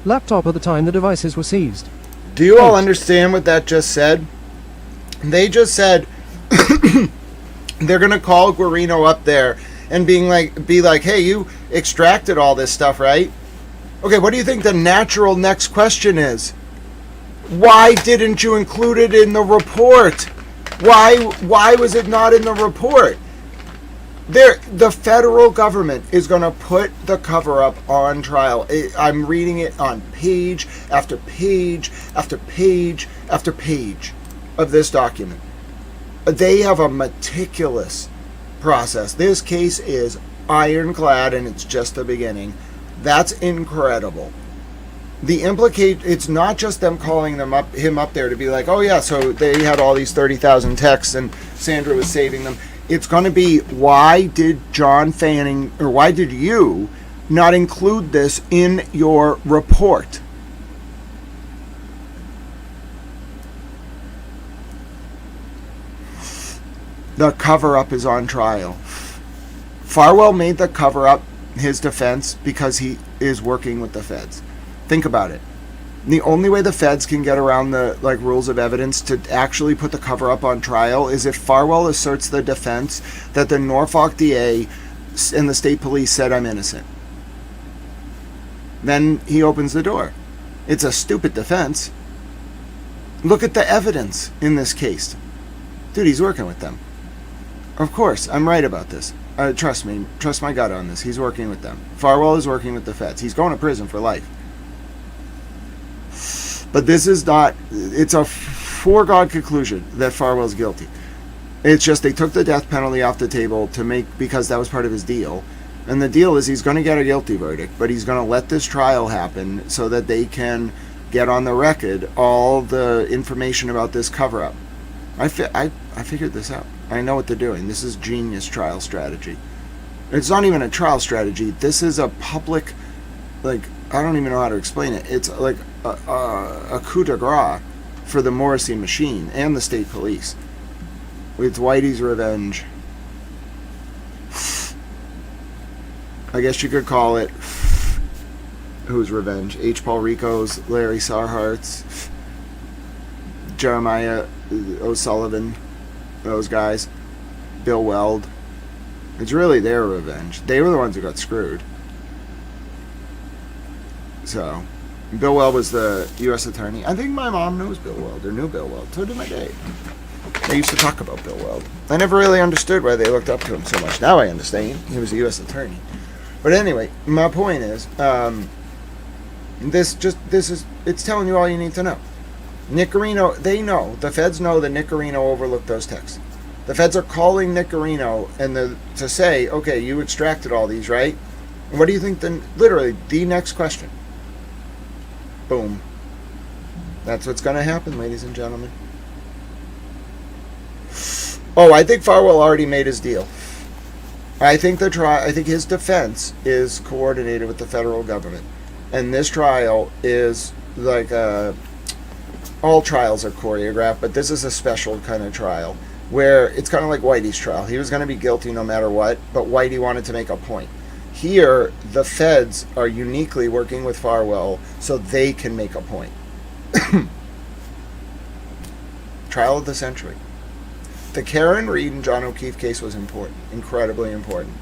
laptop at the time the devices were seized. Do you all understand what that just said? They just said they're going to call Guarino up there and be like, hey, you extracted all this stuff, right? Okay, what do you think the natural next question is? Why didn't you include it in the report? Why was it not in the report? The federal government is going to put the cover-up on trial. I'm reading it on page after page after page after page of this document. They have a meticulous process. This case is ironclad, and it's just the beginning. That's incredible. It's not just them calling him up there to be like, oh yeah, so they had all these 30,000 texts and Sandra was saving them. It's going to be, why did John Fanning, or why did you not include this in your report? The cover-up is on trial. Farwell made the cover-up his defense because he is working with the feds. Think about it. The only way the feds can get around the rules of evidence to actually put the cover-up on trial is if Farwell asserts the defense that the Norfolk DA and the state police said I'm innocent. Then he opens the door. It's a stupid defense. Look at the evidence in this case. Dude, he's working with them. Of course, I'm right about this. Trust me. Trust my gut on this. He's working with them. Farwell is working with the feds. He's going to prison for life. But this is not... It's a foregone conclusion that Farwell's guilty. It's just they took the death penalty off the table because that was part of his deal. And the deal is he's going to get a guilty verdict, but he's going to let this trial happen so that they can get on the record all the information about this cover-up. I figured this out. I know what they're doing. This is genius trial strategy. It's not even a trial strategy. This is a public, I don't even know how to explain it. It's like a coup de grace for the Morrissey machine and the state police. It's Whitey's revenge. I guess you could call it whose revenge? H. Paul Rico's, Larry Sarhart's, Jeremiah O'Sullivan, those guys, Bill Weld. It's really their revenge. They were the ones who got screwed. So, Bill Weld was the U.S. attorney. I think my mom knows Bill Weld, or knew Bill Weld. So did my dad. They used to talk about Bill Weld. I never really understood why they looked up to him so much. Now I understand. He was a U.S. attorney. But anyway, my point is, it's telling you all you need to know. Nick Guarino, they know, the feds know that Nick Guarino overlooked those texts. The feds are calling Nick Guarino to say, okay, you extracted all these, right? And what do you think literally, the next question? Boom. That's what's going to happen, ladies and gentlemen. Oh, I think Farwell already made his deal. I think his defense is coordinated with the federal government. And this trial is like all trials are choreographed, but this is a special kind of trial where it's kind of like Whitey's trial. He was going to be guilty no matter what, but Whitey wanted to make a point. Here, the feds are uniquely working with Farwell so they can make a point. Trial of the century. The Karen Reed and John O'Keefe case was important, incredibly important,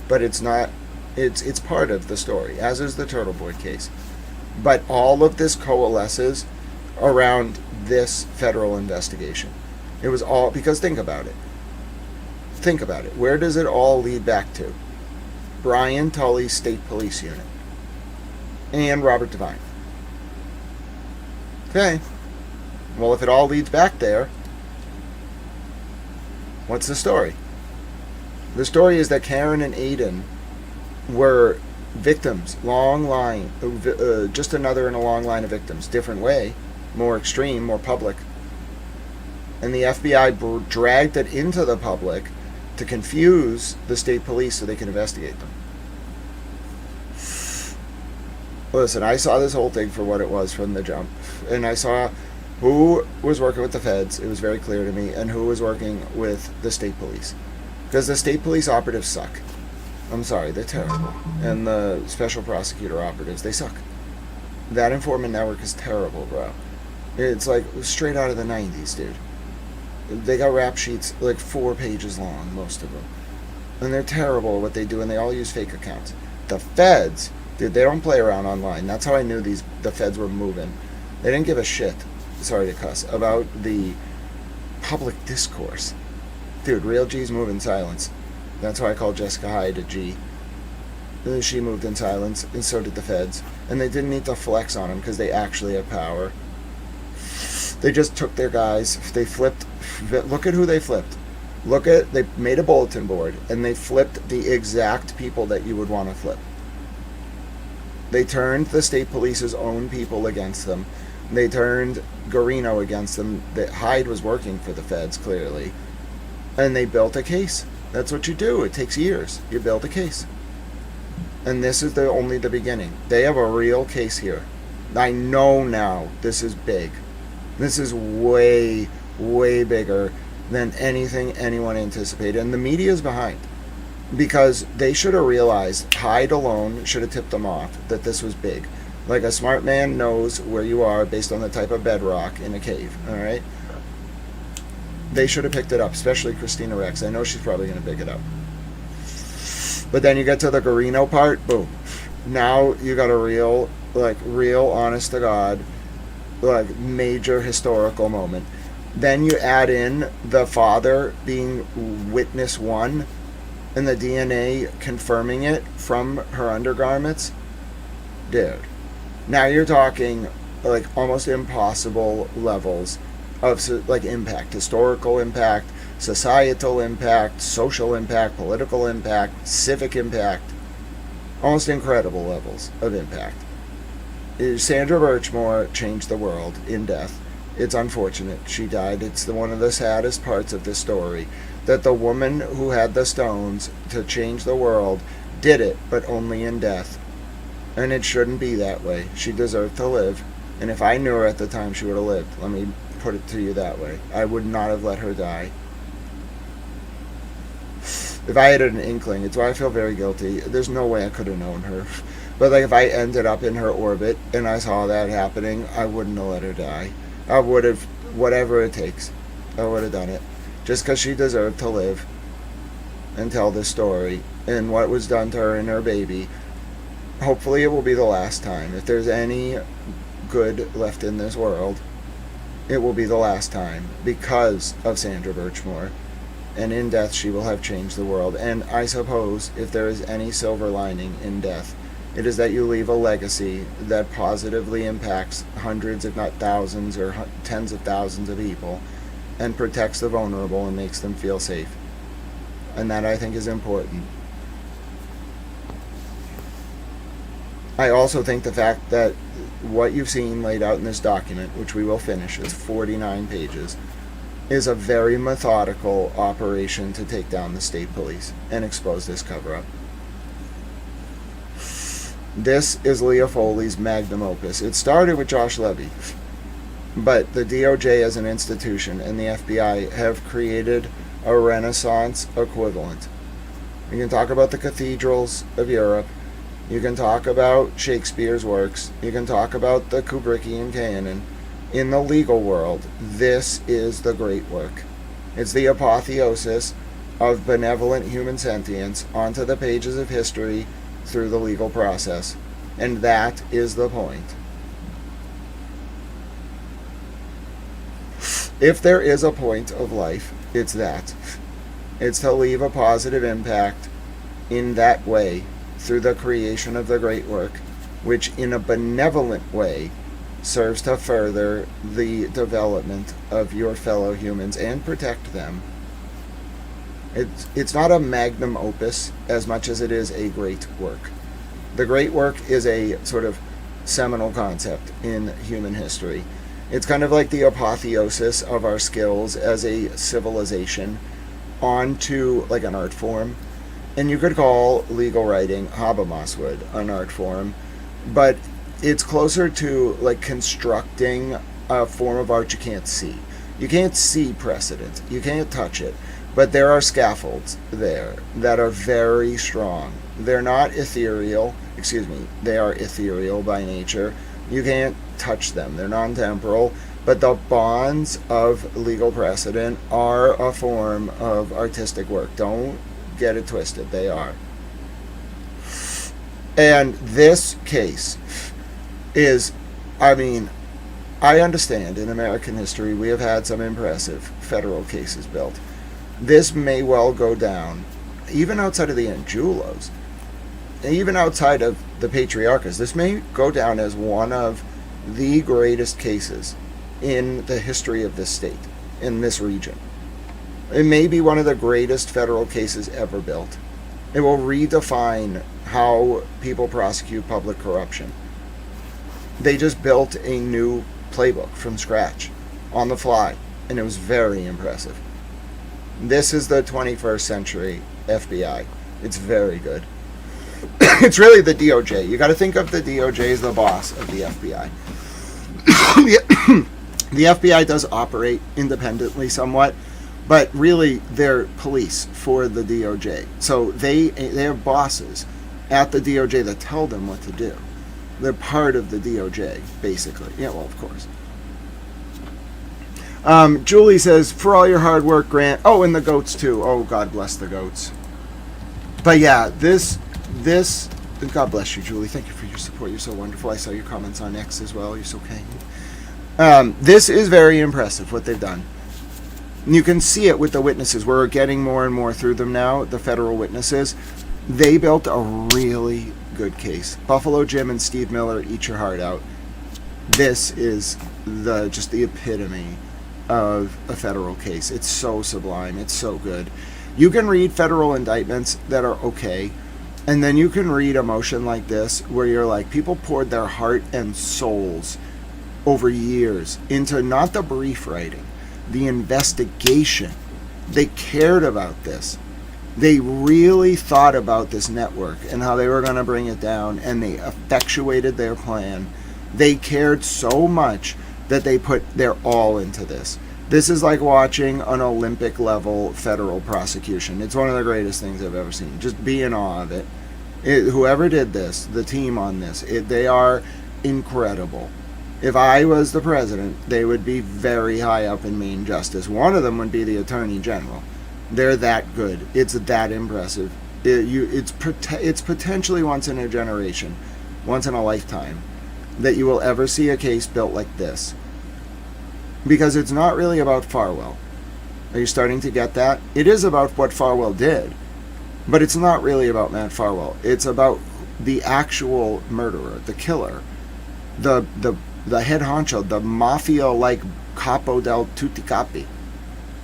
but it's not. It's part of the story, as is the Turtle Boy case. But all of this coalesces around this federal investigation. It was all because think about it. Think about it. Where does it all lead back to? Brian Tully's State Police Unit and Robert Devine. Okay. Well, if it all leads back there, what's the story? The story is that Karen and Aiden were victims, long line, just another in a long line of victims, different way, more extreme, more public. And the FBI dragged it into the public to confuse the state police so they can investigate them. Listen, I saw this whole thing for what it was from the jump. And I saw who was working with the feds, it was very clear to me, and who was working with the state police. Because the state police operatives suck. I'm sorry, they're terrible. And the special prosecutor operatives, they suck. That informant network is terrible, bro. It's like straight out of the 90s, dude. They got rap sheets like 4 pages long, most of them. And they're terrible at what they do, and they all use fake accounts. The feds, dude, they don't play around online. That's how I knew the feds were moving. They didn't give a shit, sorry to cuss, about the public discourse. Dude, real G's move in silence. That's why I call Jessica Hyde a G. She moved in silence, and so did the feds. And they didn't need to flex on them because they actually have power. They just took their guys, they flipped. Look at who they flipped. They made a bulletin board, and they flipped the exact people that you would want to flip. They turned the state police's own people against them. They turned Guarino against them. Hyde was working for the feds, clearly. And they built a case. That's what you do. It takes years. You build a case. And this is only the beginning. They have a real case here. I know now this is big. This is way, way bigger than anything anyone anticipated. And the media is behind. Because they should have realized, Hyde alone should have tipped them off, that this was big. Like a smart man knows where you are based on the type of bedrock in a cave, alright? They should have picked it up, especially Christina Rex. I know she's probably going to pick it up. But then you get to the Guarino part, boom. Now you got a real, honest to God, major historical moment. Then you add in the father being witness one, and the DNA confirming it from her undergarments. Dude. Now you're talking, almost impossible levels of impact, historical impact, societal impact, social impact, political impact, civic impact, almost incredible levels of impact. Sandra Birchmore changed the world in death. It's unfortunate she died. It's one of the saddest parts of this story, that the woman who had the stones to change the world did it, but only in death. And it shouldn't be that way. She deserved to live. And if I knew her at the time, she would have lived. Let me put it to you that way. I would not have let her die. If I had an inkling, it's why I feel very guilty. There's no way I could have known her. But if I ended up in her orbit and I saw that happening, I wouldn't have let her die. I would have, whatever it takes, I would have done it. Just because she deserved to live and tell this story. And what was done to her and her baby hopefully it will be the last time. If there's any good left in this world, it will be the last time because of Sandra Birchmore. And in death, she will have changed the world. And I suppose if there is any silver lining in death, it is that you leave a legacy that positively impacts hundreds, if not thousands, or tens of thousands of people, and protects the vulnerable and makes them feel safe. And that, I think, is important. I also think the fact that what you've seen laid out in this document, which we will finish, is 49 pages, is a very methodical operation to take down the state police and expose this cover-up. This is Leah Foley's magnum opus. It started with Josh Levy, but the DOJ as an institution and the FBI have created a Renaissance equivalent. You can talk about the cathedrals of Europe. You can talk about Shakespeare's works. You can talk about the Kubrickian canon. In the legal world, this is the great work. It's the apotheosis of benevolent human sentience onto the pages of history through the legal process. And that is the point. If there is a point of life, it's that. It's to leave a positive impact in that way through the creation of the great work, which in a benevolent way serves to further the development of your fellow humans and protect them. It's not a magnum opus as much as it is a great work. The great work is a sort of seminal concept in human history. It's kind of like the apotheosis of our skills as a civilization onto like an art form. And you could call legal writing, Habermas would, an art form, but it's closer to like constructing a form of art you can't see. You can't see precedent. You can't touch it. But there are scaffolds there that are very strong. They're not ethereal. They are ethereal by nature. You can't touch them. They're non-temporal. But the bonds of legal precedent are a form of artistic work. Don't get it twisted. They are. And this case is, I understand in American history we have had some impressive federal cases built. This may well go down, even outside of the Angelos, even outside of the Patriarchas, this may go down as one of the greatest cases in the history of this state, in this region. It may be one of the greatest federal cases ever built. It will redefine how people prosecute public corruption. They just built a new playbook from scratch, on the fly, and it was very impressive. This is the 21st century FBI. It's very good. It's really the DOJ. You got to think of the DOJ as the boss of the FBI. The FBI does operate independently somewhat, but really they're police for the DOJ. So they have bosses at the DOJ that tell them what to do. They're part of the DOJ, basically. Yeah, well, of course. Julie says, for all your hard work, Grant. Oh, and the goats, too. Oh, God bless the goats. But yeah, this, God bless you, Julie. Thank you for your support. You're so wonderful. I saw your comments on X as well. You're so kind. This is very impressive, what they've done. You can see it with the witnesses. We're getting more and more through them now, the federal witnesses. They built a really good case. Buffalo Jim and Steve Miller, eat your heart out. This is just the epitome of a federal case. It's so sublime. It's so good. You can read federal indictments that are okay, and then you can read a motion like this where you're like, people poured their heart and souls over years into not the brief writing, the investigation. They cared about this. They really thought about this network and how they were going to bring it down, and they effectuated their plan. They cared so much that they put their all into this. This is like watching an Olympic level federal prosecution. It's one of the greatest things I've ever seen. Just be in awe of it. Whoever did this, the team on this, they are incredible. If I was the president, they would be very high up in main justice. One of them would be the attorney general. They're that good. It's that impressive. It's potentially once in a generation, once in a lifetime, that you will ever see a case built like this. Because it's not really about Farwell. Are you starting to get that? It is about what Farwell did, but it's not really about Matt Farwell. It's about the actual murderer, the killer, the head honcho, the mafia-like capo del tutti capi,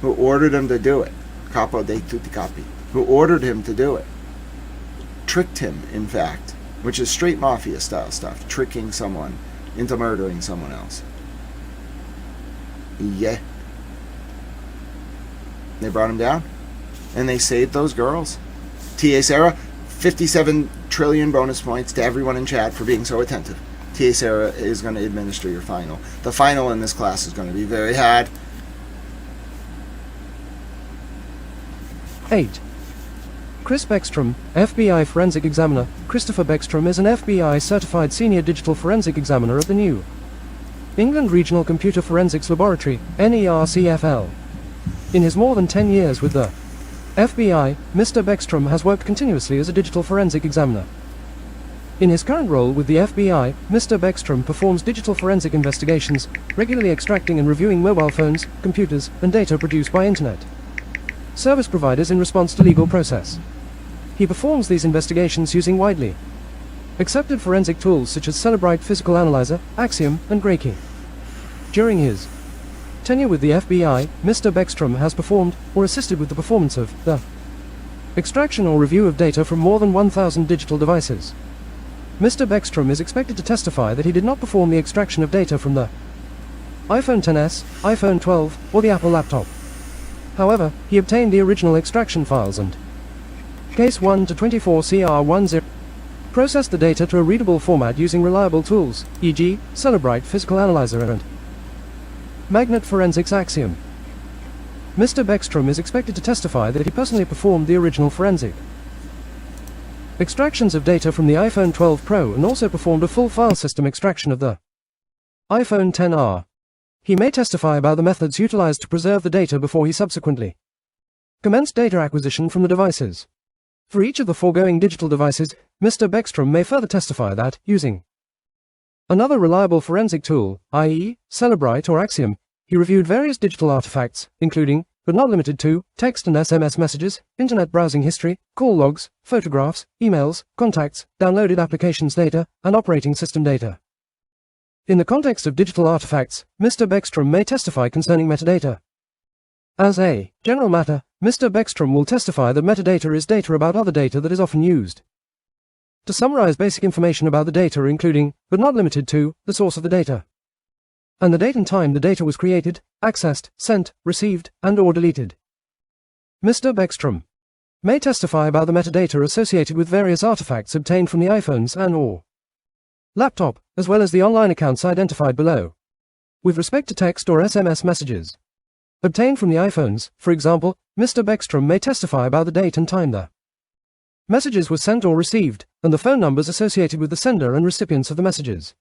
who ordered him to do it. Capo dei tutti capi, who ordered him to do it. Tricked him, in fact, which is straight mafia-style stuff, tricking someone into murdering someone else. Yeah. They brought him down, and they saved those girls. T.A. Sarah, 57 trillion bonus points to everyone in chat for being so attentive. T.A. Sarah is going to administer your final. The final in this class is going to be very hard. 8. Chris Beckstrom, FBI Forensic Examiner. Christopher Beckstrom is an FBI Certified Senior Digital Forensic Examiner at the New England Regional Computer Forensics Laboratory, NERCFL. In his more than 10 years with the FBI, Mr. Beckstrom has worked continuously as a digital forensic examiner. In his current role with the FBI, Mr. Beckstrom performs digital forensic investigations, regularly extracting and reviewing mobile phones, computers, and data produced by Internet service providers in response to legal process. He performs these investigations using widely accepted forensic tools such as Cellebrite Physical Analyzer, Axiom, and Graykey. During his tenure with the FBI, Mr. Beckstrom has performed, or assisted with the performance of, the extraction or review of data from more than 1,000 digital devices. Mr. Beckstrom is expected to testify that he did not perform the extraction of data from the iPhone XS, iPhone 12, or the Apple laptop. However, he obtained the original extraction files and Case 1 to 24 CR10 processed the data to a readable format using reliable tools, e.g., Cellebrite Physical Analyzer and Magnet Forensics Axiom. Mr. Beckstrom is expected to testify that he personally performed the original forensic extractions of data from the iPhone 12 Pro and also performed a full file system extraction of the iPhone XR. He may testify about the methods utilized to preserve the data before he subsequently commenced data acquisition from the devices. For each of the foregoing digital devices, Mr. Beckstrom may further testify that, using another reliable forensic tool, i.e., Cellebrite or Axiom, he reviewed various digital artifacts, including, but not limited to, text and SMS messages, internet browsing history, call logs, photographs, emails, contacts, downloaded applications data, and operating system data. In the context of digital artifacts, Mr. Beckstrom may testify concerning metadata. As a general matter, Mr. Beckstrom will testify that metadata is data about other data that is often used to summarize basic information about the data, including, but not limited to, the source of the data, and the date and time the data was created, accessed, sent, received, and/or deleted. Mr. Beckstrom may testify about the metadata associated with various artifacts obtained from the iPhones and/or laptop, as well as the online accounts identified below. With respect to text or SMS messages obtained from the iPhones, for example, Mr. Beckstrom may testify about the date and time the messages were sent or received, and the phone numbers associated with the sender and recipients of the messages.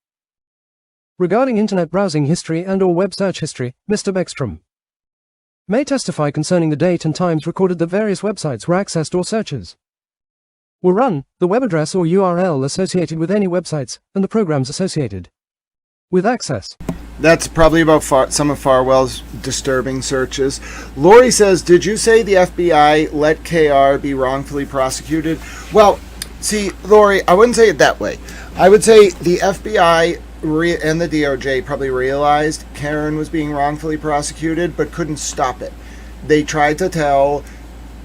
Regarding internet browsing history and/or web search history, Mr. Beckstrom may testify concerning the date and times recorded that various websites were accessed or searches were run, the web address or URL associated with any websites, and the programs associated with access. That's probably about some of Farwell's disturbing searches. Lori says, did you say the FBI let KR be wrongfully prosecuted? Well, see, Lori, I wouldn't say it that way. I would say the FBI and the DOJ probably realized Karen was being wrongfully prosecuted, but couldn't stop it. They tried to tell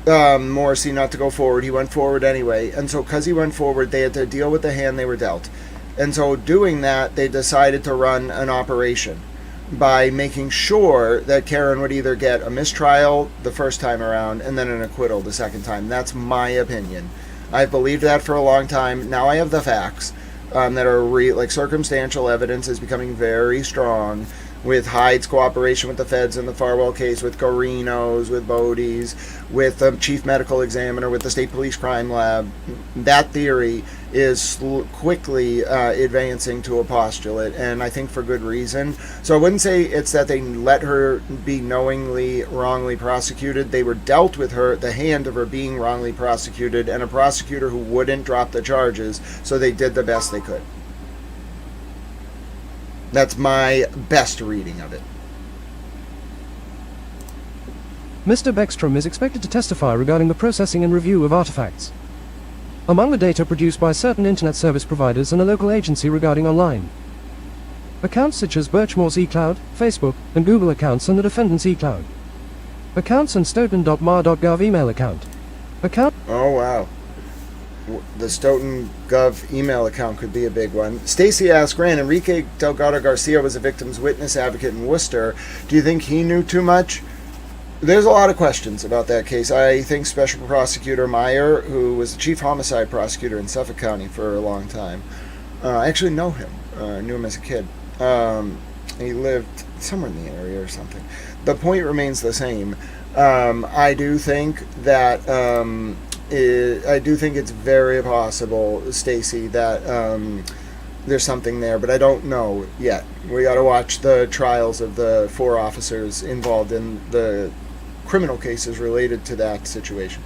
Morrissey not to go forward. He went forward anyway. And so because he went forward, they had to deal with the hand they were dealt. And so doing that, they decided to run an operation by making sure that Karen would either get a mistrial the first time around and then an acquittal the second time. That's my opinion. I've believed that for a long time. Now I have the facts that are like circumstantial evidence is becoming very strong with Hyde's cooperation with the feds in the Farwell case, with Guarino's, with Bodie's, with the chief medical examiner, with the state police crime lab. That theory is quickly advancing to a postulate, and I think for good reason. So I wouldn't say it's that they let her be knowingly wrongly prosecuted. They were dealt with the hand of her being wrongly prosecuted, and a prosecutor who wouldn't drop the charges, so they did the best they could. That's my best reading of it. Mr. Beckstrom is expected to testify regarding the processing and review of artifacts. Among the data produced by certain internet service providers and a local agency regarding online accounts such as Birchmore's eCloud, Facebook, and Google accounts and the defendant's eCloud accounts and Stoughton.mar.gov email account. Oh wow. The Stoughton Gov email account could be a big one. Stacy asked, Grant, Enrique Delgado Garcia was a victim's witness advocate in Worcester. Do you think he knew too much? There's a lot of questions about that case. I think Special Prosecutor Meyer, who was the chief homicide prosecutor in Suffolk County for a long time, I actually know him. I knew him as a kid. He lived somewhere in the area or something. The point remains the same. I do think that I do think it's very possible, Stacy, that there's something there, but I don't know yet. We got to watch the trials of the 4 officers involved in the criminal cases related to that situation.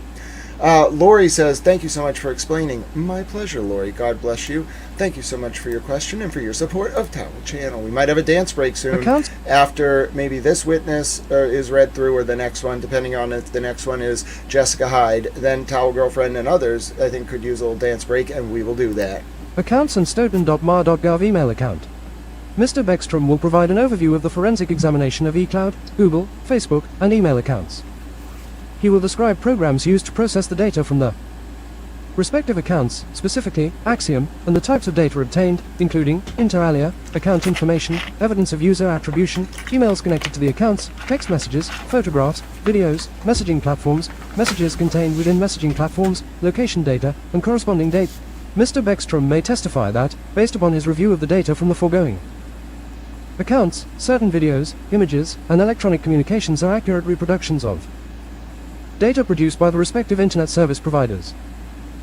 Lori says, thank you so much for explaining. My pleasure, Lori. God bless you. Thank you so much for your question and for your support of Towel Channel. We might have a dance break soon after maybe this witness is read through or the next one, depending on if the next one is Jessica Hyde. Then Towel Girlfriend and others, I think, could use a little dance break, and we will do that. Accounts and Stoughton.mar.gov email account. Mr. Beckstrom will provide an overview of the forensic examination of eCloud, Google, Facebook, and email accounts. He will describe programs used to process the data from the respective accounts, specifically Axiom, and the types of data obtained, including inter alia, account information, evidence of user attribution, emails connected to the accounts, text messages, photographs, videos, messaging platforms, messages contained within messaging platforms, location data, and corresponding data. Mr. Beckstrom may testify that, based upon his review of the data from the foregoing accounts, certain videos, images, and electronic communications are accurate reproductions of data produced by the respective internet service providers.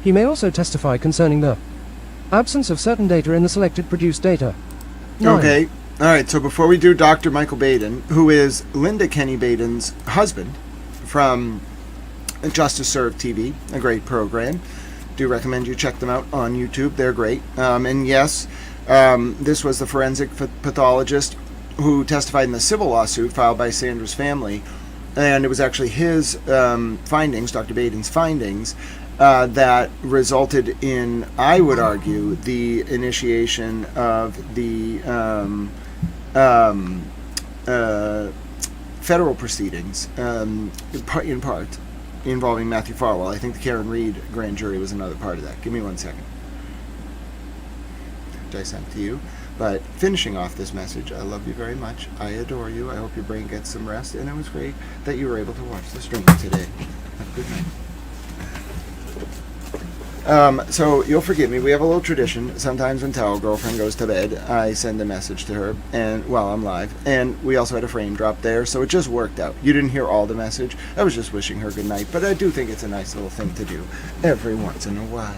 He may also testify concerning the absence of certain data in the selected produced data. 9. Okay. All right. So before we do Dr. Michael Baden, who is Linda Kenny Baden's husband from Justice Served TV, a great program. Do recommend you check them out on YouTube. They're great. And yes, this was the forensic pathologist who testified in the civil lawsuit filed by Sandra's family. And it was actually his findings, Dr. Baden's findings, that resulted in, I would argue, the initiation of the federal proceedings, in part, involving Matthew Farwell. I think the Karen Reed grand jury was another part of that. Give me 1 second. Which I sent to you. But finishing off this message, I love you very much. I adore you. I hope your brain gets some rest. And it was great that you were able to watch the stream today. Have a good night. So you'll forgive me. We have a little tradition. Sometimes when Towel Girlfriend goes to bed, I send a message to her, and while I'm live. And we also had a frame drop there, so it just worked out. You didn't hear all the message. I was just wishing her good night, but I do think it's a nice little thing to do every once in a while.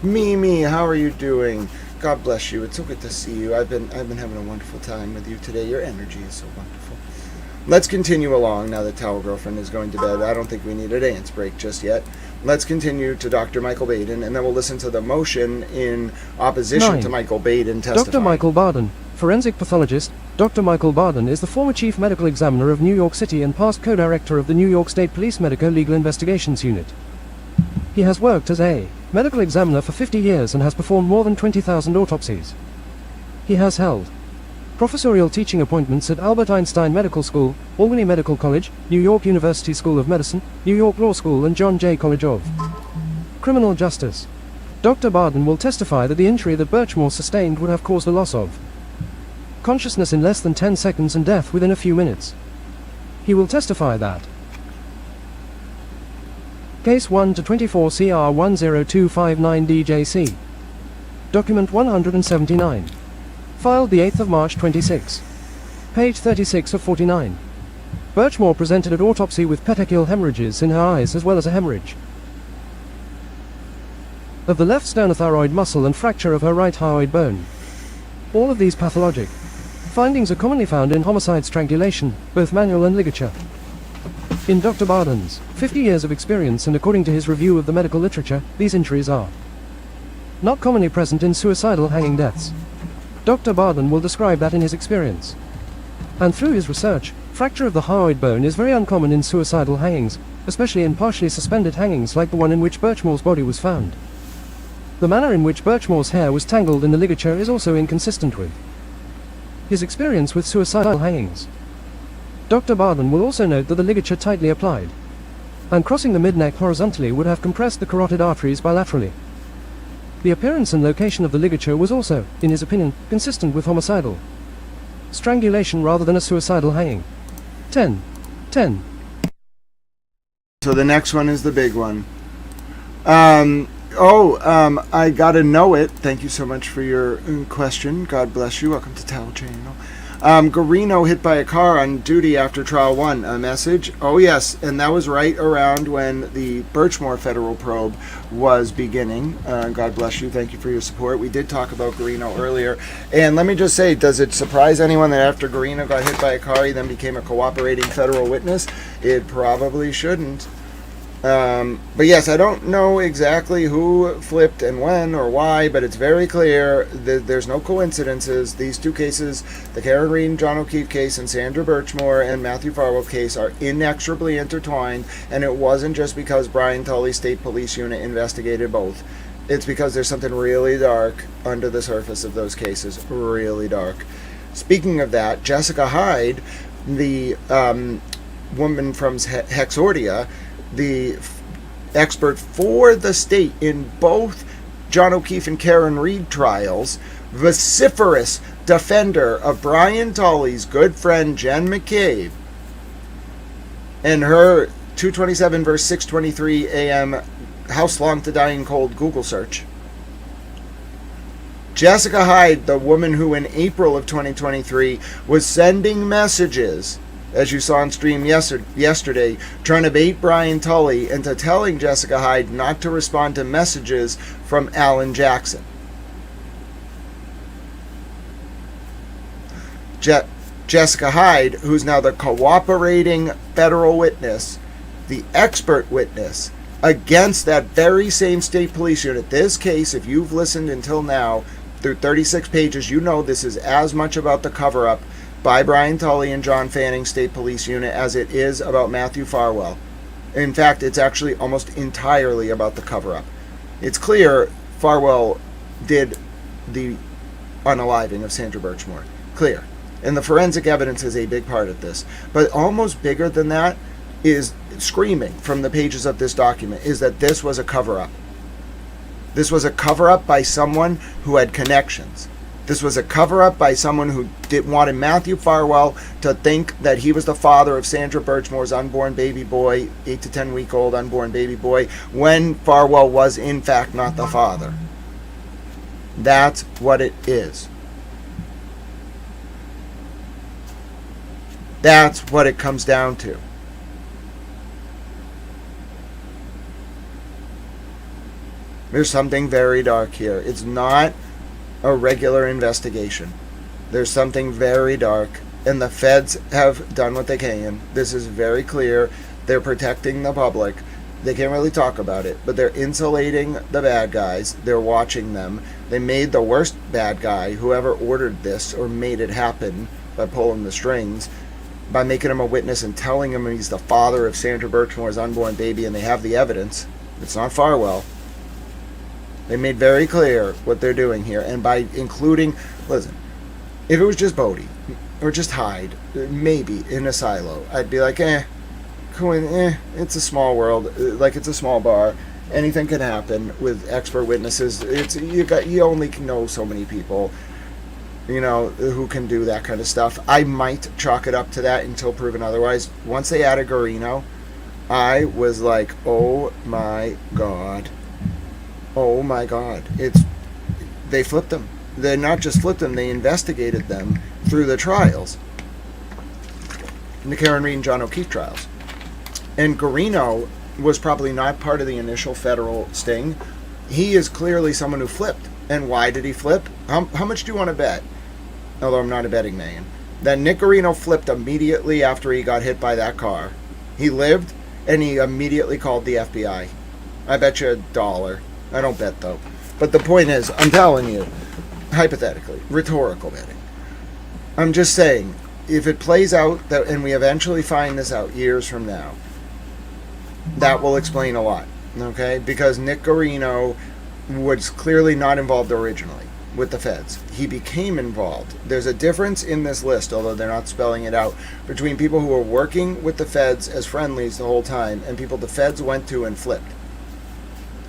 Mimi, how are you doing? God bless you. It's so good to see you. I've been having a wonderful time with you today. Your energy is so wonderful. Let's continue along now that Towel Girlfriend is going to bed. I don't think we need a dance break just yet. Let's continue to Dr. Michael Baden, and then we'll listen to the motion in opposition 9. to Michael Baden testifying. Dr. Michael Barden, forensic pathologist. Dr. Michael Barden is the former chief medical examiner of New York City and past co-director of the New York State Police Medico-Legal Investigations Unit. He has worked as a medical examiner for 50 years and has performed more than 20,000 autopsies. He has held professorial teaching appointments at Albert Einstein Medical School, Albany Medical College, New York University School of Medicine, New York Law School, and John Jay College of Criminal Justice. Dr. Barden will testify that the injury that Birchmore sustained would have caused a loss of consciousness in less than 10 seconds and death within a few minutes. He will testify that Case 1-24 CR 10259 DJC. Document 179. Filed the 8th of March 26. Page 36 of 49. Birchmore presented at autopsy with petechial hemorrhages in her eyes as well as a hemorrhage of the left sternothyroid muscle and fracture of her right hyoid bone. All of these pathologic findings are commonly found in homicide strangulation, both manual and ligature. In Dr. Barden's 50 years of experience and according to his review of the medical literature, these injuries are not commonly present in suicidal hanging deaths. Dr. Barden will describe that in his experience. And through his research, fracture of the hyoid bone is very uncommon in suicidal hangings, especially in partially suspended hangings like the one in which Birchmore's body was found. The manner in which Birchmore's hair was tangled in the ligature is also inconsistent with his experience with suicidal hangings. Dr. Barden will also note that the ligature tightly applied and crossing the mid-neck horizontally would have compressed the carotid arteries bilaterally. The appearance and location of the ligature was also, in his opinion, consistent with homicidal strangulation rather than a suicidal hanging. 10. So the next one is the big one. I gotta know it. Thank you so much for your question. God bless you. Welcome to Towel Channel. Guarino hit by a car on duty after trial 1. A message? Oh yes, and that was right around when the Birchmore federal probe was beginning. God bless you. Thank you for your support. We did talk about Guarino earlier. And let me just say, does it surprise anyone that after Guarino got hit by a car, he then became a cooperating federal witness? It probably shouldn't. But yes, I don't know exactly who flipped and when or why, but it's very clear that there's no coincidences. These two cases, the Karen Reed and John O'Keefe case and Sandra Birchmore and Matthew Farwell case, are inexorably intertwined, and it wasn't just because Brian Tully's State Police Unit investigated both. It's because there's something really dark under the surface of those cases, really dark. Speaking of that, Jessica Hyde, the woman from Hexordia, the expert for the state in both John O'Keefe and Karen Reed trials, vociferous defender of Brian Tully's good friend Jen McCabe, and her 227 verse 623 a.m. House Long to Die in Cold Google search. Jessica Hyde, the woman who in April of 2023 was sending messages, as you saw on stream yesterday, trying to bait Brian Tully into telling Jessica Hyde not to respond to messages from Alan Jackson. Jessica Hyde, who's now the cooperating federal witness, the expert witness, against that very same state police unit. This case, if you've listened until now, through 36 pages, you know this is as much about the cover-up by Brian Tully and John Fanning State Police Unit as it is about Matthew Farwell. In fact, it's actually almost entirely about the cover-up. It's clear Farwell did the unaliving of Sandra Birchmore. Clear. And the forensic evidence is a big part of this. But almost bigger than that is screaming from the pages of this document is that this was a cover-up. This was a cover-up by someone who had connections. This was a cover-up by someone who wanted Matthew Farwell to think that he was the father of Sandra Birchmore's unborn baby boy, 8 to 10 week old unborn baby boy, when Farwell was in fact not the father. That's what it is. That's what it comes down to. There's something very dark here. It's not a regular investigation. There's something very dark, and the feds have done what they can. This is very clear. They're protecting the public. They can't really talk about it, but they're insulating the bad guys. They're watching them. They made the worst bad guy, whoever ordered this or made it happen by pulling the strings, by making him a witness and telling him he's the father of Sandra Birchmore's unborn baby, and they have the evidence. It's not Farwell. They made very clear what they're doing here, and by including, listen, if it was just Bodie, or just Hyde, maybe in a silo, I'd be like, it's a small world, like it's a small bar, anything can happen with expert witnesses. You only know so many people, who can do that kind of stuff. I might chalk it up to that until proven otherwise. Once they added Guarino, I was like, oh my god. Oh my god. They flipped them. They not just flipped them, they investigated them through the trials. The Karen Reed and John O'Keefe trials. And Guarino was probably not part of the initial federal sting. he is clearly someone who flipped. And why did he flip? How much do you want to bet? Although I'm not a betting man. That Nick Guarino flipped immediately after he got hit by that car. He lived, and he immediately called the FBI. I bet you $1. I don't bet, though. But the point is, I'm telling you, hypothetically, rhetorical betting. I'm just saying, if it plays out, that, and we eventually find this out years from now, that will explain a lot, okay? Because Nick Guarino was clearly not involved originally with the feds. He became involved. There's a difference in this list, although they're not spelling it out, between people who were working with the feds as friendlies the whole time and people the feds went to and flipped.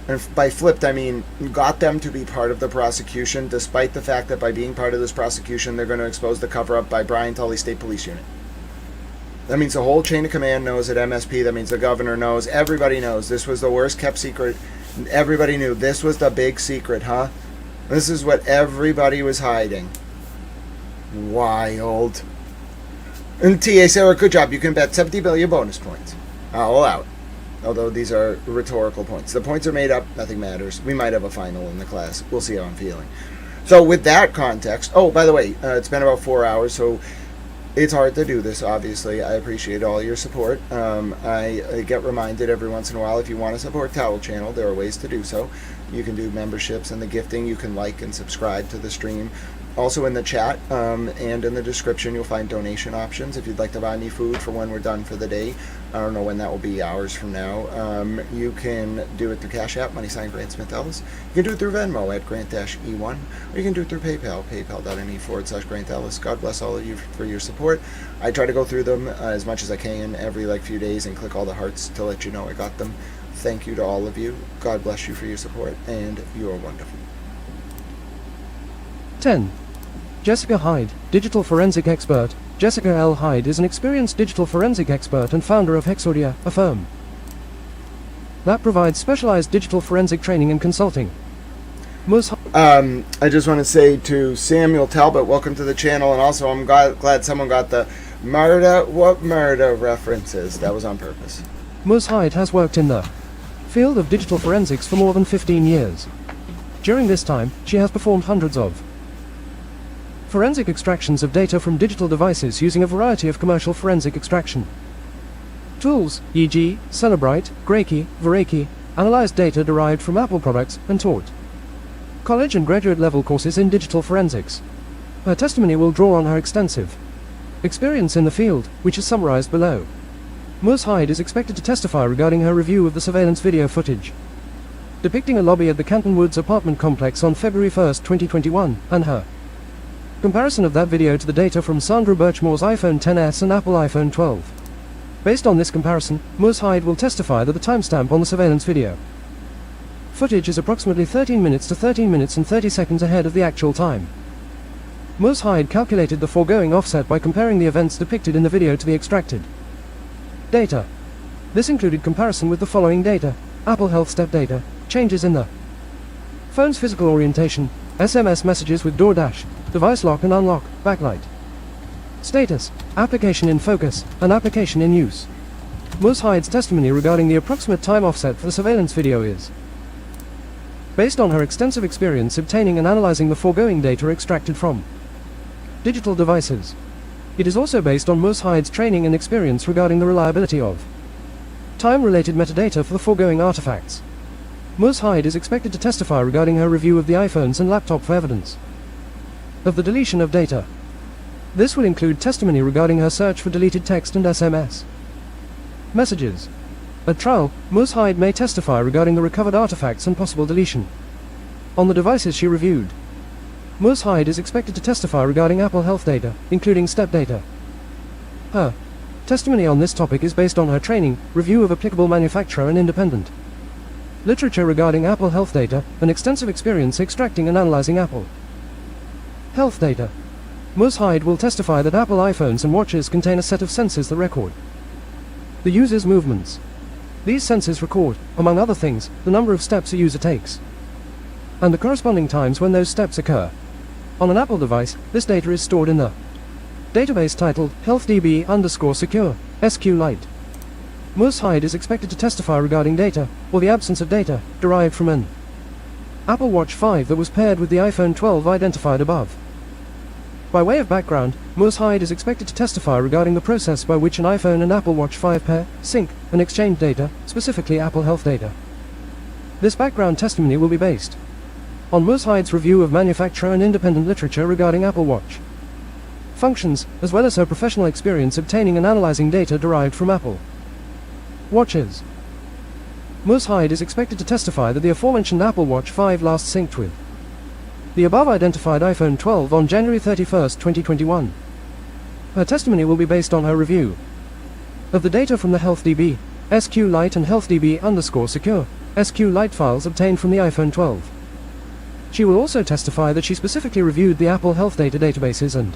And by flipped, I mean got them to be part of the prosecution, despite the fact that by being part of this prosecution, they're going to expose the cover-up by Brian Tully State Police Unit. That means the whole chain of command knows at MSP. That means the governor knows. Everybody knows. This was the worst kept secret. Everybody knew. This was the big secret, huh? This is what everybody was hiding. Wild. And TA Sarah, good job. You can bet 70 billion bonus points. All out. Although these are rhetorical points. The points are made up. Nothing matters. We might have a final in the class. We'll see how I'm feeling. So with that context... Oh, by the way, it's been about 4 hours, so it's hard to do this, obviously. I appreciate all your support. I get reminded every once in a while, if you want to support Towel Channel, there are ways to do so. You can do memberships and the gifting. You can like and subscribe to the stream. Also in the chat and in the description, you'll find donation options if you'd like to buy me food for when we're done for the day. I don't know when that will be, hours from now. You can do it through Cash App, # Grant Smith Ellis. You can do it through Venmo at Grant-E1, or you can do it through PayPal, paypal.me/Grant Ellis. God bless all of you for your support. I try to go through them as much as I can every few days and click all the hearts to let you know I got them. Thank you to all of you. God bless you for your support, and you are wonderful. 10. Jessica Hyde, digital forensic expert. Jessica L. Hyde is an experienced digital forensic expert and founder of Hexaudia, a firm that provides specialized digital forensic training and consulting. I just want to say to Samuel Talbot, welcome to the channel, and also I'm glad someone got the murder references. That was on purpose. Ms. Hyde has worked in the field of digital forensics for more than 15 years. During this time, she has performed hundreds of forensic extractions of data from digital devices using a variety of commercial forensic extraction tools, e.g., Celebrite, Graykey, Verakey, analyzed data derived from Apple products, and taught college and graduate level courses in digital forensics. Her testimony will draw on her extensive experience in the field, which is summarized below. Ms. Hyde is expected to testify regarding her review of the surveillance video footage depicting a lobby at the Canton Woods apartment complex on February 1, 2021, and her comparison of that video to the data from Sandra Birchmore's iPhone XS and Apple iPhone 12. Based on this comparison, Ms. Hyde will testify that the timestamp on the surveillance video footage is approximately 13 minutes to 13 minutes and 30 seconds ahead of the actual time. Ms. Hyde calculated the foregoing offset by comparing the events depicted in the video to the extracted data. This included comparison with the following data: Apple Health step data, changes in the phone's physical orientation, SMS messages with DoorDash, device lock and unlock, backlight, status, application in focus, and application in use. Ms. Hyde's testimony regarding the approximate time offset for the surveillance video is based on her extensive experience obtaining and analyzing the foregoing data extracted from digital devices. It is also based on Ms. Hyde's training and experience regarding the reliability of time-related metadata for the foregoing artifacts. Ms. Hyde is expected to testify regarding her review of the iPhones and laptop for evidence of the deletion of data. This will include testimony regarding her search for deleted text and SMS messages. At trial, Ms. Hyde may testify regarding the recovered artifacts and possible deletion on the devices she reviewed. Ms. Hyde is expected to testify regarding Apple Health data, including step data. Her testimony on this topic is based on her training, review of applicable manufacturer and independent literature regarding Apple Health data, and extensive experience extracting and analyzing Apple Health data. Ms. Hyde will testify that Apple iPhones and watches contain a set of sensors that record the user's movements. These sensors record, among other things, the number of steps a user takes and the corresponding times when those steps occur. On an Apple device, this data is stored in the database titled HealthDB_Secure, SQLite. Ms. Hyde is expected to testify regarding data, or the absence of data, derived from an Apple Watch 5 that was paired with the iPhone 12 identified above. By way of background, Ms. Hyde is expected to testify regarding the process by which an iPhone and Apple Watch 5 pair, sync, and exchange data, specifically Apple Health data. This background testimony will be based on Ms. Hyde's review of manufacturer and independent literature regarding Apple Watch functions, as well as her professional experience obtaining and analyzing data derived from Apple watches. Ms. Hyde is expected to testify that the aforementioned Apple Watch 5 last synced with the above identified iPhone 12 on January 31, 2021. Her testimony will be based on her review of the data from the HealthDB, SQLite and HealthDB_secure, SQLite files obtained from the iPhone 12. She will also testify that she specifically reviewed the Apple Health data databases and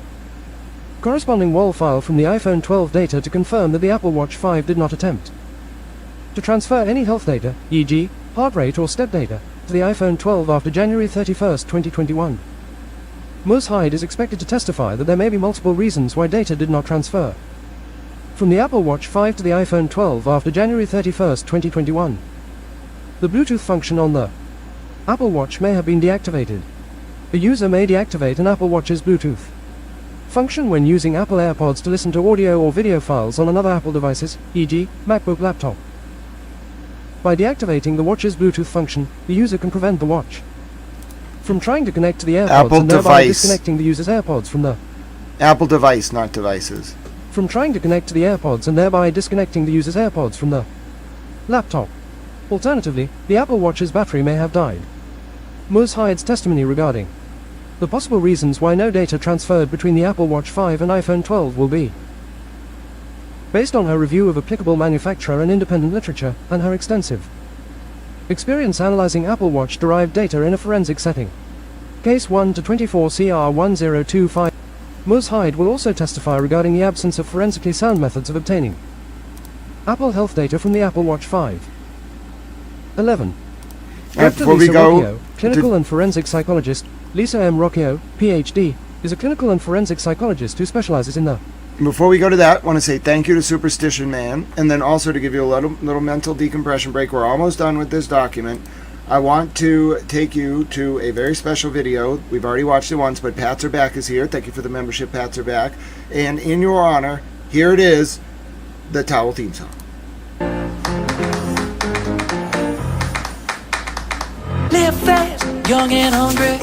corresponding WAL file from the iPhone 12 data to confirm that the Apple Watch 5 did not attempt to transfer any health data, e.g., heart rate or step data, to the iPhone 12 after January 31, 2021. Ms. Hyde is expected to testify that there may be multiple reasons why data did not transfer from the Apple Watch 5 to the iPhone 12 after January 31, 2021. The Bluetooth function on the Apple Watch may have been deactivated. A user may deactivate an Apple Watch's Bluetooth function when using Apple AirPods to listen to audio or video files on another Apple devices, e.g., MacBook laptop. By deactivating the watch's Bluetooth function, the user can prevent the watch from trying to connect to the AirPods Apple and thereby device. disconnecting the user's AirPods from the Apple device, not devices. from trying to connect to the AirPods and thereby disconnecting the user's AirPods from the laptop. Alternatively, the Apple Watch's battery may have died. Ms. Hyde's testimony regarding the possible reasons why no data transferred between the Apple Watch 5 and iPhone 12 will be based on her review of applicable manufacturer and independent literature, and her extensive experience analyzing Apple Watch-derived data in a forensic setting. Case 1 to 24 CR 1025. Ms. Hyde will also testify regarding the absence of forensically sound methods of obtaining Apple Health data from the Apple Watch 5. 11. Dr. Before we Lisa go, Rocchio, clinical and forensic psychologist, Lisa M. Rocchio, Ph.D., is a clinical and forensic psychologist who specializes in the Before we go to that, I want to say thank you to Superstition Man, and then also to give you a little mental decompression break. We're almost done with this document. I want to take you to a very special video. We've already watched it once, but Pats Are Back is here. Thank you for the membership, Pats Are Back. And in your honor, here it is, the Towel theme song. Live fast, young and hungry.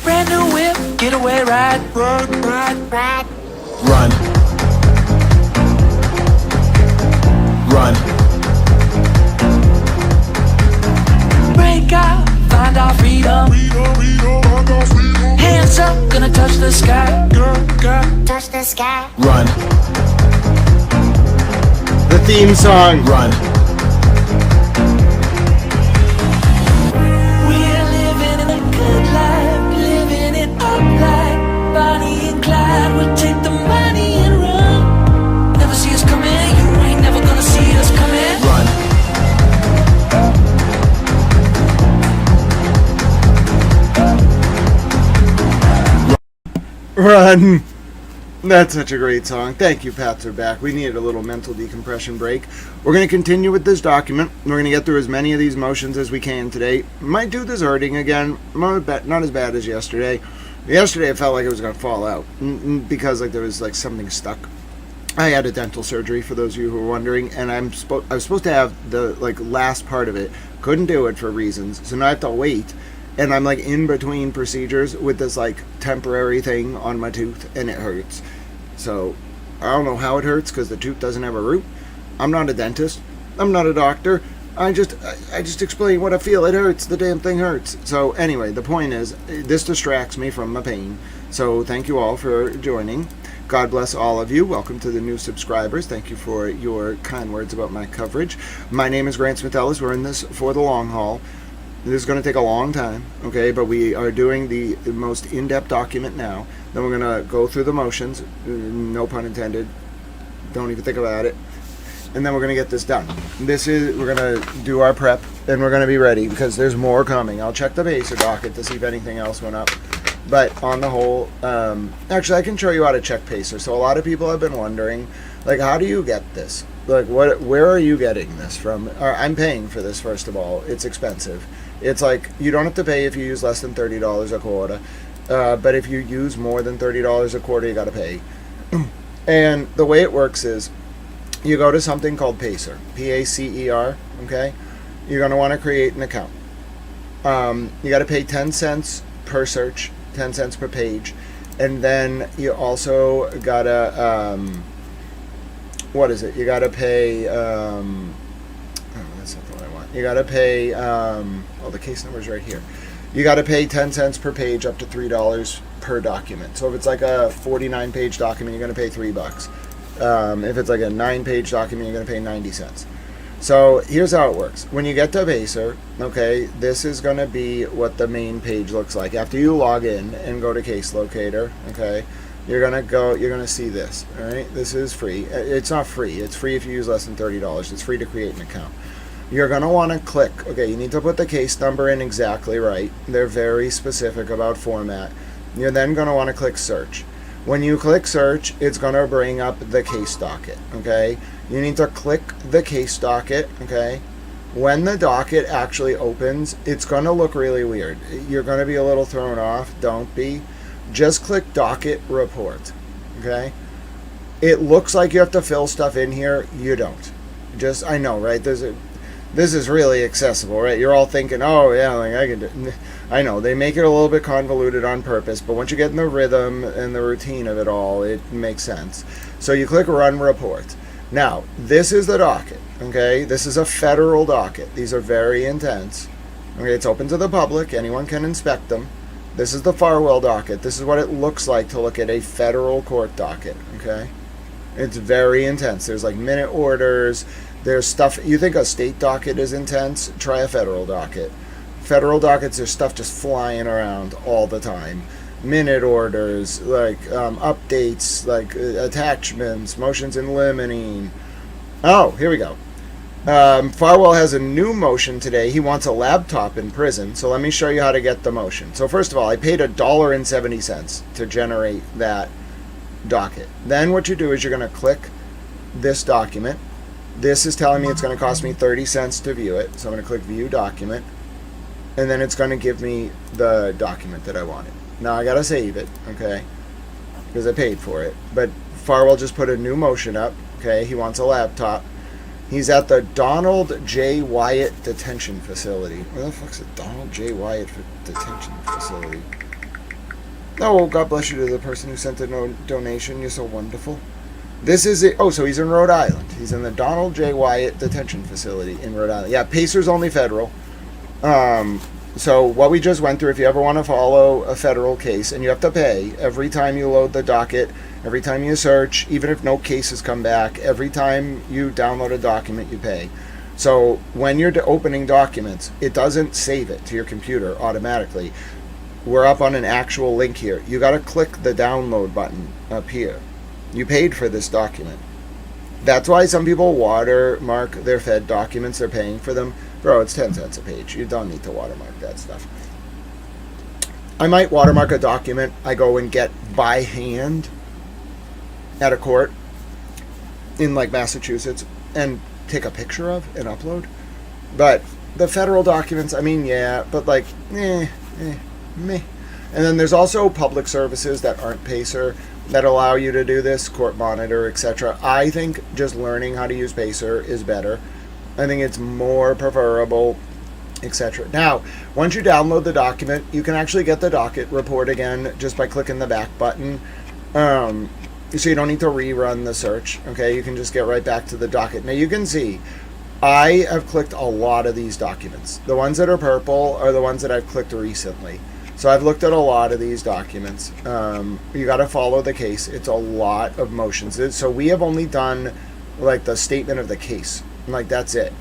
Brand new whip, getaway ride. Run. Run. Break out, find our freedom. Hands up, gonna touch the sky. Touch the sky. Run. The theme song. Run. We're living in a good life, living it up like Bonnie and Clyde. We'll take the money and run. Never see us coming, you ain't never gonna see us coming. Run. Run. That's such a great song. Thank you, Pats Are Back. We needed a little mental decompression break. We're going to continue with this document. We're going to get through as many of these motions as we can today. Might do this hurting again. Not as bad as yesterday. Yesterday, I felt like it was going to fall out because there was something stuck. I had a dental surgery, for those of you who are wondering, and I was supposed to have the last part of it. Couldn't do it for reasons, so now I have to wait. And I'm in between procedures with this temporary thing on my tooth, and it hurts. So I don't know how it hurts because the tooth doesn't have a root. I'm not a dentist. I'm not a doctor. I just explain what I feel. It hurts. The damn thing hurts. So anyway, the point is, this distracts me from my pain. So thank you all for joining. God bless all of you. Welcome to the new subscribers. Thank you for your kind words about my coverage. My name is Grant Smith Ellis. We're in this for the long haul. This is going to take a long time, okay, but we are doing the most in-depth document now. Then we're going to go through the motions, no pun intended, don't even think about it, and then we're going to get this done. We're going to do our prep, and we're going to be ready, because there's more coming. I'll check the Pacer docket to see if anything else went up, but on the whole, actually, I can show you how to check Pacer. So a lot of people have been wondering, how do you get this? Where are you getting this from? I'm paying for this, first of all. It's expensive. It's like you don't have to pay if you use less than $30 a quarter, but if you use more than $30 a quarter, you got to pay. And the way it works is you go to something called Pacer, Pacer, okay? You're going to want to create an account. You got to pay 10 cents per search, 10 cents per page, and then you also got to, what is it? You got to pay, oh, that's not the one I want. You got to pay, the case number's right here. You got to pay 10 cents per page up to $3 per document. So if it's like a 49-page document, you're going to pay $3. If it's like a 9-page document, you're going to pay 90 cents. So here's how it works. When you get to Pacer, okay, this is going to be what the main page looks like. After you log in and go to Case Locator, okay, you're going to see this, all right? This is free. It's not free. It's free if you use less than $30. It's free to create an account. You're going to want to click, okay, you need to put the case number in exactly right. They're very specific about format. You're then going to want to click search. When you click search, it's going to bring up the case docket, okay? You need to click the case docket, okay? When the docket actually opens, it's going to look really weird. You're going to be a little thrown off. Don't be. Just click docket report, okay? It looks like you have to fill stuff in here. You don't. Just, I know, right? This is really accessible, right? You're all thinking, oh, yeah, like I can do. I know, they make it a little bit convoluted on purpose, but once you get in the rhythm and the routine of it all, it makes sense. So you click Run Report. Now, this is the docket, okay? This is a federal docket. These are very intense. Okay, it's open to the public. Anyone can inspect them. This is the Farwell docket. This is what it looks like to look at a federal court docket, okay? It's very intense. There's like minute orders. There's stuff, you think a state docket is intense? Try a federal docket. Federal dockets, there's stuff just flying around all the time. Minute orders, like updates, like attachments, motions in limine. Oh, here we go. Farwell has a new motion today. He wants a laptop in prison. So let me show you how to get the motion. So first of all, I paid $1.70 to generate that docket. Then what you do is you're going to click this document. This is telling me it's going to cost me 30 cents to view it. So I'm going to click View Document. And then it's going to give me the document that I wanted. Now I got to save it, okay, because I paid for it. But Farwell just put a new motion up, okay? He wants a laptop. He's at the Donald J. Wyatt Detention Facility. Where the fuck's the Donald J. Wyatt Detention Facility? Oh, God bless you to the person who sent the donation. You're so wonderful. This is it. Oh, so he's in Rhode Island. He's in the Donald J. Wyatt Detention Facility in Rhode Island. Yeah, Pacer's only federal. So what we just went through, if you ever want to follow a federal case, and you have to pay every time you load the docket, every time you search, even if no cases come back, every time you download a document, you pay. So when you're opening documents, it doesn't save it to your computer automatically. We're up on an actual link here. You got to click the download button up here. You paid for this document. That's why some people watermark their Fed documents. They're paying for them. Bro, it's 10 cents a page. You don't need to watermark that stuff. I might watermark a document I go and get by hand at a court in like Massachusetts and take a picture of and upload. But the federal documents, I mean, yeah, but like, meh. And then there's also public services that aren't Pacer that allow you to do this, Court Monitor, etc. I think just learning how to use Pacer is better. I think it's more preferable, etc. Now, once you download the document, you can actually get the docket report again just by clicking the back button. So you don't need to rerun the search, okay? You can just get right back to the docket. Now, you can see I have clicked a lot of these documents. The ones that are purple are the ones that I've clicked recently. So I've looked at a lot of these documents. You got to follow the case. It's a lot of motions. So we have only done like the statement of the case. Like that's it.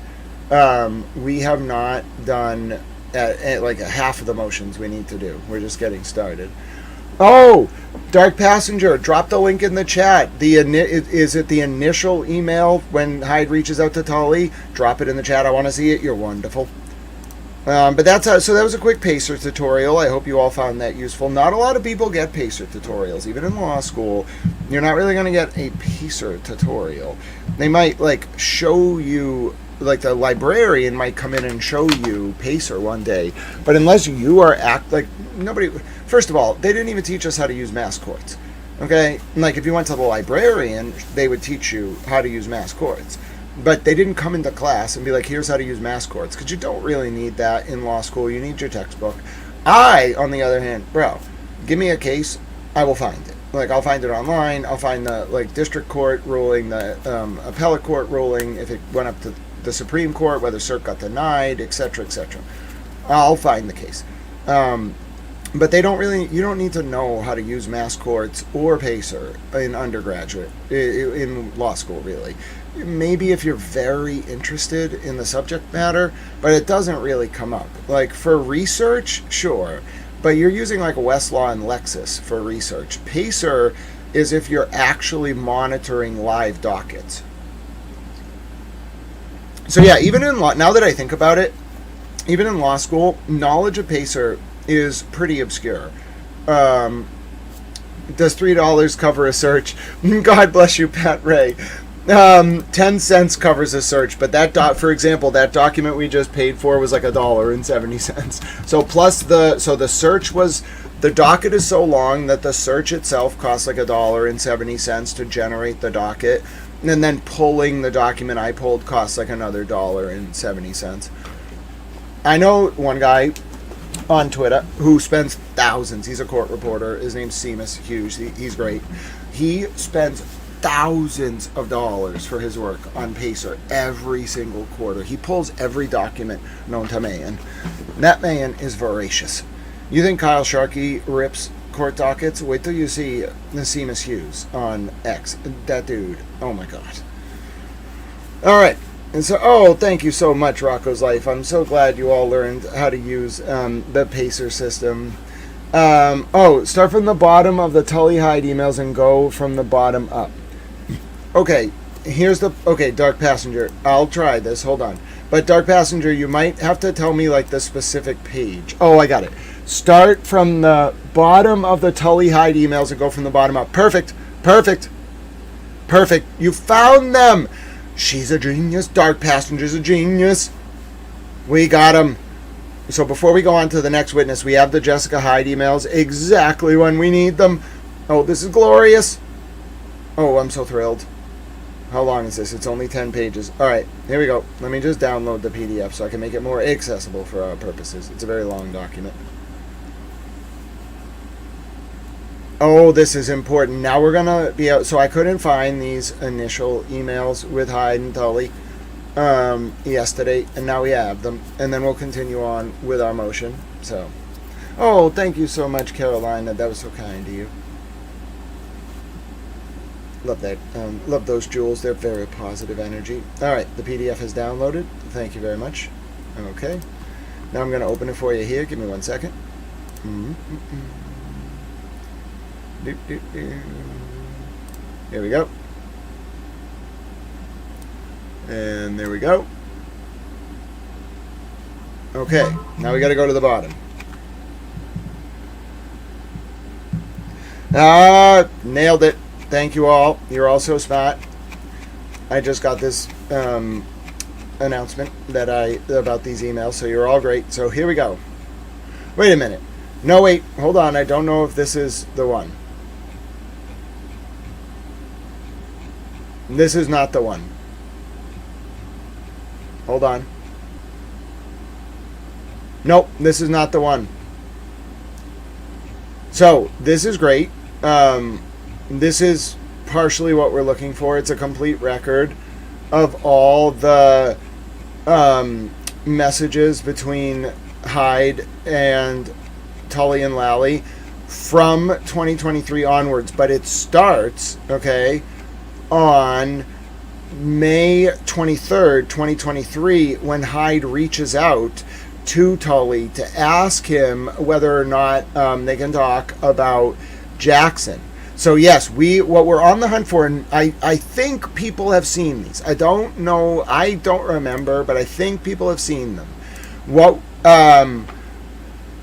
We have not done like a half of the motions we need to do. We're just getting started. Oh, Dark Passenger, drop the link in the chat. Is it the initial email when Hyde reaches out to Tully? Drop it in the chat. I want to see it. You're wonderful. But that's so that was a quick Pacer tutorial. I hope you all found that useful. Not a lot of people get Pacer tutorials, even in law school. You're not really going to get a Pacer tutorial. They might like show you like the librarian might come in and show you Pacer one day, but unless you are nobody. First of all, they didn't even teach us how to use mass chords. Okay, like if you went to the librarian, they would teach you how to use mass chords, but they didn't come into class and be like, here's how to use mass chords, because you don't really need that in law school. You need your textbook. I, on the other hand, bro, give me a case, I will find it. Like, I'll find it online. I'll find the district court ruling, the appellate court ruling, if it went up to the Supreme Court, whether cert got denied, etc., etc. I'll find the case. But they don't really. You don't need to know how to use mass courts or Pacer in undergraduate, in law school, really. Maybe if you're very interested in the subject matter, but it doesn't really come up. Like for research, sure. But you're using like Westlaw and Lexis for research. Pacer is if you're actually monitoring live dockets. So yeah, even in law, now that I think about it, even in law school, knowledge of Pacer is pretty obscure. Does $3 cover a search? God bless you, Pat Ray. 10 cents covers a search, but that for example, that document we just paid for was like $1.70. So plus the search was, the docket is so long that the search itself costs like $1.70 to generate the docket, and then pulling the document I pulled costs like another $1.70. I know one guy on Twitter who spends thousands. He's a court reporter. His name's Seamus Hughes. He's great. He spends thousands of dollars for his work on Pacer every single quarter. He pulls every document known to man. That man is voracious. You think Kyle Sharkey rips court dockets? Wait till you see Seamus Hughes on X. That dude, oh my god. Alright, and so, thank you so much, Rocco's Life. I'm so glad you all learned how to use the Pacer system. Start from the bottom of the Tully Hyde emails and go from the bottom up. Okay, Dark Passenger. I'll try this, hold on. But Dark Passenger, you might have to tell me like the specific page. Oh, I got it. Start from the bottom of the Tully Hyde emails and go from the bottom up. Perfect. You found them. She's a genius. Dark Passenger's a genius. We got them. So before we go on to the next witness, we have the Jessica Hyde emails exactly when we need them. Oh, this is glorious. Oh, I'm so thrilled. How long is this? It's only 10 pages. All right, here we go. Let me just download the PDF so I can make it more accessible for our purposes. It's a very long document. Oh, this is important. Now we're going to be out. So I couldn't find these initial emails with Hyde and Tully yesterday, and now we have them. And then we'll continue on with our motion. So, oh, thank you so much, Carolina. That was so kind of you. Love that. Love those jewels. They're very positive energy. All right, the PDF is downloaded. Thank you very much. Okay. Now I'm going to open it for you here. Give me 1 second. Here we go. And there we go. Okay, now we got to go to the bottom. Nailed it. Thank you all. You're all so smart. I just got this announcement about these emails, so you're all great. So here we go. Wait a minute. No, wait. Hold on. I don't know if this is the one. This is not the one. Hold on. Nope, this is not the one. So, this is great. This is partially what we're looking for. It's a complete record of all the messages between Hyde and Tully and Lally from 2023 onwards. But it starts, okay, on May 23rd, 2023, when Hyde reaches out to Tully to ask him whether or not they can talk about Jackson. So yes, what we're on the hunt for, and I think people have seen these. I don't know, I don't remember, but I think people have seen them. What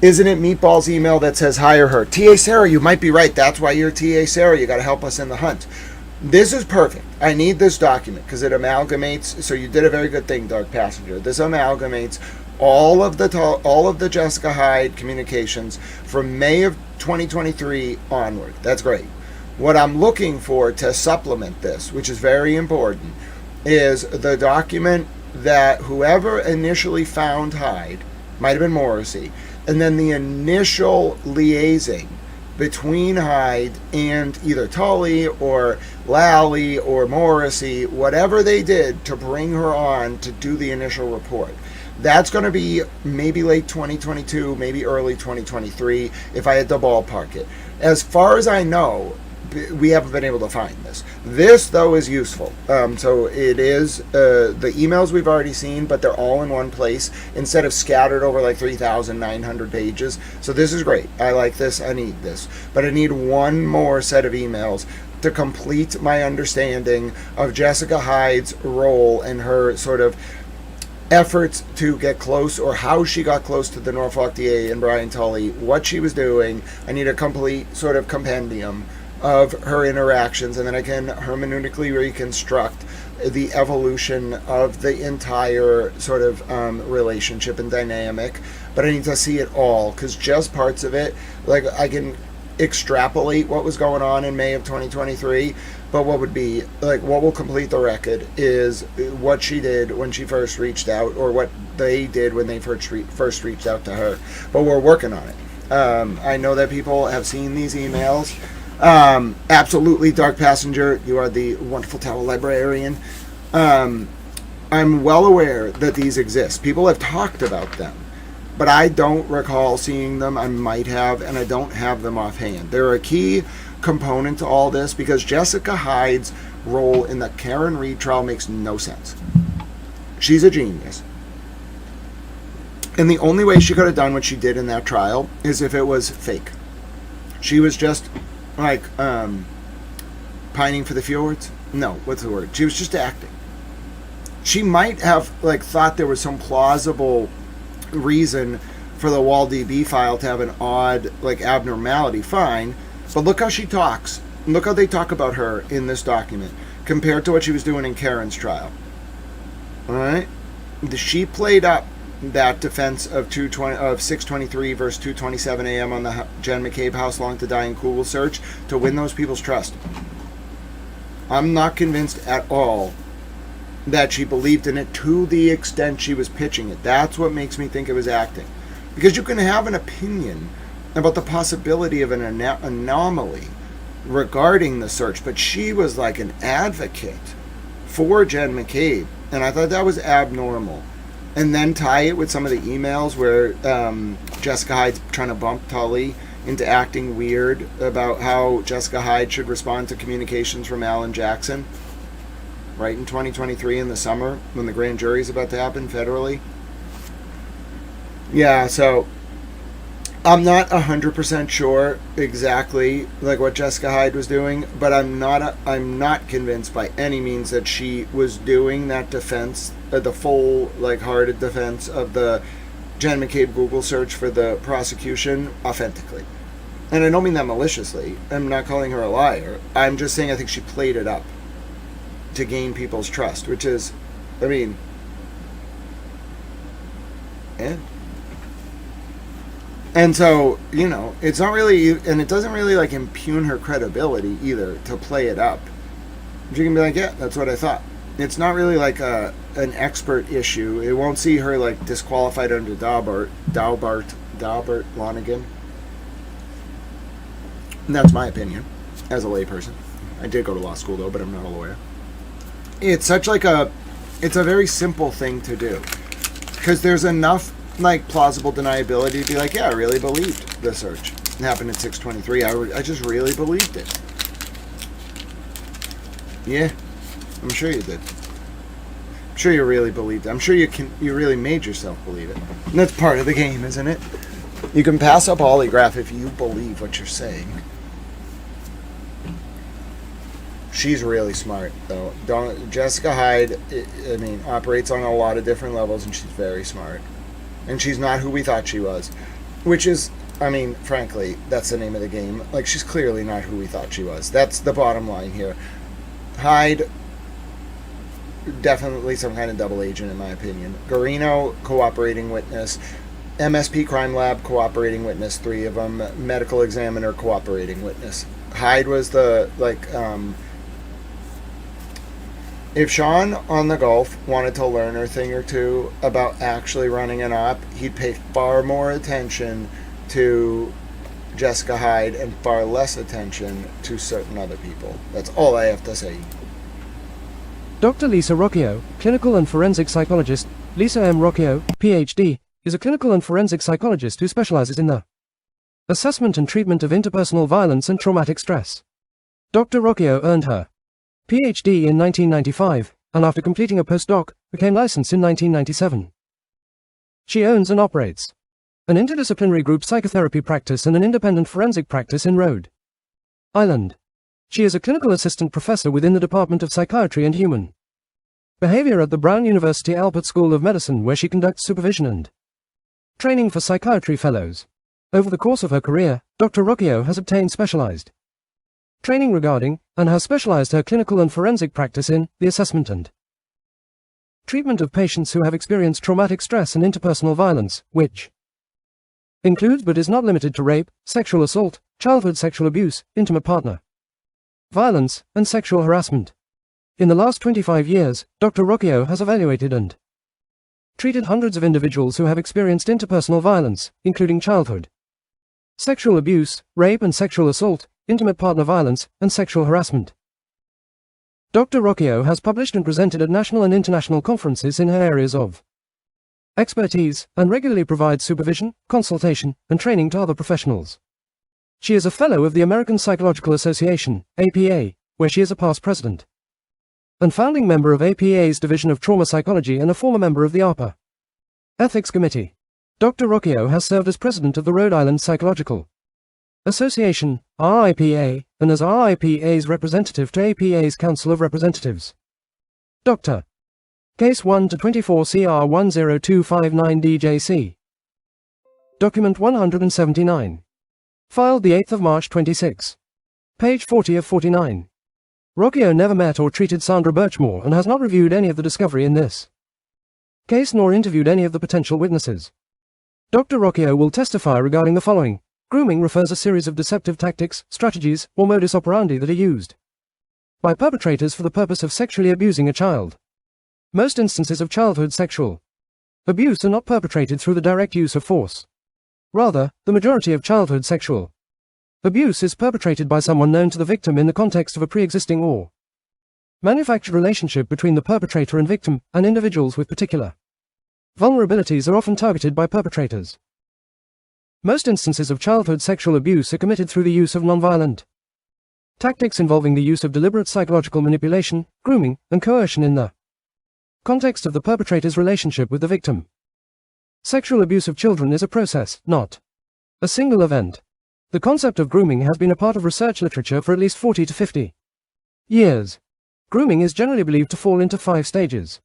isn't it Meatball's email that says hire her? TA Sarah, you might be right. That's why you're TA Sarah. You got to help us in the hunt. This is perfect. I need this document because it amalgamates. So you did a very good thing, Dark Passenger. This amalgamates all of the Jessica Hyde communications from May of 2023 onward. That's great. What I'm looking for to supplement this, which is very important, is the document that whoever initially found Hyde, might have been Morrissey, and then the initial liaising between Hyde and either Tully or Lally or Morrissey, whatever they did to bring her on to do the initial report. That's going to be maybe late 2022, maybe early 2023, if I had to ballpark it. As far as I know, we haven't been able to find this. This, though, is useful. So it is the emails we've already seen, but they're all in one place instead of scattered over like 3,900 pages. So this is great. I like this. I need this. But I need one more set of emails to complete my understanding of Jessica Hyde's role and her sort of efforts to get close, or how she got close to the Norfolk DA and Brian Tully, what she was doing. I need a complete sort of compendium of her interactions, and then I can hermeneutically reconstruct the evolution of the entire sort of relationship and dynamic. But I need to see it all, because just parts of it, like I can extrapolate what was going on in May of 2023, but what will complete the record is what she did when she first reached out, or what they did when they first reached out to her. But we're working on it. I know that people have seen these emails. Absolutely, Dark Passenger, you are the wonderful tower librarian. I'm well aware that these exist. People have talked about them, but I don't recall seeing them. I might have, and I don't have them offhand. They're a key component to all this, because Jessica Hyde's role in the Karen Reed trial makes no sense. She's a genius. And the only way she could have done what she did in that trial is if it was fake. She was just like pining for the fjords. No, what's the word? She was just acting. She might have thought there was some plausible reason for the WallDB file to have an odd abnormality. Fine, but look how she talks. Look how they talk about her in this document compared to what she was doing in Karen's trial. All right, she played up that defense of 6:23 versus 2:27 a.m. on the Jen McCabe House Long to Die in Google search to win those people's trust. I'm not convinced at all that she believed in it to the extent she was pitching it. That's what makes me think it was acting. Because you can have an opinion about the possibility of an anomaly regarding the search, but she was like an advocate for Jen McCabe, and I thought that was abnormal. And then tie it with some of the emails where Jessica Hyde's trying to bump Tully into acting weird about how Jessica Hyde should respond to communications from Alan Jackson right in 2023 in the summer when the grand jury is about to happen federally. Yeah, so I'm not 100% sure exactly what Jessica Hyde was doing, but I'm not convinced by any means that she was doing that defense, the full hearted defense of the Jen McCabe Google search for the prosecution authentically. And I don't mean that maliciously. I'm not calling her a liar. I'm just saying I think she played it up to gain people's trust, which is, yeah. And so, it's not really, and it doesn't really impugn her credibility either to play it up. She can be like, yeah, that's what I thought. It's not really an expert issue. It won't see her disqualified under Daubert Lonigan. And that's my opinion as a layperson. I did go to law school though, but I'm not a lawyer. It's such it's a very simple thing to do, because there's enough plausible deniability to be yeah, I really believed the search. It happened at 6:23. I just really believed it. Yeah, I'm sure you did. I'm sure you really believed it. I'm sure you really made yourself believe it. And that's part of the game, isn't it? You can pass up polygraph if you believe what you're saying. She's really smart, though. Jessica Hyde, operates on a lot of different levels, and she's very smart. And she's not who we thought she was. Which is, frankly, that's the name of the game. She's clearly not who we thought she was. That's the bottom line here. Hyde, definitely some kind of double agent in my opinion. Guarino, cooperating witness. MSP Crime Lab, cooperating witness, 3 of them. Medical examiner, cooperating witness. Hyde was the, if Sean on the Gulf wanted to learn a thing or two about actually running an op, he'd pay far more attention to Jessica Hyde and far less attention to certain other people. That's all I have to say. Dr. Lisa Rocchio, clinical and forensic psychologist. Lisa M. Rocchio, Ph.D., is a clinical and forensic psychologist who specializes in the assessment and treatment of interpersonal violence and traumatic stress. Dr. Rocchio earned her Ph.D. in 1995, and after completing a postdoc, became licensed in 1997. She owns and operates an interdisciplinary group psychotherapy practice and an independent forensic practice in Rhode Island. She is a clinical assistant professor within the Department of Psychiatry and Human Behavior at the Brown University Alpert School of Medicine, where she conducts supervision and training for psychiatry fellows. Over the course of her career, Dr. Rocchio has obtained specialized training regarding, and has specialized her clinical and forensic practice in, the assessment and treatment of patients who have experienced traumatic stress and interpersonal violence, which includes but is not limited to rape, sexual assault, childhood sexual abuse, intimate partner violence, and sexual harassment. In the last 25 years, Dr. Rocchio has evaluated and treated hundreds of individuals who have experienced interpersonal violence, including childhood sexual abuse, rape and sexual assault, intimate partner violence, and sexual harassment. Dr. Rocchio has published and presented at national and international conferences in her areas of expertise, and regularly provides supervision, consultation, and training to other professionals. She is a Fellow of the American Psychological Association, APA, where she is a past president and founding member of APA's Division of Trauma Psychology and a former member of the APA Ethics Committee. Dr. Rocchio has served as president of the Rhode Island Psychological Association, RIPA, and as RIPA's representative to APA's Council of Representatives. Dr. Case 1-24 CR 10259 DJC. Document 179. Filed the 8th of March 26. Page 40 of 49. Rocchio never met or treated Sandra Birchmore and has not reviewed any of the discovery in this case nor interviewed any of the potential witnesses. Dr. Rocchio will testify regarding the following. Grooming refers a series of deceptive tactics, strategies, or modus operandi that are used by perpetrators for the purpose of sexually abusing a child. Most instances of childhood sexual abuse are not perpetrated through the direct use of force. Rather, the majority of childhood sexual abuse is perpetrated by someone known to the victim in the context of a pre-existing or manufactured relationship between the perpetrator and victim, and individuals with particular vulnerabilities are often targeted by perpetrators. Most instances of childhood sexual abuse are committed through the use of nonviolent tactics involving the use of deliberate psychological manipulation, grooming, and coercion in the context of the perpetrator's relationship with the victim. Sexual abuse of children is a process, not a single event. The concept of grooming has been a part of research literature for at least 40 to 50 years. Grooming is generally believed to fall into 5 stages.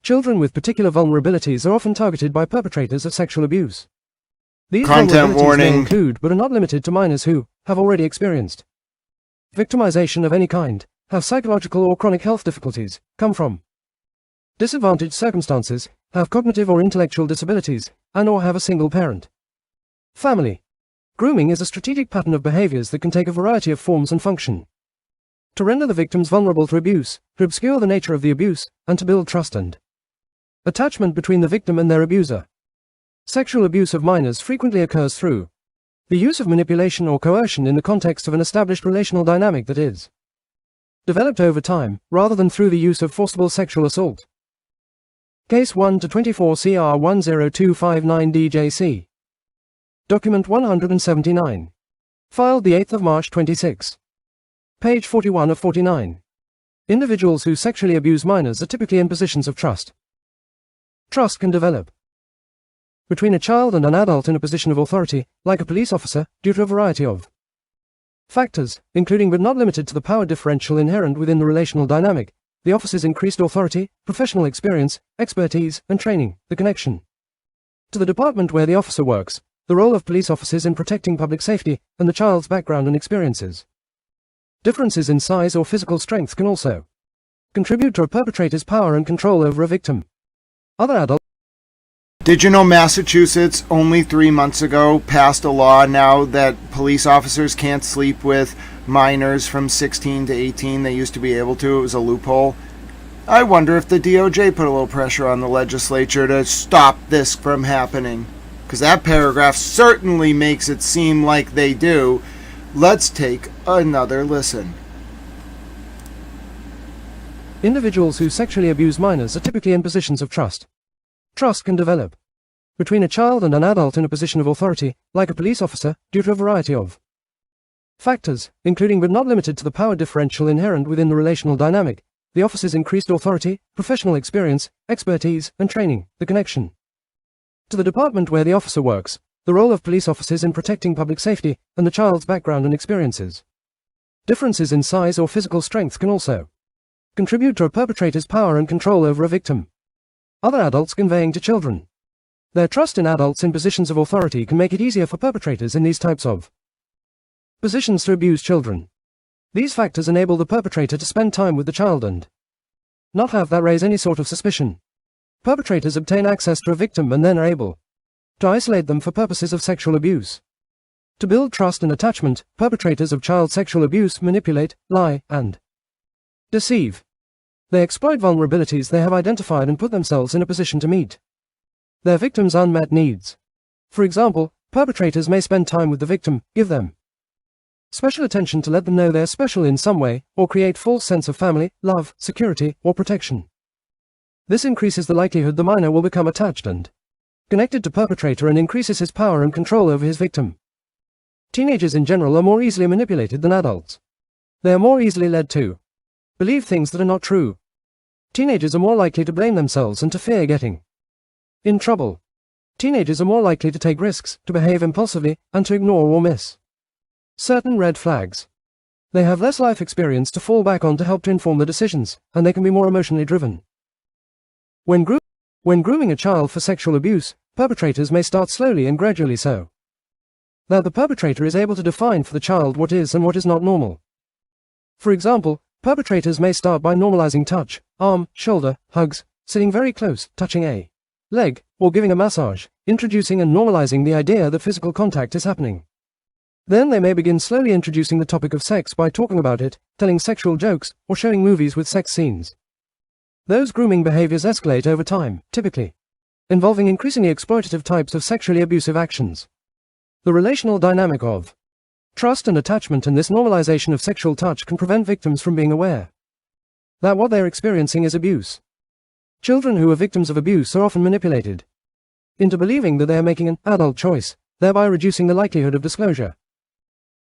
Children with particular vulnerabilities are often targeted by perpetrators of sexual abuse. These Content vulnerabilities warning. may include, but are not limited to, minors who have already experienced victimization of any kind, have psychological or chronic health difficulties, come from disadvantaged circumstances, have cognitive or intellectual disabilities, and or have a single parent. Family. Grooming is a strategic pattern of behaviors that can take a variety of forms and function to render the victims vulnerable to abuse, to obscure the nature of the abuse, and to build trust and attachment between the victim and their abuser. Sexual abuse of minors frequently occurs through the use of manipulation or coercion in the context of an established relational dynamic that is developed over time, rather than through the use of forcible sexual assault. Case 1-24 CR 10259 DJC. Document 179. Filed the 8th of March 26. Page 41 of 49. Individuals who sexually abuse minors are typically in positions of trust. Trust can develop between a child and an adult in a position of authority, like a police officer, due to a variety of factors, including but not limited to the power differential inherent within the relational dynamic, the officer's increased authority, professional experience, expertise, and training, the connection to the department where the officer works, the role of police officers in protecting public safety, and the child's background and experiences. Differences in size or physical strength can also contribute to a perpetrator's power and control over a victim. Other adults. Did you know Massachusetts only 3 months ago passed a law now that police officers can't sleep with minors from 16 to 18? They used to be able to. It was a loophole. I wonder if the DOJ put a little pressure on the legislature to stop this from happening. Because that paragraph certainly makes it seem like they do. Let's take another listen. Individuals who sexually abuse minors are typically in positions of trust. Trust can develop between a child and an adult in a position of authority, like a police officer, due to a variety of factors, including but not limited to the power differential inherent within the relational dynamic, the officer's increased authority, professional experience, expertise, and training, the connection to the department where the officer works, the role of police officers in protecting public safety, and the child's background and experiences. Differences in size or physical strength can also contribute to a perpetrator's power and control over a victim. Other adults conveying to children their trust in adults in positions of authority can make it easier for perpetrators in these types of positions to abuse children. These factors enable the perpetrator to spend time with the child and not have that raise any sort of suspicion. Perpetrators obtain access to a victim and then are able to isolate them for purposes of sexual abuse. To build trust and attachment, perpetrators of child sexual abuse manipulate, lie, and deceive. They exploit vulnerabilities they have identified and put themselves in a position to meet their victim's unmet needs. For example, perpetrators may spend time with the victim, give them special attention to let them know they're special in some way, or create false sense of family, love, security, or protection. This increases the likelihood the minor will become attached and connected to perpetrator and increases his power and control over his victim. Teenagers in general are more easily manipulated than adults. They are more easily led to believe things that are not true. Teenagers are more likely to blame themselves and to fear getting in trouble. Teenagers are more likely to take risks, to behave impulsively, and to ignore or miss certain red flags. They have less life experience to fall back on to help to inform their decisions, and they can be more emotionally driven. When grooming a child for sexual abuse, perpetrators may start slowly and gradually so that the perpetrator is able to define for the child what is and what is not normal. For example, perpetrators may start by normalizing touch, arm, shoulder, hugs, sitting very close, touching a leg, or giving a massage, introducing and normalizing the idea that physical contact is happening. Then they may begin slowly introducing the topic of sex by talking about it, telling sexual jokes, or showing movies with sex scenes. Those grooming behaviors escalate over time, typically involving increasingly exploitative types of sexually abusive actions. The relational dynamic of trust and attachment and this normalization of sexual touch can prevent victims from being aware that what they're experiencing is abuse. Children who are victims of abuse are often manipulated into believing that they are making an adult choice, thereby reducing the likelihood of disclosure.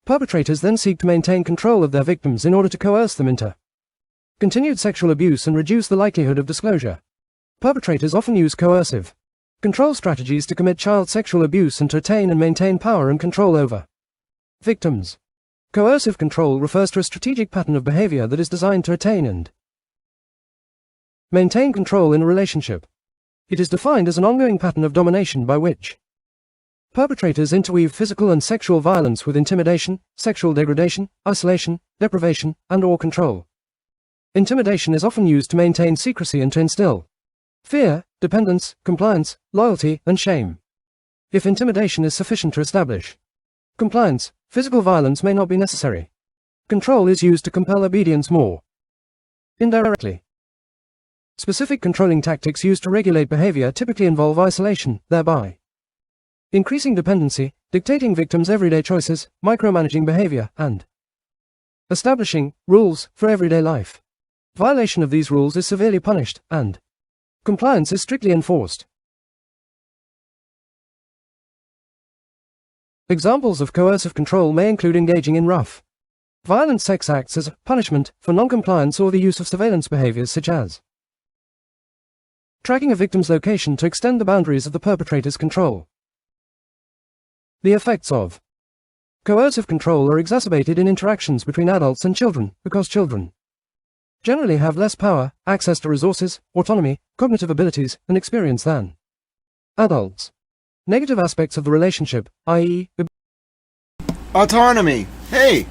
Perpetrators then seek to maintain control of their victims in order to coerce them into continued sexual abuse and reduce the likelihood of disclosure. Perpetrators often use coercive control strategies to commit child sexual abuse and to attain and maintain power and control over victims. Coercive control refers to a strategic pattern of behavior that is designed to attain and maintain control in a relationship. It is defined as an ongoing pattern of domination by which perpetrators interweave physical and sexual violence with intimidation, sexual degradation, isolation, deprivation, and/or control. Intimidation is often used to maintain secrecy and to instill fear, dependence, compliance, loyalty, and shame. If intimidation is sufficient to establish compliance, physical violence may not be necessary. Control is used to compel obedience more indirectly. Specific controlling tactics used to regulate behavior typically involve isolation, thereby increasing dependency, dictating victims' everyday choices, micromanaging behavior, and establishing rules for everyday life. Violation of these rules is severely punished, and compliance is strictly enforced. Examples of coercive control may include engaging in rough, violent sex acts as a punishment for non-compliance or the use of surveillance behaviors such as tracking a victim's location to extend the boundaries of the perpetrator's control. The effects of coercive control are exacerbated in interactions between adults and children, because children generally have less power, access to resources, autonomy, cognitive abilities, and experience than adults. Negative aspects of the relationship, i.e., Autonomy. Hey,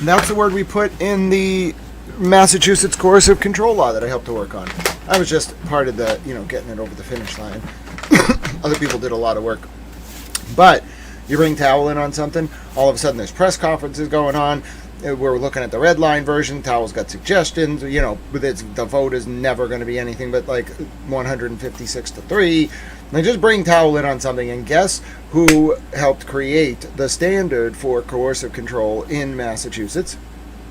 That's the word we put in the Massachusetts coercive control law that I helped to work on. I was just part of the, getting it over the finish line. Other people did a lot of work. But you bring Towel in on something, all of a sudden there's press conferences going on. We're looking at the red line version. Towel's got suggestions. The vote is never going to be anything but like 156-3. Like, just bring Towel in on something, and guess who helped create the standard for coercive control in Massachusetts?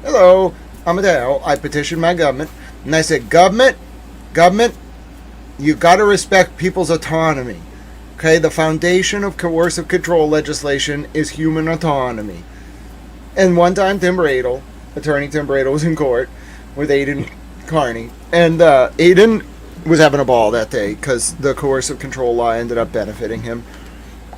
Hello, I'm Adele. I petitioned my government, and I said, government, you've got to respect people's autonomy. Okay, the foundation of coercive control legislation is human autonomy. And one time, Attorney Tim Bradle was in court with Aidan Carney, and Aidan was having a ball that day because the coercive control law ended up benefiting him.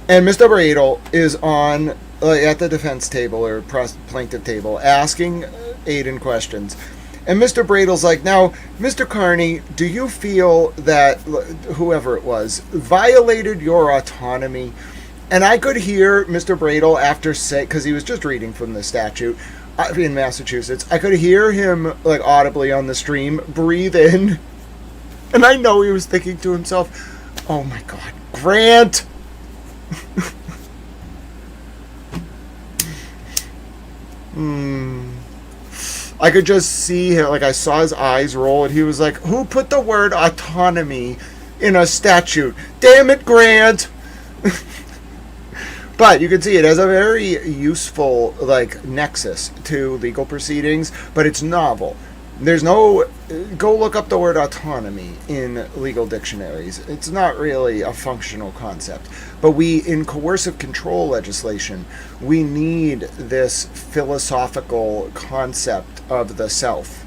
And Mr. Bradle is on at the defense table or plaintiff table asking Aidan questions. And Mr. Bradle's like, now, Mr. Carney, do you feel that whoever it was violated your autonomy? And I could hear Mr. Bradle because he was just reading from the statute in Massachusetts, I could hear him like audibly on the stream breathe in. And I know he was thinking to himself, oh my God, Grant! I could just see him, like I saw his eyes roll, and he was like, who put the word autonomy in a statute? Damn it, Grant! But you can see it has a very useful nexus to legal proceedings, but it's novel. There's no, go look up the word autonomy in legal dictionaries. It's not really a functional concept. But in coercive control legislation, we need this philosophical concept of the self.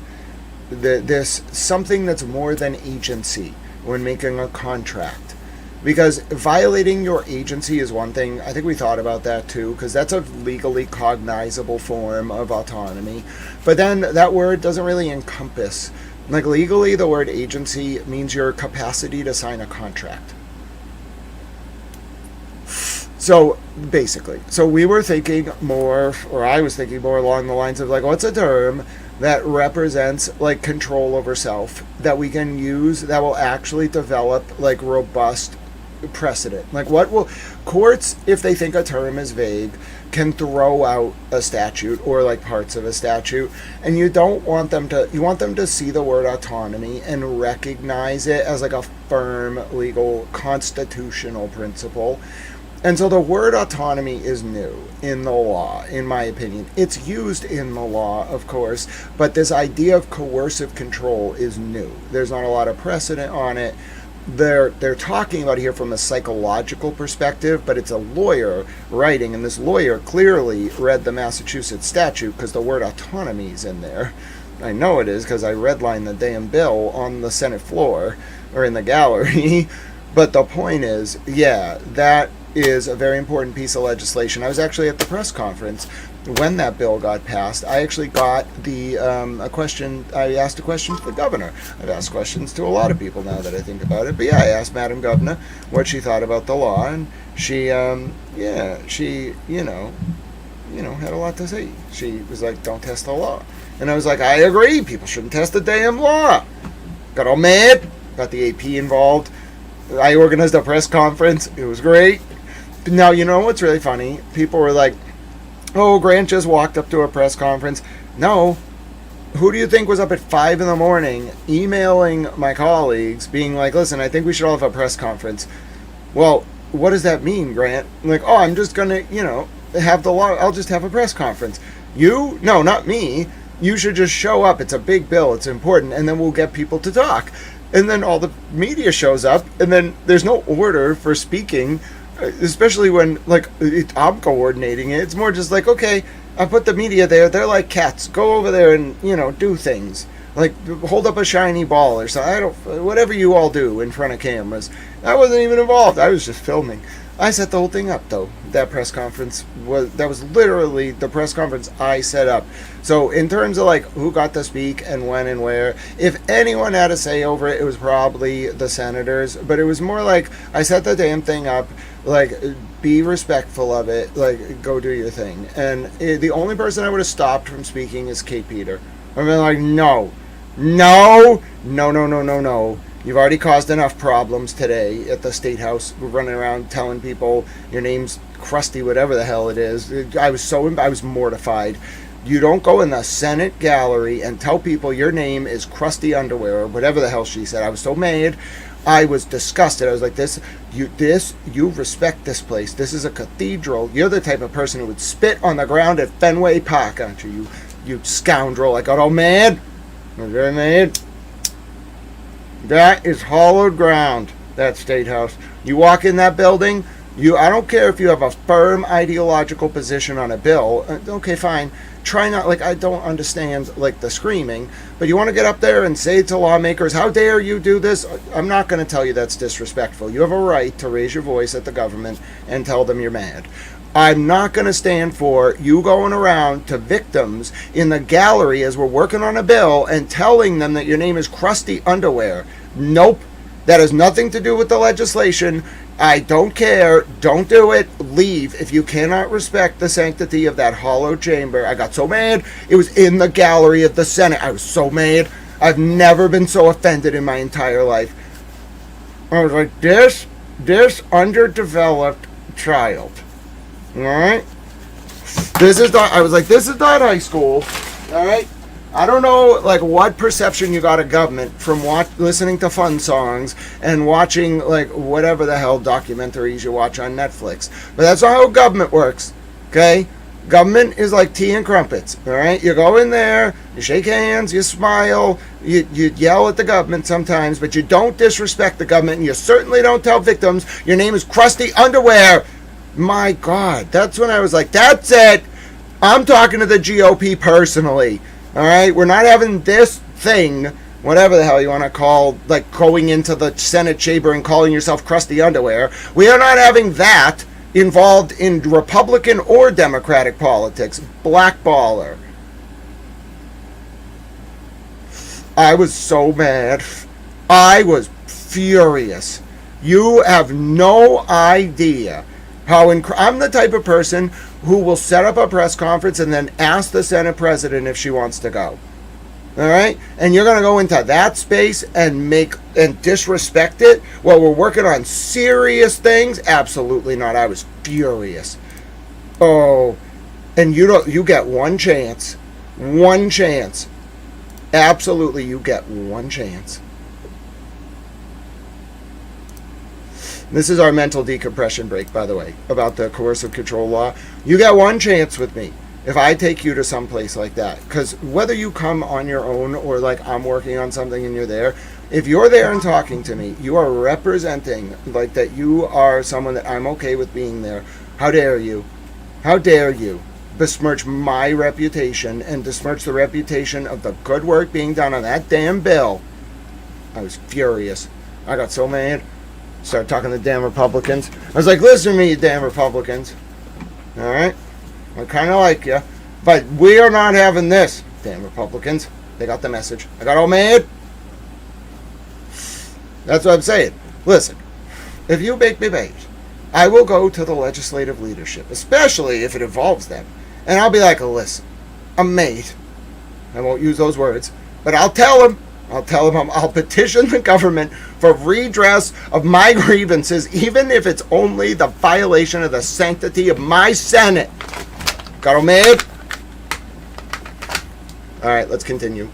This something that's more than agency when making a contract. Because violating your agency is one thing. I think we thought about that too, because that's a legally cognizable form of autonomy. But then that word doesn't really encompass. Legally, the word agency means your capacity to sign a contract. So, basically. So we were thinking more, or I was thinking more along the lines of what's a term that represents control over self that we can use that will actually develop robust precedent. What will courts, if they think a term is vague, can throw out a statute or parts of a statute, and you want them to see the word autonomy and recognize it as a firm legal constitutional principle. And so the word autonomy is new in the law, in my opinion. It's used in the law, of course, but this idea of coercive control is new. There's not a lot of precedent on it. They're talking about it here from a psychological perspective, but it's a lawyer writing, and this lawyer clearly read the Massachusetts statute because the word autonomy is in there. I know it is because I redlined the damn bill on the Senate floor, or in the gallery. But the point is, yeah, that is a very important piece of legislation. I was actually at the press conference when that bill got passed. I actually got a question. I asked a question to the governor. I've asked questions to a lot of people now that I think about it. But yeah, I asked Madam Governor what she thought about the law, and she had a lot to say. She was like, "Don't test the law," and I was like, "I agree. People shouldn't test the damn law." Got all mad. Got the AP involved. I organized a press conference. It was great. Now, you know what's really funny? People were like, oh, Grant just walked up to a press conference. No. Who do you think was up at 5 a.m. emailing my colleagues being like, listen, I think we should all have a press conference? Well, what does that mean, Grant? I'm like, oh, I'm just going to, have the law. I'll just have a press conference. You? No, not me. You should just show up. It's a big bill. It's important. And then we'll get people to talk. And then all the media shows up, and then there's no order for speaking, especially when, I'm coordinating it. It's more just okay, I put the media there. They're like cats. Go over there and, do things. Hold up a shiny ball or something. Whatever you all do in front of cameras. I wasn't even involved. I was just filming. I set the whole thing up, though. That press conference was literally the press conference I set up. So in terms of like who got to speak and when and where, if anyone had a say over it, it was probably the senators. But it was more like I set the damn thing up. Like, be respectful of it. Like, go do your thing. And the only person I would have stopped from speaking is Kate Peter. I've been like, no. You've already caused enough problems today at the State House. We're running around telling people your name's Krusty, whatever the hell it is. I was mortified. You don't go in the Senate gallery and tell people your name is Krusty Underwear or whatever the hell she said. I was so mad. I was disgusted. I was like, you respect this place. This is a cathedral. You're the type of person who would spit on the ground at Fenway Park, aren't you? You scoundrel. I got all mad. I was very mad. That is hollowed ground, that State House. You walk in that building, I don't care if you have a firm ideological position on a bill. Okay, fine. Try not, like, I don't understand, like, the screaming. But you want to get up there and say to lawmakers, how dare you do this? I'm not going to tell you that's disrespectful. You have a right to raise your voice at the government and tell them you're mad. I'm not going to stand for you going around to victims in the gallery as we're working on a bill and telling them that your name is Krusty Underwear. Nope. That has nothing to do with the legislation. I don't care. Don't do it. Leave if you cannot respect the sanctity of that hollow chamber. I got so mad. It was in the gallery of the Senate. I was so mad. I've never been so offended in my entire life. I was like, this underdeveloped child. All right, I was like, this is not high school. All right, I don't know like what perception you got of government from listening to fun songs and watching like whatever the hell documentaries you watch on Netflix. But that's not how government works. Okay, government is like tea and crumpets. All right, you go in there, you shake hands, you smile, you yell at the government sometimes, but you don't disrespect the government, and you certainly don't tell victims your name is Krusty Underwear. My God, that's when I was like, that's it. I'm talking to the GOP personally. All right, we're not having this thing, whatever the hell you want to call, like going into the Senate chamber and calling yourself Krusty Underwear. We are not having that involved in Republican or Democratic politics. Blackballer. I was so mad. I was furious. You have no idea. I'm the type of person who will set up a press conference and then ask the Senate president if she wants to go. All right? And you're going to go into that space and disrespect it while we're working on serious things? Absolutely not. I was furious. Oh, and you get one chance. One chance. Absolutely, you get one chance. This is our mental decompression break, by the way, about the coercive control law. You get one chance with me if I take you to some place like that. Because whether you come on your own or like I'm working on something and you're there, if you're there and talking to me, you are representing like that you are someone that I'm okay with being there. How dare you? How dare you besmirch my reputation and besmirch the reputation of the good work being done on that damn bill? I was furious. I got so mad. Started talking to damn Republicans. I was like, listen to me, you damn Republicans. All right? I kind of like you. But we are not having this, damn Republicans. They got the message. I got all mad. That's what I'm saying. Listen, if you make me mad, I will go to the legislative leadership, especially if it involves them. And I'll be like, listen, I'm made. I won't use those words. But I'll tell them. I'll petition the government for redress of my grievances, even if it's only the violation of the sanctity of my Senate. Got all mad? All right, let's continue.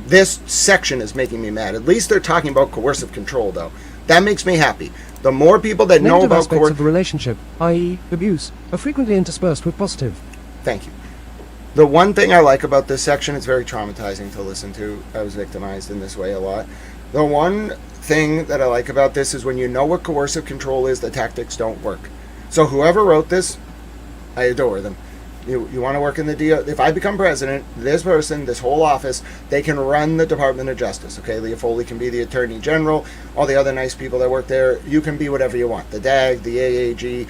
This section is making me mad. At least they're talking about coercive control, though. That makes me happy. The more people that know about aspects of the relationship, i.e., abuse, are frequently interspersed with positive. Thank you. The one thing I like about this section, it's very traumatizing to listen to. I was victimized in this way a lot. The one thing that I like about this is when you know what coercive control is, the tactics don't work. So whoever wrote this, I adore them. You want to work in the DO? If I become president, this person, this whole office, they can run the Department of Justice. Okay, Leah Foley can be the Attorney General. All the other nice people that work there, you can be whatever you want. The DAG, the AAG,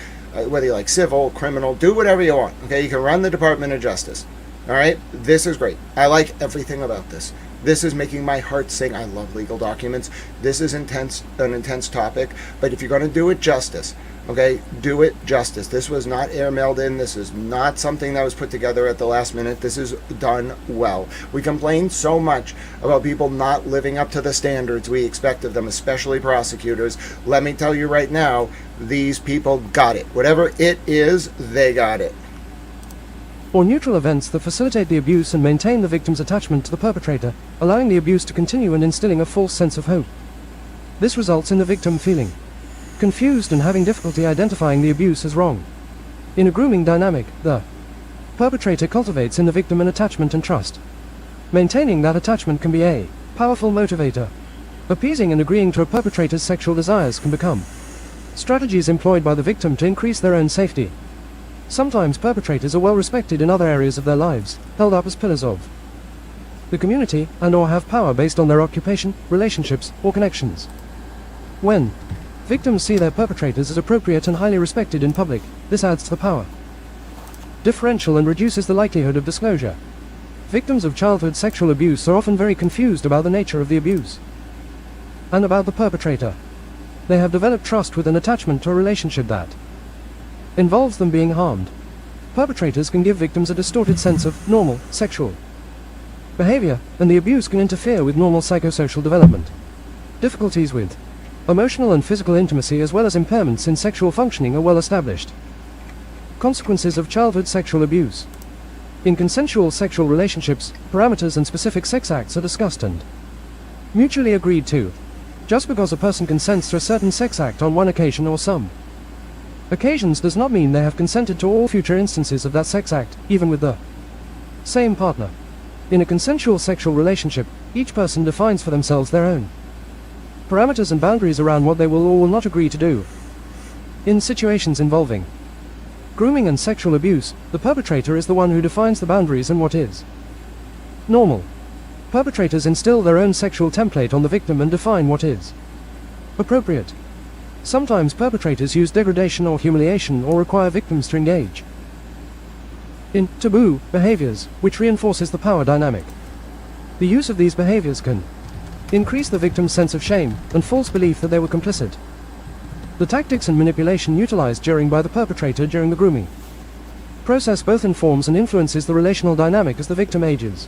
whether you like civil, criminal, do whatever you want. Okay, you can run the Department of Justice. All right, this is great. I like everything about this. This is making my heart sing. I love legal documents. This is an intense topic, but if you're going to do it justice, okay, do it justice. This was not airmailed in. This is not something that was put together at the last minute. This is done well. We complain so much about people not living up to the standards we expect of them, especially prosecutors. Let me tell you right now, these people got it. Whatever it is, they got it. Or neutral events that facilitate the abuse and maintain the victim's attachment to the perpetrator, allowing the abuse to continue and instilling a false sense of hope. This results in the victim feeling confused and having difficulty identifying the abuse as wrong. In a grooming dynamic, the perpetrator cultivates in the victim an attachment and trust. Maintaining that attachment can be a powerful motivator. Appeasing and agreeing to a perpetrator's sexual desires can become strategies employed by the victim to increase their own safety. Sometimes perpetrators are well respected in other areas of their lives, held up as pillars of the community and/or have power based on their occupation, relationships, or connections. When victims see their perpetrators as appropriate and highly respected in public, this adds to the power differential and reduces the likelihood of disclosure. Victims of childhood sexual abuse are often very confused about the nature of the abuse and about the perpetrator. They have developed trust with an attachment to a relationship that involves them being harmed. Perpetrators can give victims a distorted sense of normal sexual behavior, and the abuse can interfere with normal psychosocial development. Difficulties with emotional and physical intimacy as well as impairments in sexual functioning are well established. Consequences of childhood sexual abuse. In consensual sexual relationships, parameters and specific sex acts are discussed and mutually agreed to. Just because a person consents to a certain sex act on one occasion or some occasions does not mean they have consented to all future instances of that sex act, even with the same partner. In a consensual sexual relationship, each person defines for themselves their own parameters and boundaries around what they will or will not agree to do. In situations involving grooming and sexual abuse, the perpetrator is the one who defines the boundaries and what is normal. Perpetrators instill their own sexual template on the victim and define what is appropriate. Sometimes perpetrators use degradation or humiliation or require victims to engage in taboo behaviors, which reinforces the power dynamic. The use of these behaviors can increase the victim's sense of shame and false belief that they were complicit. The tactics and manipulation utilized by the perpetrator during the grooming process both informs and influences the relational dynamic as the victim ages.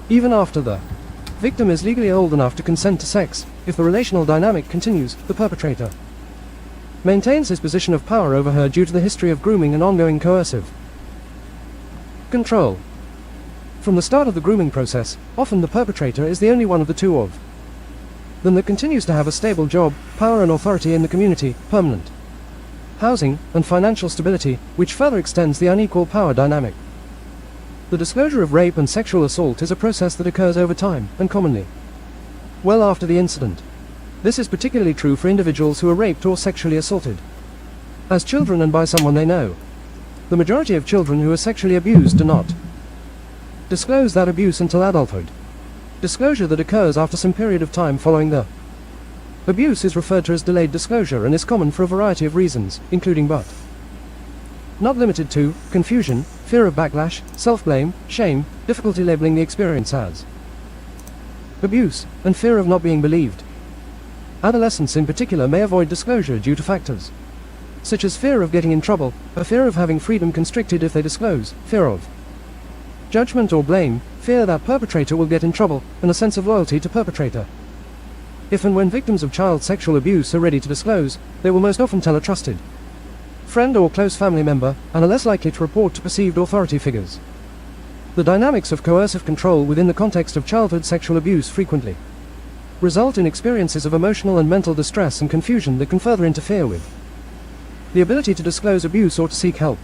Even after the victim is legally old enough to consent to sex, if the relational dynamic continues, the perpetrator maintains his position of power over her due to the history of grooming and ongoing coercive control. From the start of the grooming process, often the perpetrator is the only one of the two of them that continues to have a stable job, power and authority in the community, permanent housing, and financial stability, which further extends the unequal power dynamic. The disclosure of rape and sexual assault is a process that occurs over time, and commonly well after the incident. This is particularly true for individuals who are raped or sexually assaulted as children and by someone they know. The majority of children who are sexually abused do not disclose that abuse until adulthood. Disclosure that occurs after some period of time following the abuse is referred to as delayed disclosure and is common for a variety of reasons, including but not limited to confusion, fear of backlash, self-blame, shame, difficulty labeling the experience as abuse, and fear of not being believed. Adolescents in particular may avoid disclosure due to factors such as fear of getting in trouble, a fear of having freedom constricted if they disclose, fear of judgment or blame, fear that perpetrator will get in trouble, and a sense of loyalty to perpetrator. If and when victims of child sexual abuse are ready to disclose, they will most often tell a trusted friend or close family member, and are less likely to report to perceived authority figures. The dynamics of coercive control within the context of childhood sexual abuse frequently result in experiences of emotional and mental distress and confusion that can further interfere with the ability to disclose abuse or to seek help.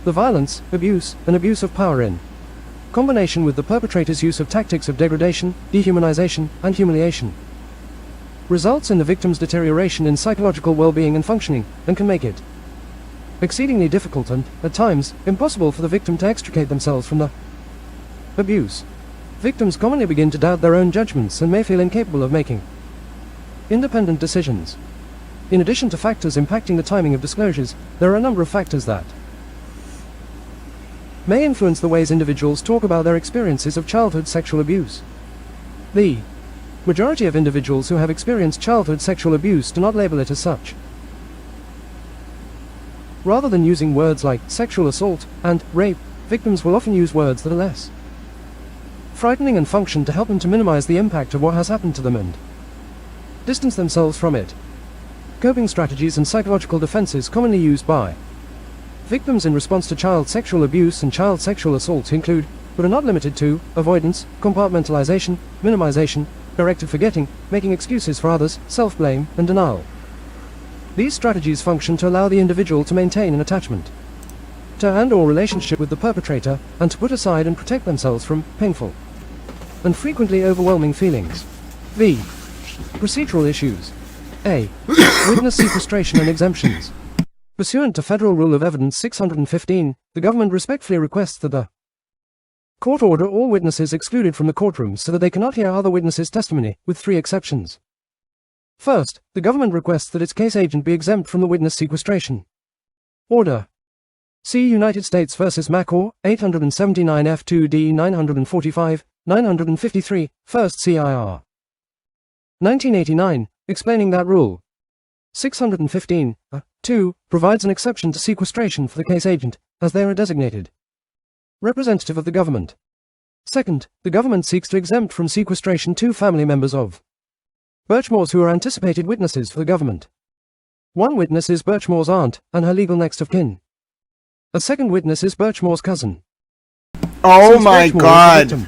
The violence, abuse, and abuse of power in combination with the perpetrator's use of tactics of degradation, dehumanization, and humiliation results in the victim's deterioration in psychological well-being and functioning, and can make it exceedingly difficult and, at times, impossible for the victim to extricate themselves from the abuse. Victims commonly begin to doubt their own judgments and may feel incapable of making independent decisions. In addition to factors impacting the timing of disclosures, there are a number of factors that may influence the ways individuals talk about their experiences of childhood sexual abuse. The majority of individuals who have experienced childhood sexual abuse do not label it as such. Rather than using words like sexual assault and rape, victims will often use words that are less frightening and function to help them to minimize the impact of what has happened to them and distance themselves from it. Coping strategies and psychological defenses commonly used by victims in response to child sexual abuse and child sexual assault include, but are not limited to, avoidance, compartmentalization, minimization, directed forgetting, making excuses for others, self-blame, and denial. These strategies function to allow the individual to maintain an attachment to and/or relationship with the perpetrator, and to put aside and protect themselves from painful and frequently overwhelming feelings. V. Procedural issues. A. Witness sequestration and exemptions. Pursuant to Federal Rule of Evidence 615, the government respectfully requests that the court order all witnesses excluded from the courtrooms so that they cannot hear other witnesses' testimony, with 3 exceptions. First, the government requests that its case agent be exempt from the witness sequestration order. See United States v. McCaw, 879 F2D 945, 953, 1st CIR. 1989, explaining that rule. 615, 2, provides an exception to sequestration for the case agent, as they are a designated representative of the government. Second, the government seeks to exempt from sequestration 2 family members of Birchmore's who are anticipated witnesses for the government. One witness is Birchmore's aunt and her legal next of kin. A second witness is Birchmore's cousin. Oh Since my Birchmore is the God. victim,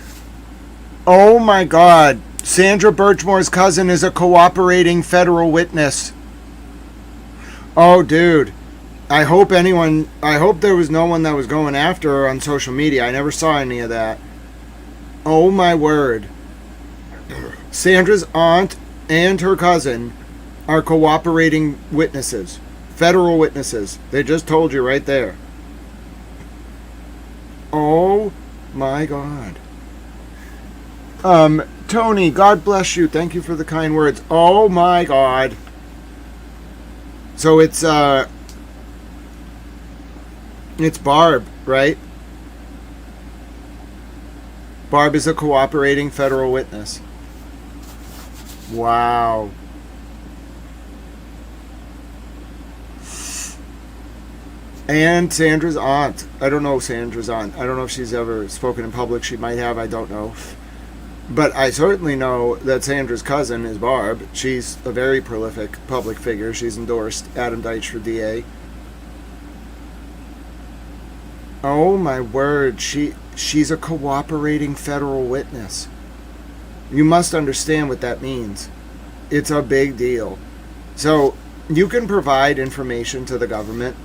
Oh my God. Sandra Birchmore's cousin is a cooperating federal witness. Oh, dude. I hope there was no one that was going after her on social media. I never saw any of that. Oh my word. Sandra's aunt and her cousin are cooperating witnesses. Federal witnesses. They just told you right there. Oh my God. Tony, God bless you. Thank you for the kind words. Oh my God. So it's Barb, right? Barb is a cooperating federal witness. Wow. And Sandra's aunt. I don't know Sandra's aunt. I don't know if she's ever spoken in public. She might have. I don't know. But I certainly know that Sandra's cousin is Barb. She's a very prolific public figure. She's endorsed Adam Deitch for DA. Oh my word. She's a cooperating federal witness. You must understand what that means. It's a big deal. So you can provide information to the government.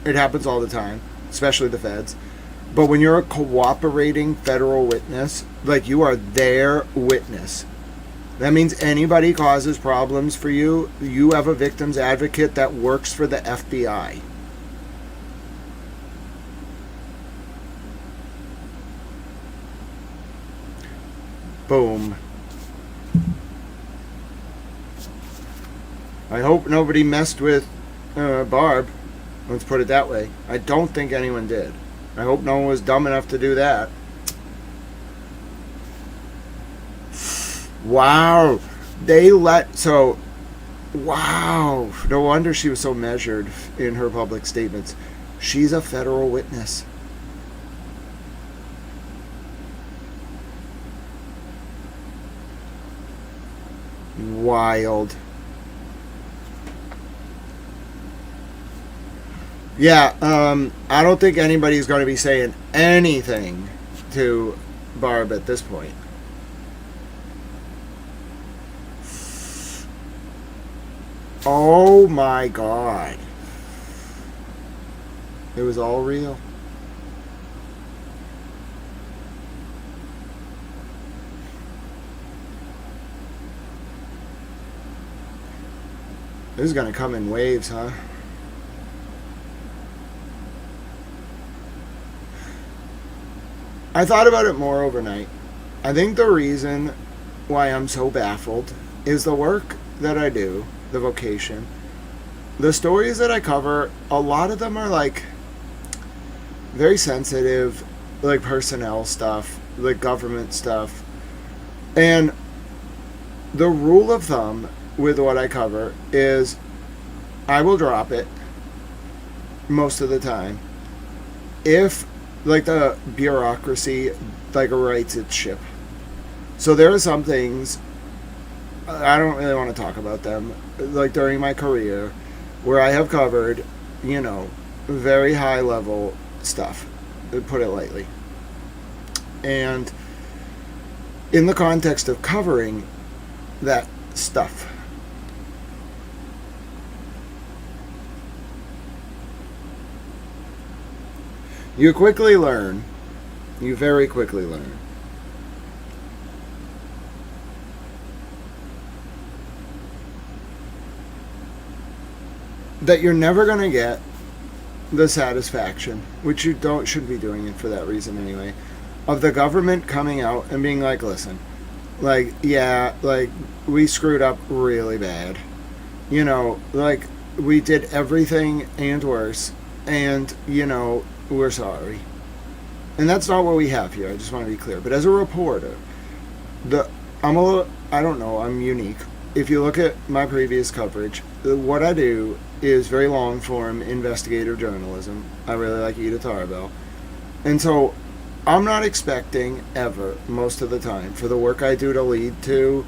It happens all the time, especially the feds. But when you're a cooperating federal witness, like you are their witness, that means anybody causes problems for you, you have a victim's advocate that works for the FBI. Boom. I hope nobody messed with Barb. Let's put it that way. I don't think anyone did. I hope no one was dumb enough to do that. Wow. Wow. No wonder she was so measured in her public statements. She's a federal witness. Wild. Yeah, I don't think anybody's going to be saying anything to Barb at this point. Oh my God. It was all real. This is going to come in waves, huh? I thought about it more overnight. I think the reason why I'm so baffled is the work that I do, the vocation. The stories that I cover, a lot of them are like very sensitive, like personnel stuff, like government stuff. And the rule of thumb with what I cover is I will drop it most of the time if like the bureaucracy like rights its ship. So there are some things I don't really want to talk about them, like during my career, where I have covered, you know, very high level stuff, to put it lightly. And in the context of covering that stuff, you very quickly learn that you're never going to get the satisfaction, which you shouldn't be doing it for that reason anyway, of the government coming out and being like, listen, like, yeah, like, we screwed up really bad. You know, like, we did everything and worse, and, you know, we're sorry. And that's not what we have here, I just want to be clear. But as a reporter, I'm unique. If you look at my previous coverage, what I do is very long form investigative journalism. I really like Edith Arbell. And so I'm not expecting ever, most of the time, for the work I do to lead to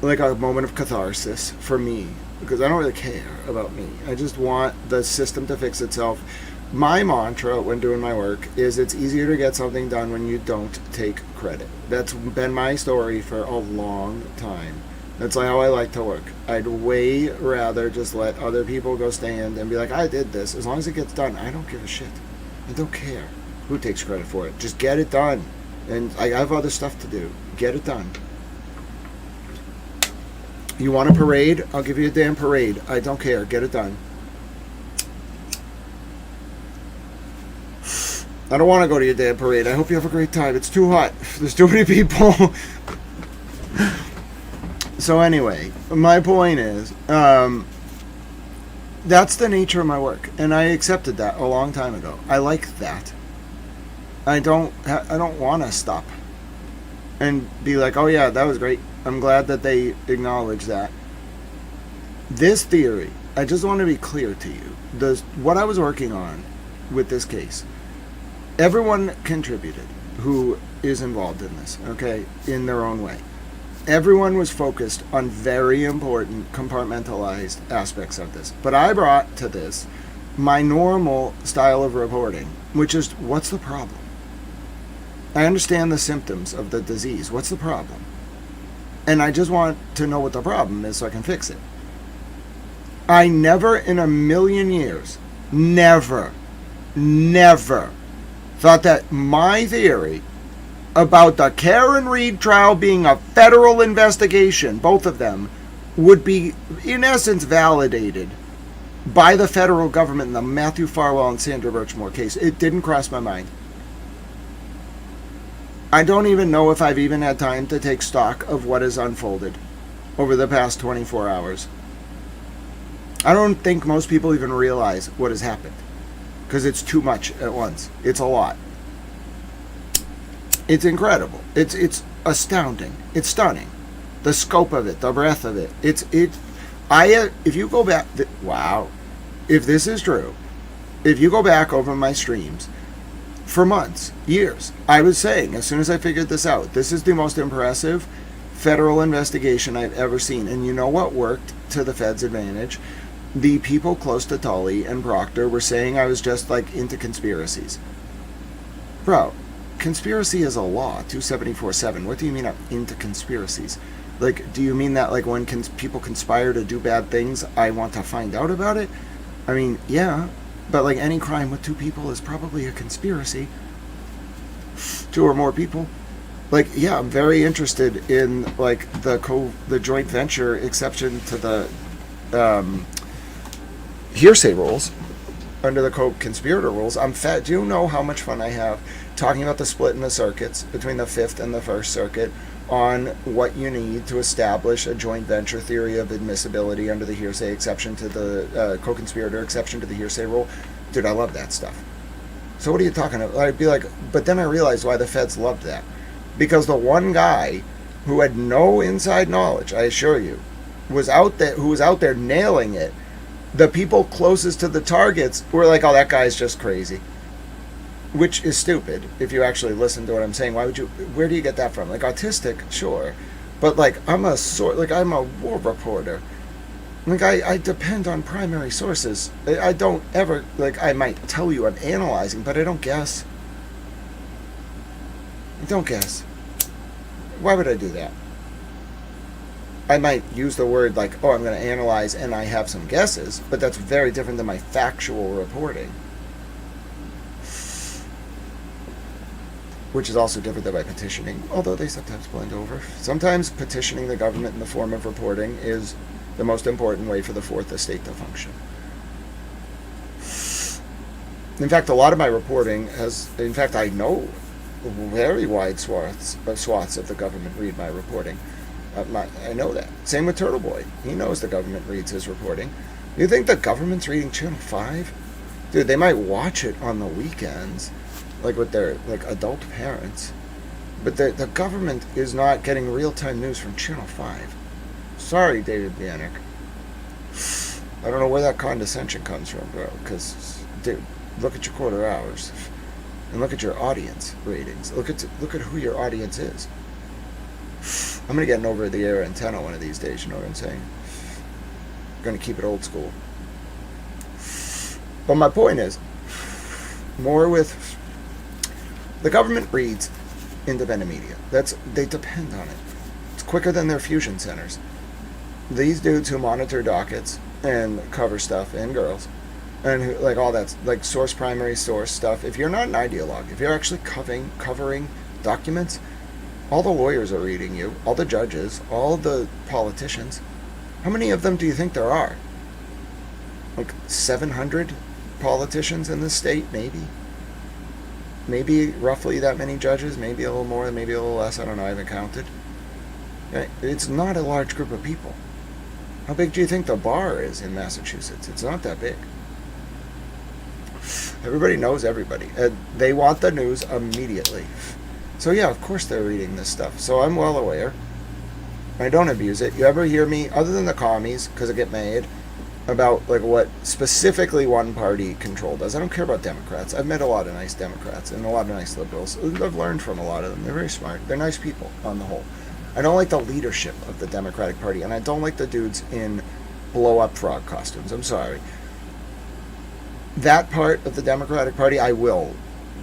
like a moment of catharsis for me, because I don't really care about me. I just want the system to fix itself. My mantra when doing my work is it's easier to get something done when you don't take credit. That's been my story for a long time. That's like how I like to work. I'd way rather just let other people go stand and be like, I did this. As long as it gets done, I don't give a shit. I don't care who takes credit for it. Just get it done. And I have other stuff to do. Get it done. You want a parade? I'll give you a damn parade. I don't care. Get it done. I don't want to go to your damn parade. I hope you have a great time. It's too hot. There's too many people. So anyway, my point is, that's the nature of my work, and I accepted that a long time ago. I like that. I don't want to stop and be like, oh yeah, that was great. I'm glad that they acknowledge that. This theory, I just want to be clear to you. What I was working on with this case, everyone contributed who is involved in this, okay, in their own way. Everyone was focused on very important compartmentalized aspects of this. But I brought to this my normal style of reporting, which is, what's the problem? I understand the symptoms of the disease. What's the problem? And I just want to know what the problem is so I can fix it. I never in a million years, never thought that my theory about the Karen Reed trial being a federal investigation, both of them, would be, in essence, validated by the federal government in the Matthew Farwell and Sandra Birchmore case. It didn't cross my mind. I don't even know if I've even had time to take stock of what has unfolded over the past 24 hours. I don't think most people even realize what has happened, because it's too much at once. It's a lot. It's incredible. It's astounding. It's stunning. The scope of it, the breadth of it. If you go back, wow. If this is true, if you go back over my streams for months, years, I was saying, as soon as I figured this out, this is the most impressive federal investigation I've ever seen. And you know what worked to the Fed's advantage? The people close to Tully and Proctor were saying I was just like into conspiracies. Bro, conspiracy is a law, 274-7. What do you mean I'm into conspiracies? Like, do you mean that like when people conspire to do bad things, I want to find out about it? I mean, yeah, but like any crime with two people is probably a conspiracy. Two or more people. Like, yeah, I'm very interested in like the joint venture exception to the hearsay rules. under the co-conspirator rules, I'm fat. Do you know how much fun I have talking about the split in the circuits between the Fifth and the First Circuit on what you need to establish a joint venture theory of admissibility under the hearsay exception to the co-conspirator exception to the hearsay rule? Dude, I love that stuff. So what are you talking about? I'd be like, but then I realized why the feds loved that. Because the one guy who had no inside knowledge, I assure you, who was out there nailing it, the people closest to the targets were like, oh, that guy's just crazy. Which is stupid if you actually listen to what I'm saying. Where do you get that from? Like, autistic, sure. But like, I'm a war reporter. Like, I depend on primary sources. I don't ever, like, I might tell you I'm analyzing, but I don't guess. I don't guess. Why would I do that? I might use the word like, oh, I'm going to analyze and I have some guesses, but that's very different than my factual reporting. Which is also different than my petitioning, although they sometimes blend over. Sometimes petitioning the government in the form of reporting is the most important way for the Fourth Estate to function. In fact, a lot of my reporting I know very wide swaths of the government read my reporting. I know that. Same with Turtle Boy. He knows the government reads his reporting. You think the government's reading Channel 5? Dude, they might watch it on the weekends, like with their adult parents. But the government is not getting real-time news from Channel 5. Sorry, David Bannock. I don't know where that condescension comes from, bro. Because, dude, look at your quarter hours. And look at your audience ratings. Look at who your audience is. I'm going to get an over-the-air antenna one of these days, you know what I'm saying? I'm going to keep it old school. But my point is, more with... The government reads independent media. They depend on it. It's quicker than their fusion centers. These dudes who monitor dockets and cover stuff, and girls, and who, like all that, like source, primary source stuff, if you're not an ideologue, if you're actually covering documents, all the lawyers are reading you, all the judges, all the politicians. How many of them do you think there are? Like 700 politicians in this state, maybe? Maybe roughly that many judges, maybe a little more, maybe a little less, I don't know, I haven't counted. It's not a large group of people. How big do you think the bar is in Massachusetts? It's not that big. Everybody knows everybody. They want the news immediately. So yeah, of course they're reading this stuff. So I'm well aware. I don't abuse it. You ever hear me, other than the commies, because I get mad, about like what specifically one party control does? I don't care about Democrats. I've met a lot of nice Democrats and a lot of nice liberals. I've learned from a lot of them. They're very smart. They're nice people on the whole. I don't like the leadership of the Democratic Party, and I don't like the dudes in blow-up frog costumes. I'm sorry. That part of the Democratic Party, I will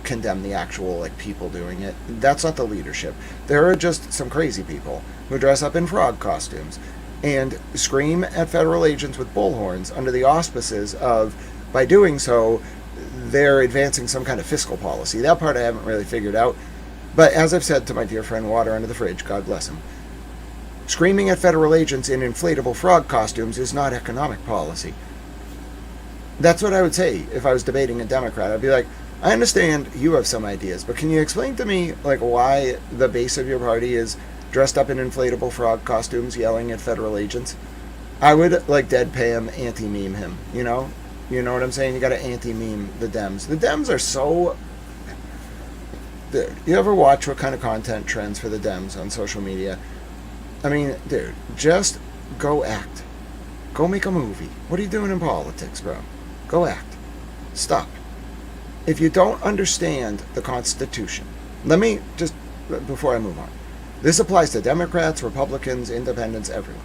condemn the actual like people doing it. That's not the leadership. There are just some crazy people who dress up in frog costumes and scream at federal agents with bullhorns under the auspices of, by doing so, they're advancing some kind of fiscal policy. That part I haven't really figured out. But as I've said to my dear friend Water Under the Fridge, God bless him, screaming at federal agents in inflatable frog costumes is not economic policy. That's what I would say if I was debating a Democrat. I'd be like, I understand you have some ideas, but can you explain to me like why the base of your party is dressed up in inflatable frog costumes yelling at federal agents? I would like deadpan anti-meme him, you know? You know what I'm saying? You gotta anti-meme the Dems. The Dems are so... Dude, you ever watch what kind of content trends for the Dems on social media? I mean, dude, just go act. Go make a movie. What are you doing in politics, bro? Go act. Stop. If you don't understand the Constitution, let me just, before I move on, this applies to Democrats, Republicans, Independents, everyone.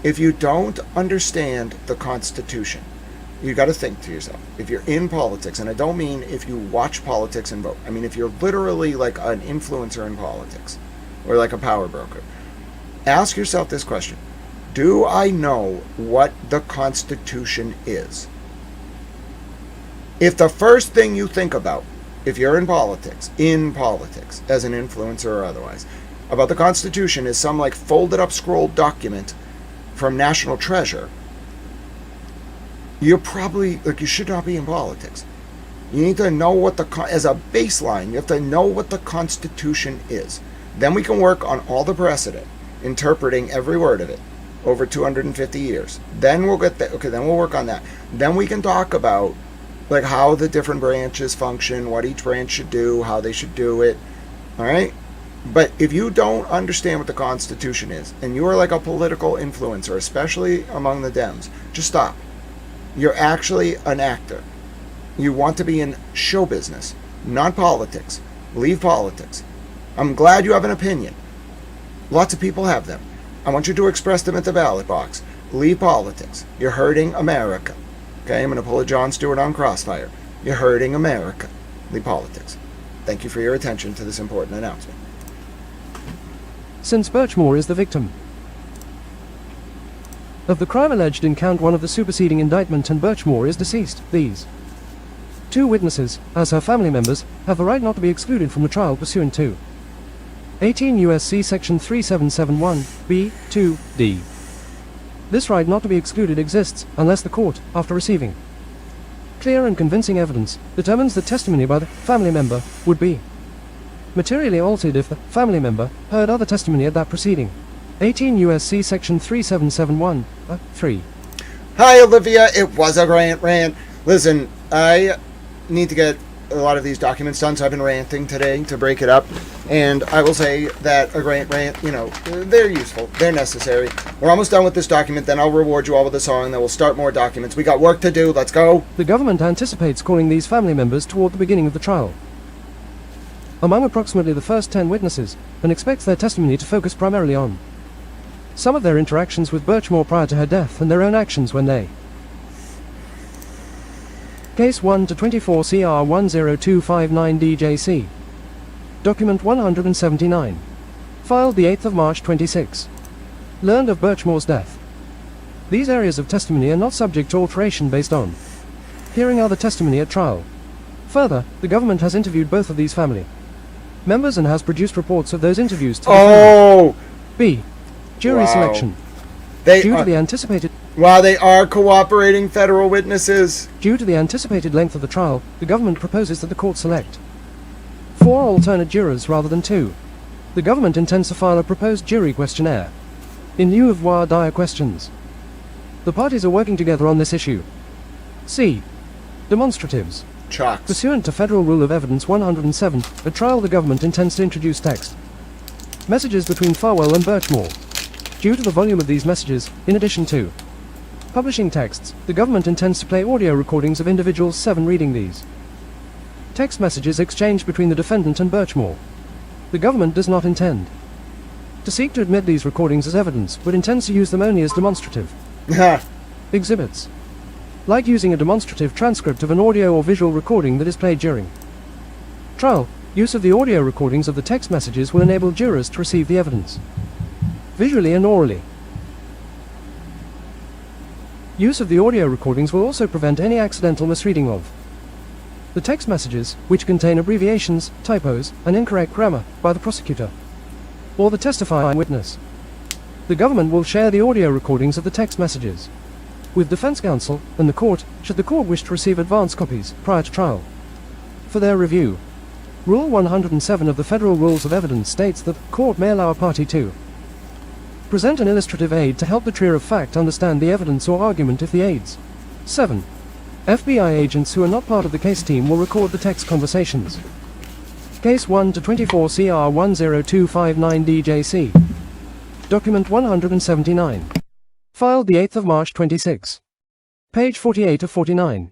If you don't understand the Constitution, you got to think to yourself, if you're in politics, and I don't mean if you watch politics and vote, I mean if you're literally like an influencer in politics, or like a power broker, ask yourself this question: do I know what the Constitution is? If the first thing you think about, if you're in politics, as an influencer or otherwise, about the Constitution is some like folded up scrolled document from National Treasure, you're probably, like, you should not be in politics. You need to know what as a baseline, you have to know what the Constitution is. Then we can work on all the precedent, interpreting every word of it over 250 years. Then we'll get that. Okay, then we'll work on that. Then we can talk about, like, how the different branches function, what each branch should do, how they should do it. All right? But if you don't understand what the Constitution is, and you are like a political influencer, especially among the Dems, just stop. You're actually an actor. You want to be in show business, not politics. Leave politics. I'm glad you have an opinion. Lots of people have them. I want you to express them at the ballot box. Leave politics. You're hurting America. Okay, I'm going to pull a Jon Stewart on Crossfire. You're hurting America. Leave politics. Thank you for your attention to this important announcement. Since Birchmore is the victim of the crime alleged in count 1 of the superseding indictment and Birchmore is deceased, these 2 witnesses, as her family members, have the right not to be excluded from the trial pursuant to 18 U.S.C. Section 3771, B, 2, D. This right not to be excluded exists unless the court, after receiving clear and convincing evidence, determines that testimony by the family member would be materially altered if the family member heard other testimony at that proceeding. 18 U.S.C. Section 3771, 3. Hi, Olivia. It was a rant. Listen, I need to get a lot of these documents done, so I've been ranting today to break it up. And I will say that a rant, they're useful. They're necessary. We're almost done with this document, then I'll reward you all with a song, then we'll start more documents. We got work to do. Let's go. The government anticipates calling these family members toward the beginning of the trial, among approximately the first 10 witnesses, and expects their testimony to focus primarily on some of their interactions with Birchmore prior to her death and their own actions when they Case 1 to 24 CR 10259 DJC. Document 179. Filed the 8th of March 26. Learned of Birchmore's death. These areas of testimony are not subject to alteration based on hearing other testimony at trial. Further, the government has interviewed both of these family members and has produced reports of those interviews to Oh! B. Jury Wow. selection. They Due are, to the anticipated While they are cooperating federal witnesses. Due to the anticipated length of the trial, the government proposes that the court select 4 alternate jurors rather than 2. The government intends to file a proposed jury questionnaire in lieu of voir dire questions. The parties are working together on this issue. C. Demonstratives. Chucks. Pursuant to Federal Rule of Evidence 107, at trial the government intends to introduce text messages between Farwell and Birchmore. Due to the volume of these messages, in addition to publishing texts, the government intends to play audio recordings of individuals 7 reading these text messages exchanged between the defendant and Birchmore. The government does not intend to seek to admit these recordings as evidence, but intends to use them only as demonstrative exhibits, like using a demonstrative transcript of an audio or visual recording that is played during trial. Use of the audio recordings of the text messages will enable jurors to receive the evidence visually and orally. Use of the audio recordings will also prevent any accidental misreading of the text messages, which contain abbreviations, typos, and incorrect grammar, by the prosecutor or the testifying witness. The government will share the audio recordings of the text messages with defense counsel and the court, should the court wish to receive advance copies prior to trial for their review. Rule 107 of the Federal Rules of Evidence states that the court may allow a party to present an illustrative aid to help the trier of fact understand the evidence or argument if the aids. 7. FBI agents who are not part of the case team will record the text conversations. Case 1 to 24 CR 10259 DJC. Document 179. Filed the 8th of March 26. Page 48 of 49.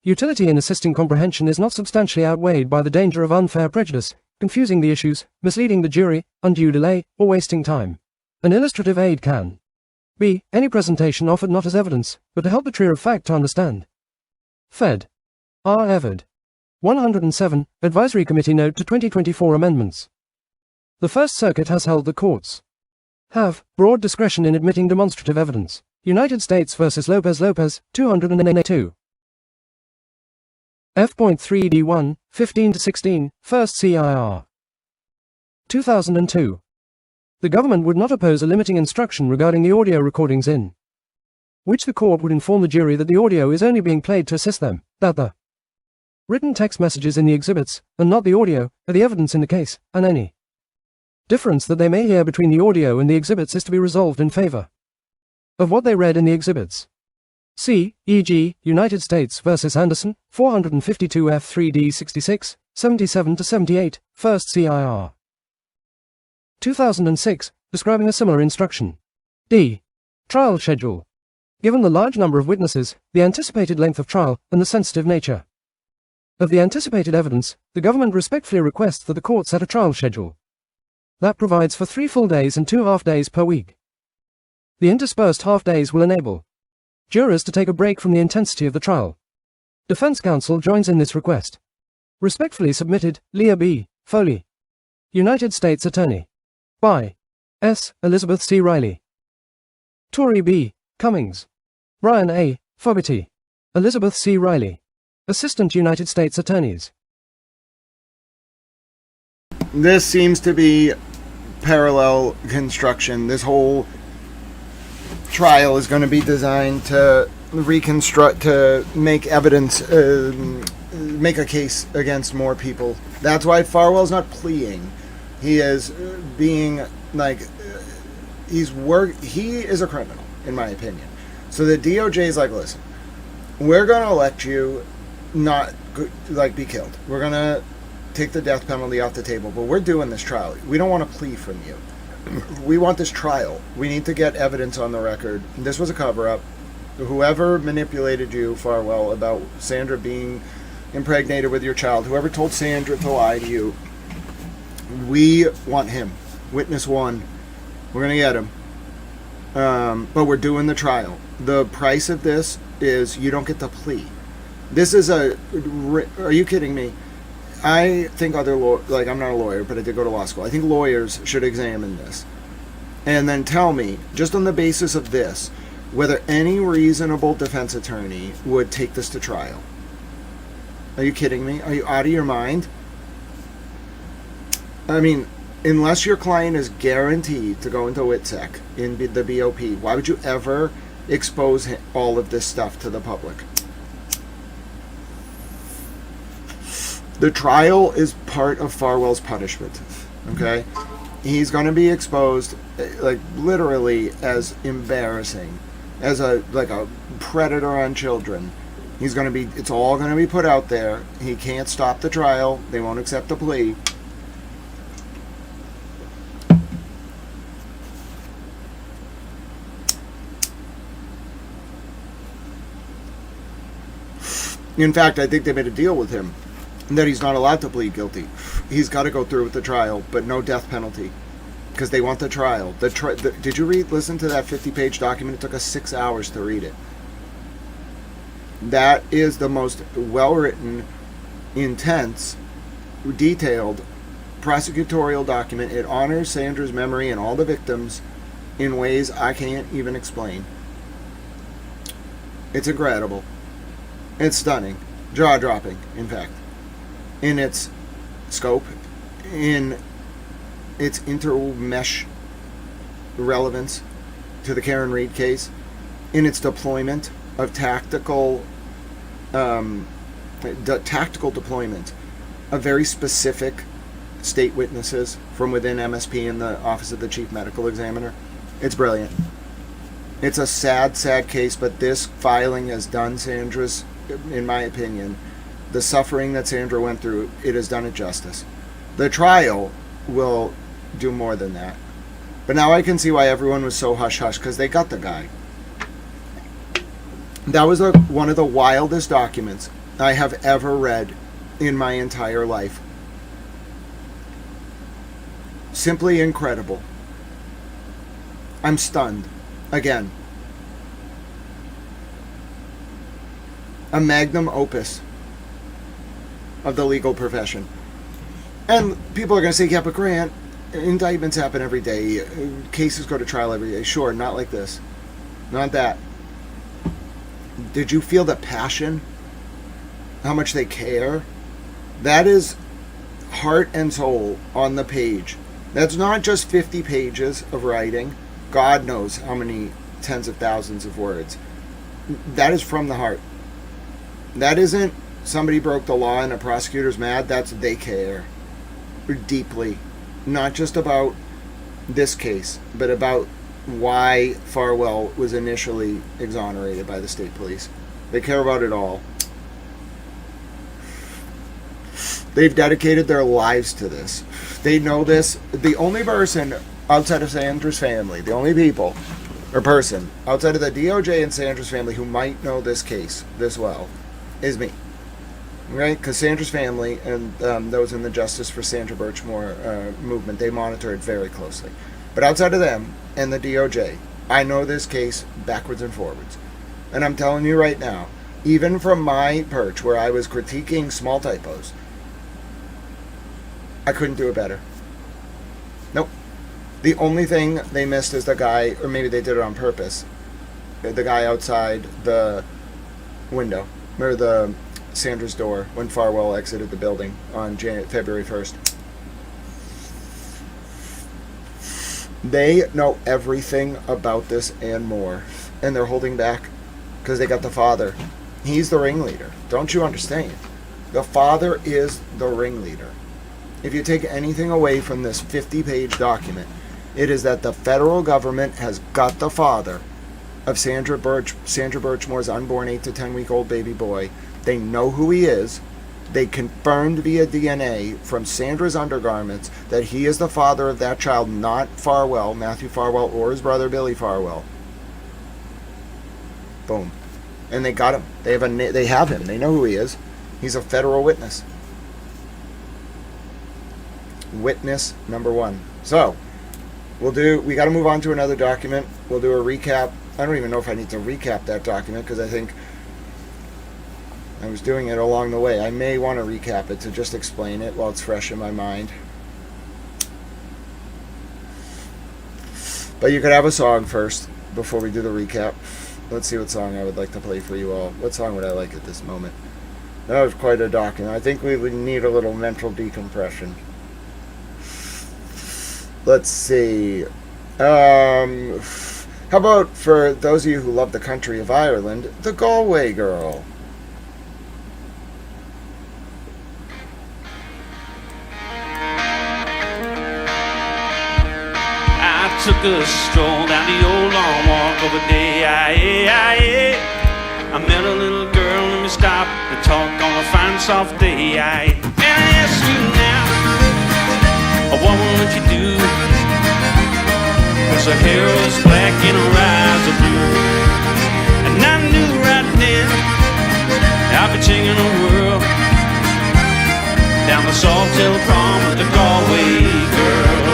Utility in assisting comprehension is not substantially outweighed by the danger of unfair prejudice, confusing the issues, misleading the jury, undue delay, or wasting time. An illustrative aid can be any presentation offered not as evidence, but to help the trier of fact to understand. Fed. R. Everd. 107, Advisory Committee Note to 2024 Amendments. The First Circuit has held the courts have broad discretion in admitting demonstrative evidence. United States v. Lopez, 282. F.3d1, 15-16, 1st CIR. 2002. The government would not oppose a limiting instruction regarding the audio recordings in which the court would inform the jury that the audio is only being played to assist them, that the written text messages in the exhibits, and not the audio, are the evidence in the case, and any difference that they may hear between the audio and the exhibits is to be resolved in favor of what they read in the exhibits. See, e.g., United States versus Anderson, 452 F3D 66, 77-78, 1st CIR. 2006, describing a similar instruction. D. Trial schedule. Given the large number of witnesses, the anticipated length of trial, and the sensitive nature of the anticipated evidence, the government respectfully requests that the court set a trial schedule that provides for 3 full days and 2 half days per week. The interspersed half days will enable jurors to take a break from the intensity of the trial. Defense counsel joins in this request. Respectfully submitted, Leah B. Foley, United States Attorney. By S. Elizabeth C. Riley, Tori B. Cummings, Brian A. Fogarty, Elizabeth C. Riley, Assistant United States Attorneys. This seems to be parallel construction. This whole trial is going to be designed to reconstruct, to make evidence, make a case against more people. That's why Farwell's not pleading. He is being like, he is a criminal, in my opinion. So the DOJ is like, listen, we're going to let you not be killed. We're going to take the death penalty off the table, but we're doing this trial. We don't want to plea from you. We want this trial. We need to get evidence on the record. This was a cover-up. Whoever manipulated you, Farwell, about Sandra being impregnated with your child, whoever told Sandra to lie to you, we want him. Witness 1. We're going to get him. But we're doing the trial. The price of this is you don't get the plea. This is a... Are you kidding me? I think I'm not a lawyer, but I did go to law school. I think lawyers should examine this and then tell me, just on the basis of this, whether any reasonable defense attorney would take this to trial. Are you kidding me? Are you out of your mind? I mean, unless your client is guaranteed to go into WITSEC in the BOP, why would you ever expose all of this stuff to the public? The trial is part of Farwell's punishment, okay? He's going to be exposed, like, literally as embarrassing, as a predator on children. He's going to be, it's all going to be put out there. He can't stop the trial. They won't accept the plea. In fact, I think they made a deal with him that he's not allowed to plead guilty. He's got to go through with the trial, but no death penalty, because they want the trial. Did you listen to that 50-page document? It took us 6 hours to read it. That is the most well-written, intense, detailed prosecutorial document. It honors Sandra's memory and all the victims in ways I can't even explain. It's incredible. It's stunning. Jaw-dropping, in fact. In its scope, in its intermesh relevance to the Karen Reed case, in its deployment of tactical deployment of very specific state witnesses from within MSP and the Office of the Chief Medical Examiner. It's brilliant. It's a sad, sad case, but this filing has done Sandra's, in my opinion, the suffering that Sandra went through, it has done it justice. The trial will do more than that. But now I can see why everyone was so hush-hush, because they got the guy. That was one of the wildest documents I have ever read in my entire life. Simply incredible. I'm stunned. Again. A magnum opus of the legal profession. And people are going to say, yeah, but Grant, indictments happen every day. Cases go to trial every day. Sure, not like this. Not that. Did you feel the passion? How much they care? That is heart and soul on the page. That's not just 50 pages of writing. God knows how many tens of thousands of words. That is from the heart. That isn't somebody broke the law and a prosecutor's mad. That's they care deeply, not just about this case, but about why Farwell was initially exonerated by the state police. They care about it all. They've dedicated their lives to this. They know this. The only person outside of Sandra's family, the only people or person outside of the DOJ and Sandra's family who might know this case this well is me. Right? Because Sandra's family and those in the Justice for Sandra Birchmore movement, they monitor it very closely. But outside of them and the DOJ, I know this case backwards and forwards. And I'm telling you right now, even from my perch where I was critiquing small typos, I couldn't do it better. Nope. The only thing they missed is the guy, or maybe they did it on purpose, the guy outside the window, or the Sandra's door, when Farwell exited the building on February 1st. They know everything about this and more, and they're holding back because they got the father. He's the ringleader. Don't you understand? The father is the ringleader. If you take anything away from this 50-page document, it is that the federal government has got the father of Sandra Birchmore's unborn 8 to 10-week-old baby boy. They know who he is. They confirmed via DNA from Sandra's undergarments that he is the father of that child, not Farwell, Matthew Farwell, or his brother Billy Farwell. Boom. And they got him. They have him. They know who he is. He's a federal witness. Witness number one. So, we got to move on to another document. We'll do a recap. I don't even know if I need to recap that document because I think I was doing it along the way. I may want to recap it to just explain it while it's fresh in my mind. But you could have a song first before we do the recap. Let's see what song I would like to play for you all. What song would I like at this moment? That was quite a document. I think we would need a little mental decompression. Let's see. How about, for those of you who love the country of Ireland, the Galway Girl. I took a stroll down the old long walk of a day. I met a little girl and we stopped to talk on a fine soft day. And I asked you now, what would you do? 'Cause her hair was black and her eyes were blue. And I knew right then I'd be taking the world down the Salt Hill Prom with the Galway Girl.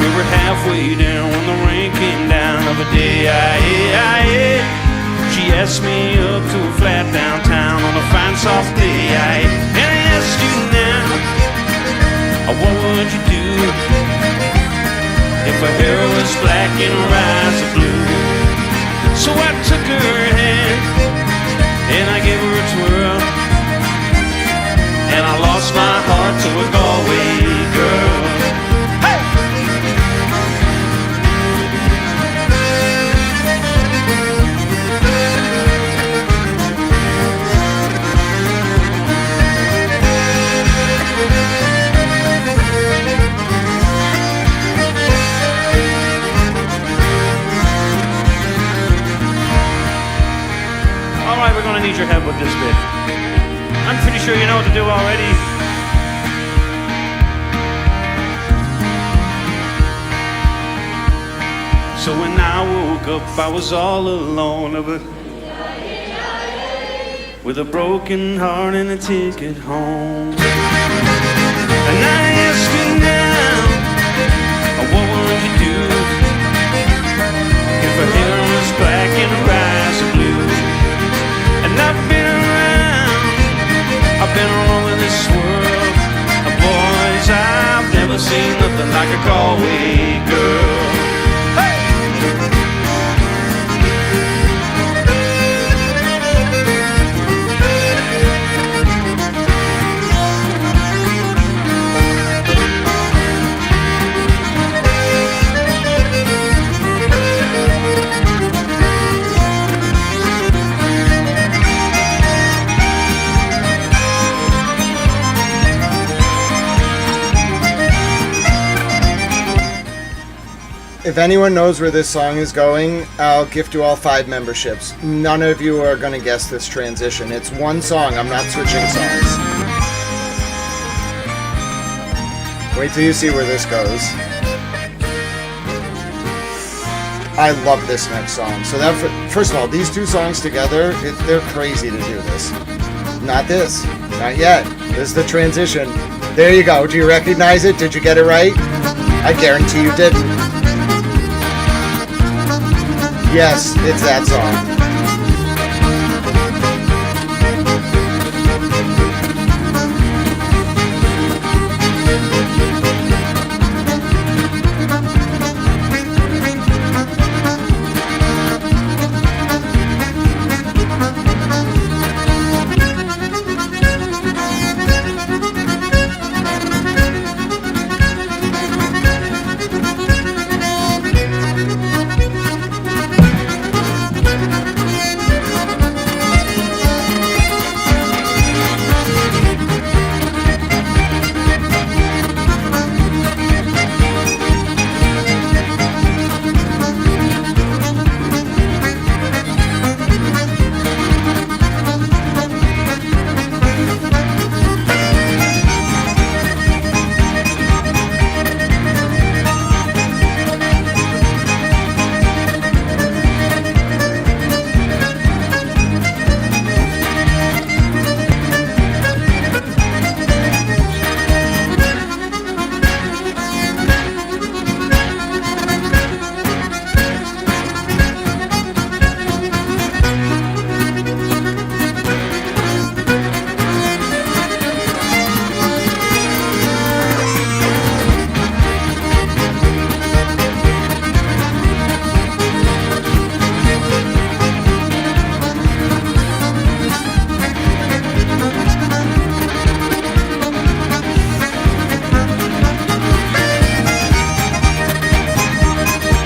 We were halfway down when the rain came down of a day. She asked me up to a flat downtown on a fine soft day. And I asked you now, what would you do if her hair was black and her eyes are blue? So I took her hand and I gave her a twirl, and I lost my heart to a Galway girl. We're going to need your help with this bit. I'm pretty sure you know what to do already. So when I woke up, I was all alone, with a broken heart and a ticket home. And I ask you now, what would you do if her hair was black and her eyes are blue? And I've been all over this world. Boys, I've never seen nothing like a Galway girl. Hey! If anyone knows where this song is going, I'll gift you all 5 memberships. None of you are going to guess this transition. It's one song. I'm not switching songs. Wait till you see where this goes. I love this next song. So that, first of all, these 2 songs together, they're crazy to do this. Not this. Not yet. This is the transition. There you go. Do you recognize it? Did you get it right? I guarantee you didn't. Yes, it's that song.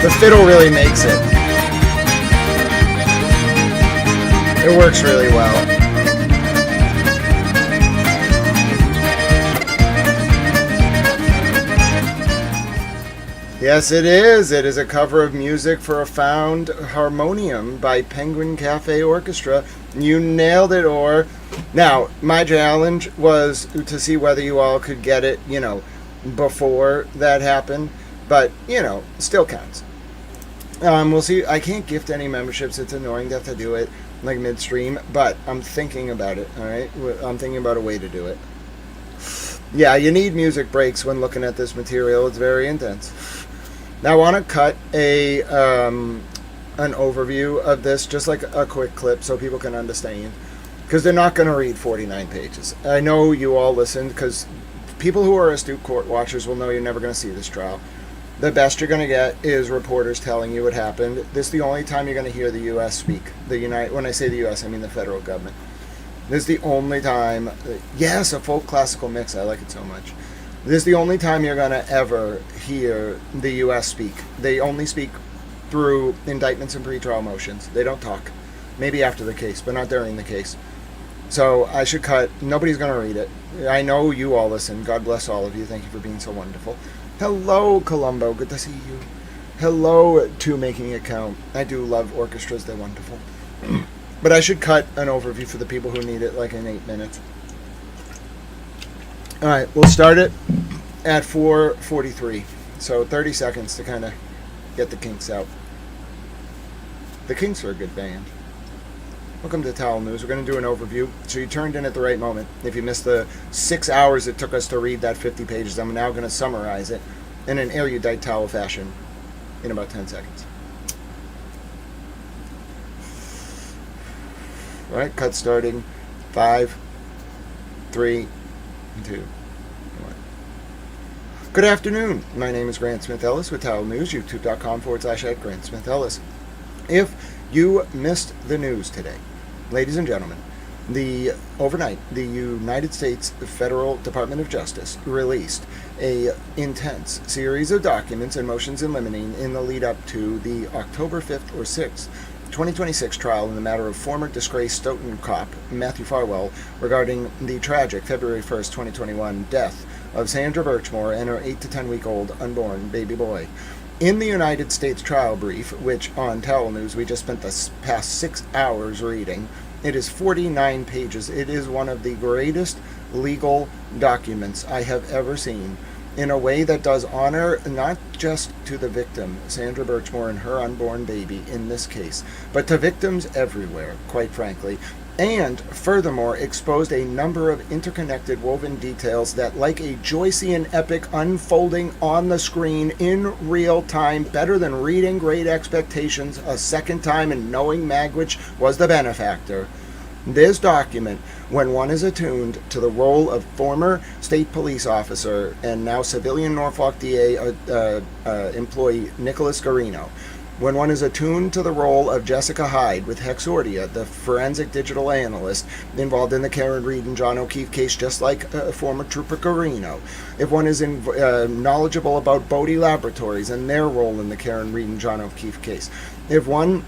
The fiddle really makes it. It works really well. Yes, it is. It is a cover of Music for a Found Harmonium by Penguin Cafe Orchestra. You nailed it, Or. Now, my challenge was to see whether you all could get it, before that happened. But, still counts. We'll see. I can't gift any memberships. It's annoying to have to do it like midstream, but I'm thinking about it, all right? I'm thinking about a way to do it. Yeah, you need music breaks when looking at this material. It's very intense. Now I want to cut an overview of this, just like a quick clip so people can understand, because they're not going to read 49 pages. I know you all listened, because people who are astute court watchers will know you're never going to see this trial. The best you're going to get is reporters telling you what happened. This is the only time you're going to hear the U.S. speak. When I say the U.S., I mean the federal government. This is the only time. Yes, a folk classical mix. I like it so much. This is the only time you're going to ever hear the U.S. speak. They only speak through indictments and pretrial motions. They don't talk. Maybe after the case, but not during the case. So I should cut. Nobody's going to read it. I know you all listen. God bless all of you. Thank you for being so wonderful. Hello, Colombo. Good to see you. Hello to Making It Count. I do love orchestras. They're wonderful. But I should cut an overview for the people who need it, like in 8 minutes. All right, we'll start it at 4:43. So 30 seconds to kind of get the Kinks out. The Kinks are a good band. Welcome to Towel News. We're going to do an overview. So you turned in at the right moment. If you missed the 6 hours it took us to read that 50 pages, I'm now going to summarize it in an erudite towel fashion in about 10 seconds. All right, cut starting. 5, 3, 2, 1. Good afternoon. My name is Grant Smith Ellis with Towel News, youtube.com/@GrantSmithEllis. If you missed the news today, ladies and gentlemen, overnight, the United States Federal Department of Justice released a intense series of documents and motions in limine in the lead up to the October 5th or 6th, 2026 trial in the matter of former disgraced Stoughton cop Matthew Farwell regarding the tragic February 1st, 2021 death of Sandra Birchmore and her 8 to 10 week old unborn baby boy. In the United States trial brief, which on Towel News we just spent the past 6 hours reading, it is 49 pages. It is one of the greatest legal documents I have ever seen, in a way that does honor not just to the victim, Sandra Birchmore and her unborn baby in this case, but to victims everywhere, quite frankly, and furthermore exposed a number of interconnected woven details that, like a Joycean epic unfolding on the screen in real time, better than reading Great Expectations a second time and knowing Magwitch was the benefactor. This document, when one is attuned to the role of former state police officer and now civilian Norfolk DA employee Nicholas Guarino, when one is attuned to the role of Jessica Hyde with Hexordia, the forensic digital analyst involved in the Karen Reed and John O'Keefe case, just like former Trooper Guarino, if one is knowledgeable about Bodie Laboratories and their role in the Karen Reed and John O'Keefe case, if one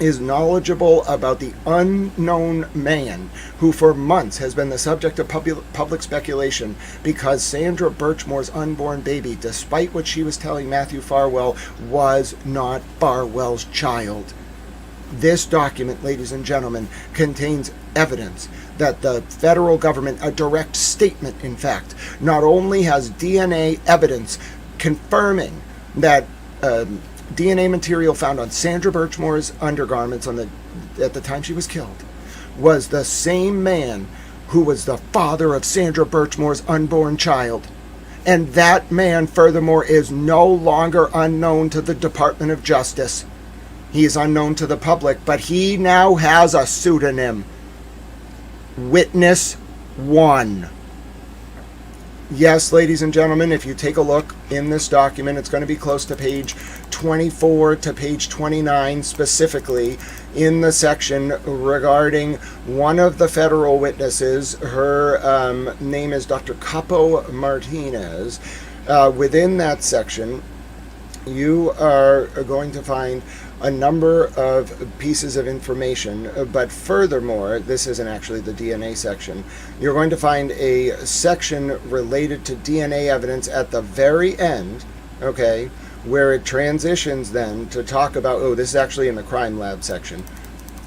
is knowledgeable about the unknown man who for months has been the subject of public speculation because Sandra Birchmore's unborn baby, despite what she was telling Matthew Farwell, was not Farwell's child. This document, ladies and gentlemen, contains evidence that the federal government, a direct statement in fact, not only has DNA evidence confirming that DNA material found on Sandra Birchmore's undergarments at the time she was killed was the same man who was the father of Sandra Birchmore's unborn child. And that man, furthermore, is no longer unknown to the Department of Justice. He is unknown to the public, but he now has a pseudonym. Witness 1. Yes, ladies and gentlemen, if you take a look in this document, it's going to be close to page 24 to page 29 specifically in the section regarding one of the federal witnesses. Her name is Dr. Capo Martinez. Within that section, you are going to find a number of pieces of information, but furthermore, this isn't actually the DNA section. You're going to find a section related to DNA evidence at the very end, okay, where it transitions then to talk about, oh, this is actually in the crime lab section,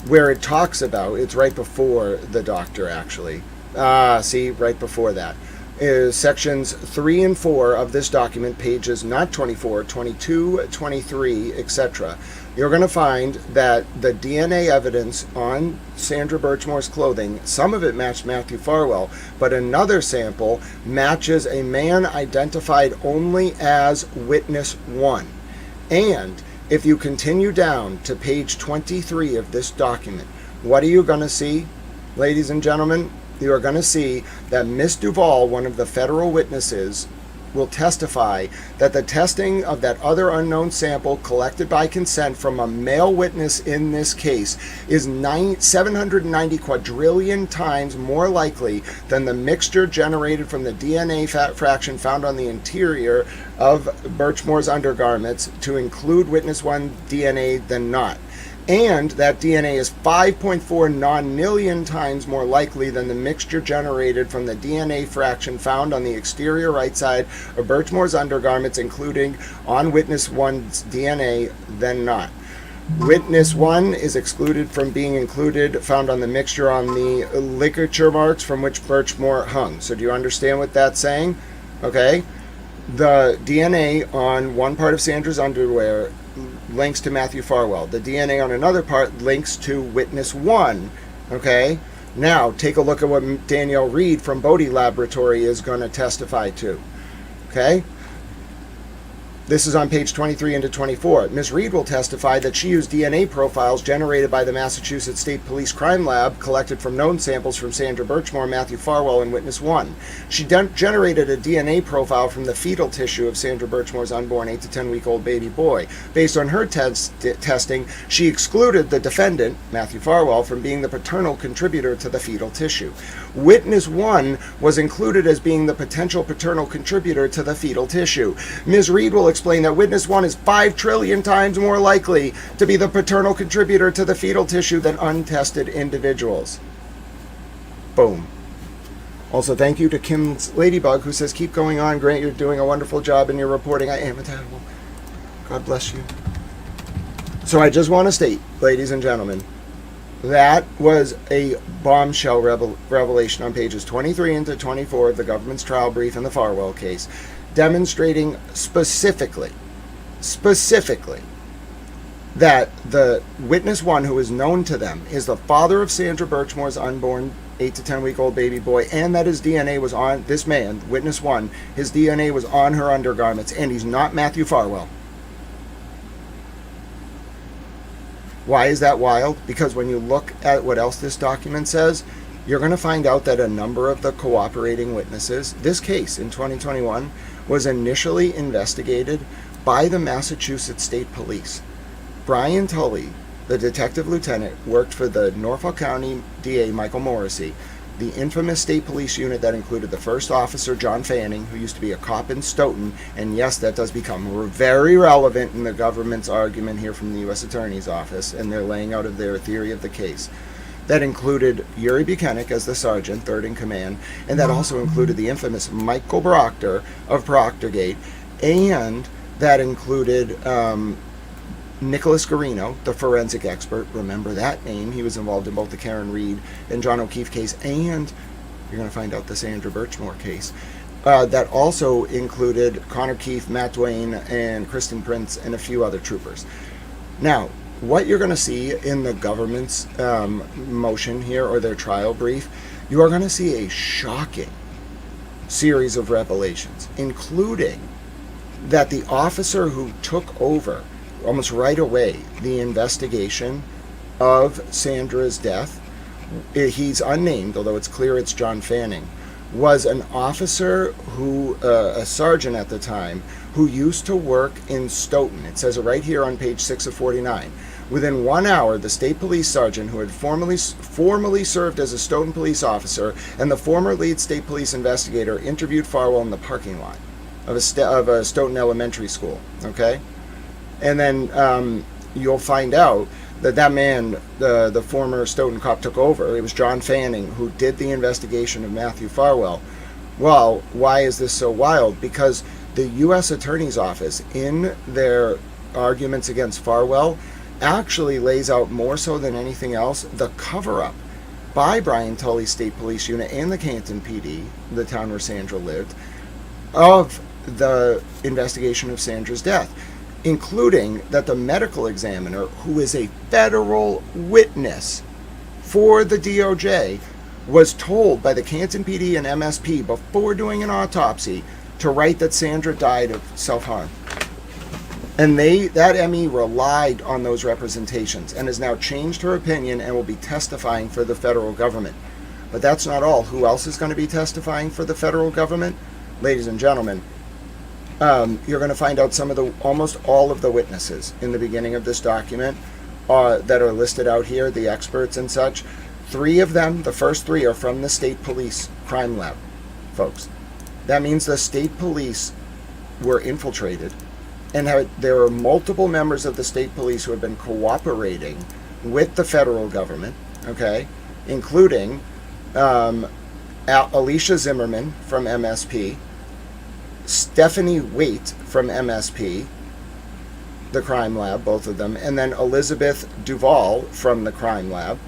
where it talks about, it's right before the doctor actually. See, right before that. Is sections 3 and 4 of this document, pages not 24, 22, 23, etc. You're going to find that the DNA evidence on Sandra Birchmore's clothing, some of it matched Matthew Farwell, but another sample matches a man identified only as Witness 1. And if you continue down to page 23 of this document, what are you going to see, ladies and gentlemen? You are going to see that Miss Duvall, one of the federal witnesses, will testify that the testing of that other unknown sample collected by consent from a male witness in this case is 790 quadrillion times more likely than the mixture generated from the DNA fraction found on the interior of Birchmore's undergarments to include Witness 1 DNA than not. And that DNA is 5.4 nonillion times more likely than the mixture generated from the DNA fraction found on the exterior right side of Birchmore's undergarments, including on Witness 1's DNA, than not. Witness 1 is excluded from being included, found on the mixture on the ligature marks from which Birchmore hung. So do you understand what that's saying? Okay. The DNA on one part of Sandra's underwear links to Matthew Farwell. The DNA on another part links to Witness 1. Okay? Now, take a look at what Danielle Reed from Bodie Laboratory is going to testify to. Okay? This is on page 23 into 24. Ms. Reed will testify that she used DNA profiles generated by the Massachusetts State Police Crime Lab, collected from known samples from Sandra Birchmore, Matthew Farwell, and Witness 1. She generated a DNA profile from the fetal tissue of Sandra Birchmore's unborn 8 to 10-week-old baby boy. Based on her testing, she excluded the defendant, Matthew Farwell, from being the paternal contributor to the fetal tissue. Witness 1 was included as being the potential paternal contributor to the fetal tissue. Ms. Reed will explain that Witness 1 is 5 trillion times more likely to be the paternal contributor to the fetal tissue than untested individuals. Boom. Also, thank you to Kim's Ladybug, who says, keep going on, Grant, you're doing a wonderful job in your reporting. I am a terrible. God bless you. So I just want to state, ladies and gentlemen, that was a bombshell revelation on pages 23 into 24 of the government's trial brief in the Farwell case, demonstrating specifically, that the witness one, who is known to them, is the father of Sandra Birchmore's unborn 8 to 10 week old baby boy, and that his DNA was on this man, witness one, his DNA was on her undergarments, and he's not Matthew Farwell. Why is that wild? Because when you look at what else this document says, you're going to find out that a number of the cooperating witnesses, this case in 2021 was initially investigated by the Massachusetts State Police. Brian Tully, the detective lieutenant, worked for the Norfolk County DA Michael Morrissey, the infamous state police unit that included the first officer, John Fanning, who used to be a cop in Stoughton, and yes, that does become very relevant in the government's argument here from the U.S. Attorney's Office, and their laying out of their theory of the case. That included Yuri Buchanan as the sergeant, third in command, and that also included the infamous Michael Proctor of Proctorgate, and that included Nicholas Guarino, the forensic expert. Remember that name. He was involved in both the Karen Reed and John O'Keefe case, and you're going to find out the Sandra Birchmore case. That also included Connor Keefe, Matt Duane, and Kristen Prince, and a few other troopers. Now, what you're going to see in the government's motion here, or their trial brief, you are going to see a shocking series of revelations, including that the officer who took over almost right away the investigation of Sandra's death, he's unnamed, although it's clear it's John Fanning, was an officer who, a sergeant at the time, who used to work in Stoughton. It says it right here on page 6 of 49. Within 1 hour, the state police sergeant, who had formerly served as a Stoughton police officer, and the former lead state police investigator interviewed Farwell in the parking lot of a Stoughton elementary school. Okay? And then you'll find out that man, the former Stoughton cop, took over. It was John Fanning who did the investigation of Matthew Farwell. Well, why is this so wild? Because the U.S. Attorney's Office, in their arguments against Farwell, actually lays out more so than anything else the cover-up by Brian Tully's State Police Unit and the Canton PD, the town where Sandra lived, of the investigation of Sandra's death, including that the medical examiner, who is a federal witness for the DOJ, was told by the Canton PD and MSP before doing an autopsy to write that Sandra died of self-harm. And that ME relied on those representations and has now changed her opinion and will be testifying for the federal government. But that's not all. Who else is going to be testifying for the federal government? Ladies and gentlemen, you're going to find out almost all of the witnesses in the beginning of this document that are listed out here, the experts and such. 3 of them, the first 3, are from the state police crime lab, folks. That means the state police were infiltrated, and there are multiple members of the state police who have been cooperating with the federal government, okay, including Alicia Zimmerman from MSP, Stephanie Waite from MSP, the crime lab, both of them, and then Elizabeth Duvall from the crime lab.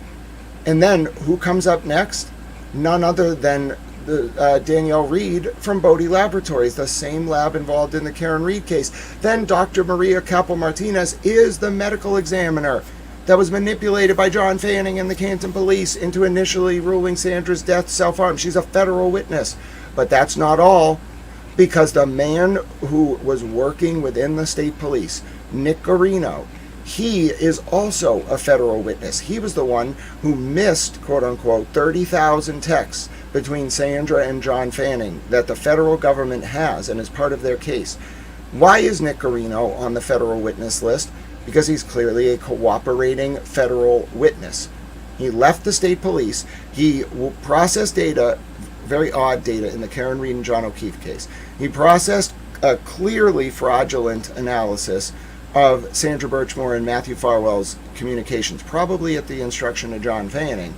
And then who comes up next? None other than Danielle Reed from Bodie Laboratories, the same lab involved in the Karen Reed case. Then Dr. Maria Capel-Martinez is the medical examiner that was manipulated by John Fanning and the Canton Police into initially ruling Sandra's death self-harm. She's a federal witness. But that's not all, because the man who was working within the state police, Nick Guarino, he is also a federal witness. He was the one who missed, quote-unquote, 30,000 texts between Sandra and John Fanning that the federal government has and is part of their case. Why is Nick Guarino on the federal witness list? Because he's clearly a cooperating federal witness. He left the state police. He processed data, very odd data, in the Karen Reed and John O'Keefe case. He processed a clearly fraudulent analysis of Sandra Birchmore and Matthew Farwell's communications, probably at the instruction of John Fanning.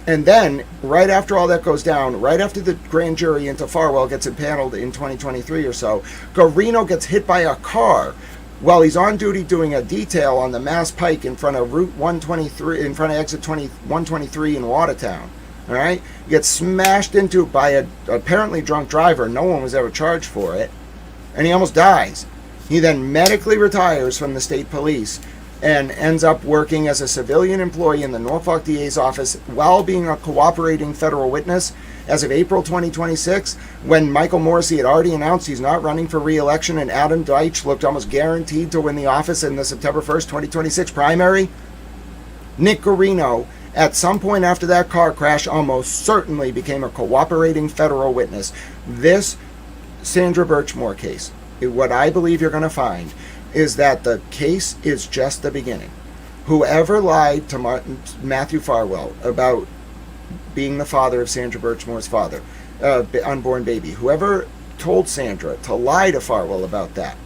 And then, right after all that goes down, right after the grand jury into Farwell gets impaneled in 2023 or so, Guarino gets hit by a car while he's on duty doing a detail on the Mass Pike in front of Route 123, in front of exit 123 in Watertown. All right, gets smashed into by a apparently drunk driver. No one was ever charged for it, and he almost dies. He then medically retires from the state police and ends up working as a civilian employee in the Norfolk DA's office while being a cooperating federal witness as of April 2026, when Michael Morrissey had already announced he's not running for re-election and Adam Deitch looked almost guaranteed to win the office in the September 1st, 2026 primary. Nick Guarino, at some point after that car crash, almost certainly became a cooperating federal witness. This Sandra Birchmore case, what I believe you're going to find is that the case is just the beginning. Whoever lied to Matthew Farwell about being the father of Sandra Birchmore's father, unborn baby, whoever told Sandra to lie to Farwell about that,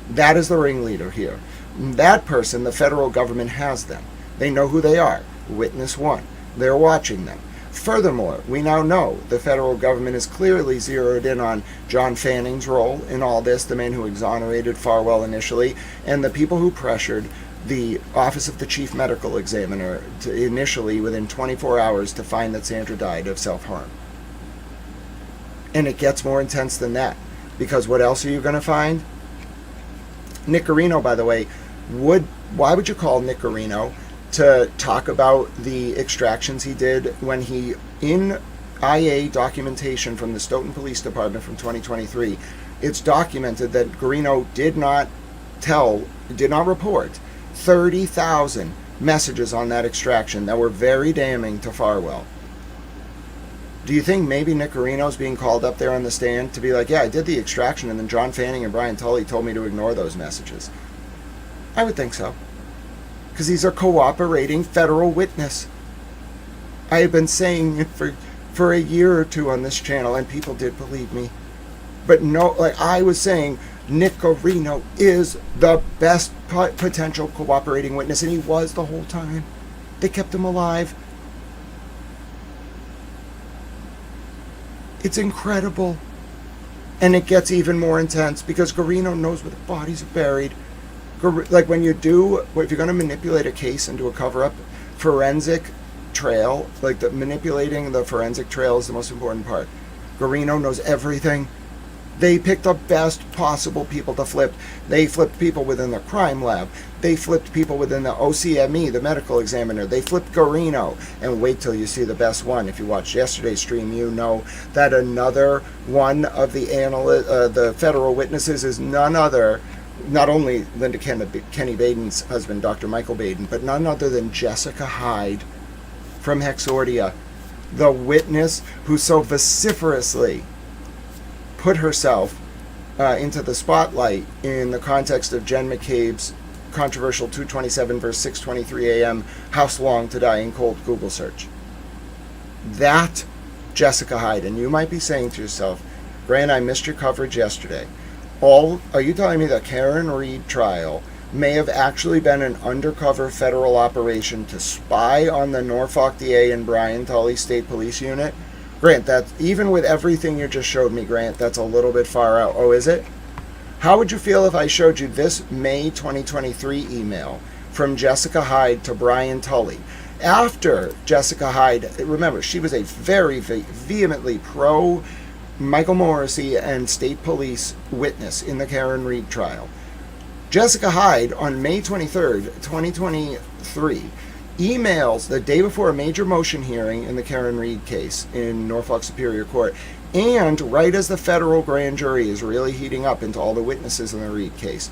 that is the ringleader here. That person, the federal government has them. They know who they are. Witness one. They're watching them. Furthermore, we now know the federal government is clearly zeroed in on John Fanning's role in all this, the man who exonerated Farwell initially, and the people who pressured the Office of the Chief Medical Examiner to initially, within 24 hours, to find that Sandra died of self-harm. And it gets more intense than that, because what else are you going to find? Nick Guarino, by the way, why would you call Nick Guarino to talk about the extractions he did when he, in IA documentation from the Stoughton Police Department from 2023, it's documented that Guarino did not report 30,000 messages on that extraction that were very damning to Farwell. Do you think maybe Nick Guarino's being called up there on the stand to be like, yeah, I did the extraction and then John Fanning and Brian Tully told me to ignore those messages? I would think so. Because he's a cooperating federal witness. I have been saying it for a year or two on this channel, and people did believe me. But no, like I was saying, Nick Guarino is the best potential cooperating witness, and he was the whole time. They kept him alive. It's incredible. And it gets even more intense because Guarino knows where the bodies are buried. Like when if you're going to manipulate a case into a cover-up forensic trail, like manipulating the forensic trail is the most important part. Guarino knows everything. They picked the best possible people to flip. They flipped people within the crime lab. They flipped people within the OCME, the medical examiner. They flipped Guarino. And wait till you see the best one. If you watched yesterday's stream, you know that another one of the federal witnesses is none other, not only Linda Kenny Baden's husband, Dr. Michael Baden, but none other than Jessica Hyde from Hexordia, the witness who so vociferously put herself into the spotlight in the context of Jen McCabe's controversial 227 verse 6:23 a.m. How Long to Die in Cold Google search. That Jessica Hyde. And you might be saying to yourself, Grant, I missed your coverage yesterday. Are you telling me the Karen Reed trial may have actually been an undercover federal operation to spy on the Norfolk DA and Brian Tully State Police Unit? Grant, that's, even with everything you just showed me, Grant, that's a little bit far out. Oh, is it? How would you feel if I showed you this May 2023 email from Jessica Hyde to Brian Tully? After Jessica Hyde, remember, she was a very vehemently pro Michael Morrissey and state police witness in the Karen Reed trial. Jessica Hyde, on May 23rd, 2023, emails the day before a major motion hearing in the Karen Reed case in Norfolk Superior Court, and right as the federal grand jury is really heating up into all the witnesses in the Reed case.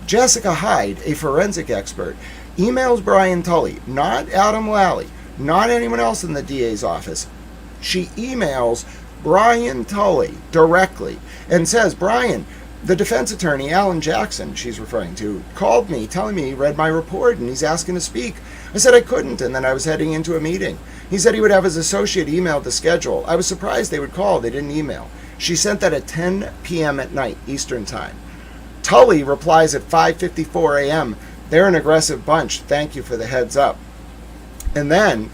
Jessica Hyde, a forensic expert, emails Brian Tully, not Adam Lally, not anyone else in the DA's office. She emails Brian Tully directly and says, Brian, the defense attorney, Alan Jackson, she's referring to, called me telling me he read my report and he's asking to speak. I said I couldn't, and then I was heading into a meeting. He said he would have his associate email the schedule. I was surprised they would call. They didn't email. She sent that at 10 p.m. at night, Eastern Time. Tully replies at 5:54 a.m. They're an aggressive bunch. Thank you for the heads up. And then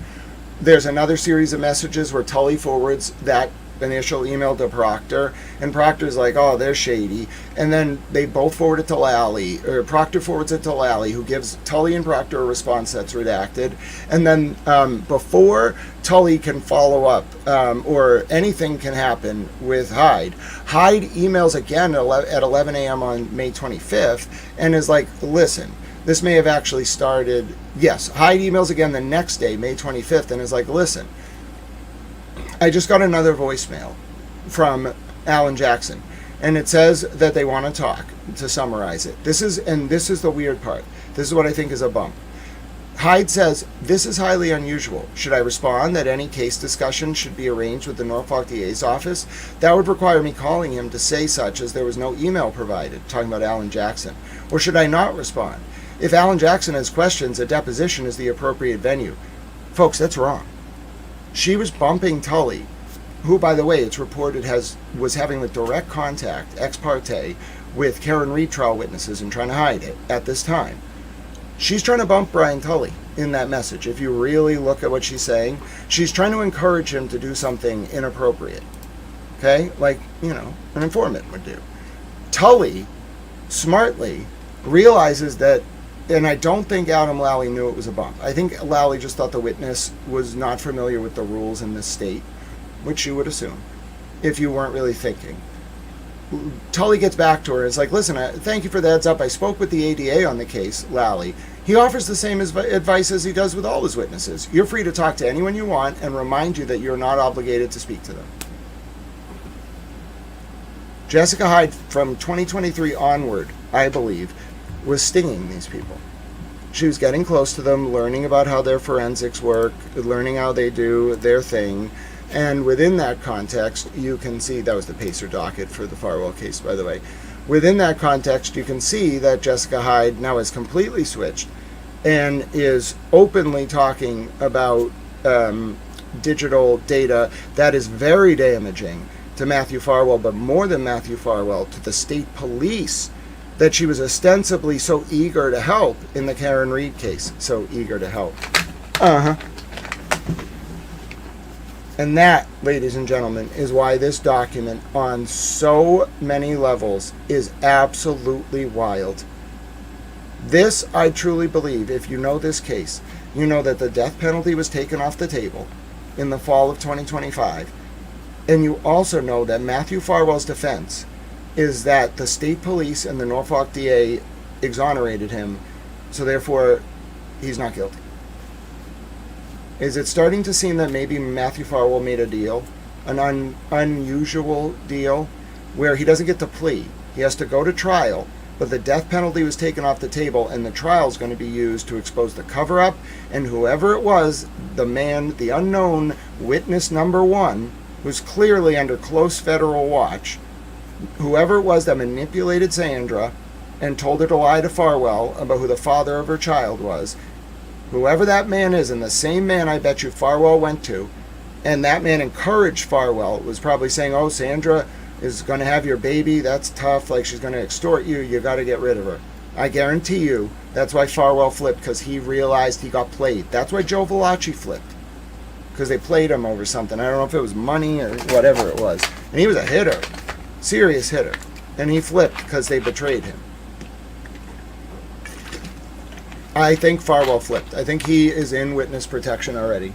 there's another series of messages where Tully forwards that initial email to Proctor, and Proctor's like, oh, they're shady. And then they both forward it to Lally, or Proctor forwards it to Lally, who gives Tully and Proctor a response that's redacted. And then before Tully can follow up, or anything can happen with Hyde, Hyde emails again at 11 a.m. on May 25th and is like, listen, this may have actually started. Yes, Hyde emails again the next day, May 25th, and is like, listen, I just got another voicemail from Alan Jackson, and it says that they want to talk, to summarize it. This is the weird part. This is what I think is a bump. Hyde says, this is highly unusual. Should I respond that any case discussion should be arranged with the Norfolk DA's office? That would require me calling him to say such, as there was no email provided, talking about Alan Jackson. Or should I not respond? If Alan Jackson has questions, a deposition is the appropriate venue. Folks, that's wrong. She was bumping Tully, who, by the way, it's reported was having the direct contact, ex parte, with Karen Reed trial witnesses and trying to hide it at this time. She's trying to bump Brian Tully in that message. If you really look at what she's saying, she's trying to encourage him to do something inappropriate. Okay? Like, an informant would do. Tully, smartly, realizes that, and I don't think Adam Lally knew it was a bump. I think Lally just thought the witness was not familiar with the rules in this state, which you would assume, if you weren't really thinking. Tully gets back to her and is like, listen, thank you for the heads up. I spoke with the ADA on the case, Lally. He offers the same advice as he does with all his witnesses. You're free to talk to anyone you want and remind you that you're not obligated to speak to them. Jessica Hyde, from 2023 onward, I believe, was stinging these people. She was getting close to them, learning about how their forensics work, learning how they do their thing. And within that context, you can see, that was the Pacer docket for the Farwell case, by the way. Within that context, you can see that Jessica Hyde now has completely switched and is openly talking about digital data that is very damaging to Matthew Farwell, but more than Matthew Farwell, to the state police, that she was ostensibly so eager to help in the Karen Reed case. So eager to help. And that, ladies and gentlemen, is why this document on so many levels is absolutely wild. This, I truly believe, if you know this case, you know that the death penalty was taken off the table in the fall of 2025. And you also know that Matthew Farwell's defense is that the state police and the Norfolk DA exonerated him, so therefore he's not guilty. Is it starting to seem that maybe Matthew Farwell made a deal, an unusual deal, where he doesn't get to plea? He has to go to trial, but the death penalty was taken off the table, and the trial is going to be used to expose the cover-up, and whoever it was, the man, the unknown witness number one, who's clearly under close federal watch, whoever it was that manipulated Sandra and told her to lie to Farwell about who the father of her child was, whoever that man is, and the same man I bet you Farwell went to, and that man encouraged Farwell, was probably saying, oh, Sandra is going to have your baby, that's tough, like she's going to extort you, you got to get rid of her. I guarantee you that's why Farwell flipped, because he realized he got played. That's why Joe Valachi flipped, because they played him over something. I don't know if it was money or whatever it was. And he was a hitter, serious hitter, and he flipped because they betrayed him. I think Farwell flipped. I think he is in witness protection already.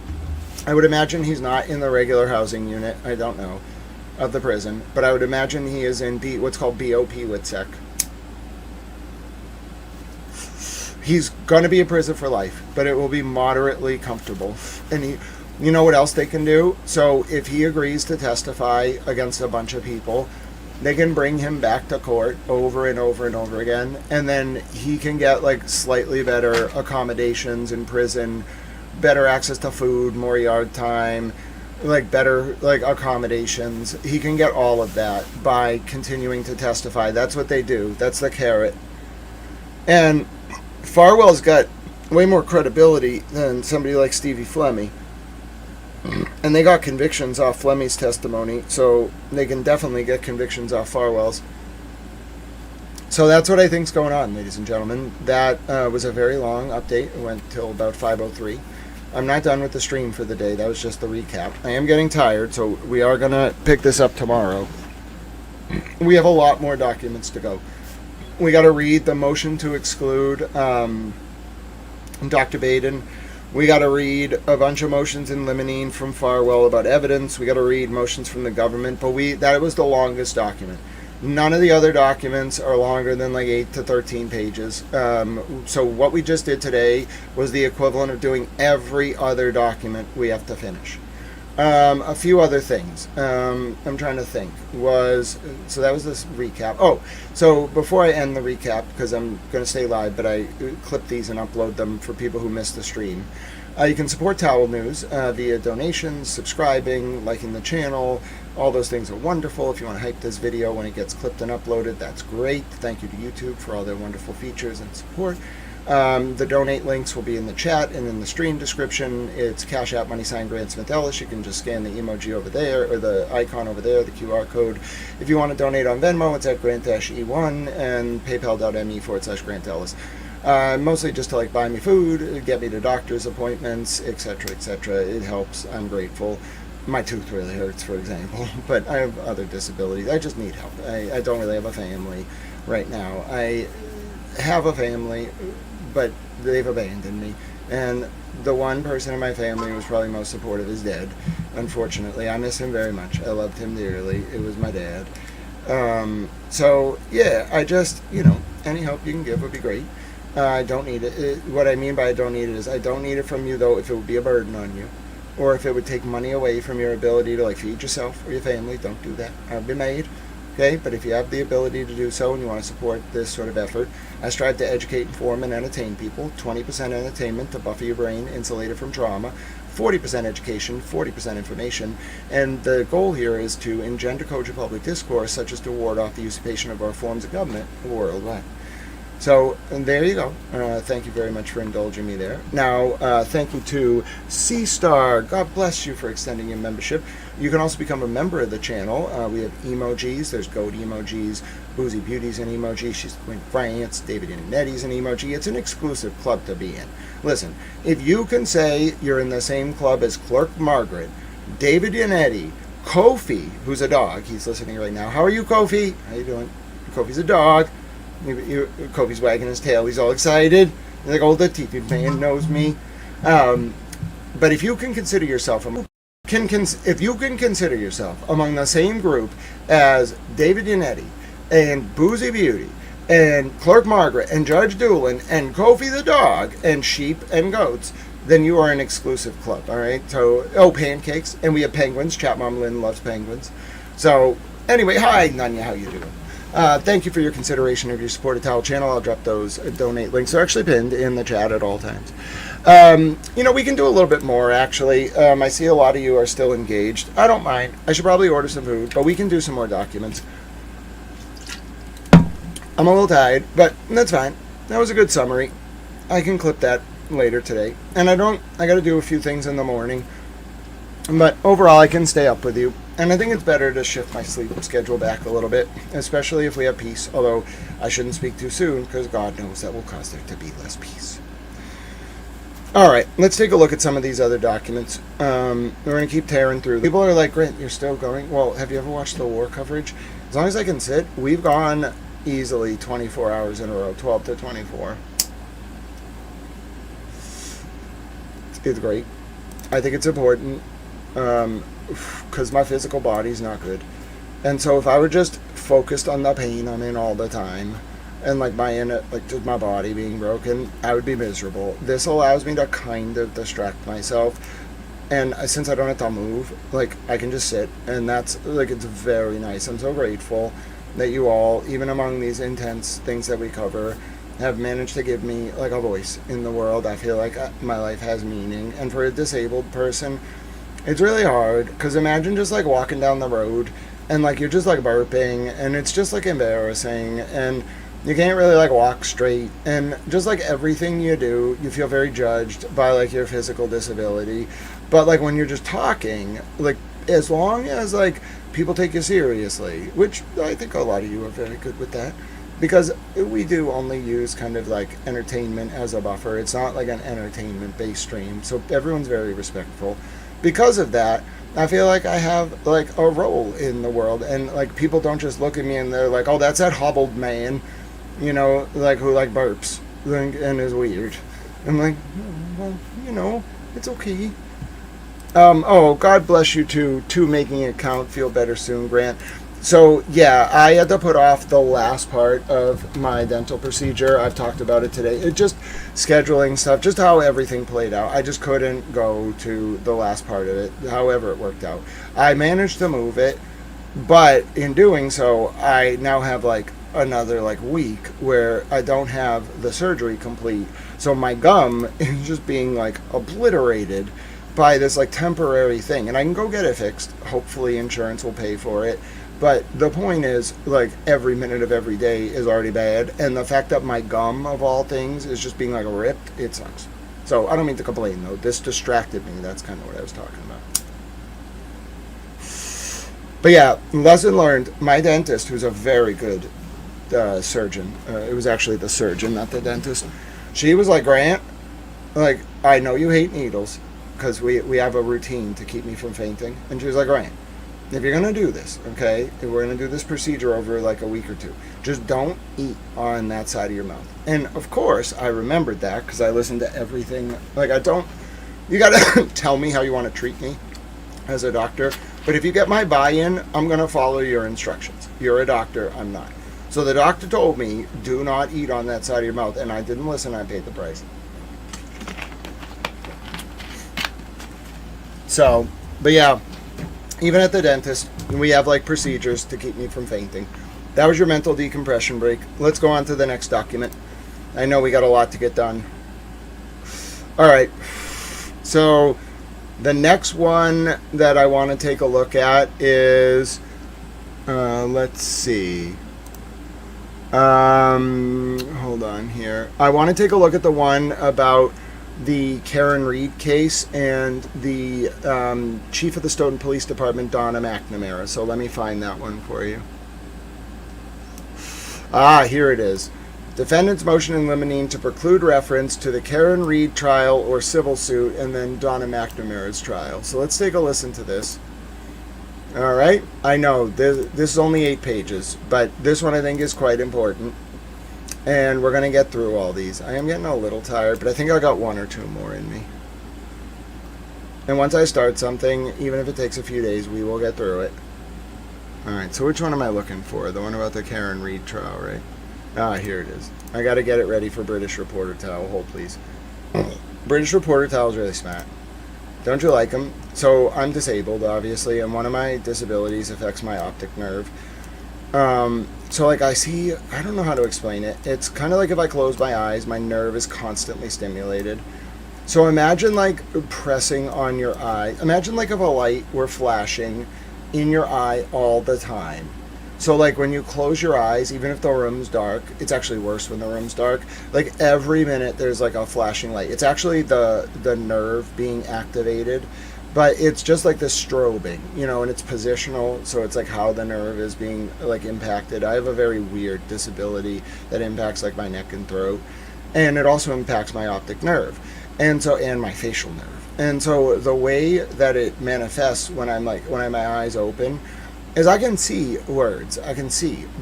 I would imagine he's not in the regular housing unit, I don't know, of the prison, but I would imagine he is in what's called BOP WITSEC. He's going to be in prison for life, but it will be moderately comfortable. And you know what else they can do? So if he agrees to testify against a bunch of people, they can bring him back to court over and over and over again, and then he can get like slightly better accommodations in prison, better access to food, more yard time, like better like accommodations. He can get all of that by continuing to testify. That's what they do. That's the carrot. And Farwell's got way more credibility than somebody like Stevie Flemmi. And they got convictions off Flemmi's testimony, so they can definitely get convictions off Farwell's. So that's what I think's going on, ladies and gentlemen. That was a very long update. It went till about 5:03. I'm not done with the stream for the day. That was just the recap. I am getting tired, so we are going to pick this up tomorrow. We have a lot more documents to go. We got to read the motion to exclude Dr. Baden. We got to read a bunch of motions in limine from Farwell about evidence. We got to read motions from the government, but that was the longest document. None of the other documents are longer than like 8 to 13 pages. So what we just did today was the equivalent of doing every other document we have to finish. A few other things. I'm trying to think. So that was this recap. Oh, so before I end the recap, because I'm going to stay live, but I clip these and upload them for people who missed the stream. You can support Towel News via donations, subscribing, liking the channel. All those things are wonderful. If you want to hype this video when it gets clipped and uploaded, that's great. Thank you to YouTube for all their wonderful features and support. The donate links will be in the chat and in the stream description. It's Cash App, $, Grant Smith Ellis. You can just scan the emoji over there, or the icon over there, the QR code. If you want to donate on Venmo, it's at Grant-E1 and paypal.me/Grant Ellis. Mostly just to like buy me food, get me to doctor's appointments, etc., etc. It helps. I'm grateful. My tooth really hurts, for example, but I have other disabilities. I just need help. I don't really have a family right now. I have a family, but they've abandoned me. And the one person in my family who was probably most supportive is dead, unfortunately. I miss him very much. I loved him dearly. It was my dad. So, yeah, I just, any help you can give would be great. I don't need it. What I mean by I don't need it is I don't need it from you, though, if it would be a burden on you. Or if it would take money away from your ability to, feed yourself or your family. Don't do that. I'll be made. Okay, but if you have the ability to do so and you want to support this sort of effort, I strive to educate, inform, and entertain people. 20% entertainment to buffer your brain, insulate it from trauma. 40% education, 40% information. And the goal here is to engender cogent public discourse, such as to ward off the usurpation of our forms of government worldwide. So, and there you go. Thank you very much for indulging me there. Now, thank you to C-Star. God bless you for extending your membership. You can also become a member of the channel. We have emojis. There's goat emojis. Boozy Beauty's an emoji. She's in France. David and Nettie's an emoji. It's an exclusive club to be in. Listen, if you can say you're in the same club as Clerk Margaret, David and Eddie, Kofi, who's a dog. He's listening right now. How are you, Kofi? How you doing? Kofi's a dog. Kofi's wagging his tail. He's all excited. He's like, oh, the teepee man knows me. But if you can consider yourself if you can consider yourself among the same group as David Yannetti and Boozy Beauty and Clerk Margaret and Judge Doolin and Kofi the dog and sheep and goats, then you are an exclusive club. All right. So pancakes, and we have penguins. Chat Mom Lynn loves penguins. So anyway, hi Nanya, how you doing? Thank you for your consideration of your support of Towel Channel. I'll drop those donate links. They're actually pinned in the chat at all times. We can do a little bit more, actually. I see a lot of you are still engaged. I don't mind. I should probably order some food, but we can do some more documents. I'm a little tired, but that's fine. That was a good summary. I can clip that later today. And I got to do a few things in the morning. But overall, I can stay up with you. And I think it's better to shift my sleep schedule back a little bit, especially if we have peace. Although I shouldn't speak too soon, because God knows that will cause there to be less peace. All right, let's take a look at some of these other documents. We're going to keep tearing through. People are like, Grant, you're still going? Well, have you ever watched the war coverage? As long as I can sit, we've gone easily 24 hours in a row, 12 to 24. It's great. I think it's important. Because my physical body's not good, and so if I were just focused on the pain I'm in all the time, and just my body being broken, I would be miserable. This allows me to kind of distract myself, and since I don't have to move, I can just sit, and that's it's very nice. I'm so grateful that you all, even among these intense things that we cover, have managed to give me a voice in the world. I feel like my life has meaning, and for a disabled person, it's really hard, because imagine just walking down the road and you're just burping, and it's just embarrassing, and you can't really walk straight, and just everything you do, you feel very judged by your physical disability. But when you're just talking, as long as people take you seriously, which I think a lot of you are very good with that, because we do only use kind of like entertainment as a buffer. It's not like an entertainment-based stream, so everyone's very respectful. Because of that, I feel like I have like a role in the world, and like people don't just look at me and they're like, oh, that's that hobbled man, you know, like who like burps and is weird. I'm like, well, you know, it's okay. Oh, God bless you too, making it count. Feel better soon, Grant. So yeah, I had to put off the last part of my dental procedure. I've talked about it today. It just scheduling stuff, just how everything played out. I just couldn't go to the last part of it, however it worked out. I managed to move it, but in doing so, I now have like another like week where I don't have the surgery complete. So my gum is just being like obliterated by this like temporary thing, and I can go get it fixed. Hopefully insurance will pay for it. But the point is, like, every minute of every day is already bad, and the fact that my gum, of all things, is just being, like, ripped, it sucks. So, I don't mean to complain, though. This distracted me. That's kind of what I was talking about. But, yeah, lesson learned. My dentist, who's a very good surgeon, it was actually the surgeon, not the dentist, she was like, Grant, like, I know you hate needles, because we have a routine to keep me from fainting. And she was like, Grant, if you're going to do this, okay, if we're going to do this procedure over like a week or two, just don't eat on that side of your mouth. And of course, I remembered that because I listened to everything. Like, you got to tell me how you want to treat me as a doctor. But if you get my buy-in, I'm going to follow your instructions. You're a doctor, I'm not. So the doctor told me, do not eat on that side of your mouth. And I didn't listen, I paid the price. So, but yeah. Even at the dentist, we have like procedures to keep me from fainting. That was your mental decompression break. Let's go on to the next document. I know we got a lot to get done. All right. So the next one that I want to take a look at is, let's see. Hold on here. I want to take a look at the one about the Karen Reed case and the chief of the Stoughton Police Department, Donna McNamara. So let me find that one for you. Here it is. Defendant's motion in limine to preclude reference to the Karen Reed trial or civil suit, and then Donna McNamara's trial. So let's take a listen to this. All right. I know this is only 8 pages, but this one I think is quite important. And we're going to get through all these. I am getting a little tired, but I think I got 1 or 2 more in me. And once I start something, even if it takes a few days, we will get through it. Alright, so which one am I looking for? The one about the Karen Reed trial, right? Here it is. I got to get it ready for British Reporter Towel. Hold, please. British Reporter Towel is really smart. Don't you like them? So, I'm disabled, obviously, and one of my disabilities affects my optic nerve. So like I don't know how to explain it. It's kind of like if I close my eyes, my nerve is constantly stimulated. So imagine like pressing on your eye. Imagine like if a light were flashing in your eye all the time. So like when you close your eyes, even if the room's dark, it's actually worse when the room's dark. Like every minute there's like a flashing light. It's actually the nerve being activated. But it's just like this strobing, you know, and it's positional, so it's like how the nerve is being like impacted. I have a very weird disability that impacts like my neck and throat, and it also impacts my optic nerve, and my facial nerve. And so the way that it manifests when I have my eyes open is I can see words,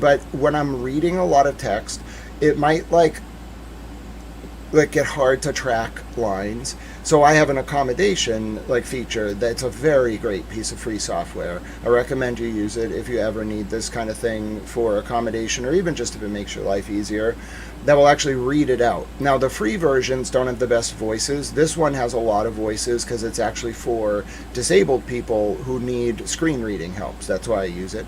but when I'm reading a lot of text, it might like get hard to track lines. So I have an accommodation feature that's a very great piece of free software. I recommend you use it if you ever need this kind of thing for accommodation, or even just if it makes your life easier. That will actually read it out. Now the free versions don't have the best voices. This one has a lot of voices because it's actually for disabled people who need screen reading help. So that's why I use it.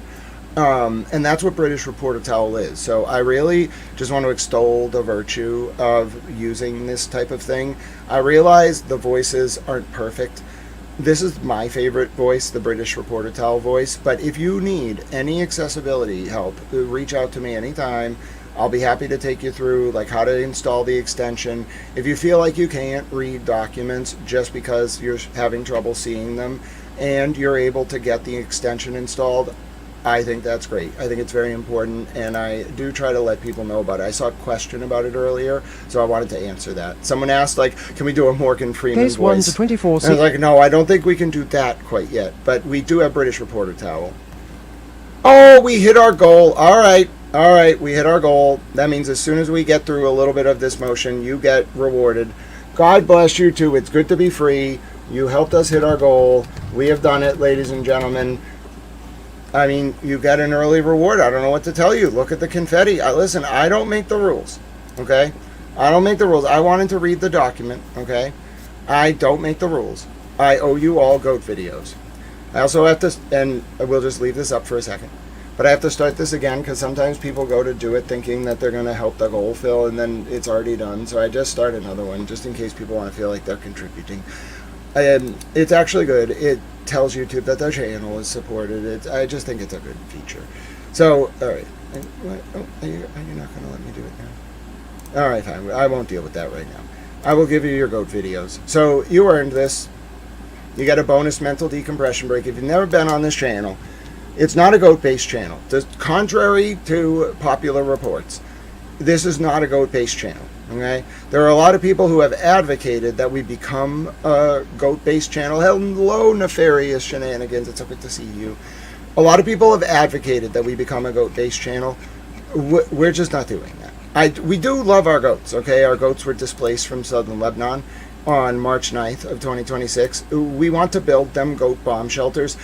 And that's what British Reporter Towel is. So I really just want to extol the virtue of using this type of thing. I realize the voices aren't perfect. This is my favorite voice, the British Reporter Towel voice. But if you need any accessibility help, reach out to me anytime. I'll be happy to take you through how to install the extension. If you feel like you can't read documents just because you're having trouble seeing them and you're able to get the extension installed, I think that's great. I think it's very important, and I do try to let people know about it. I saw a question about it earlier, so I wanted to answer that. Someone asked, like, can we do a Morgan Freeman Case 1 voice? to 24. And I was like, no, I don't think we can do that quite yet, but we do have British Reporter Towel. Oh, we hit our goal. All right, we hit our goal. That means as soon as we get through a little bit of this motion, you get rewarded. God bless you, too. It's good to be free. You helped us hit our goal. We have done it, ladies and gentlemen. I mean, you get an early reward. I don't know what to tell you. Look at the confetti. Listen, I don't make the rules, okay? I don't make the rules. I wanted to read the document, okay? I don't make the rules. I owe you all goat videos. I also have to, and we'll just leave this up for a second, but I have to start this again because sometimes people go to do it thinking that they're going to help the goal fill, and then it's already done. So I just start another one just in case people want to feel like they're contributing. It's actually good. It tells YouTube that the channel is supported. I just think it's a good feature. So, all right. Are you not going to let me do it now? All right, fine. I won't deal with that right now. I will give you your goat videos. So you earned this. You get a bonus mental decompression break. If you've never been on this channel, it's not a goat-based channel. Contrary to popular reports, this is not a goat-based channel. Okay, there are a lot of people who have advocated that we become a goat-based channel. Hello, nefarious shenanigans. It's so good to see you. A lot of people have advocated that we become a goat-based channel. We're just not doing that. We do love our goats. Okay, our goats were displaced from southern Lebanon on March 9th of 2026. We want to build them goat bomb shelters.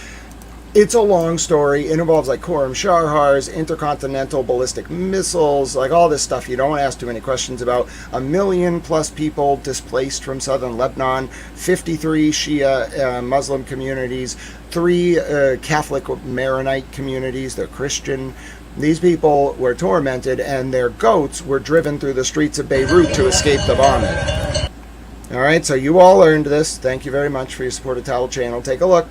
It's a long story. It involves like Khorram Sharhars, intercontinental ballistic missiles, like all this stuff you don't want to ask too many questions about. 1 million plus people displaced from southern Lebanon, 53 Shia Muslim communities, 3 Catholic Maronite communities. They're Christian. These people were tormented, and their goats were driven through the streets of Beirut to escape the bombing. All right, so you all earned this. Thank you very much for your support of Towel Channel. Take a look.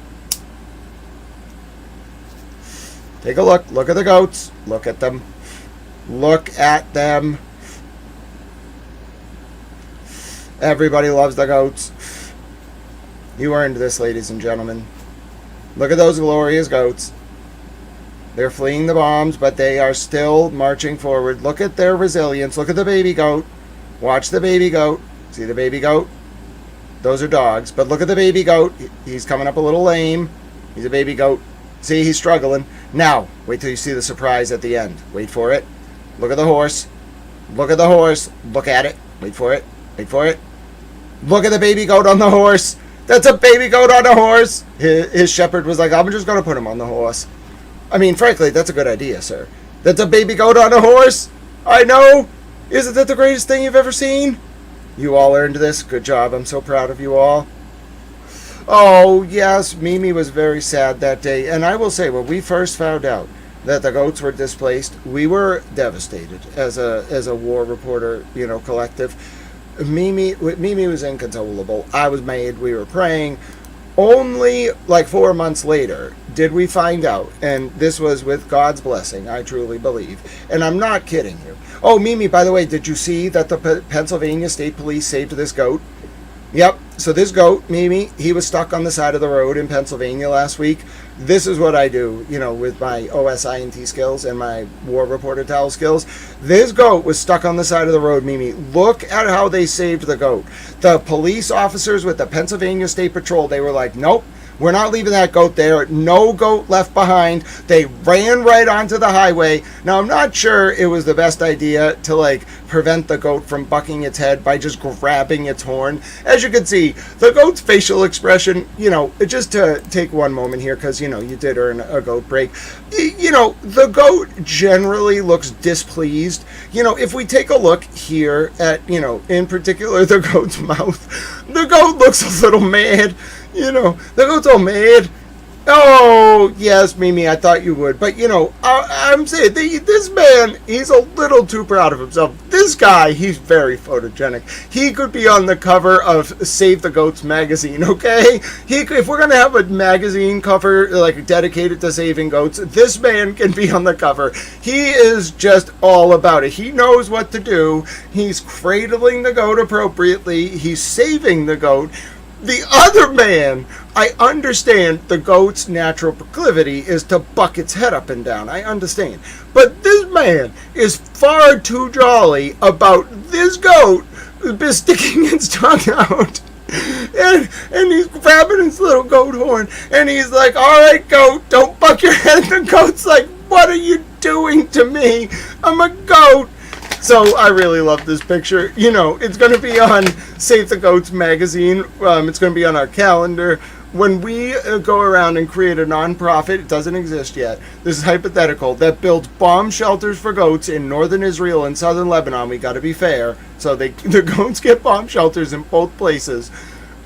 Take a look. Look at the goats. Look at them. Look at them. Everybody loves the goats. You earned this, ladies and gentlemen. Look at those glorious goats. They're fleeing the bombs, but they are still marching forward. Look at their resilience. Look at the baby goat. Watch the baby goat. See the baby goat? Those are dogs. But look at the baby goat. He's coming up a little lame. He's a baby goat. See, he's struggling. Now, wait till you see the surprise at the end. Wait for it. Look at the horse. Look at the horse. Look at it. Wait for it. Wait for it. Look at the baby goat on the horse. That's a baby goat on a horse. His shepherd was like, I'm just going to put him on the horse. I mean, frankly, that's a good idea, sir. That's a baby goat on a horse. I know. Isn't that the greatest thing you've ever seen? You all earned this. Good job. I'm so proud of you all. Oh, yes, Mimi was very sad that day. And I will say, when we first found out that the goats were displaced, we were devastated as a war reporter, collective. Mimi was inconsolable. I was mad. We were praying. Only like 4 months later did we find out, and this was with God's blessing, I truly believe. And I'm not kidding you. Oh, Mimi, by the way, did you see that the Pennsylvania State Police saved this goat? Yep. So this goat, Mimi, he was stuck on the side of the road in Pennsylvania last week. This is what I do, with my OSINT skills and my war reporter towel skills. This goat was stuck on the side of the road, Mimi. Look at how they saved the goat. The police officers with the Pennsylvania State Patrol, they were like, nope, we're not leaving that goat there. No goat left behind. They ran right onto the highway. Now, I'm not sure it was the best idea to, prevent the goat from bucking its head by just grabbing its horn. As you can see, the goat's facial expression, just to take one moment here, because, you did earn a goat break. The goat generally looks displeased. If we take a look here at, in particular, the goat's mouth, the goat looks a little mad. The goat's all mad. Oh, yes, Mimi, I thought you would. But, I'm saying, this man, he's a little too proud of himself. This guy, he's very photogenic. He could be on the cover of Save the Goats magazine, okay? If we're going to have a magazine cover, dedicated to saving goats, this man can be on the cover. He is just all about it. He knows what to do. He's cradling the goat appropriately. He's saving the goat. The other man, I understand the goat's natural proclivity is to buck its head up and down. I understand. But this man is far too jolly about this goat who's sticking its tongue out. And he's grabbing his little goat horn. And he's like, all right, goat, don't buck your head. And the goat's like, what are you doing to me? I'm a goat. So I really love this picture. You know, it's going to be on Save the Goats magazine. It's going to be on our calendar. When we go around and create a nonprofit, it doesn't exist yet. This is hypothetical, that builds bomb shelters for goats in northern Israel and southern Lebanon. We got to be fair. So the goats get bomb shelters in both places.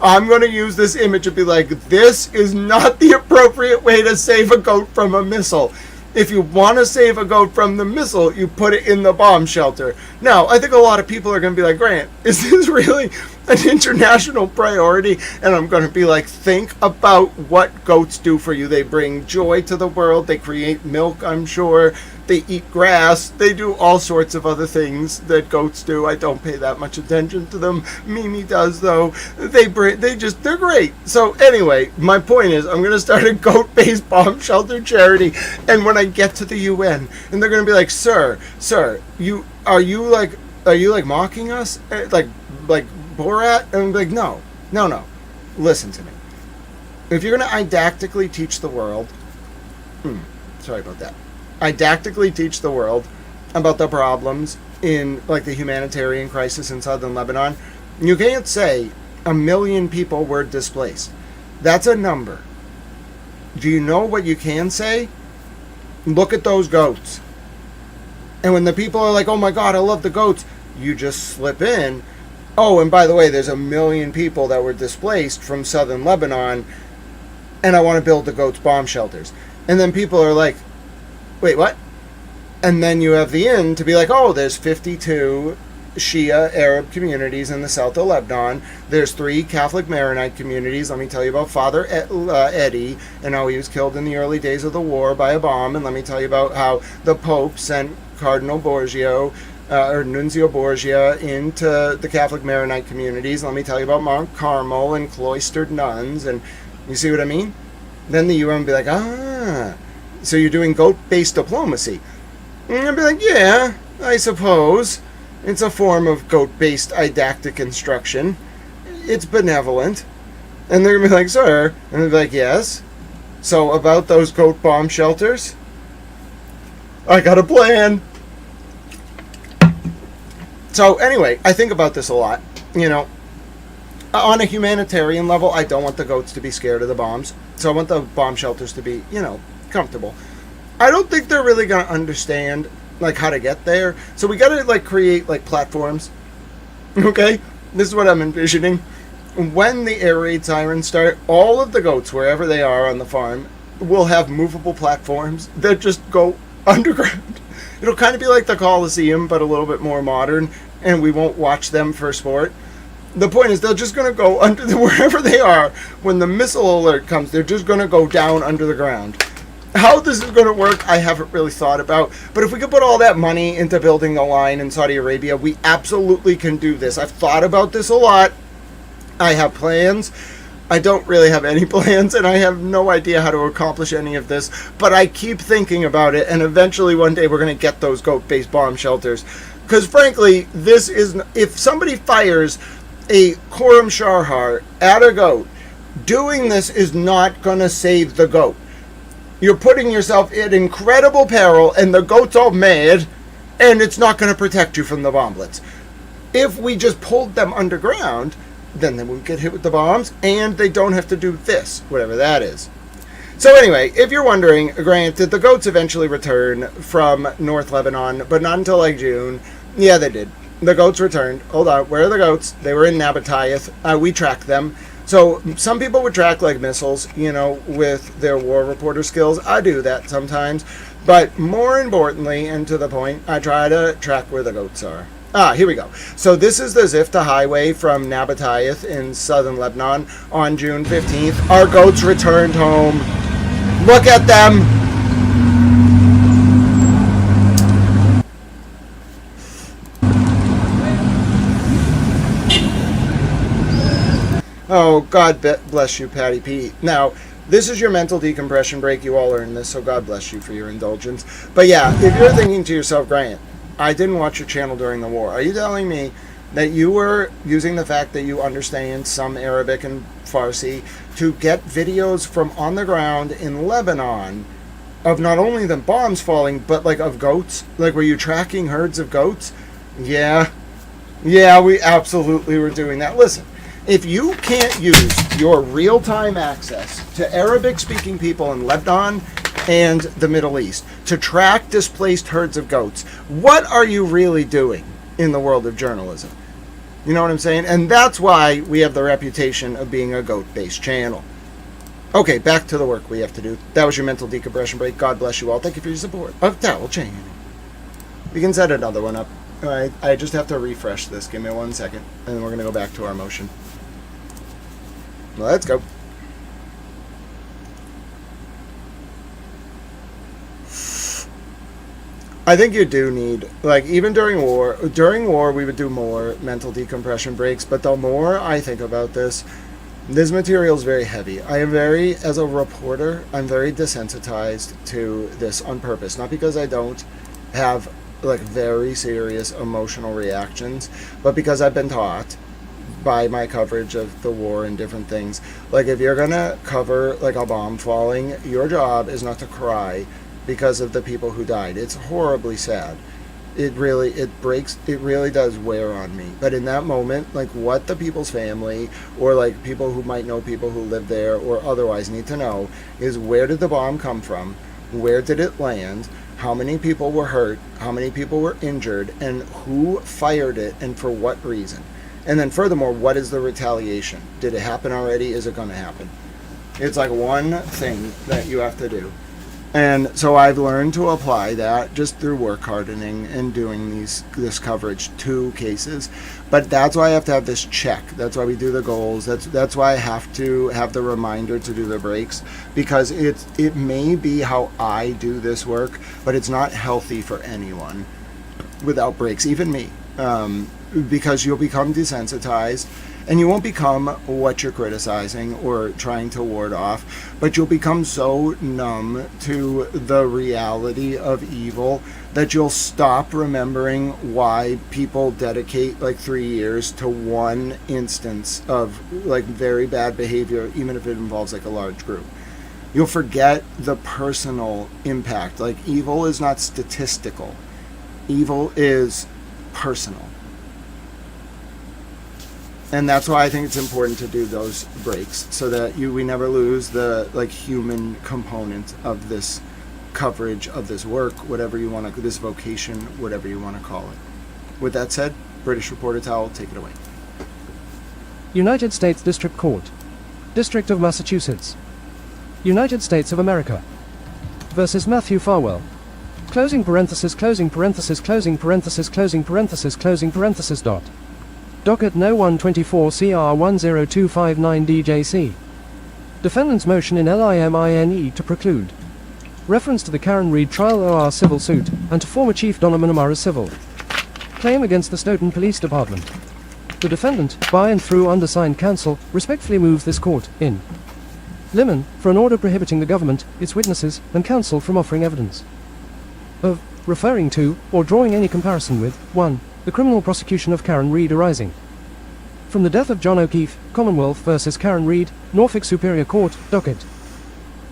I'm going to use this image and be like, this is not the appropriate way to save a goat from a missile. If you want to save a goat from the missile, you put it in the bomb shelter. Now, I think a lot of people are going to be like, Grant, is this really an international priority? And I'm going to be like, think about what goats do for you. They bring joy to the world. They create milk, I'm sure. They eat grass. They do all sorts of other things that goats do. I don't pay that much attention to them. Mimi does, though. They're great. So anyway, my point is, I'm going to start a goat-based bomb shelter charity. And when I get to the UN, and they're going to be like, sir, are you like mocking us? Like Borat? And I'm like, no. Listen to me. If you're going to didactically teach the world, sorry about that. Didactically teach the world about the problems in like the humanitarian crisis in southern Lebanon, you can't say 1 million people were displaced. That's a number. Do you know what you can say? Look at those goats. And when the people are like, oh my God, I love the goats, you just slip in, oh, and by the way, there's 1 million people that were displaced from southern Lebanon, and I want to build the goats bomb shelters. And then people are like, wait, what? And then you have the end to be like, oh, there's 52 Shia Arab communities in the south of Lebanon. There's 3 Catholic Maronite communities. Let me tell you about Father Eddie and how he was killed in the early days of the war by a bomb. And let me tell you about how the Pope sent Cardinal Borgia or Nunzio Borgia into the Catholic Maronite communities. Let me tell you about Mount Carmel and cloistered nuns. And you see what I mean? Then the UN will be like, so you're doing goat-based diplomacy. And I'd be like, yeah, I suppose. It's a form of goat-based didactic instruction. It's benevolent. And they're going to be like, sir. And they'll be like, yes. So about those goat bomb shelters, I got a plan. So anyway, I think about this a lot. You know, on a humanitarian level, I don't want the goats to be scared of the bombs. So I want the bomb shelters to be, comfortable. I don't think they're really going to understand like how to get there. So we got to like create like platforms. Okay? This is what I'm envisioning. When the air raid sirens start, all of the goats, wherever they are on the farm, will have movable platforms that just go underground. It'll kind of be like the Coliseum, but a little bit more modern, and we won't watch them for sport. The point is, they're just going to go under wherever they are. When the missile alert comes, they're just going to go down under the ground. How this is going to work, I haven't really thought about. But if we could put all that money into building a line in Saudi Arabia, we absolutely can do this. I've thought about this a lot. I have plans. I don't really have any plans, and I have no idea how to accomplish any of this. But I keep thinking about it, and eventually one day we're going to get those goat-based bomb shelters. Because frankly, this is, if somebody fires a Khorram Sharhar at a goat, doing this is not going to save the goat. You're putting yourself in incredible peril, and the goat's all mad, and it's not going to protect you from the bomblets. If we just pulled them underground, then they won't get hit with the bombs, and they don't have to do this, whatever that is. So anyway, if you're wondering, Grant, did the goats eventually return from North Lebanon, but not until like June? Yeah, they did. The goats returned. Hold on, where are the goats? They were in Nabatayeth. We tracked them. So some people would track like missiles, with their war reporter skills. I do that sometimes. But more importantly, and to the point, I try to track where the goats are. Here we go. So this is the Zifta Highway from Nabatayeth in southern Lebanon on June 15th. Our goats returned home. Look at them. Oh, God bless you, Patty P. Now, this is your mental decompression break. You all earned this, so God bless you for your indulgence. But yeah, if you're thinking to yourself, Grant, I didn't watch your channel during the war. Are you telling me that you were using the fact that you understand some Arabic and Farsi to get videos from on the ground in Lebanon of not only the bombs falling, but like of goats? Like, were you tracking herds of goats? Yeah, we absolutely were doing that. Listen, if you can't use your real-time access to Arabic-speaking people in Lebanon and the Middle East to track displaced herds of goats, what are you really doing in the world of journalism? You know what I'm saying? And that's why we have the reputation of being a goat-based channel. Okay, back to the work we have to do. That was your mental decompression break. God bless you all. Thank you for your support of Towel Chain. We can set another one up. All right, I just have to refresh this. Give me 1 second, and then we're going to go back to our motion. Let's go. I think you do need, like, even during war we would do more mental decompression breaks, but the more I think about this material is very heavy. As a reporter, I'm very desensitized to this on purpose. Not because I don't have, like, very serious emotional reactions, but because I've been taught by my coverage of the war and different things. Like, if you're gonna cover, like, a bomb falling, your job is not to cry because of the people who died. It's horribly sad. It really does wear on me. But in that moment, like, what the people's family, or like people who might know people who live there or otherwise need to know is, where did the bomb come from? Where did it land? How many people were hurt? How many people were injured? And who fired it, and for what reason? And then furthermore, what is the retaliation? Did it happen already? Is it going to happen? It's like one thing that you have to do. And so I've learned to apply that just through work hardening and doing this coverage to cases. But that's why I have to have this check. That's why we do the goals. That's why I have to have the reminder to do the breaks, because it may be how I do this work, but it's not healthy for anyone without breaks, even me, because you'll become desensitized. And you won't become what you're criticizing or trying to ward off, but you'll become so numb to the reality of evil that you'll stop remembering why people dedicate like 3 years to one instance of like very bad behavior, even if it involves like a large group. You'll forget the personal impact. Like, evil is not statistical. Evil is personal. And that's why I think it's important to do those breaks, so that we never lose the like human component of this coverage, of this work, whatever you want to, this vocation, whatever you want to call it. With that said, British Reporter Towel, take it away. United States District Court, District of Massachusetts, United States of America versus Matthew Farwell. Closing parenthesis, closing parenthesis, closing parenthesis, closing parenthesis, closing parenthesis, dot. Docket No. 124 CR 10259 DJC. Defendant's motion in LIMINE to preclude reference to the Karen Reed trial OR civil suit and to former Chief Donna McNamara's civil claim against the Stoughton Police Department. The defendant, by and through undersigned counsel, respectfully moves this court, in limine, for an order prohibiting the government, its witnesses, and counsel from offering evidence of, referring to, or drawing any comparison with, 1. The criminal prosecution of Karen Reed arising from the death of John O'Keefe, Commonwealth versus Karen Reed, Norfolk Superior Court, docket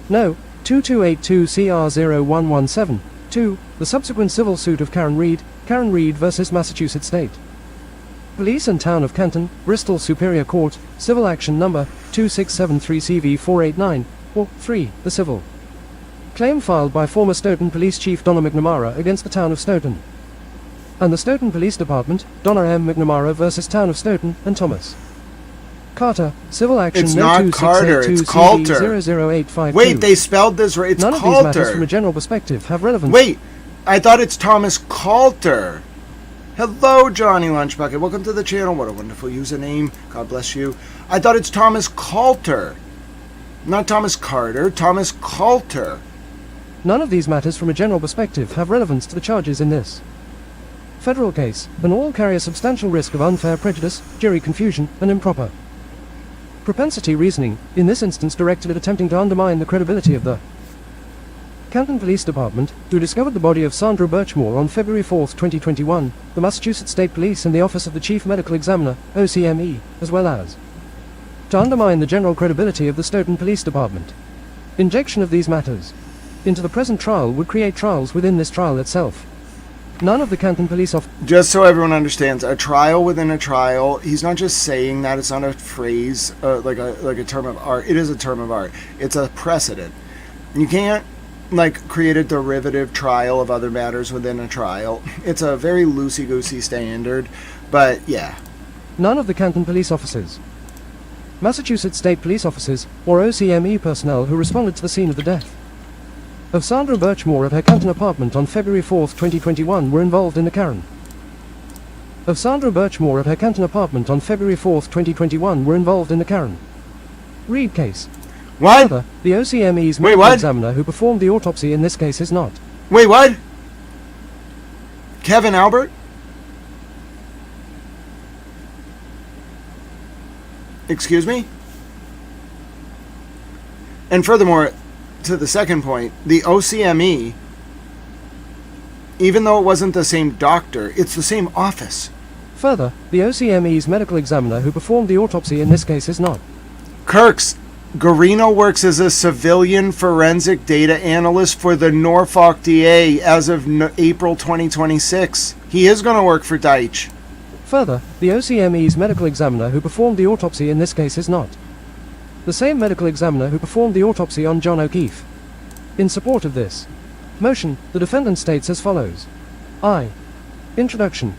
No. 2282 CR 0117, 2. The subsequent civil suit of Karen Reed versus Massachusetts State Police and Town of Canton, Bristol Superior Court, Civil Action Number 2673 CV 489, or 3. The civil claim filed by former Stoughton Police Chief Donna McNamara against the Town of Stoughton and the Stoughton Police Department, Donna M. McNamara versus Town of Stoughton and Thomas Carter, Civil Action It's No. not Carter, it's 2682 Coulter. CV 00852. Wait, they spelled this right. It's None of Coulter. these matters from a general perspective have relevance. Wait, I thought it's Thomas Coulter. Hello, Johnny Lunchbucket. Welcome to the channel. What a wonderful username. God bless you. I thought it's Thomas Coulter. Not Thomas Carter, Thomas Coulter. None of these matters from a general perspective have relevance to the charges in this federal case, and all carry a substantial risk of unfair prejudice, jury confusion, and improper Propensity reasoning, in this instance directed at attempting to undermine the credibility of the Canton Police Department, who discovered the body of Sandra Birchmore on February 4, 2021, the Massachusetts State Police and the Office of the Chief Medical Examiner, OCME, as well as to undermine the general credibility of the Stoughton Police Department. Injection of these matters into the present trial would create trials within this trial itself. None of the Canton Police Just so everyone understands, a trial within a trial, he's not just saying that, it's not a phrase, like a term of art. It is a term of art. It's a precedent. You can't, create a derivative trial of other matters within a trial. It's a very loosey-goosey standard, but yeah. None of the Canton Police officers, Massachusetts State Police officers, or OCME personnel who responded to the scene of the death of Sandra Birchmore at her Canton apartment on February 4, 2021 were involved in the Karen. Of Sandra Birchmore at her Canton apartment on February 4, 2021 were involved in the Karen Reed case. What? Further, the OCME's Wait, medical what? examiner who performed the autopsy in this case is not. Wait, what? Kevin Albert? Excuse me? And furthermore, to the second point, the OCME, even though it wasn't the same doctor, it's the same office. Further, the OCME's medical examiner who performed the autopsy in this case is not. Kirks, Guarino works as a civilian forensic data analyst for the Norfolk DA as of April 2026. He is going to work for Deitch. Further, the OCME's medical examiner who performed the autopsy in this case is not the same medical examiner who performed the autopsy on John O'Keefe. In support of this motion, the defendant states as follows. Introduction.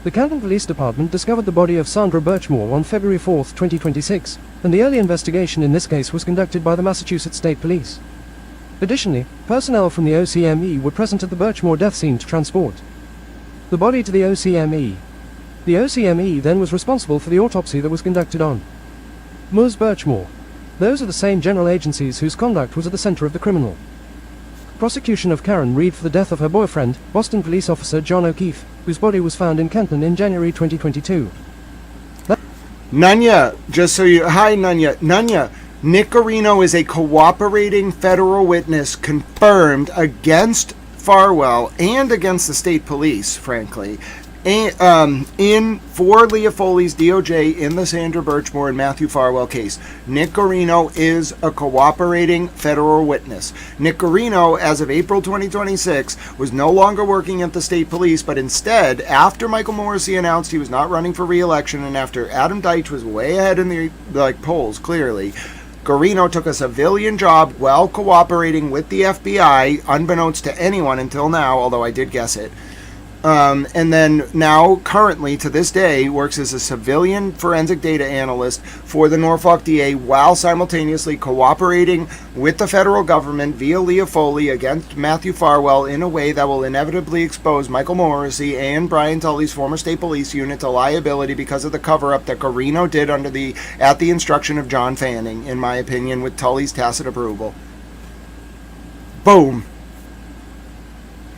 The Canton Police Department discovered the body of Sandra Birchmore on February 4, 2026, and the early investigation in this case was conducted by the Massachusetts State Police. Additionally, personnel from the OCME were present at the Birchmore death scene to transport the body to the OCME. The OCME then was responsible for the autopsy that was conducted on Ms. Birchmore. Those are the same general agencies whose conduct was at the center of the criminal prosecution of Karen Reed for the death of her boyfriend, Boston police officer John O'Keefe, whose body was found in Canton in January 2022. Nunya, hi Nunya. Nunya, Nick Guarino is a cooperating federal witness confirmed against Farwell and against the state police, frankly, for Leah Foley's DOJ in the Sandra Birchmore and Matthew Farwell case. Nick Guarino is a cooperating federal witness. Nick Guarino, as of April 2026, was no longer working at the state police, but instead, after Michael Morrissey announced he was not running for re-election and after Adam Deitch was way ahead in the polls, clearly, Guarino took a civilian job while cooperating with the FBI, unbeknownst to anyone until now, although I did guess it. And then now, currently, to this day, works as a civilian forensic data analyst for the Norfolk DA while simultaneously cooperating with the federal government via Leah Foley against Matthew Farwell in a way that will inevitably expose Michael Morrissey and Brian Tully's former state police unit to liability because of the cover-up that Guarino did at the instruction of John Fanning, in my opinion, with Tully's tacit approval. Boom.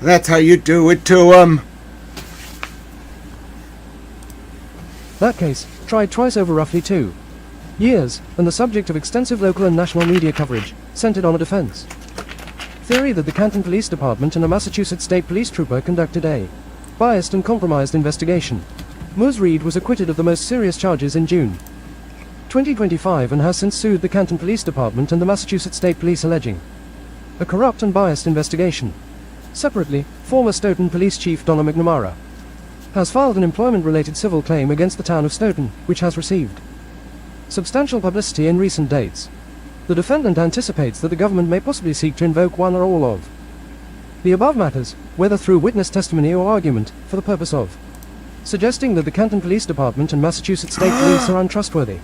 That's how you do it to him. That case, tried twice over roughly 2 years, and the subject of extensive local and national media coverage, centered on a defense theory that the Canton Police Department and a Massachusetts State Police trooper conducted a biased and compromised investigation. Ms. Reed was acquitted of the most serious charges in June 2025 and has since sued the Canton Police Department and the Massachusetts State Police alleging a corrupt and biased investigation. Separately, former Stoughton Police Chief Donna McNamara has filed an employment-related civil claim against the town of Stoughton, which has received substantial publicity in recent dates. The defendant anticipates that the government may possibly seek to invoke one or all of the above matters, whether through witness testimony or argument, for the purpose of suggesting that the Canton Police Department and Massachusetts State Police are untrustworthy.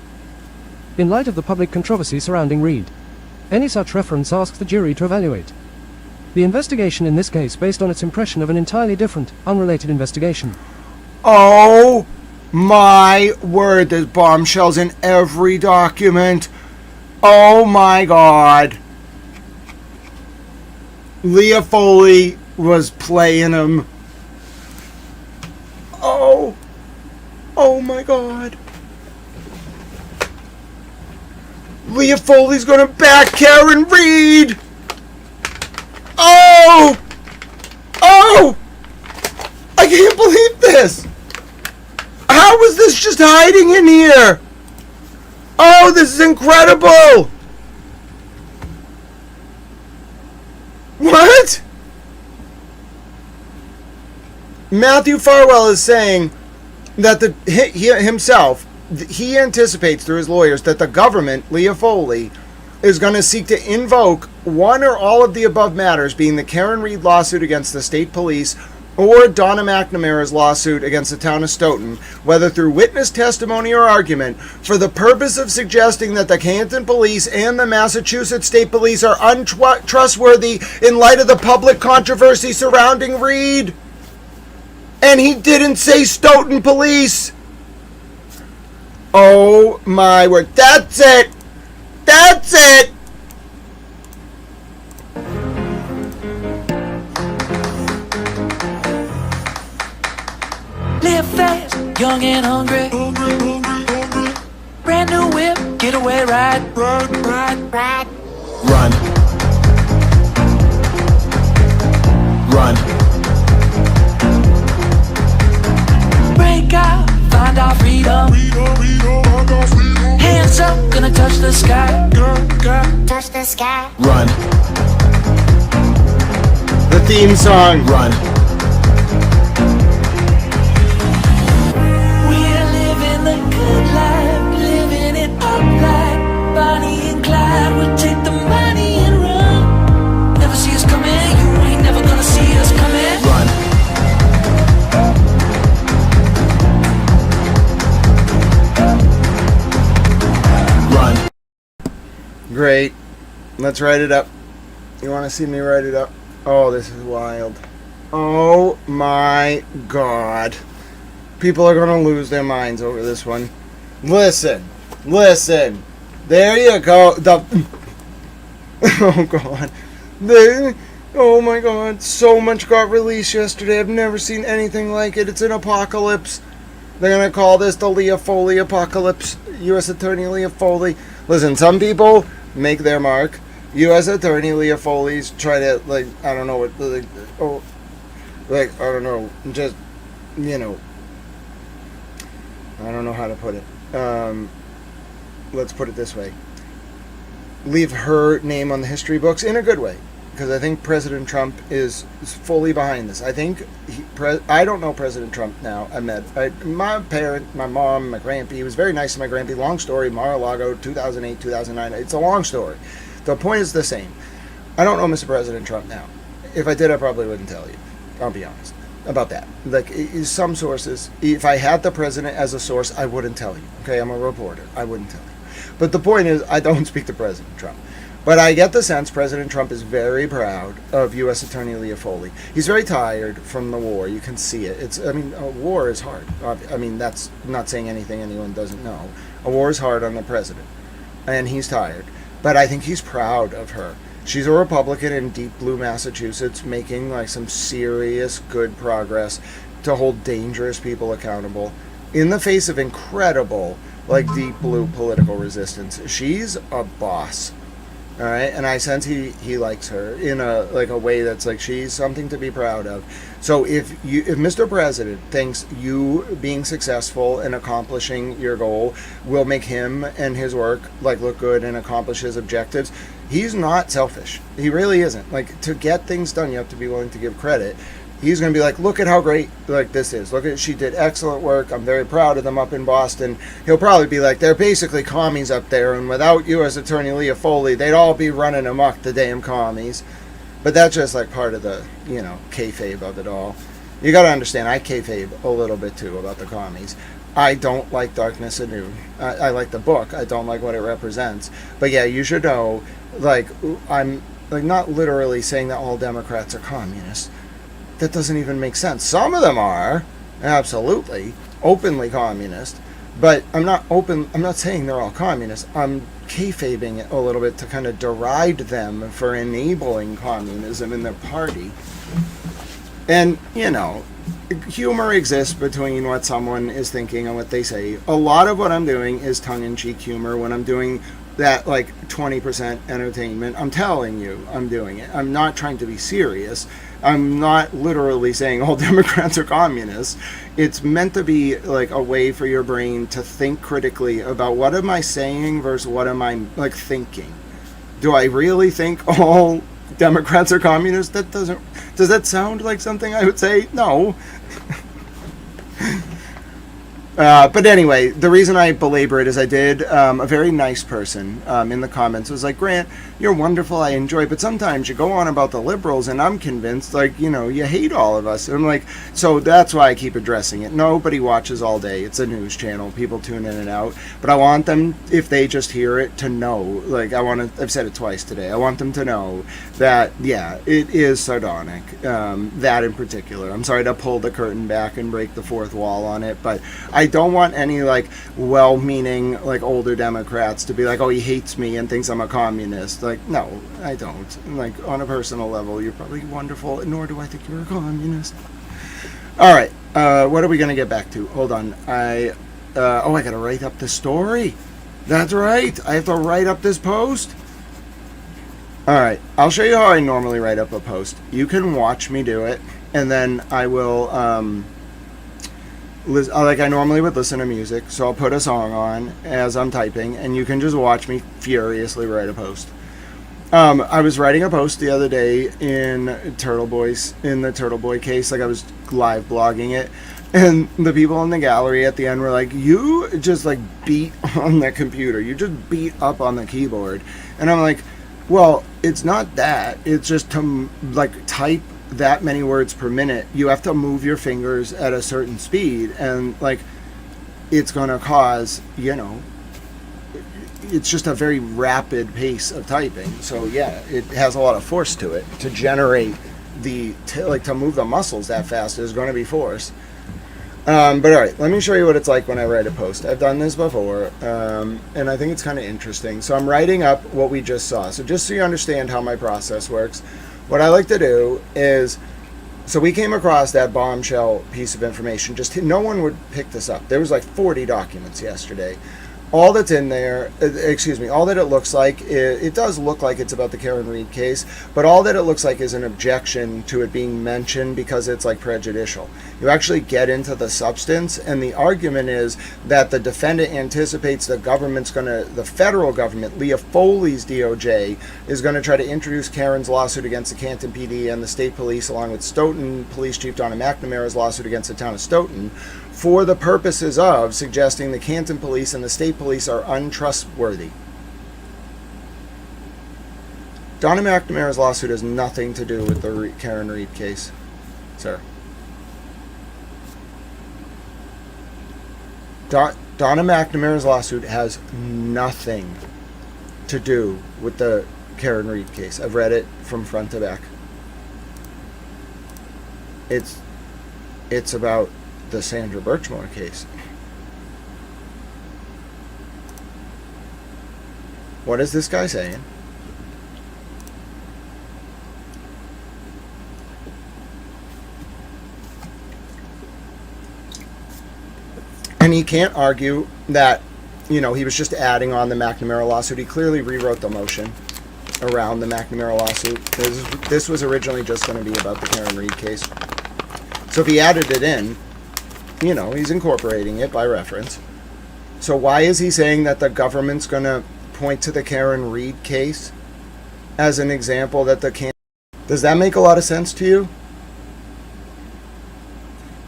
In light of the public controversy surrounding Reed, any such reference asks the jury to evaluate the investigation in this case based on its impression of an entirely different, unrelated investigation. Oh my word, there's bombshells in every document. Oh my god. Leah Foley was playing him. Oh my god. Leah Foley's gonna back Karen Reed! Oh! Oh! I can't believe this! How was this just hiding in here? Oh, this is incredible! What? Matthew Farwell is saying that he anticipates through his lawyers that the government, Leah Foley, is going to seek to invoke one or all of the above matters, being the Karen Reed lawsuit against the state police or Donna McNamara's lawsuit against the town of Stoughton, whether through witness testimony or argument, for the purpose of suggesting that the Canton police and the Massachusetts State Police are untrustworthy in light of the public controversy surrounding Reed. And he didn't say Stoughton police. Oh my word. That's it. That's it. Live fast, young and hungry. Brand new whip, getaway ride. Run. Run. Break out, find our freedom. Hands up, gonna touch the sky. Touch the sky. Run. The theme song. Run. We're living the good life, living it up like Bonnie and Clyde. We'll take the money and run. Never see us coming, you ain't never gonna see us coming. Run. Run. Great. Let's write it up. You want to see me write it up? Oh, this is wild. Oh my God. People are going to lose their minds over this one. Listen. There you go. Oh God. Oh my God. So much got released yesterday. I've never seen anything like it. It's an apocalypse. They're going to call this the Leah Foley apocalypse. U.S. Attorney Leah Foley. Listen, some people make their mark. U.S. Attorney Leah Foley's try to, I don't know what, I don't know, just, I don't know how to put it. Let's put it this way. Leave her name on the history books in a good way. Because I think President Trump is fully behind this. I think, I don't know President Trump now. My parent, my mom, my grandpa, he was very nice to my grandpa. Long story, Mar-a-Lago, 2008, 2009. It's a long story. The point is the same. I don't know Mr. President Trump now. If I did, I probably wouldn't tell you. I'll be honest about that. Some sources, if I had the president as a source, I wouldn't tell you. Okay, I'm a reporter. I wouldn't tell you. But the point is, I don't speak to President Trump. But I get the sense President Trump is very proud of U.S. Attorney Leah Foley. He's very tired from the war. You can see it. War is hard. That's not saying anything anyone doesn't know. A war is hard on the president. And he's tired. But I think he's proud of her. She's a Republican in deep blue Massachusetts, making some serious good progress to hold dangerous people accountable in the face of incredible, deep blue political resistance. She's a boss. All right, and I sense he likes her in a way that's she's something to be proud of. So if Mr. President thinks you being successful and accomplishing your goal will make him and his work look good and accomplish his objectives, he's not selfish. He really isn't. To get things done, you have to be willing to give credit. He's going to be look at how great this is. Look at, she did excellent work. I'm very proud of them up in Boston. He'll probably be they're basically commies up there, and without U.S. Attorney Leah Foley, they'd all be running amok, the damn commies. But that's just part of the, kayfabe of it all. You got to understand, I kayfabe a little bit too about the commies. I don't like Darkness at Noon. I like the book. I don't like what it represents. But yeah, you should know, I'm not literally saying that all Democrats are communists. That doesn't even make sense. Some of them are, absolutely, openly communist, but I'm not saying they're all communists. I'm kayfabing it a little bit to kind of deride them for enabling communism in their party. And, humor exists between what someone is thinking and what they say. A lot of what I'm doing is tongue-in-cheek humor. When I'm doing that like 20% entertainment. I'm telling you, I'm doing it. I'm not trying to be serious. I'm not literally saying all Democrats are communists. It's meant to be like a way for your brain to think critically about what am I saying versus what am I like thinking. Do I really think all Democrats are communists? Does that sound like something I would say? No. But anyway, the reason I belabor it is I did, a very nice person in the comments was like, Grant, you're wonderful, I enjoy, but sometimes you go on about the liberals and I'm convinced, like, you know, you hate all of us. And I'm like, so that's why I keep addressing it. Nobody watches all day. It's a news channel. People tune in and out. But I want them, if they just hear it, to know, like, I've said it twice today, I want them to know that, yeah, it is sardonic, that in particular. I'm sorry to pull the curtain back and break the fourth wall on it, but I don't want any like well-meaning like older Democrats to be like, oh, he hates me and thinks I'm a communist. Like, no, I don't. Like, on a personal level, you're probably wonderful, nor do I think you're a communist. All right, what are we gonna get back to? Hold on, I gotta write up the story. That's right, I have to write up this post. All right, I'll show you how I normally write up a post. You can watch me do it, and then I will like I normally would listen to music, so I'll put a song on as I'm typing, and you can just watch me furiously write a post. I was writing a post the other day in the Turtle Boy case, like I was live blogging it, and the people in the gallery at the end were like, you just like beat on the computer, you just beat up on the keyboard. And I'm like, well, it's not that, it's just to like type that many words per minute, you have to move your fingers at a certain speed, and like it's gonna cause, you know, it's just a very rapid pace of typing. So yeah, it has a lot of force to it. To generate to move the muscles that fast is going to be force. But all right, let me show you what it's like when I write a post. I've done this before, and I think it's kind of interesting. So I'm writing up what we just saw. So just so you understand how my process works, what I like to do is, so we came across that bombshell piece of information. Just no one would pick this up. There was like 40 documents yesterday. All that's in there, all that it looks like, it does look like it's about the Karen Reed case, but all that it looks like is an objection to it being mentioned because it's like prejudicial. You actually get into the substance, and the argument is that the defendant anticipates the federal government, Leah Foley's DOJ, is going to try to introduce Karen's lawsuit against the Canton PD and the state police, along with Stoughton Police Chief Donna McNamara's lawsuit against the town of Stoughton, for the purposes of suggesting the Canton police and the state police are untrustworthy. Donna McNamara's lawsuit has nothing to do with the Karen Reed case, sir. Donna McNamara's lawsuit has nothing to do with the Karen Reed case. I've read it from front to back. It's about the Sandra Birchmore case. What is this guy saying? And he can't argue that, you know, he was just adding on the McNamara lawsuit. He clearly rewrote the motion around the McNamara lawsuit. This was originally just going to be about the Karen Reed case. So if he added it in, you know, he's incorporating it by reference. So why is he saying that the government's going to point to the Karen Reed case as an example that does that make a lot of sense to you?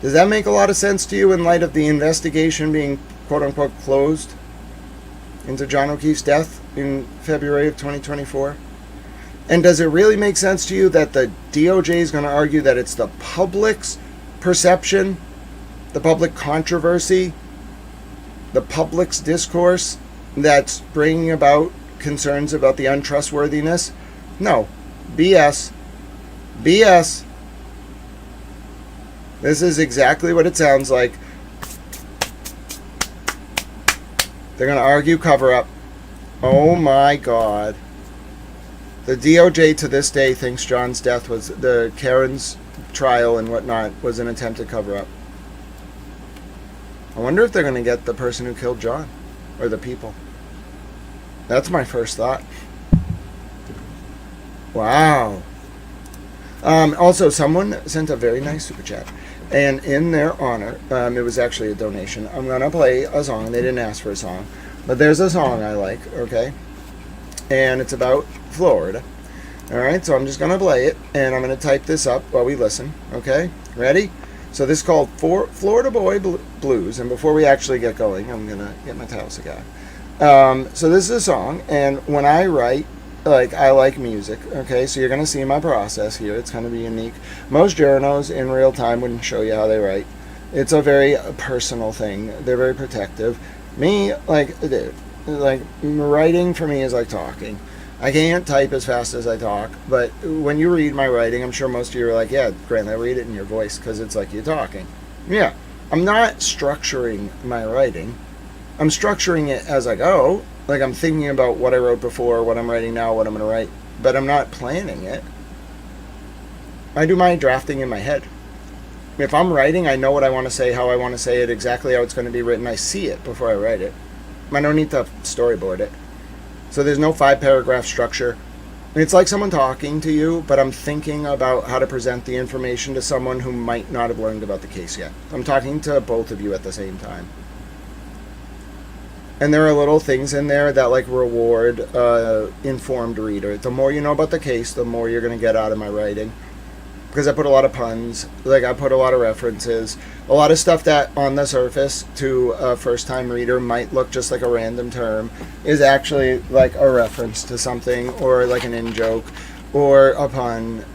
Does that make a lot of sense to you in light of the investigation being quote-unquote closed into John O'Keefe's death in February of 2024? And does it really make sense to you that the DOJ is going to argue that it's the public's perception, the public controversy, the public's discourse that's bringing about concerns about the untrustworthiness? No. BS. BS. This is exactly what it sounds like. They're going to argue cover-up. Oh my God. The DOJ to this day thinks John's death was, the Karen's trial and whatnot, was an attempted cover-up. I wonder if they're going to get the person who killed John, or the people. That's my first thought. Wow. Also, someone sent a very nice super chat. And in their honor, it was actually a donation. I'm going to play a song. They didn't ask for a song. But there's a song I like, okay? And it's about Florida. Alright, so I'm just going to play it. And I'm going to type this up while we listen. Okay? Ready? So this is called Florida Boy Blues. And before we actually get going, I'm going to get my towels again. So this is a song. And when I write, I like music, okay? So you're going to see my process here. It's going to be unique. Most journos in real time wouldn't show you how they write. It's a very personal thing. They're very protective. Me, writing for me is like talking. I can't type as fast as I talk, but when you read my writing, I'm sure most of you are like, yeah, Grant, I read it in your voice because it's like you're talking. Yeah, I'm not structuring my writing. I'm structuring it as I go. Like, I'm thinking about what I wrote before, what I'm writing now, what I'm going to write. But I'm not planning it. I do my drafting in my head. If I'm writing, I know what I want to say, how I want to say it, exactly how it's going to be written. I see it before I write it. I don't need to storyboard it. So there's no 5-paragraph structure. It's like someone talking to you, but I'm thinking about how to present the information to someone who might not have learned about the case yet. I'm talking to both of you at the same time. And there are little things in there that reward informed reader. The more you know about the case, the more you're going to get out of my writing. Because I put a lot of puns, I put a lot of references, a lot of stuff that on the surface to a first-time reader might look just like a random term is actually a reference to something, or an in-joke, or a pun.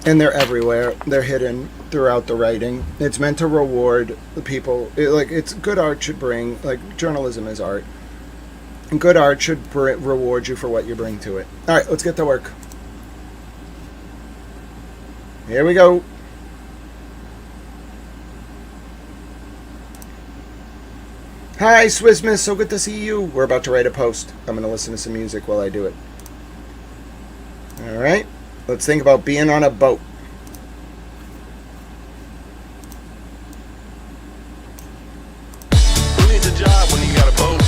And they're everywhere. They're hidden throughout the writing. It's meant to reward the people. It's good art should bring, journalism is art. And good art should reward you for what you bring to it. All right, let's get to work. Here we go. Hi, Swiss Miss. So good to see you. We're about to write a post. I'm going to listen to some music while I do it. All right. Let's think about being on a boat. Who needs a job when you got a boat?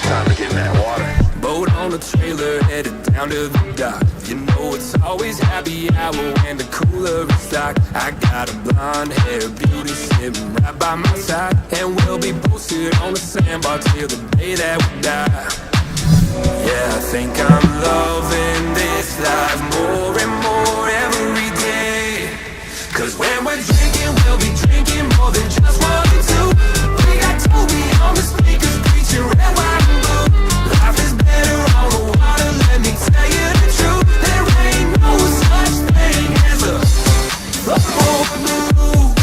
Time to get in that water. Boat on a trailer headed down to the dock. You know it's always happy hour when the cooler is stocked. I got a blonde hair beauty sitting right by my side, and we'll be posted on the sandbar till the day that we die. Yeah, I think I'm loving this life more and more every day. 'Cause when we're drinking, we'll be drinking more than just 1 or 2. We got Toby on the speakers preaching red, white, and blue. Life is better on the water, let me tell you the truth. There ain't no such thing as a floatable blue.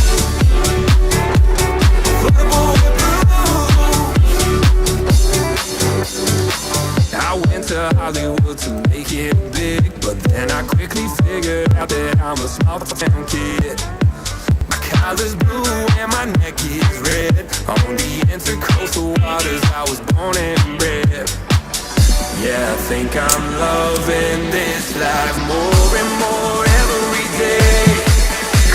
Floatable blue. I went to Hollywood to make it big, but then I quickly figured out that I'm a small town kid. My collar's blue and my neck is red. On the intercoastal waters I was born and bred. Yeah, I think I'm loving this life more and more every day.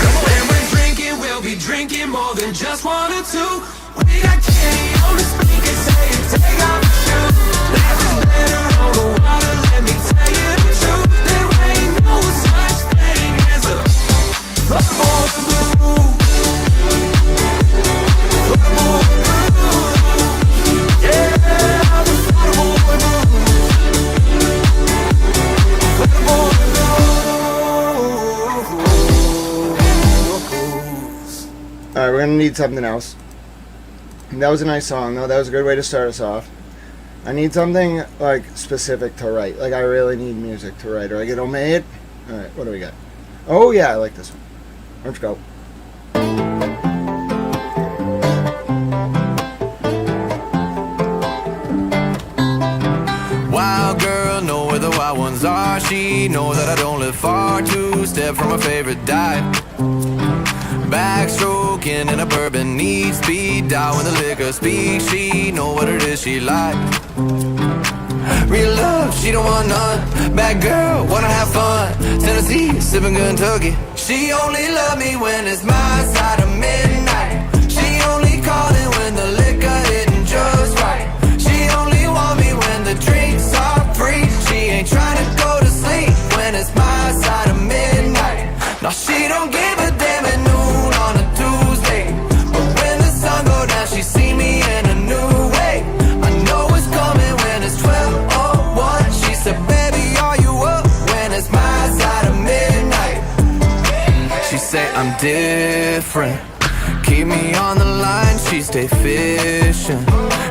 'Cause when we're drinking, we'll be drinking more than just 1 or 2. We got candy on the speaker saying take off your shoes. Life is better on the water, let me tell you the truth. There ain't no such thing as a floatable blue. Floatable blue. Yeah, I'm a floatable blue. Floatable blues. All right, we're going to need something else. That was a nice song, though. That was a good way to start us off. I need something, specific to write. I really need music to write, or I get homemade. All right, what do we got? Oh, yeah, I like this one. Let's go. Wild girl, know where the wild ones are. She knows that I don't live far. 2 step from her favorite dive. Backstroking in a bourbon, need speed dial when the liquor speaks. She know what it is she like. Real love, she don't want none. Bad girl, wanna have fun. Tennessee, sipping Kentucky. She only love me when it's my side of midnight. She only calling when the liquor hitting just right. She only different. Keep me on the line, she stay fishing.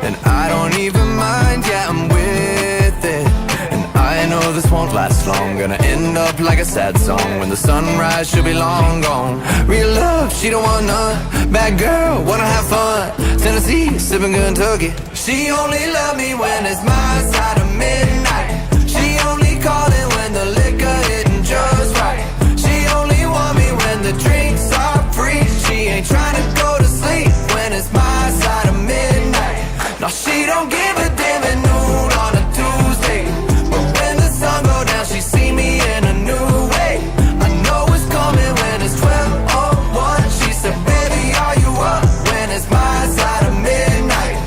And I don't even mind, yeah, I'm with it. And I know this won't last long. Gonna end up like a sad song. When the sunrise, she'll be long gone. Real love, she don't want none. Bad girl, wanna have fun. Tennessee, sipping Kentucky. She only love me when it's my side of midnight. She only call it when the liquor hitting just right. She only want me when the drinks are free. She ain't trying to go to sleep when it's my side of midnight. No, she don't give a damn at noon on a Tuesday. But when the sun go down, she see me in a new way. I know it's coming when it's 12:01. She said, baby, are you up when it's my side of midnight?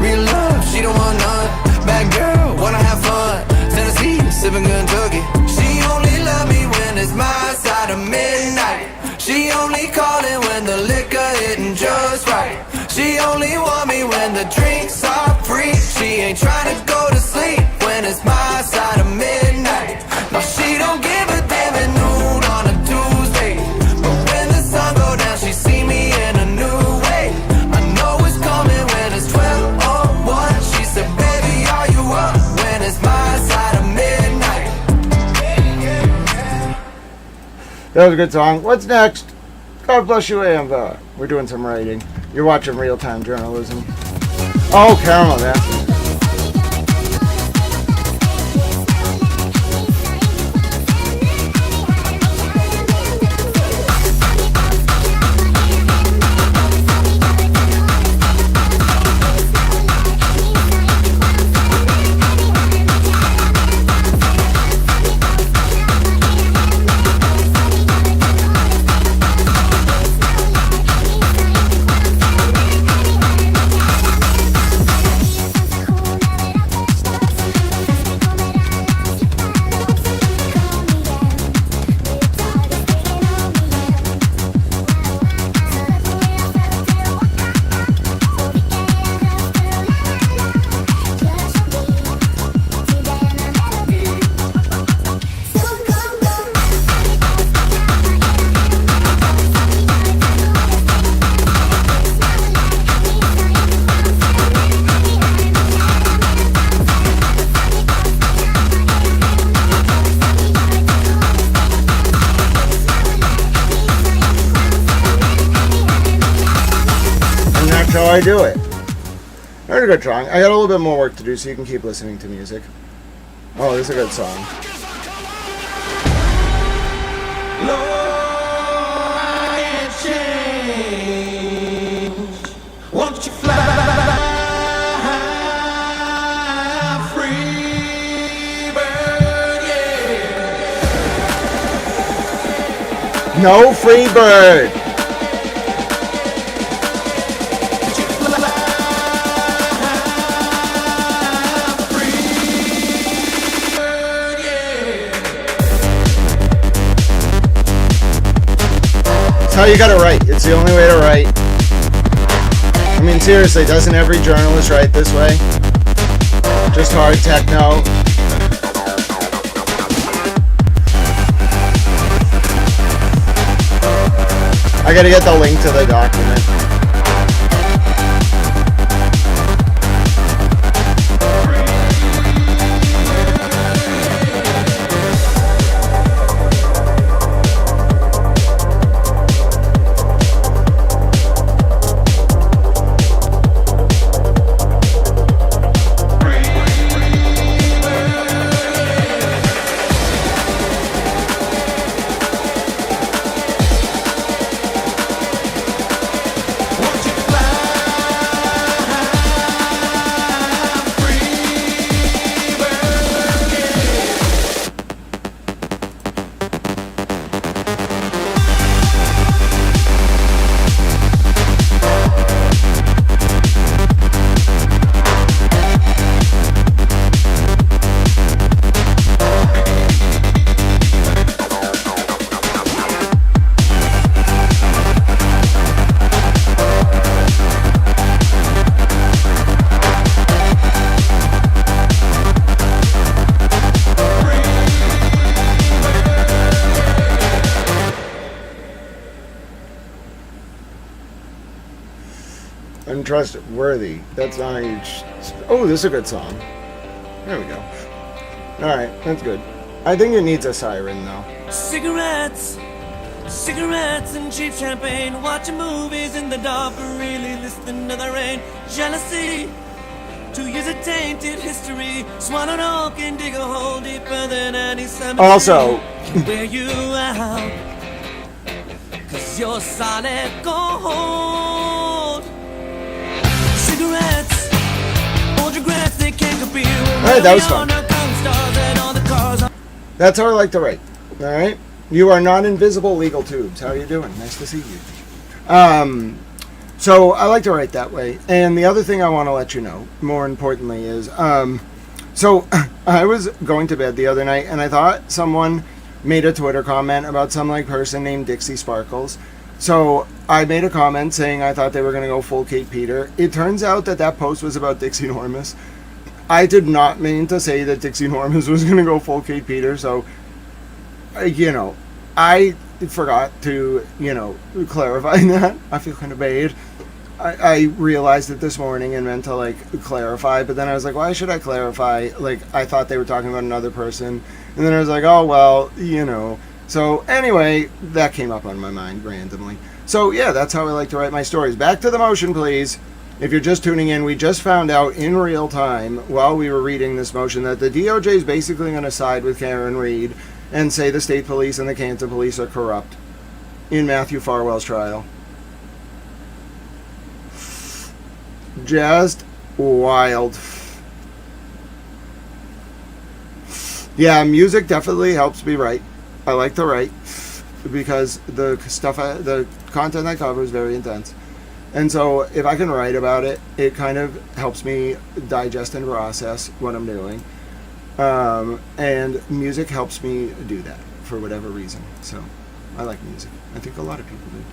Real love, she don't want none. Bad girl, wanna have fun. Tennessee, sipping Kentucky. She only love me when it's my side of midnight. She only callin' when the liquor hitting just right. She only want me when the drinks are free. She ain't trying to go to sleep when it's my side of midnight. No, she don't give a damn at noon on a Tuesday. But when the sun go down, she see me in a new way. I know it's coming when it's 12:01. She said, baby, are you up when it's my side of midnight? That was a good song. What's next? God bless you, Amber. We're doing some writing. You're watching real-time journalism. Oh, Caramel, yeah. I do it. Very good song. I got a little bit more work to do, so you can keep listening to music. Oh, this is a good song. Won't you fly free bird, yeah. No free bird. How you gotta write. It's the only way to write. I mean, seriously, doesn't every journalist write this way? Just hard techno. I gotta get the link to the document. Untrustworthy. That's not a... Oh, this is a good song. There we go. Alright, that's good. I think it needs a siren, though. Cigarettes and cheap champagne. Watching movies in the dark, really listening to the rain. Jealousy, 2 years of tainted history. Swallowed all can dig a hole deeper than any cemetery. Also, Can wear you out, 'cause you're solid gold. Cigarettes, old regrets, they can't compare with Alright, that was fun. stars and all the cars. That's how I like to write. Alright? You are not invisible, legal tubes. How are you doing? Nice to see you. So I like to write that way. And the other thing I want to let you know, more importantly, is so I was going to bed the other night and I thought someone made a Twitter comment about some like person named Dixie Sparkles. So I made a comment saying I thought they were going to go full Kate Peter. It turns out that that post was about Dixie Normus. I did not mean to say that Dixie Normus was going to go full Kate Peter, so, you know, I forgot to, you know, clarify that. I feel kind of bad. I realized it this morning and meant to, like, clarify, but then I was like, why should I clarify? Like, I thought they were talking about another person, and then I was like, oh, well, you know. So, anyway, that came up on my mind randomly. So, yeah, that's how I like to write my stories. Back to the motion, please. If you're just tuning in, we just found out in real time while we were reading this motion that the DOJ is basically going to side with Karen Reed and say the state police and the Canton police are corrupt in Matthew Farwell's trial. Just wild. Yeah, music definitely helps me write. I like to write because the content I cover is very intense. And so if I can write about it, it kind of helps me digest and process what I'm doing. And music helps me do that for whatever reason. So I like music. I think a lot of people do.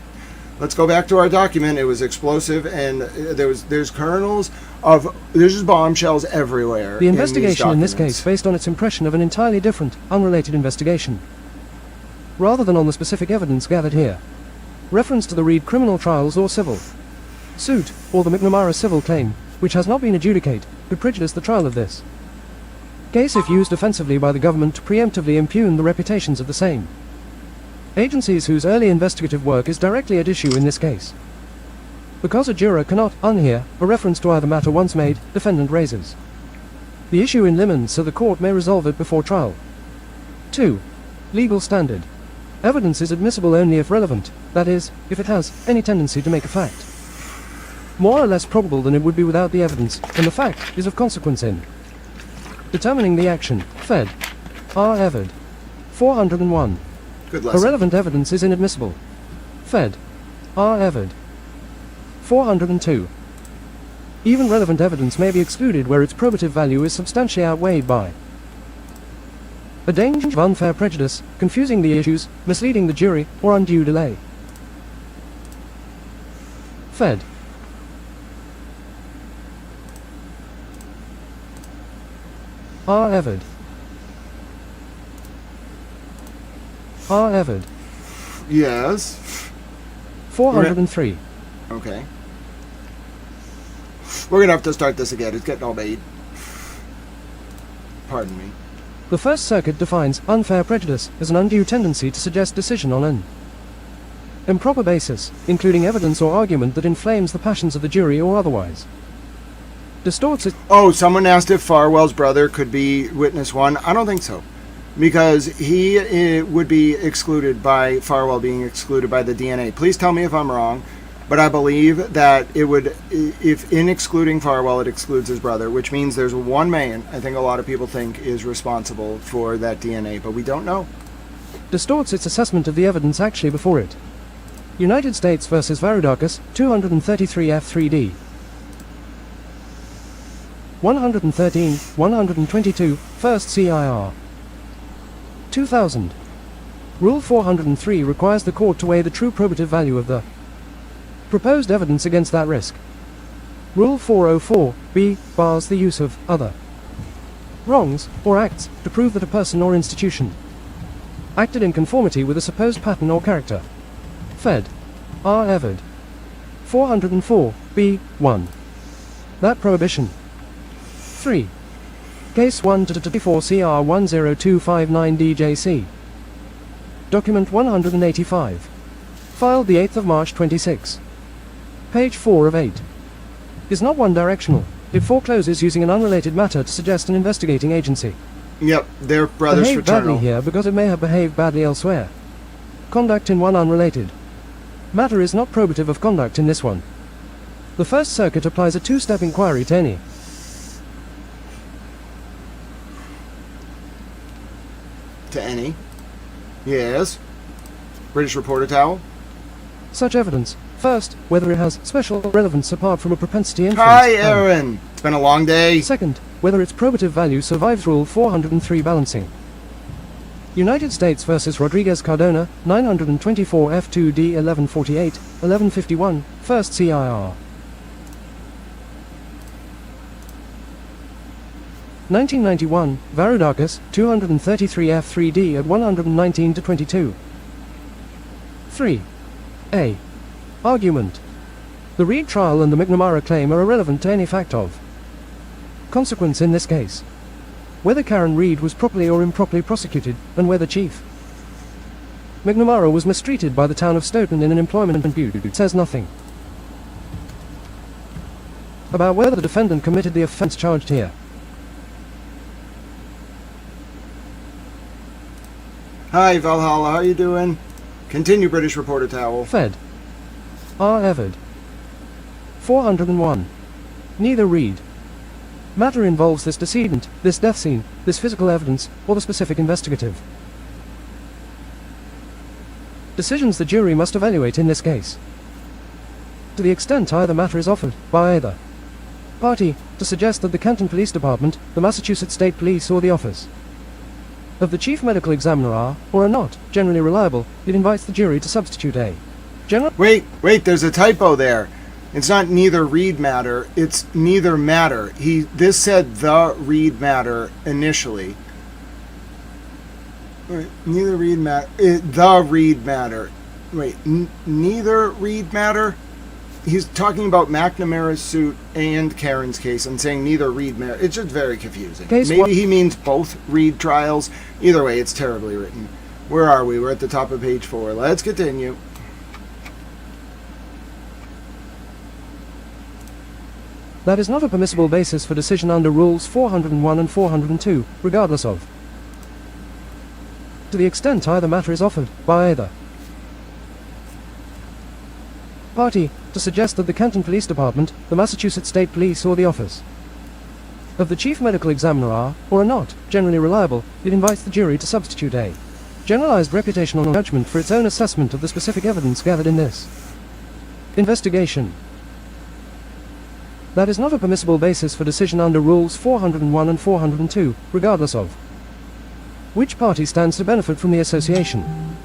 Let's go back to our document. It was explosive, and there's kernels of... There's just bombshells everywhere. The investigation in this case based on its impression of an entirely different, unrelated investigation, rather than on the specific evidence gathered here. Reference to the Reed criminal trials or civil suit, or the McNamara civil claim, which has not been adjudicated, could prejudice the trial of this case if used offensively by the government to preemptively impugn the reputations of the same agencies whose early investigative work is directly at issue in this case. Because a juror cannot unhear a reference to either matter once made, defendant raises the issue in limine so the court may resolve it before trial. 2. Legal standard. Evidence is admissible only if relevant, that is, if it has any tendency to make a fact more or less probable than it would be without the evidence, and the fact is of consequence in determining the action. Fed. R. Everett. 401. Good lesson. Irrelevant evidence is inadmissible. Fed. R. Everett. 402. Even relevant evidence may be excluded where its probative value is substantially outweighed by a danger of unfair prejudice, confusing the issues, misleading the jury, or undue delay. Fed. R. Everett. R. Everett. Yes. 403. Okay. We're going to have to start this again. It's getting all bait. Pardon me. The First Circuit defines unfair prejudice as an undue tendency to suggest decision on an improper basis, including evidence or argument that inflames the passions of the jury or otherwise distorts it. Oh, someone asked if Farwell's brother could be witness one. I don't think so. Because he would be excluded by Farwell being excluded by the DNA. Please tell me if I'm wrong. But I believe that it would, if in excluding Farwell, it excludes his brother, which means there's one man, I think a lot of people think, is responsible for that DNA, but we don't know. Distorts its assessment of the evidence actually before it. United States versus Varoudakis, 233 F3D. 113, 122, First CIR. 2000. Rule 403 requires the court to weigh the true probative value of the proposed evidence against that risk. Rule 404b bars the use of other wrongs or acts to prove that a person or institution acted in conformity with a supposed pattern or character. Fed. R. Everett. 404. B. 1. That prohibition. 3. Case 1-24 CR 10259 DJC. Document 185. Filed the 8th of March 26. Page 4 of 8. Is not one-directional. It forecloses using an unrelated matter to suggest an investigating agency. Yep, they're brothers Behaved fraternal. badly here because it may have behaved badly elsewhere. Conduct in one unrelated. Matter is not probative of conduct in this one. The First Circuit applies a two-step inquiry to any. To any. Yes. British Reporter Towel. Such evidence. First, whether it has special relevance apart from a propensity inference. Hi, and Aaron. It's been a long day. second, whether its probative value survives Rule 403 balancing. United States vs. Rodriguez Cardona, 924 F2D 1148, 1151, 1st CIR. 1991, Varoudakis, 233 F3D at 119-22. 3. A. Argument. The Reed trial and the McNamara claim are irrelevant to any fact of consequence in this case. Whether Karen Reed was properly or improperly prosecuted, and whether Chief McNamara was mistreated by the town of Stoughton in an employment dispute, says nothing about whether the defendant committed the offense charged here. Hi, Valhalla. How you doing? Continue, British Reporter Towel. Fed. R. Everett. 401. Neither Reed. Matter involves this decedent, this death scene, this physical evidence, or the specific investigative decisions the jury must evaluate in this case. To the extent either matter is offered, by either party, to suggest that the Canton Police Department, the Massachusetts State Police, or the office of the Chief Medical Examiner are, or are not, generally reliable, it invites the jury to substitute a general... Wait, there's a typo there. It's not neither Reed matter, it's neither matter. This said the Reed matter initially. Wait, neither Reed matter, the Reed matter. Wait, neither Reed matter? He's talking about McNamara's suit and Karen's case and saying neither Reed matter. It's just very confusing. Maybe he means both Reed trials. Either way, it's terribly written. Where are we? We're at the top of page 4. Let's continue. That is not a permissible basis for decision under Rules 401 and 402, regardless of to the extent either matter is offered, by either party, to suggest that the Canton Police Department, the Massachusetts State Police, or the office of the Chief Medical Examiner are, or are not, generally reliable, it invites the jury to substitute a generalized reputational judgment for its own assessment of the specific evidence gathered in this investigation. That is not a permissible basis for decision under Rules 401 and 402, regardless of which party stands to benefit from the association.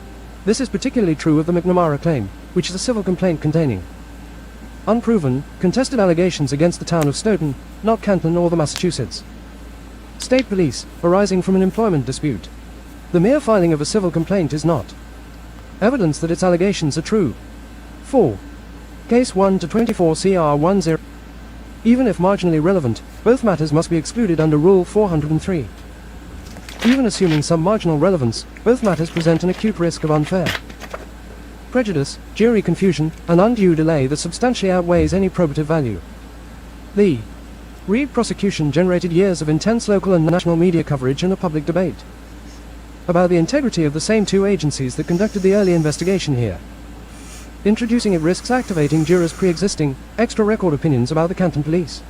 This is particularly true of the McNamara claim, which is a civil complaint containing unproven, contested allegations against the town of Stoughton, not Canton or the Massachusetts State Police, arising from an employment dispute. The mere filing of a civil complaint is not evidence that its allegations are true. 4. Case 1-24 CR 10. Even if marginally relevant, both matters must be excluded under Rule 403. Even assuming some marginal relevance, both matters present an acute risk of unfair prejudice, jury confusion, and undue delay that substantially outweighs any probative value. The Reed prosecution generated years of intense local and national media coverage and a public debate about the integrity of the same two agencies that conducted the early investigation here. Introducing it risks activating jurors' pre-existing, extra record opinions about the Canton Police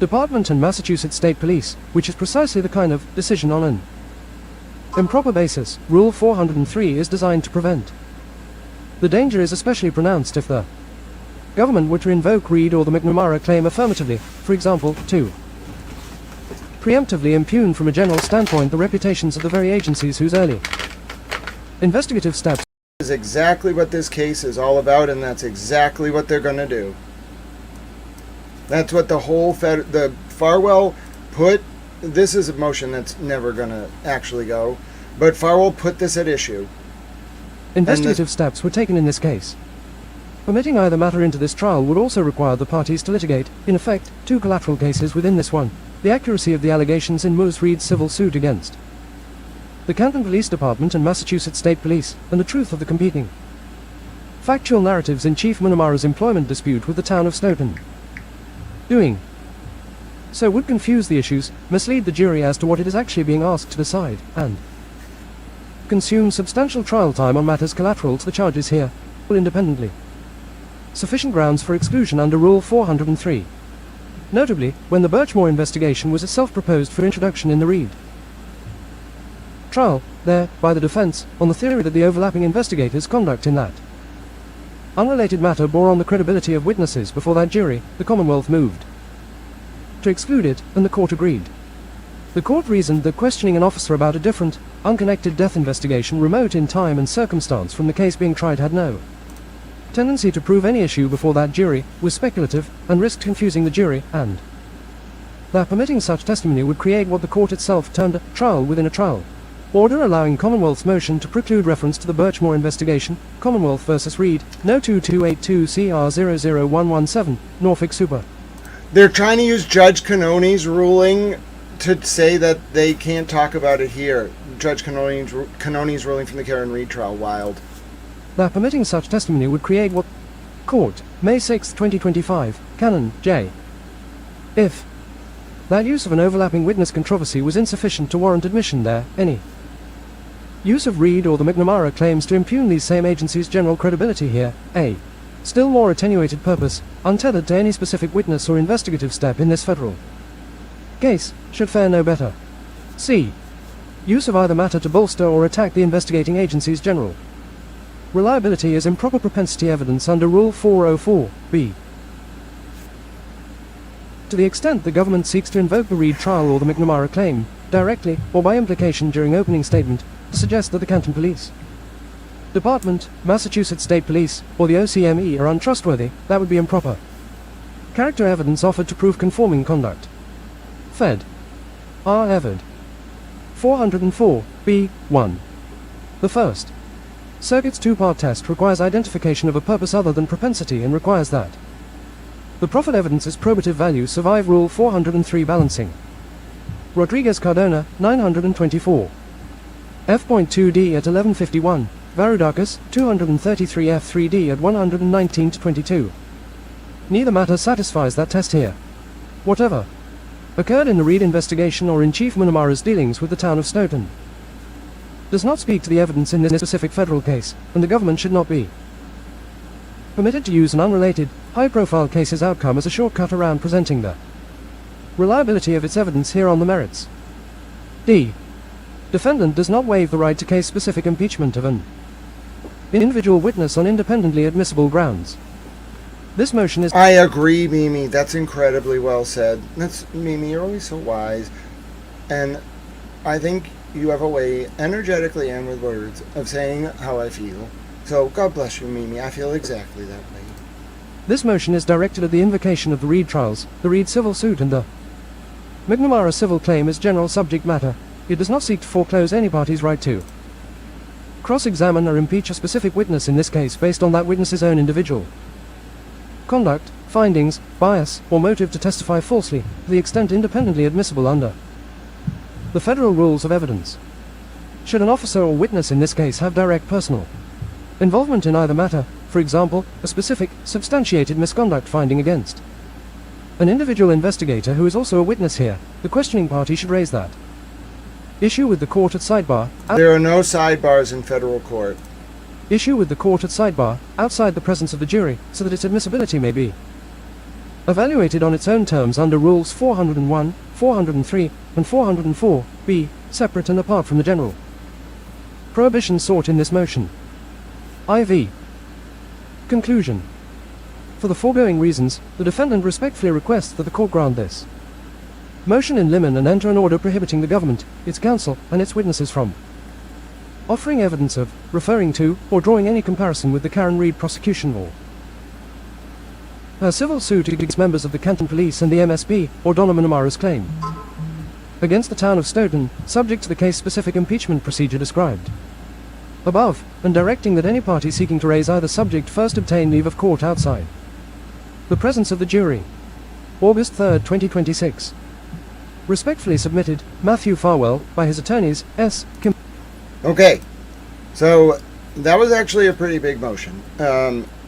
Department and Massachusetts State Police, which is precisely the kind of decision on an improper basis Rule 403 is designed to prevent. The danger is especially pronounced if the government were to invoke Reed or the McNamara claim affirmatively, for example, to preemptively impugn from a general standpoint the reputations of the very agencies whose early investigative steps Is exactly what this case is all about, and that's exactly what they're going to do. That's what the whole the Farwell put. This is a motion that's never going to actually go, but Farwell put this at issue. Investigative steps were taken in this case. Permitting either matter into this trial would also require the parties to litigate, in effect, two collateral cases within this one. The accuracy of the allegations in Ms. Reed's civil suit against the Canton Police Department and Massachusetts State Police, and the truth of the competing factual narratives in Chief Minamara's employment dispute with the town of Stoughton. Doing so would confuse the issues, mislead the jury as to what it is actually being asked to decide, and consume substantial trial time on matters collateral to the charges here, independently. Sufficient grounds for exclusion under Rule 403. Notably, when the Birchmore investigation was itself proposed for introduction in the Reed trial, there, by the defense, on the theory that the overlapping investigators' conduct in that unrelated matter bore on the credibility of witnesses before that jury, the Commonwealth moved to exclude it, and the court agreed. The court reasoned that questioning an officer about a different, unconnected death investigation remote in time and circumstance from the case being tried had no tendency to prove any issue before that jury, was speculative, and risked confusing the jury, and that permitting such testimony would create what the court itself termed a trial within a trial. Order allowing Commonwealth's motion to preclude reference to the Birchmore investigation, Commonwealth vs. Reed, No. 2282 CR 00117, Norfolk Super. They're trying to use Judge Cannoni's ruling to say that they can't talk about it here. Judge Cannoni's ruling from the Karen Reed trial, wild. That permitting such testimony would create what Court, May 6, 2025, Canon, J. If that use of an overlapping witness controversy was insufficient to warrant admission there, any use of Reed or the McNamara claims to impugn these same agencies' general credibility here, a still more attenuated purpose, untethered to any specific witness or investigative step in this federal case, should fare no better. C. Use of either matter to bolster or attack the investigating agency's general reliability is improper propensity evidence under Rule 404(b). To the extent the government seeks to invoke the Reed trial or the McNamara claim, directly, or by implication during opening statement, to suggest that the Canton Police Department, Massachusetts State Police, or the OCME are untrustworthy, that would be improper. Character evidence offered to prove conforming conduct. Fed. R. Everett. 404, B1. The first Circuit's two-part test requires identification of a purpose other than propensity and requires that the proffered evidence's probative value survive Rule 403 balancing. Rodriguez-Cardona, 924. F.2d at 1151. Varoudakis, 233 F3d at 119-22. Neither matter satisfies that test here. Whatever occurred in the Reed investigation or in Chief Minamara's dealings with the town of Stoughton does not speak to the evidence in this specific federal case, and the government should not be permitted to use an unrelated, high-profile case's outcome as a shortcut around presenting the reliability of its evidence here on the merits. D. Defendant does not waive the right to case-specific impeachment of an individual witness on independently admissible grounds. This motion is... I agree, Mimi. That's incredibly well said. Mimi, you're always so wise. And I think you have a way, energetically and with words, of saying how I feel. So, God bless you, Mimi. I feel exactly that way. This motion is directed at the invocation of the Reed trials, the Reed civil suit and the McNamara civil claim as general subject matter. It does not seek to foreclose any party's right to cross-examine or impeach a specific witness in this case based on that witness's own individual conduct, findings, bias, or motive to testify falsely, to the extent independently admissible under the federal rules of evidence. Should an officer or witness in this case have direct personal involvement in either matter, for example, a specific, substantiated misconduct finding against an individual investigator who is also a witness here, the questioning party should raise that issue with the court at sidebar. There are no sidebars in federal court. Issue with the court at sidebar, outside the presence of the jury, so that its admissibility may be evaluated on its own terms under Rules 401, 403, and 404(b), separate and apart from the general prohibition sought in this motion. IV. Conclusion. For the foregoing reasons, the defendant respectfully requests that the court grant this motion in limine and enter an order prohibiting the government, its counsel, and its witnesses from offering evidence of, referring to, or drawing any comparison with the Karen Reed prosecution or her civil suit against members of the Canton Police and the MSP, or Donna Minamara's claim against the town of Stoughton, subject to the case-specific impeachment procedure described above, and directing that any party seeking to raise either subject first obtain leave of court outside the presence of the jury. August 3, 2026. Respectfully submitted, Matthew Farwell, by his attorneys, S. Kim. Okay, so that was actually a pretty big motion.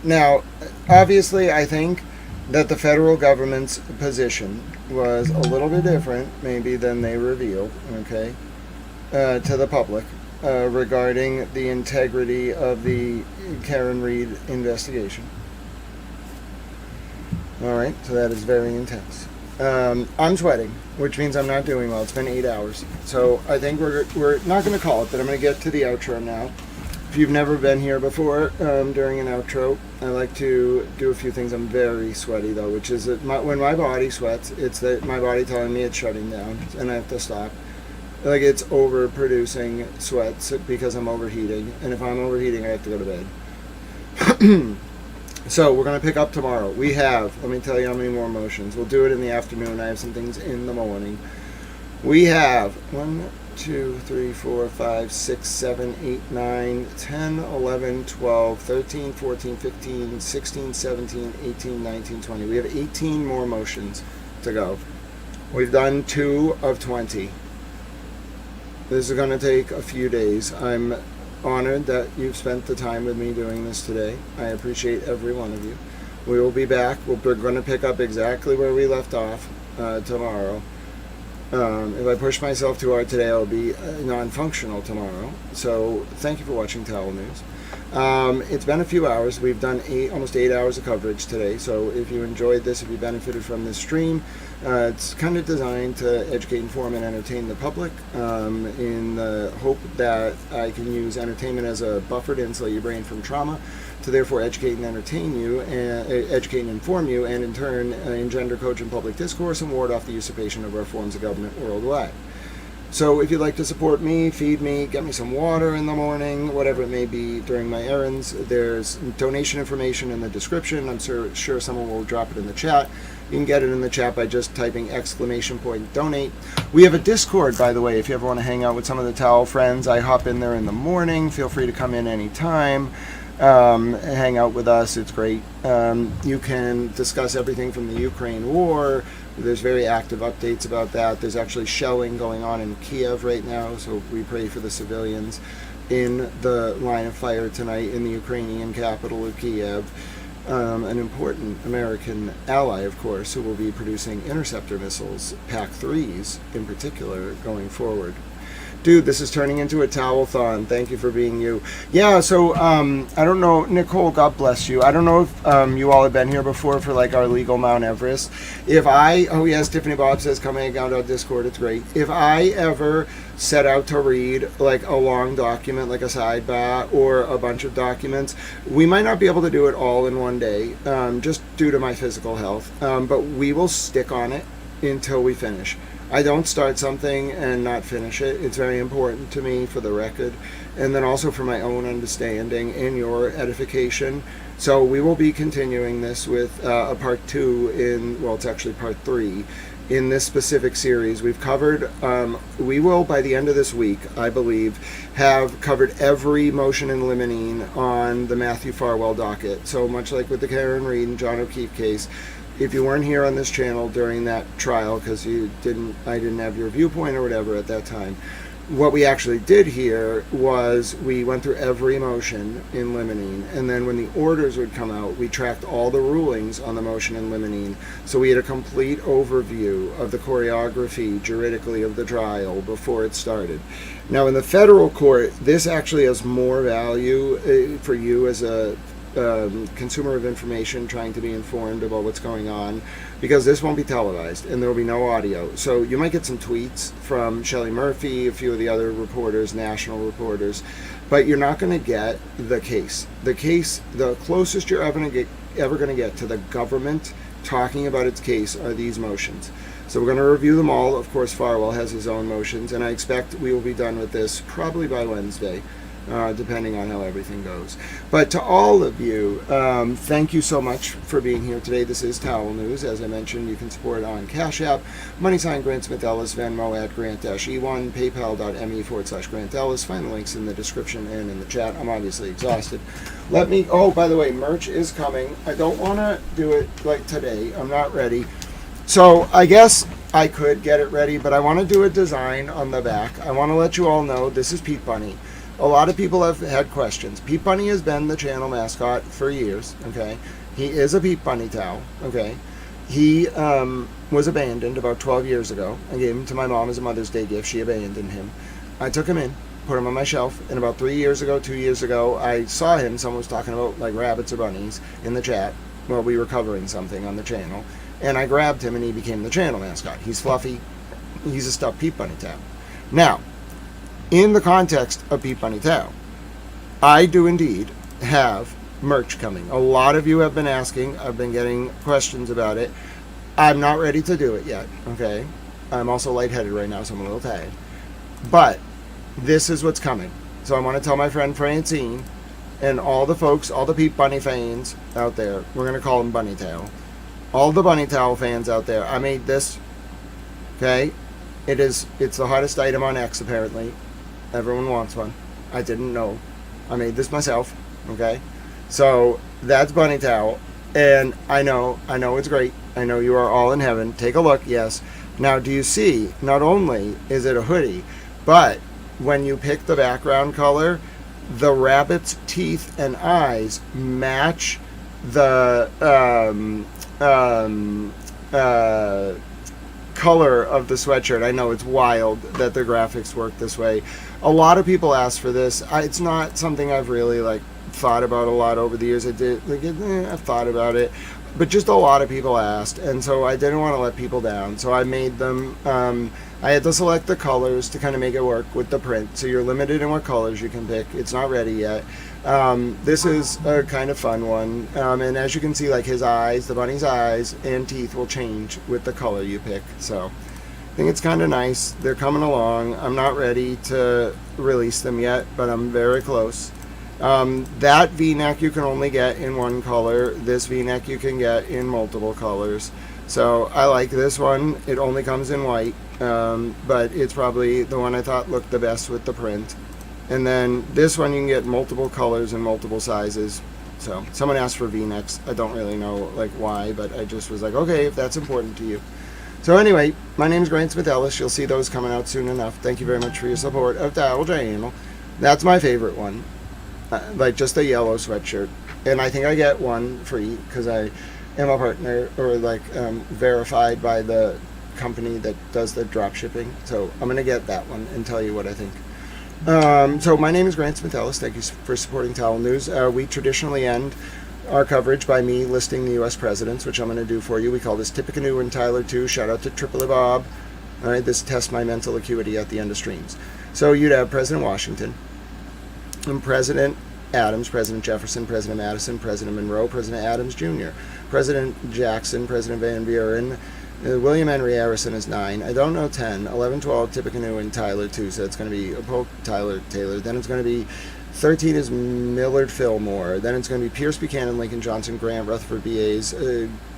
Now, obviously, I think that the federal government's position was a little bit different, maybe, than they revealed, okay, to the public regarding the integrity of the Karen Reed investigation. All right, so that is very intense. I'm sweating, which means I'm not doing well. It's been 8 hours. So I think we're not going to call it, but I'm going to get to the outro now. If you've never been here before during an outro, I like to do a few things. I'm very sweaty, though, which is that when my body sweats, it's that my body telling me it's shutting down, and I have to stop. Like, it's overproducing sweats because I'm overheating, and if I'm overheating, I have to go to bed. So we're going to pick up tomorrow. We have, let me tell you how many more motions. We'll do it in the afternoon. I have some things in the morning. We have 1, 2, 3, 4, 5, 6, 7, 8, 9, 10, 11, 12, 13, 14, 15, 16, 17, 18, 19, 20. We have 18 more motions to go. We've done 2 of 20. This is going to take a few days. I'm honored that you've spent the time with me doing this today. I appreciate every one of you. We will be back. We're going to pick up exactly where we left off tomorrow. If I push myself too hard today, I'll be non-functional tomorrow. So thank you for watching Towel News. It's been a few hours. We've done almost 8 hours of coverage today. So if you enjoyed this, if you benefited from this stream, it's kind of designed to educate, inform, and entertain the public in the hope that I can use entertainment as a buffer to insulate your brain from trauma, to therefore educate and entertain you, and educate and inform you, and in turn engender, coach, and public discourse, and ward off the usurpation of our forms of government worldwide. So if you'd like to support me, feed me, get me some water in the morning, whatever it may be during my errands, there's donation information in the description. I'm sure someone will drop it in the chat. You can get it in the chat by just typing !donate. We have a Discord, by the way, if you ever want to hang out with some of the Towel friends. I hop in there in the morning. Feel free to come in anytime. Hang out with us. It's great. You can discuss everything from the Ukraine war. There's very active updates about that. There's actually shelling going on in Kiev right now, so we pray for the civilians in the line of fire tonight in the Ukrainian capital of Kiev. An important American ally, of course, who will be producing interceptor missiles, PAC-3s in particular, going forward. Dude, this is turning into a towel-thon. Thank you for being you. Yeah, so, I don't know, Nicole, God bless you. I don't know if you all have been here before for, like, our legal Mount Everest. Oh, yes, Tiffany Bob says, come hang out on Discord, it's great. If I ever set out to read, like, a long document, like a sidebar, or a bunch of documents, we might not be able to do it all in one day, just due to my physical health, but we will stick on it until we finish. I don't start something and not finish it. It's very important to me, for the record, and then also for my own understanding and your edification. So we will be continuing this with a part 2 well, it's actually part 3 in this specific series. We've covered, we will, by the end of this week, I believe, have covered every motion in limine on the Matthew Farwell docket. So much like with the Karen Reed and John O'Keefe case, if you weren't here on this channel during that trial because I didn't have your viewpoint or whatever at that time, what we actually did here was we went through every motion in limine, and then when the orders would come out, we tracked all the rulings on the motion in limine, so we had a complete overview of the choreography juridically of the trial before it started. Now in the federal court, this actually has more value for you as a consumer of information trying to be informed about what's going on, because this won't be televised and there will be no audio. So you might get some tweets from Shelley Murphy, a few of the other reporters, national reporters, but you're not going to get the case. The closest you're ever going to get to the government talking about its case are these motions. So we're going to review them all. Of course, Farwell has his own motions, and I expect we will be done with this probably by Wednesday. depending on how everything goes. But to all of you, thank you so much for being here today. This is Towel News. As I mentioned, you can support on Cash App, _, Grant Smith Ellis, Venmo at Grant-E1, paypal.me/Grant Ellis. Find the links in the description and in the chat. I'm obviously exhausted. Oh, by the way, merch is coming. I don't want to do it like today. I'm not ready. So I guess I could get it ready, but I want to do a design on the back. I want to let you all know this is Pete Bunny. A lot of people have had questions. Pete Bunny has been the channel mascot for years, okay? He is a Pete Bunny towel, okay? He was abandoned about 12 years ago. I gave him to my mom as a Mother's Day gift. She abandoned him. I took him in, put him on my shelf, and about 2 years ago, I saw him. Someone was talking about like rabbits or bunnies in the chat while we were covering something on the channel. And I grabbed him and he became the channel mascot. He's fluffy. He's a stuffed Pete Bunny towel. Now, in the context of Pete Bunny towel, I do indeed have merch coming. A lot of you have been asking. I've been getting questions about it. I'm not ready to do it yet, okay? I'm also lightheaded right now, so I'm a little tired. But this is what's coming. So I want to tell my friend Francine and all the folks, all the Pete Bunny fans out there, we're going to call them Bunny Towel. All the Bunny Towel fans out there, I made this, okay? It's the hottest item on X, apparently. Everyone wants one. I didn't know. I made this myself, okay? So that's Bunny Towel, and I know it's great. I know you are all in heaven. Take a look, yes. Now, do you see, not only is it a hoodie, but when you pick the background color, the rabbit's teeth and eyes match the color of the sweatshirt. I know it's wild that the graphics work this way. A lot of people ask for this. It's not something I've really thought about a lot over the years. I've thought about it, but just a lot of people asked, and so I didn't want to let people down. So I made them. I had to select the colors to kind of make it work with the print. So you're limited in what colors you can pick. It's not ready yet. This is a kind of fun one, and as you can see, his eyes, the bunny's eyes and teeth will change with the color you pick. So I think it's kind of nice. They're coming along. I'm not ready to release them yet, but I'm very close. That V-neck you can only get in one color. This V-neck you can get in multiple colors. So I like this one. It only comes in white, but it's probably the one I thought looked the best with the print. And then this one you can get multiple colors and multiple sizes. So someone asked for V-necks. I don't really know why, but I just was like, okay, if that's important to you. So anyway, my name is Grant Smith Ellis. You'll see those coming out soon enough. Thank you very much for your support of Towel Channel. That's my favorite one. Just a yellow sweatshirt. And I think I get one free because I am a partner or verified by the company that does the drop shipping. So I'm going to get that one and tell you what I think. So my name is Grant Smith Ellis. Thank you for supporting Towel News. We traditionally end our coverage by me listing the U.S. presidents, which I'm going to do for you. We call this Tippecanoe and Tyler 2. Shout out to Triple Bob. All right, this tests my mental acuity at the end of streams. So you'd have President Washington, and President Adams, President Jefferson, President Madison, President Monroe, President Adams Jr., President Jackson, President Van Buren, William Henry Harrison is 9. I don't know 10. 11, 12, Tippecanoe and Tyler 2. So it's going to be Polk, Tyler, Taylor. Then it's going to be 13 is Millard Fillmore. Then it's going to be Pierce Buchanan, Lincoln Johnson, Grant, Rutherford B.A.'s,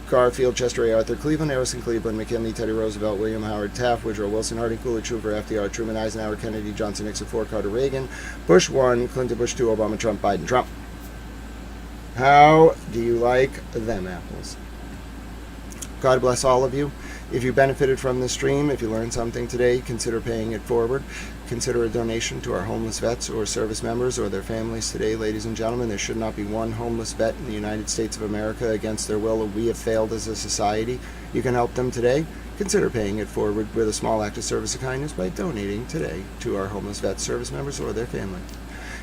Garfield, Chester A. Arthur, Cleveland, Harrison, Cleveland, McKinley, Teddy Roosevelt, William Howard, Taft, Woodrow Wilson, Harding, Coolidge, Hoover, FDR, Truman, Eisenhower, Kennedy, Johnson, Nixon, Ford, Carter, Reagan, Bush 1, Clinton, Bush 2, Obama, Trump, Biden, Trump. How do you like them apples? God bless all of you. If you benefited from this stream, if you learned something today, consider paying it forward. Consider a donation to our homeless vets or service members or their families today. Ladies and gentlemen, there should not be one homeless vet in the United States of America against their will. We have failed as a society. You can help them today. Consider paying it forward with a small act of service of kindness by donating today to our homeless vets, service members, or their family.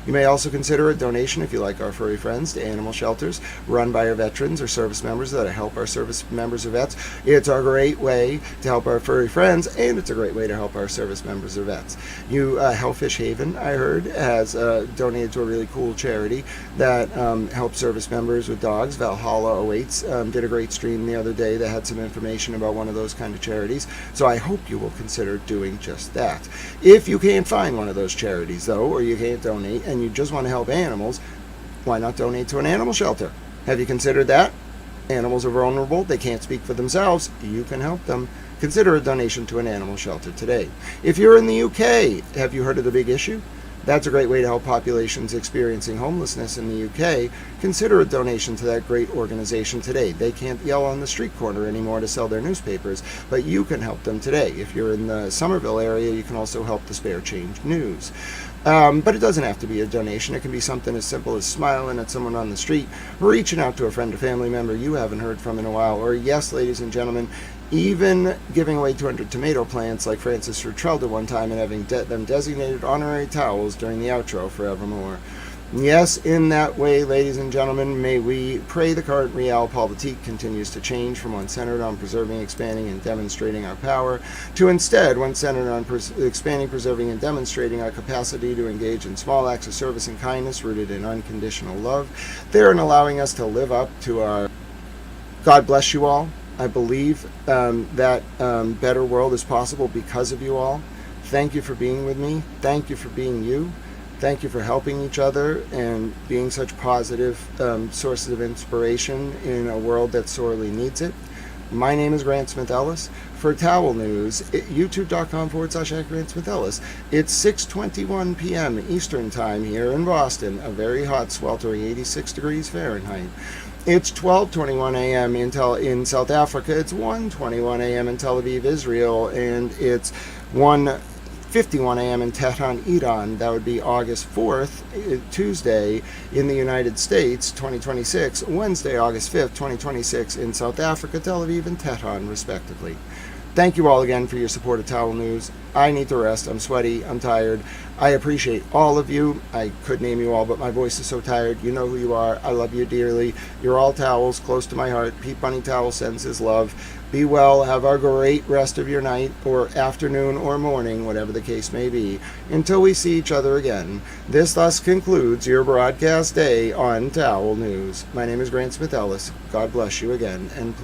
You may also consider a donation if you like our furry friends to animal shelters run by our veterans or service members that help our service members or vets. It's a great way to help our furry friends, and it's a great way to help our service members or vets. Hellfish Haven, I heard, has donated to a really cool charity that helps service members with dogs. Valhalla Awaits did a great stream the other day that had some information about one of those kind of charities. So I hope you will consider doing just that. If you can't find one of those charities, though, or you can't donate, and you just want to help animals, why not donate to an animal shelter? Have you considered that? Animals are vulnerable. They can't speak for themselves. You can help them. Consider a donation to an animal shelter today. If you're in the UK, have you heard of the Big Issue? That's a great way to help populations experiencing homelessness in the UK. Consider a donation to that great organization today. They can't yell on the street corner anymore to sell their newspapers, but you can help them today. If you're in the Somerville area, you can also help the Spare Change News. But it doesn't have to be a donation. It can be something as simple as smiling at someone on the street, reaching out to a friend or family member you haven't heard from in a while, or yes, ladies and gentlemen, even giving away 200 tomato plants like Francis Rutrell did one time and having them designated honorary towels during the outro forevermore. Yes, in that way, ladies and gentlemen, may we pray the current realpolitik continues to change from one centered on preserving, expanding, and demonstrating our power to instead one centered on expanding, preserving, and demonstrating our capacity to engage in small acts of service and kindness rooted in unconditional love, therein allowing us to live up to our God bless you all. I believe that better world is possible because of you all. Thank you for being with me. Thank you for being you. Thank you for helping each other and being such positive sources of inspiration in a world that sorely needs it. My name is Grant Smith Ellis. For Towel News, youtube.com/Grant Smith Ellis. It's 6:21 p.m. Eastern Time here in Boston, a very hot, sweltering 86 degrees Fahrenheit. It's 12:21 a.m. in South Africa. It's 1:21 a.m. in Tel Aviv, Israel, and it's 1:51 a.m. in Tehran, Iran. That would be August 4th, Tuesday, in the United States, 2026. Wednesday, August 5th, 2026, in South Africa, Tel Aviv, and Tehran, respectively. Thank you all again for your support of Towel News. I need to rest. I'm sweaty. I'm tired. I appreciate all of you. I could name you all, but my voice is so tired. You know who you are. I love you dearly. You're all towels close to my heart. Pete Bunny Towel sends his love. Be well. Have a great rest of your night or afternoon or morning, whatever the case may be, until we see each other again. This thus concludes your broadcast day on Towel News. My name is Grant Smith Ellis. God bless you again, and please